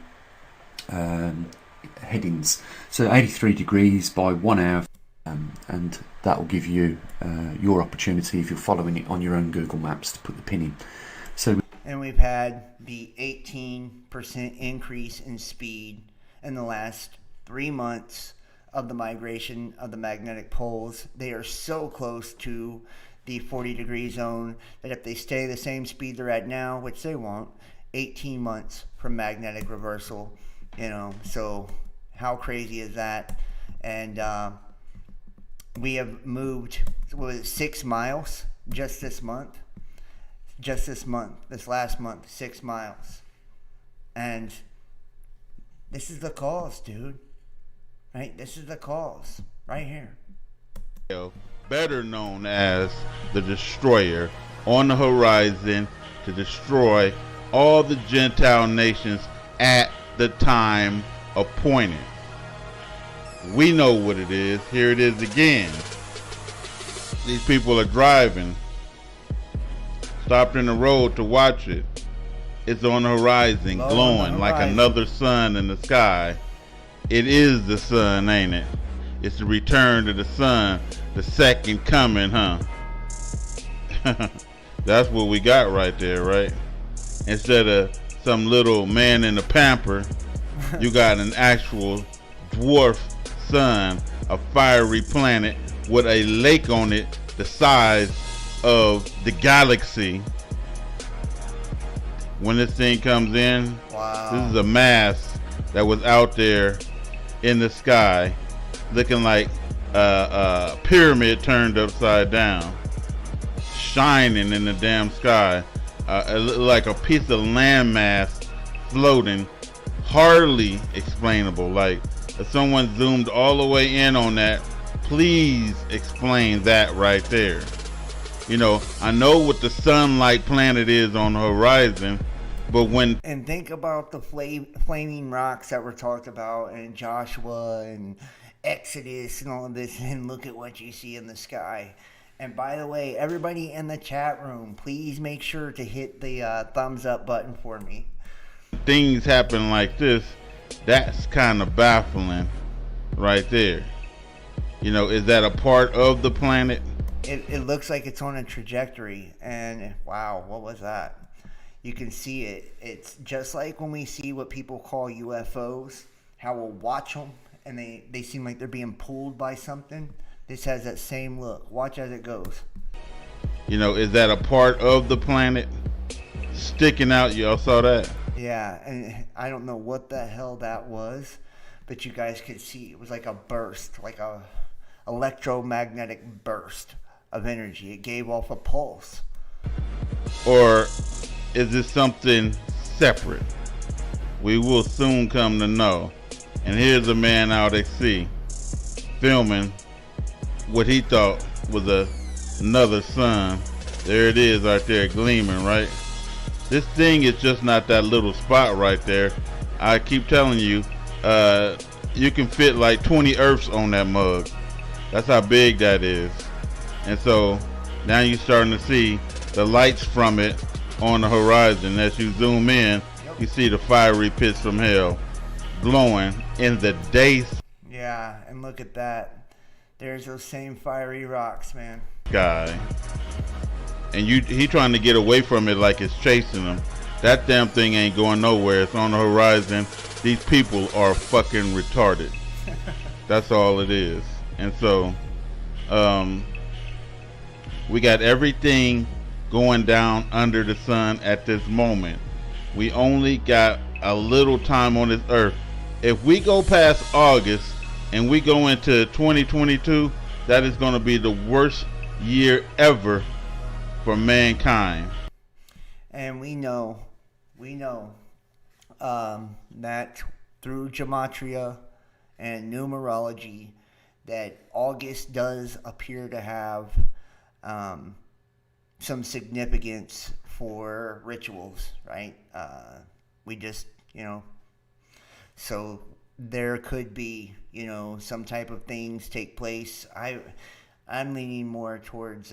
headings. So 83 degrees by 1 hour, and that will give you your opportunity, if you're following it on your own Google Maps, to put the pin in. So, and we've had the 18% increase in speed in the last 3 months of the migration of the magnetic poles. They are so close to the 40-degree zone that if they stay the same speed they're at now, which they won't, 18 months from magnetic reversal, you know, so how crazy is that? And we have moved, what was it, 6 miles just this month? This last month, 6 miles. And this is the cause, dude. Right? This is the cause. Right here. Better known as the Destroyer, on the horizon to destroy all the Gentile nations at the time appointed. We know what it is. Here it is again. These people are driving. Stopped in the road to watch it. It's on the horizon, glowing like another sun in the sky. It is the sun, ain't it? It's the return to the sun, the second coming, huh? That's what we got right there, right? Instead of some little man in a pamper, you got an actual dwarf sun, a fiery planet with a lake on it the size of the galaxy. When this thing comes in, this is a mass that was out there in the sky looking like a pyramid turned upside down, shining in the damn sky, like a piece of landmass floating, hardly explainable. Like, if someone zoomed all the way in on that, please explain that right there. You know, I know what the sun-like planet is on the horizon, but when... And think about the flaming rocks that were talked about in Joshua and Exodus and all of this, and look at what you see in the sky. And by the way, everybody in the chat room, please make sure to hit the thumbs up button for me. Things happen like this, that's kind of baffling right there. You know, is that a part of the planet? It looks like it's on a trajectory, and wow, what was that? You can see it. It's just like when we see what people call UFOs, how we'll watch them and they seem like they're being pulled by something. This has that same look. Watch as it goes. You know, is that a part of the planet sticking out? Y'all saw that? Yeah, and I don't know what the hell that was, but you guys could see it was like a burst, like a electromagnetic burst of energy. It gave off a pulse. Or is this something separate? We will soon come to know. And here's a man out at sea filming what he thought was another sun. There it is right there gleaming, right? This thing is just not that little spot right there. I keep telling you, you can fit like 20 Earths on that mug. That's how big that is. And so now you're starting to see the lights from it on the horizon. As you zoom in, you see the fiery pits from hell glowing in the day. Yeah, and look at that. There's those same fiery rocks, man. Guy. And he trying to get away from it like it's chasing him. That damn thing ain't going nowhere. It's on the horizon. These people are fucking retarded. That's all it is. And so, we got everything going down under the sun at this moment. We only got a little time on this earth. If we go past August and we go into 2022, that is going to be the worst year ever for mankind. And we know that through gematria and numerology that August does appear to have some significance for rituals, right? We just, so there could be, some type of things take place. I'm leaning more towards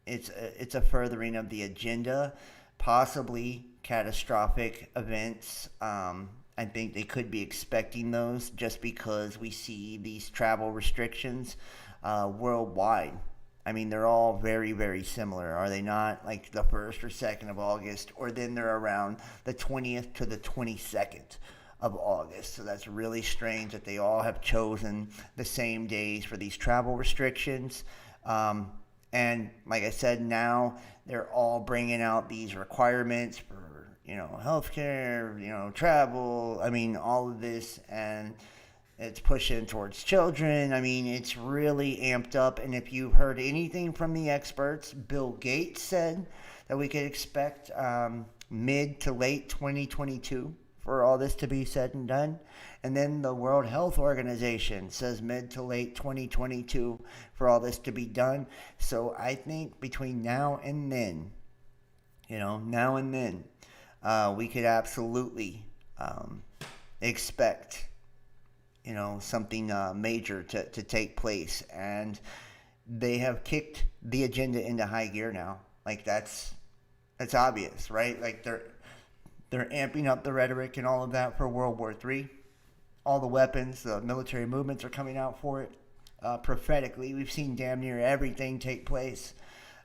it's a furthering of the agenda, possibly catastrophic events. I think they could be expecting those just because we see these travel restrictions worldwide. I mean, they're all very, very similar, are they not? Like the 1st or 2nd of August, or then they're around the 20th to the 22nd of August. So that's really strange that they all have chosen the same days for these travel restrictions. And like I said, now they're all bringing out these requirements for, healthcare, travel. I mean, all of this, and it's pushing towards children. I mean, it's really amped up. And if you've heard anything from the experts, Bill Gates said that we could expect mid to late 2022 for all this to be said and done. And then the World Health Organization says mid to late 2022 for all this to be done. So I think between now and then, we could absolutely expect, something major to take place. And they have kicked the agenda into high gear now. Like that's obvious, right? Like they're amping up the rhetoric and all of that for World War III. All the weapons, the military movements are coming out for it. Prophetically, we've seen damn near everything take place.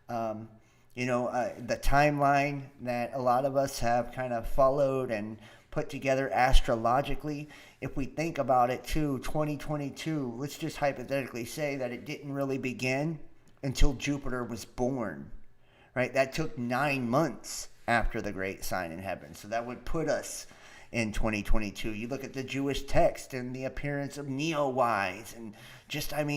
The timeline that a lot of us have kind of followed and put together astrologically, if we think about it too, 2022, let's just hypothetically say that it didn't really begin until Jupiter was born, right? That took 9 months after the great sign in heaven. So that would put us in 2022. You look at the Jewish text and the appearance of Neowise and just, on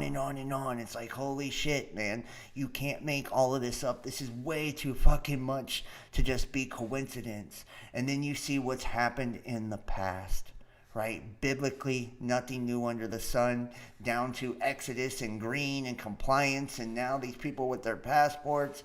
and on and on. It's like, holy shit, man. You can't make all of this up. This is way too fucking much to just be coincidence. And then you see what's happened in the past, right? Biblically, nothing new under the sun, down to Exodus and green and compliance. And now these people with their passports,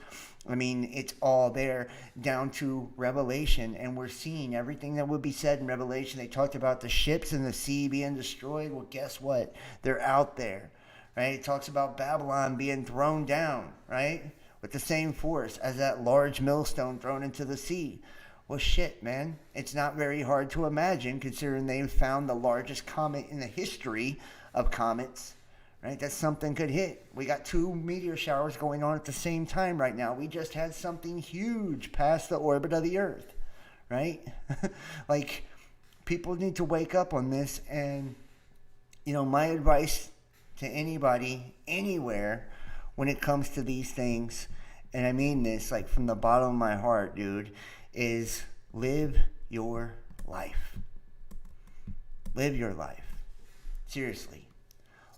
it's all there, down to Revelation, and we're seeing everything that would be said in Revelation. They talked about the ships in the sea being destroyed. Well, guess what? They're out there, right? It talks about Babylon being thrown down, right? With the same force as that large millstone thrown into the sea. Well, shit, man. It's not very hard to imagine, considering they found the largest comet in the history of comets. Right, that something could hit. We got 2 meteor showers going on at the same time right now. We just had something huge pass the orbit of the Earth, right? Like, people need to wake up on this. And, my advice to anybody, anywhere, when it comes to these things, and I mean this like from the bottom of my heart, dude, is live your life. Live your life. Seriously.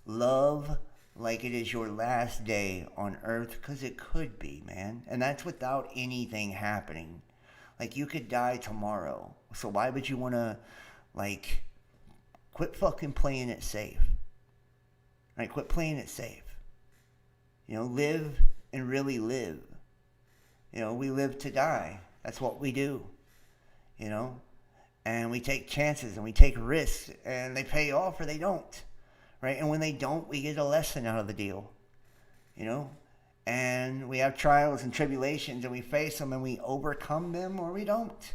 Love like it is your last day on earth, because it could be, man. And that's without anything happening. Like, you could die tomorrow. So why would you want to, like, quit fucking playing it safe? Right? Quit playing it safe. You know, live and really live. You know, we live to die. That's what we do. You know? And we take chances and we take risks, and they pay off or they don't. Right? And when they don't, we get a lesson out of the deal. You know? And we have trials and tribulations, and we face them, and we overcome them, or we don't.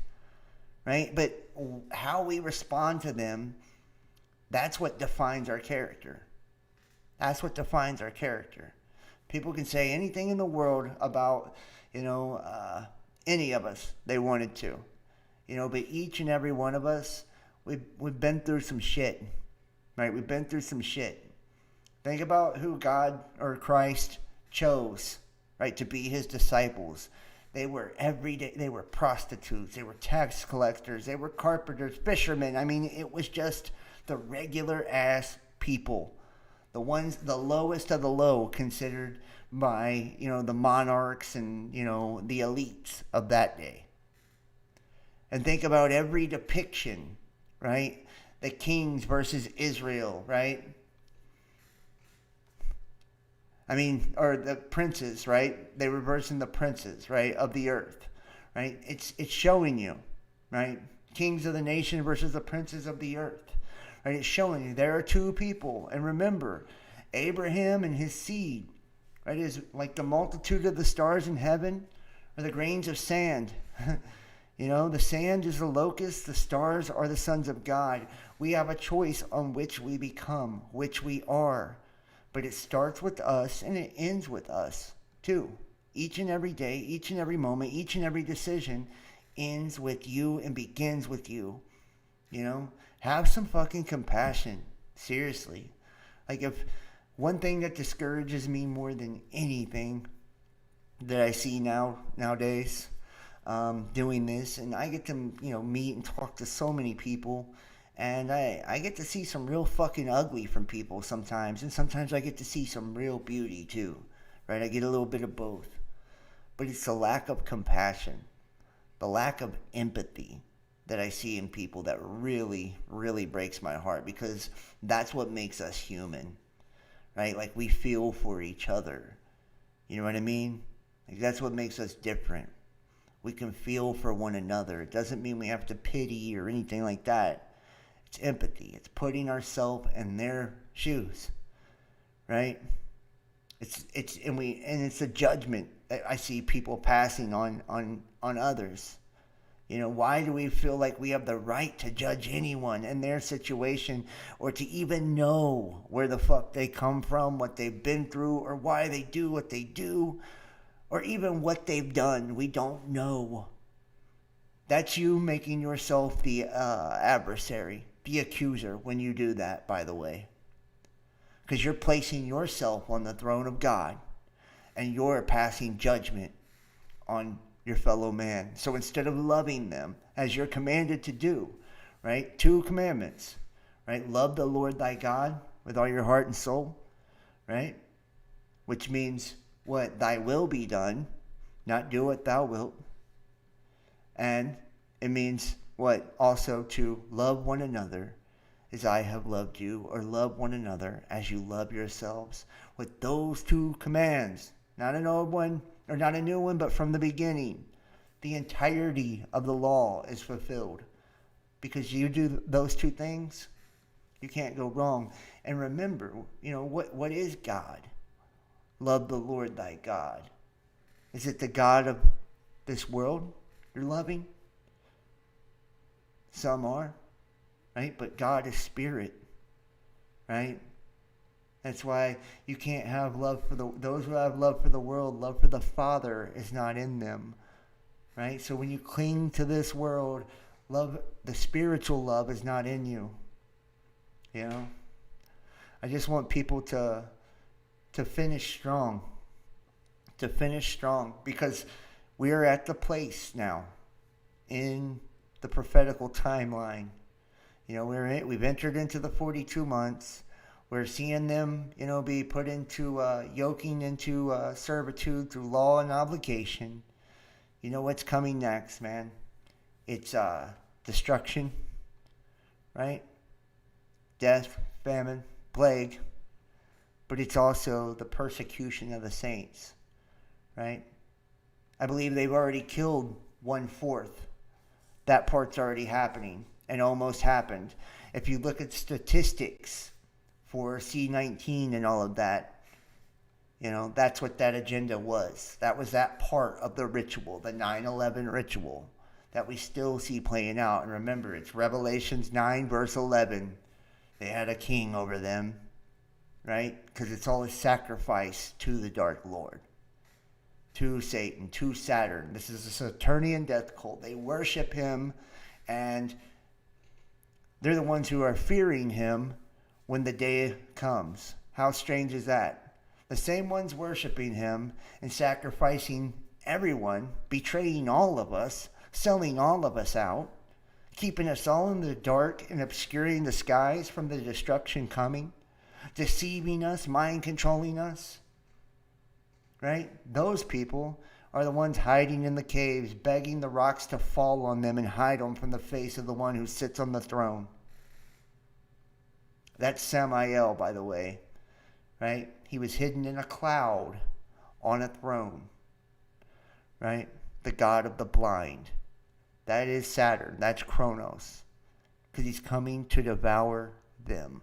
Right? But how we respond to them, that's what defines our character. That's what defines our character. People can say anything in the world about, you know, any of us they wanted to. You know, but each and every one of us, we've been through some shit. Right? We've been through some shit. Think about who God or Christ chose, right, to be his disciples. They were they were prostitutes, they were tax collectors, they were carpenters, fishermen. I mean, it was just the regular ass people. The ones, the lowest of the low, considered by, you know, the monarchs and, you know, the elites of that day. And think about every depiction, right? The kings versus Israel, right? I mean, or the princes, right? They were versing the princes, right, of the earth, right? It's showing you, right? Kings of the nation versus the princes of the earth, right? It's showing you there are two people. And remember, Abraham and his seed, right, is like the multitude of the stars in heaven or the grains of sand. You know, the sand is the locust, the stars are the sons of God. We have a choice on which we become, which we are. But it starts with us and it ends with us too. Each and every day, each and every moment, each and every decision ends with you and begins with you. You know, have some fucking compassion. Seriously. Like, if one thing that discourages me more than anything that I see nowadays, doing this, and I get to, you know, meet and talk to so many people, and I get to see some real fucking ugly from people sometimes, and sometimes I get to see some real beauty too, right? I get a little bit of both. But it's the lack of compassion, the lack of empathy that I see in people that really, really breaks my heart, because that's what makes us human, right? Like, we feel for each other. You know what I mean? Like, that's what makes us different. We can feel for one another. It doesn't mean we have to pity or anything like that. It's empathy. It's putting ourselves in their shoes, right? It's a judgment that I see people passing on others. You know, why do we feel like we have the right to judge anyone in their situation, or to even know where the fuck they come from, what they've been through, or why they do what they do, or even what they've done? We don't know. That's you making yourself the adversary, the accuser, when you do that, by the way. Because you're placing yourself on the throne of God, and you're passing judgment on your fellow man. So instead of loving them as you're commanded to do, right? 2 commandments, right? Love the Lord thy God with all your heart and soul, right? Which means what? Thy will be done, not do what thou wilt. And it means what? Also to love one another as I have loved you, or love one another as you love yourselves. With those 2 commands, not an old one, or not a new one, but from the beginning, the entirety of the law is fulfilled. Because you do those 2 things, you can't go wrong. And remember, you know, what is God? Love the Lord thy God. Is it the God of this world you're loving? Some are, right? But God is spirit, right? That's why you can't have love for those who have love for the world. Love for the Father is not in them, right? So when you cling to this world, love, the spiritual love, is not in you. You know, I just want people to finish strong. To finish strong, because we are at the place now in the prophetical timeline. You know, we've entered into the 42 months. We're seeing them, you know, be put into yoking into servitude through law and obligation. You know what's coming next, man? It's destruction, right? Death, famine, plague. But it's also the persecution of the saints, right? I believe they've already killed 1/4. That part's already happening and almost happened. If you look at statistics for C-19 and all of that, you know, that's what that agenda was. That was that part of the ritual, the 9/11 ritual that we still see playing out. And remember, it's Revelations 9 verse 11. They had a king over them, right? Because it's all a sacrifice to the Dark Lord, to Satan, to Saturn. This is a Saturnian death cult. They worship him, and they're the ones who are fearing him when the day comes. How strange is that? The same ones worshiping him and sacrificing everyone, betraying all of us, selling all of us out, keeping us all in the dark and obscuring the skies from the destruction coming, deceiving us, mind controlling us, right? Those people are the ones hiding in the caves, begging the rocks to fall on them and hide them from the face of the one who sits on the throne. That's Samael, by the way, right? He was hidden in a cloud on a throne, right? The god of the blind. That is Saturn. That's Kronos, because he's coming to devour them.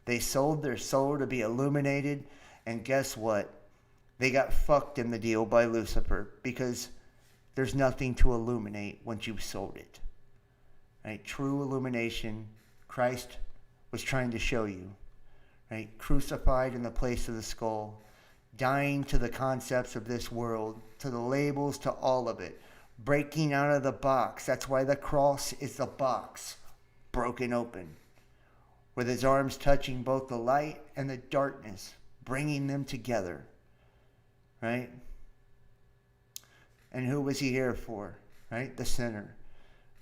They sold their soul to be illuminated, and guess what? They got fucked in the deal by Lucifer, because there's nothing to illuminate once you've sold it. Right? True illumination, Christ was trying to show you. Right? Crucified in the place of the skull, dying to the concepts of this world, to the labels, to all of it. Breaking out of the box. That's why the cross is the box broken open, with his arms touching both the light and the darkness, bringing them together. Right? And who was he here for? Right? The sinner.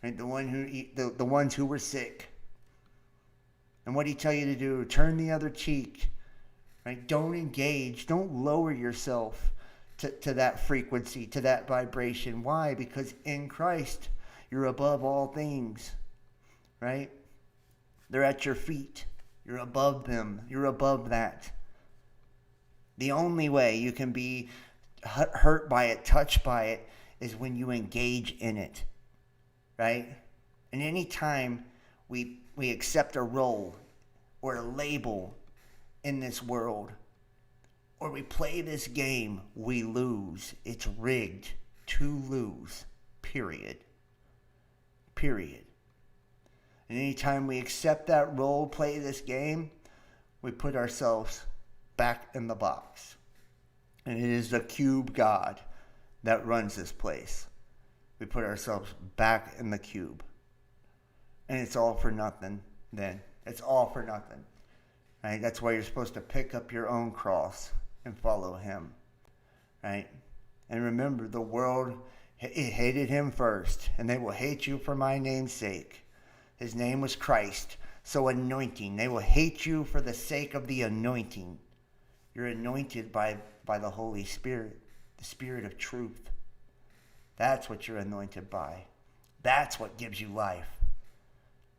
Right? The ones who were sick. And what did he tell you to do? Turn the other cheek. Right? Don't engage. Don't lower yourself to that frequency, to that vibration. Why? Because in Christ, you're above all things. Right? They're at your feet. You're above them. You're above that. The only way you can be hurt by it, touched by it, is when you engage in it. Right? And any time we accept a role or a label in this world, or we play this game, we lose. It's rigged to lose. Period. Period. And anytime we accept that role, play this game, we put ourselves back in the box. And it is the cube God that runs this place. We put ourselves back in the cube. And it's all for nothing then. It's all for nothing. Right? That's why you're supposed to pick up your own cross and follow him. Right? And remember, the world hated him first, and they will hate you for my name's sake. His name was Christ. So anointing. They will hate you for the sake of the anointing. You're anointed by the Holy Spirit, the Spirit of truth. That's what you're anointed by. That's what gives you life.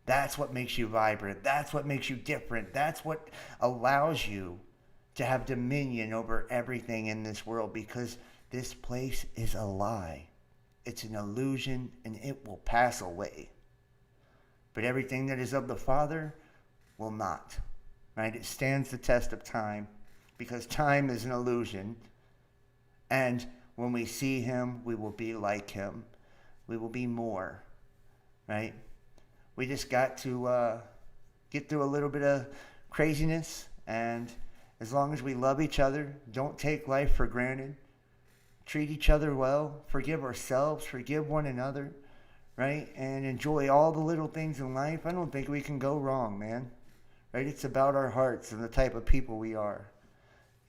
That's what makes you vibrant. That's what makes you different. That's what allows you to have dominion over everything in this world, because this place is a lie. It's an illusion, and it will pass away. But everything that is of the Father will not. Right? It stands the test of time, because time is an illusion. And when we see him, we will be like him. We will be more. Right? We just got to get through a little bit of craziness, and as long as we love each other, don't take life for granted, treat each other well, forgive ourselves, forgive one another, right? And enjoy all the little things in life, I don't think we can go wrong, man. right? It's about our hearts and the type of people we are,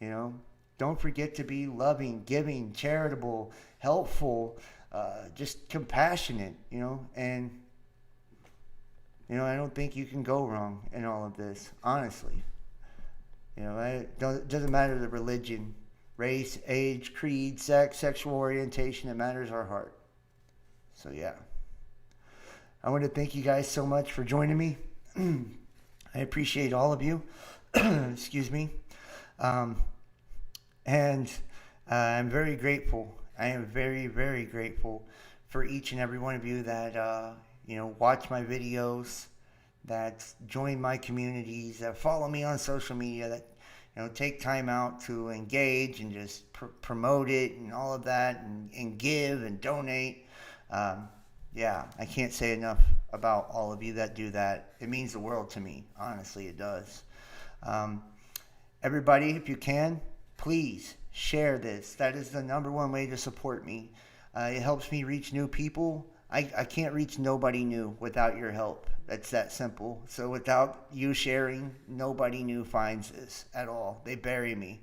you know? Don't forget to be loving, giving, charitable, helpful, just compassionate, you know? And, you know, I don't think you can go wrong in all of this, honestly. You know, it doesn't matter the religion, race, age, creed, sex, sexual orientation. It matters our heart. So, yeah. I want to thank you guys so much for joining me. I appreciate all of you. Excuse me. And I'm very grateful. I am very, very grateful for each and every one of you that, you know, watch my videos, that join my communities, that follow me on social media, that, you know, take time out to engage and just promote it and all of that, and give and donate. Yeah, I can't say enough about all of you that do that. It means the world to me. Honestly, it does. Everybody, if you can, please share this. That is the #1 way to support me. It helps me reach new people. I can't reach nobody new without your help. That's that simple. So without you sharing, nobody new finds this at all. They bury me.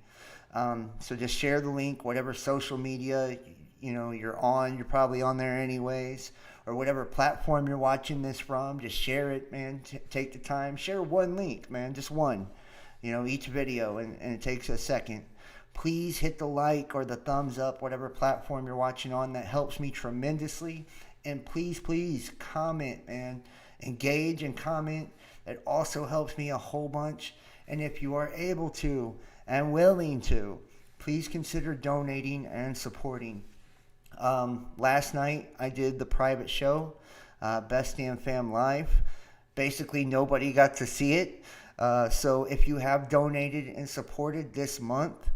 So just share the link, whatever social media, you know, you're on. You're probably on there anyways, or whatever platform you're watching this from. Just share it, man. Take the time. Share one link, man. Just one, you know, each video, and it takes a second. Please hit the like or the thumbs up, whatever platform you're watching on. That helps me tremendously. And please, please comment, man. Engage and comment. That also helps me a whole bunch. And if you are able to and willing to, please consider donating and supporting. Last night I did the private show, Best Damn Fam Live. Basically nobody got to see it. So if you have donated and supported this month,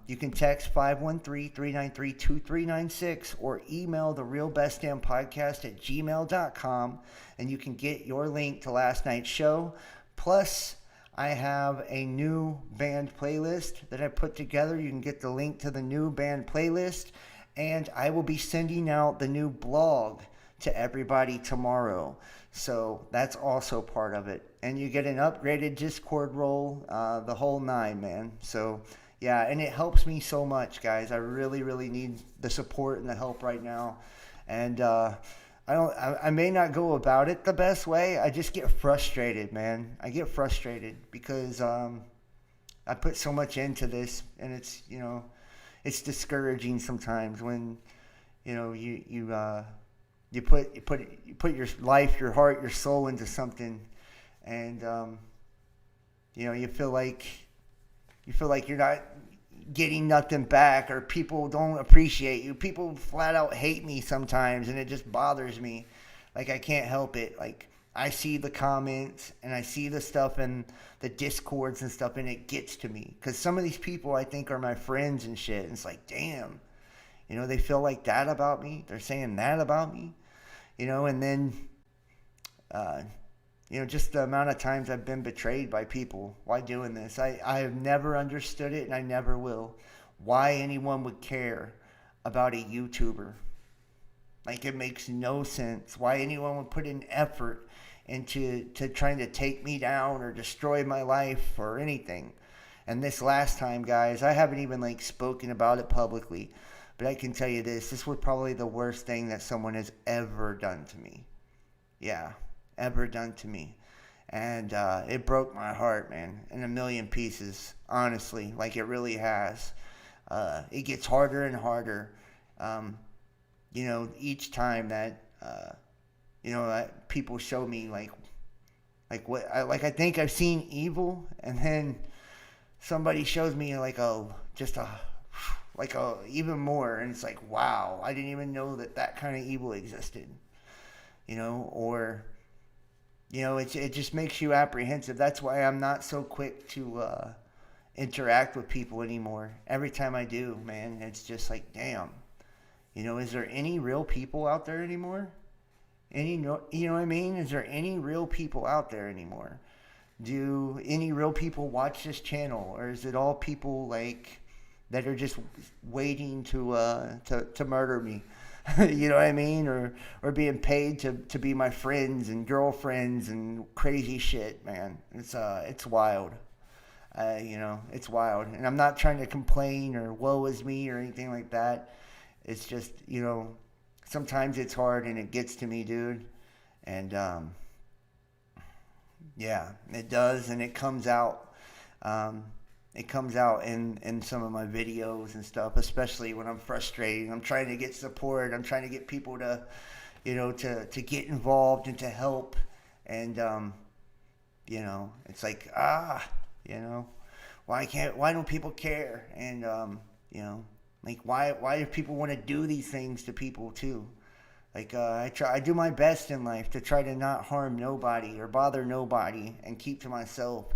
you can text 513-393-2396 or email therealbestdampodcast@gmail.com, and you can get your link to last night's show. Plus, I have a new band playlist that I put together. You can get the link to the new band playlist, and I will be sending out the new blog to everybody tomorrow. So that's also part of it. And you get an upgraded Discord role, the whole nine, man. So yeah, and it helps me so much, guys. I really, really need the support and the help right now. And I may not go about it the best way. I just get frustrated, man. I get frustrated because I put so much into this, and it's, you know, it's discouraging sometimes when, you know, you put your life, your heart, your soul into something, and you know, you feel like you're not getting nothing back, or people don't appreciate you. People flat out hate me sometimes, and it just bothers me. Like, I can't help it. Like, I see the comments and I see the stuff in the Discords and stuff, and it gets to me because some of these people I think are my friends and shit, and it's like, damn, you know, they feel like that about me. They're saying that about me, you know. And then you know, just the amount of times I've been betrayed by people while doing this. I have never understood it, and I never will, why anyone would care about a YouTuber. Like, it makes no sense why anyone would put in effort into trying to take me down or destroy my life or anything. And this last time, guys, I haven't even like spoken about it publicly, but I can tell you this was probably the worst thing that someone has ever done to me. Yeah, ever done to me. And it broke my heart, man, in a million pieces, honestly, like it really has. It gets harder and harder, you know, each time that, you know, people show me like I think I've seen evil, and then somebody shows me like even more, and it's like, wow, I didn't even know that kind of evil existed, you know. Or, you know, it just makes you apprehensive. That's why I'm not so quick to interact with people anymore. Every time I do, man, it's just like, damn, you know, is there any real people out there anymore? You know what I mean? Is there any real people out there anymore? Do any real people watch this channel, or is it all people like that are just waiting to murder me? You know what I mean? Or being paid to be my friends and girlfriends and crazy shit, man. It's wild. It's wild. And I'm not trying to complain or woe is me or anything like that. It's just, sometimes it's hard and it gets to me, dude. And, yeah, it does. And it comes out. It comes out in some of my videos and stuff, especially when I'm frustrated. I'm trying to get support. I'm trying to get people to, to get involved and to help. And, it's like, why don't people care? And, like, why do people want to do these things to people too? Like, I do my best in life to try to not harm nobody or bother nobody and keep to myself,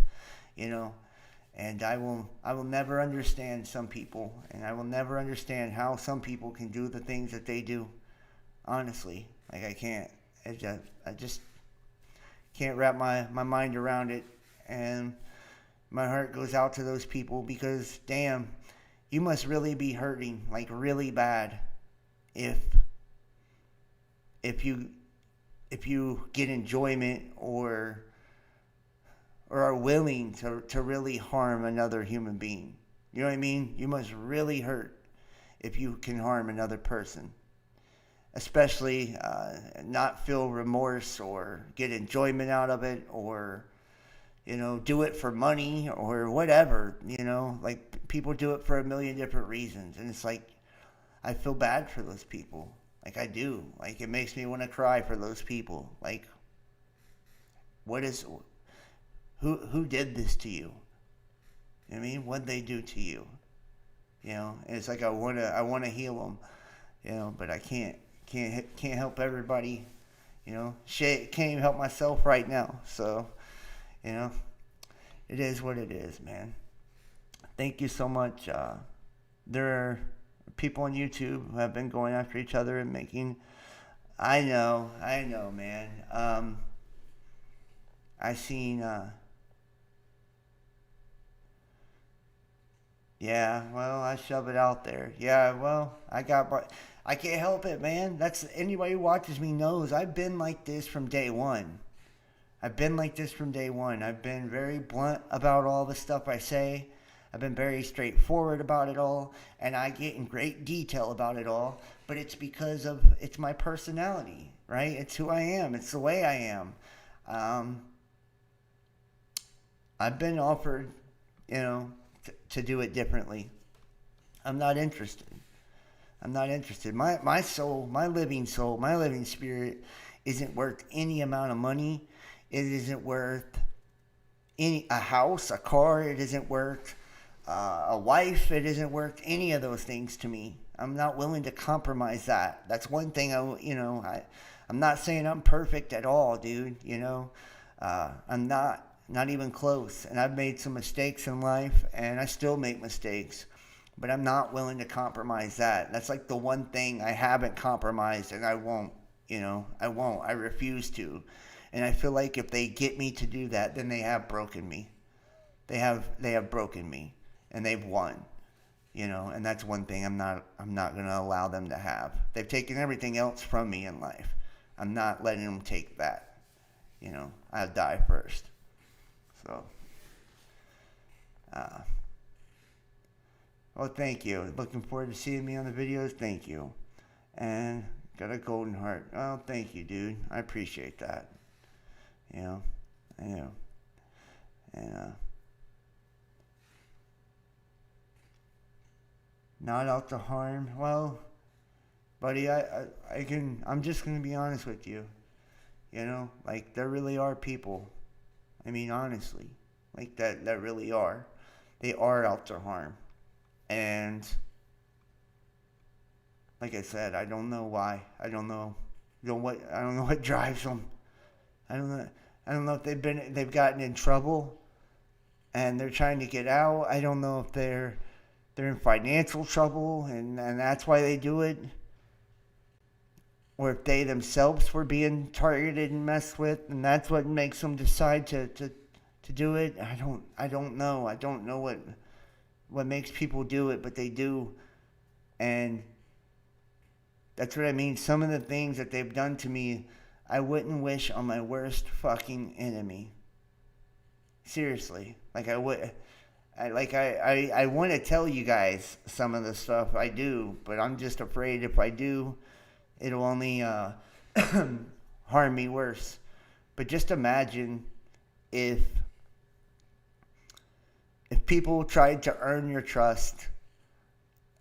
And I will never understand some people, and I will never understand how some people can do the things that they do. Honestly, like I can't. I just can't wrap my mind around it, and my heart goes out to those people because, damn, you must really be hurting, like really bad, if you get enjoyment or are willing to really harm another human being. You know what I mean? You must really hurt if you can harm another person. Especially not feel remorse or get enjoyment out of it or, do it for money or whatever, Like, people do it for a million different reasons. And it's like, I feel bad for those people. Like, I do. Like, it makes me want to cry for those people. Like, who did this to you? You know what I mean? What'd they do to you? And it's like I wanna heal them, but I can't help everybody. Shit, can't even help myself right now. So, it is what it is, man. Thank you so much. There are people on YouTube who have been going after each other and making. I know, man. I seen. Yeah, well, I shove it out there. Yeah, well, I can't help it, man. That's anybody who watches me knows I've been like this from day one. I've been very blunt about all the stuff I say. I've been very straightforward about it all, and I get in great detail about it all, but it's because it's my personality, right? It's who I am. It's the way I am. I've been offered, to do it differently. I'm not interested. My soul, my living spirit isn't worth any amount of money. It isn't worth a house, a car. It isn't worth a wife. It isn't worth any of those things to me. I'm not willing to compromise that. That's one thing I'm not saying I'm perfect at all, dude. I'm not even close. And I've made some mistakes in life, and I still make mistakes. But I'm not willing to compromise that. That's like the one thing I haven't compromised, and I won't. I won't. I refuse to. And I feel like if they get me to do that, then they have broken me. They have broken me, and they've won. And that's one thing I'm not going to allow them to have. They've taken everything else from me in life. I'm not letting them take that. I'll die first. So, well, thank you. Looking forward to seeing me on the videos. Thank you. And got a golden heart. Oh, thank you, dude. I appreciate that. I know. And, not out to harm. Well, buddy, I'm just going to be honest with you. Like, there really are people. I mean, honestly, like that really are. They are out to harm. And like I said, I don't know why. I don't know what drives them. I don't know if they've gotten in trouble and they're trying to get out. I don't know if they're in financial trouble and that's why they do it. Or if they themselves were being targeted and messed with, and that's what makes them decide to do it. I don't know. I don't know what makes people do it, but they do. And That's what I mean. Some of the things that they've done to me, I wouldn't wish on my worst fucking enemy. Seriously. Like I would. I want to tell you guys some of the stuff I do, but I'm just afraid if I do, it'll only harm me worse. But just imagine if people tried to earn your trust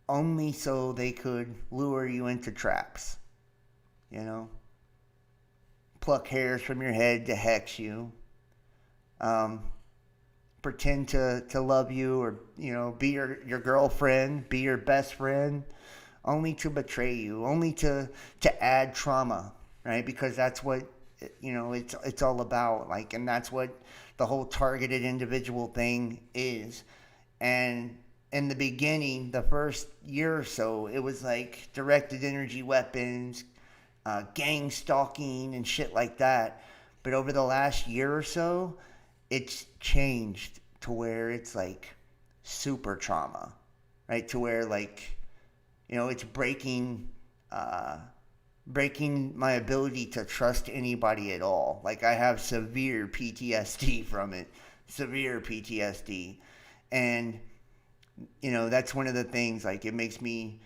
only so they could lure you into traps, you know? Pluck hairs from your head to hex you. Pretend to love you, or, you know, be your girlfriend, be your best friend, only to betray you, only to add trauma, right? Because that's what, you know, it's all about, like, and that's what the whole targeted individual thing is. And in the beginning, the first year or so, it was like directed energy weapons, gang stalking and shit like that. But over the last year or so, it's changed to where it's like super trauma, right? To where, like, you know, it's breaking my ability to trust anybody at all. Like, I have severe PTSD from it. Severe PTSD. And, you know, that's one of the things, like, it makes me,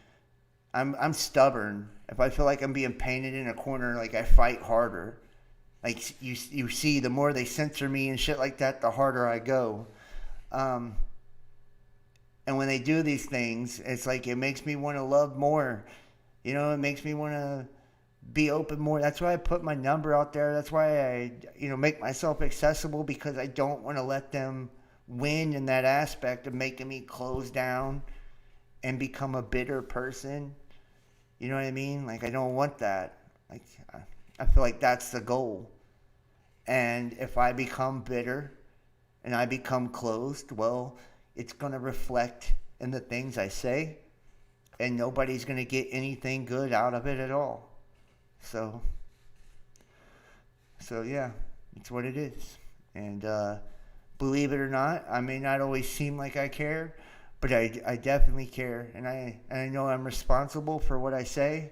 I'm stubborn. If I feel like I'm being painted in a corner, like, I fight harder. Like, you see, the more they censor me and shit like that, the harder I go. And when they do these things, it's like, it makes me want to love more. You know, it makes me want to be open more. That's why I put my number out there. That's why I, you know, make myself accessible, because I don't want to let them win in that aspect of making me close down and become a bitter person. You know what I mean? Like, I don't want that. Like, I feel like that's the goal. And if I become bitter and I become closed, well, it's going to reflect in the things I say, and nobody's going to get anything good out of it at all. So yeah, it's what it is. And believe it or not, I may not always seem like I care, but I definitely care, and I know I'm responsible for what I say.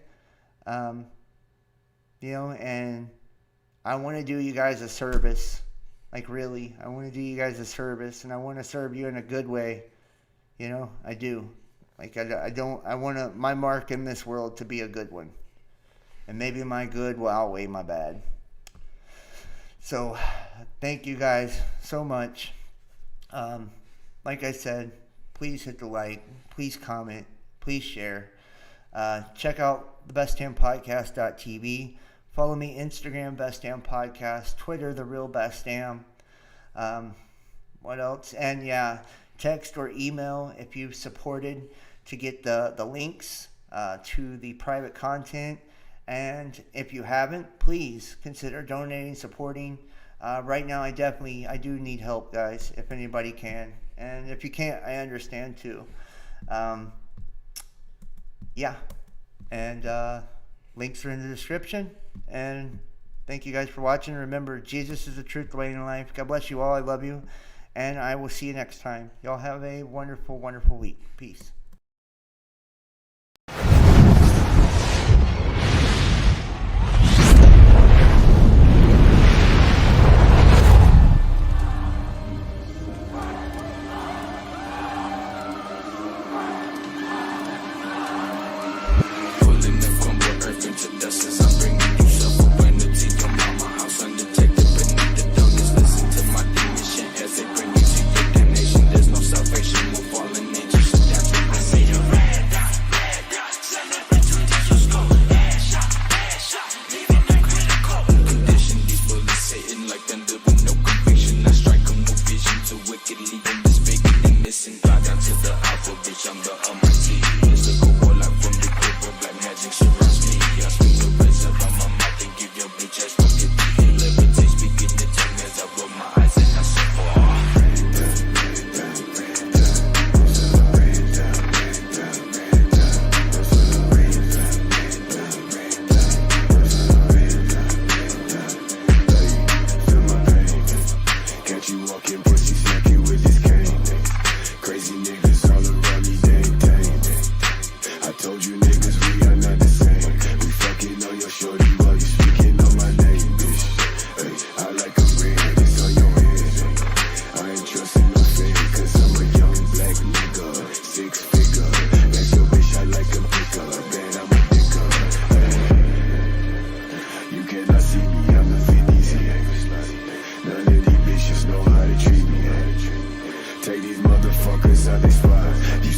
You know, and I want to do you guys a service. Like, really, I want to do you guys a service, and I want to serve you in a good way. You know, I do. Like, I want my mark in this world to be a good one. And maybe my good will outweigh my bad. So, thank you guys so much. Like I said, please hit the like, please comment, please share. Check out thebestdampodcast.tv. Follow me Instagram, Best Damn Podcast, Twitter, The Real Best Damn. What else? And yeah, text or email if you've supported to get the links to the private content. And if you haven't, please consider donating, supporting. Right now, I do need help, guys, if anybody can. And if you can't, I understand too. Yeah. And links are in the description. And thank you guys for watching. Remember, Jesus is the truth, the way, and the life. God bless you all. I love you. And I will see you next time. Y'all have a wonderful, wonderful week. Peace. As they bring you to your damnation, there's no salvation. We're falling into seduction.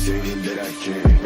saying that I can.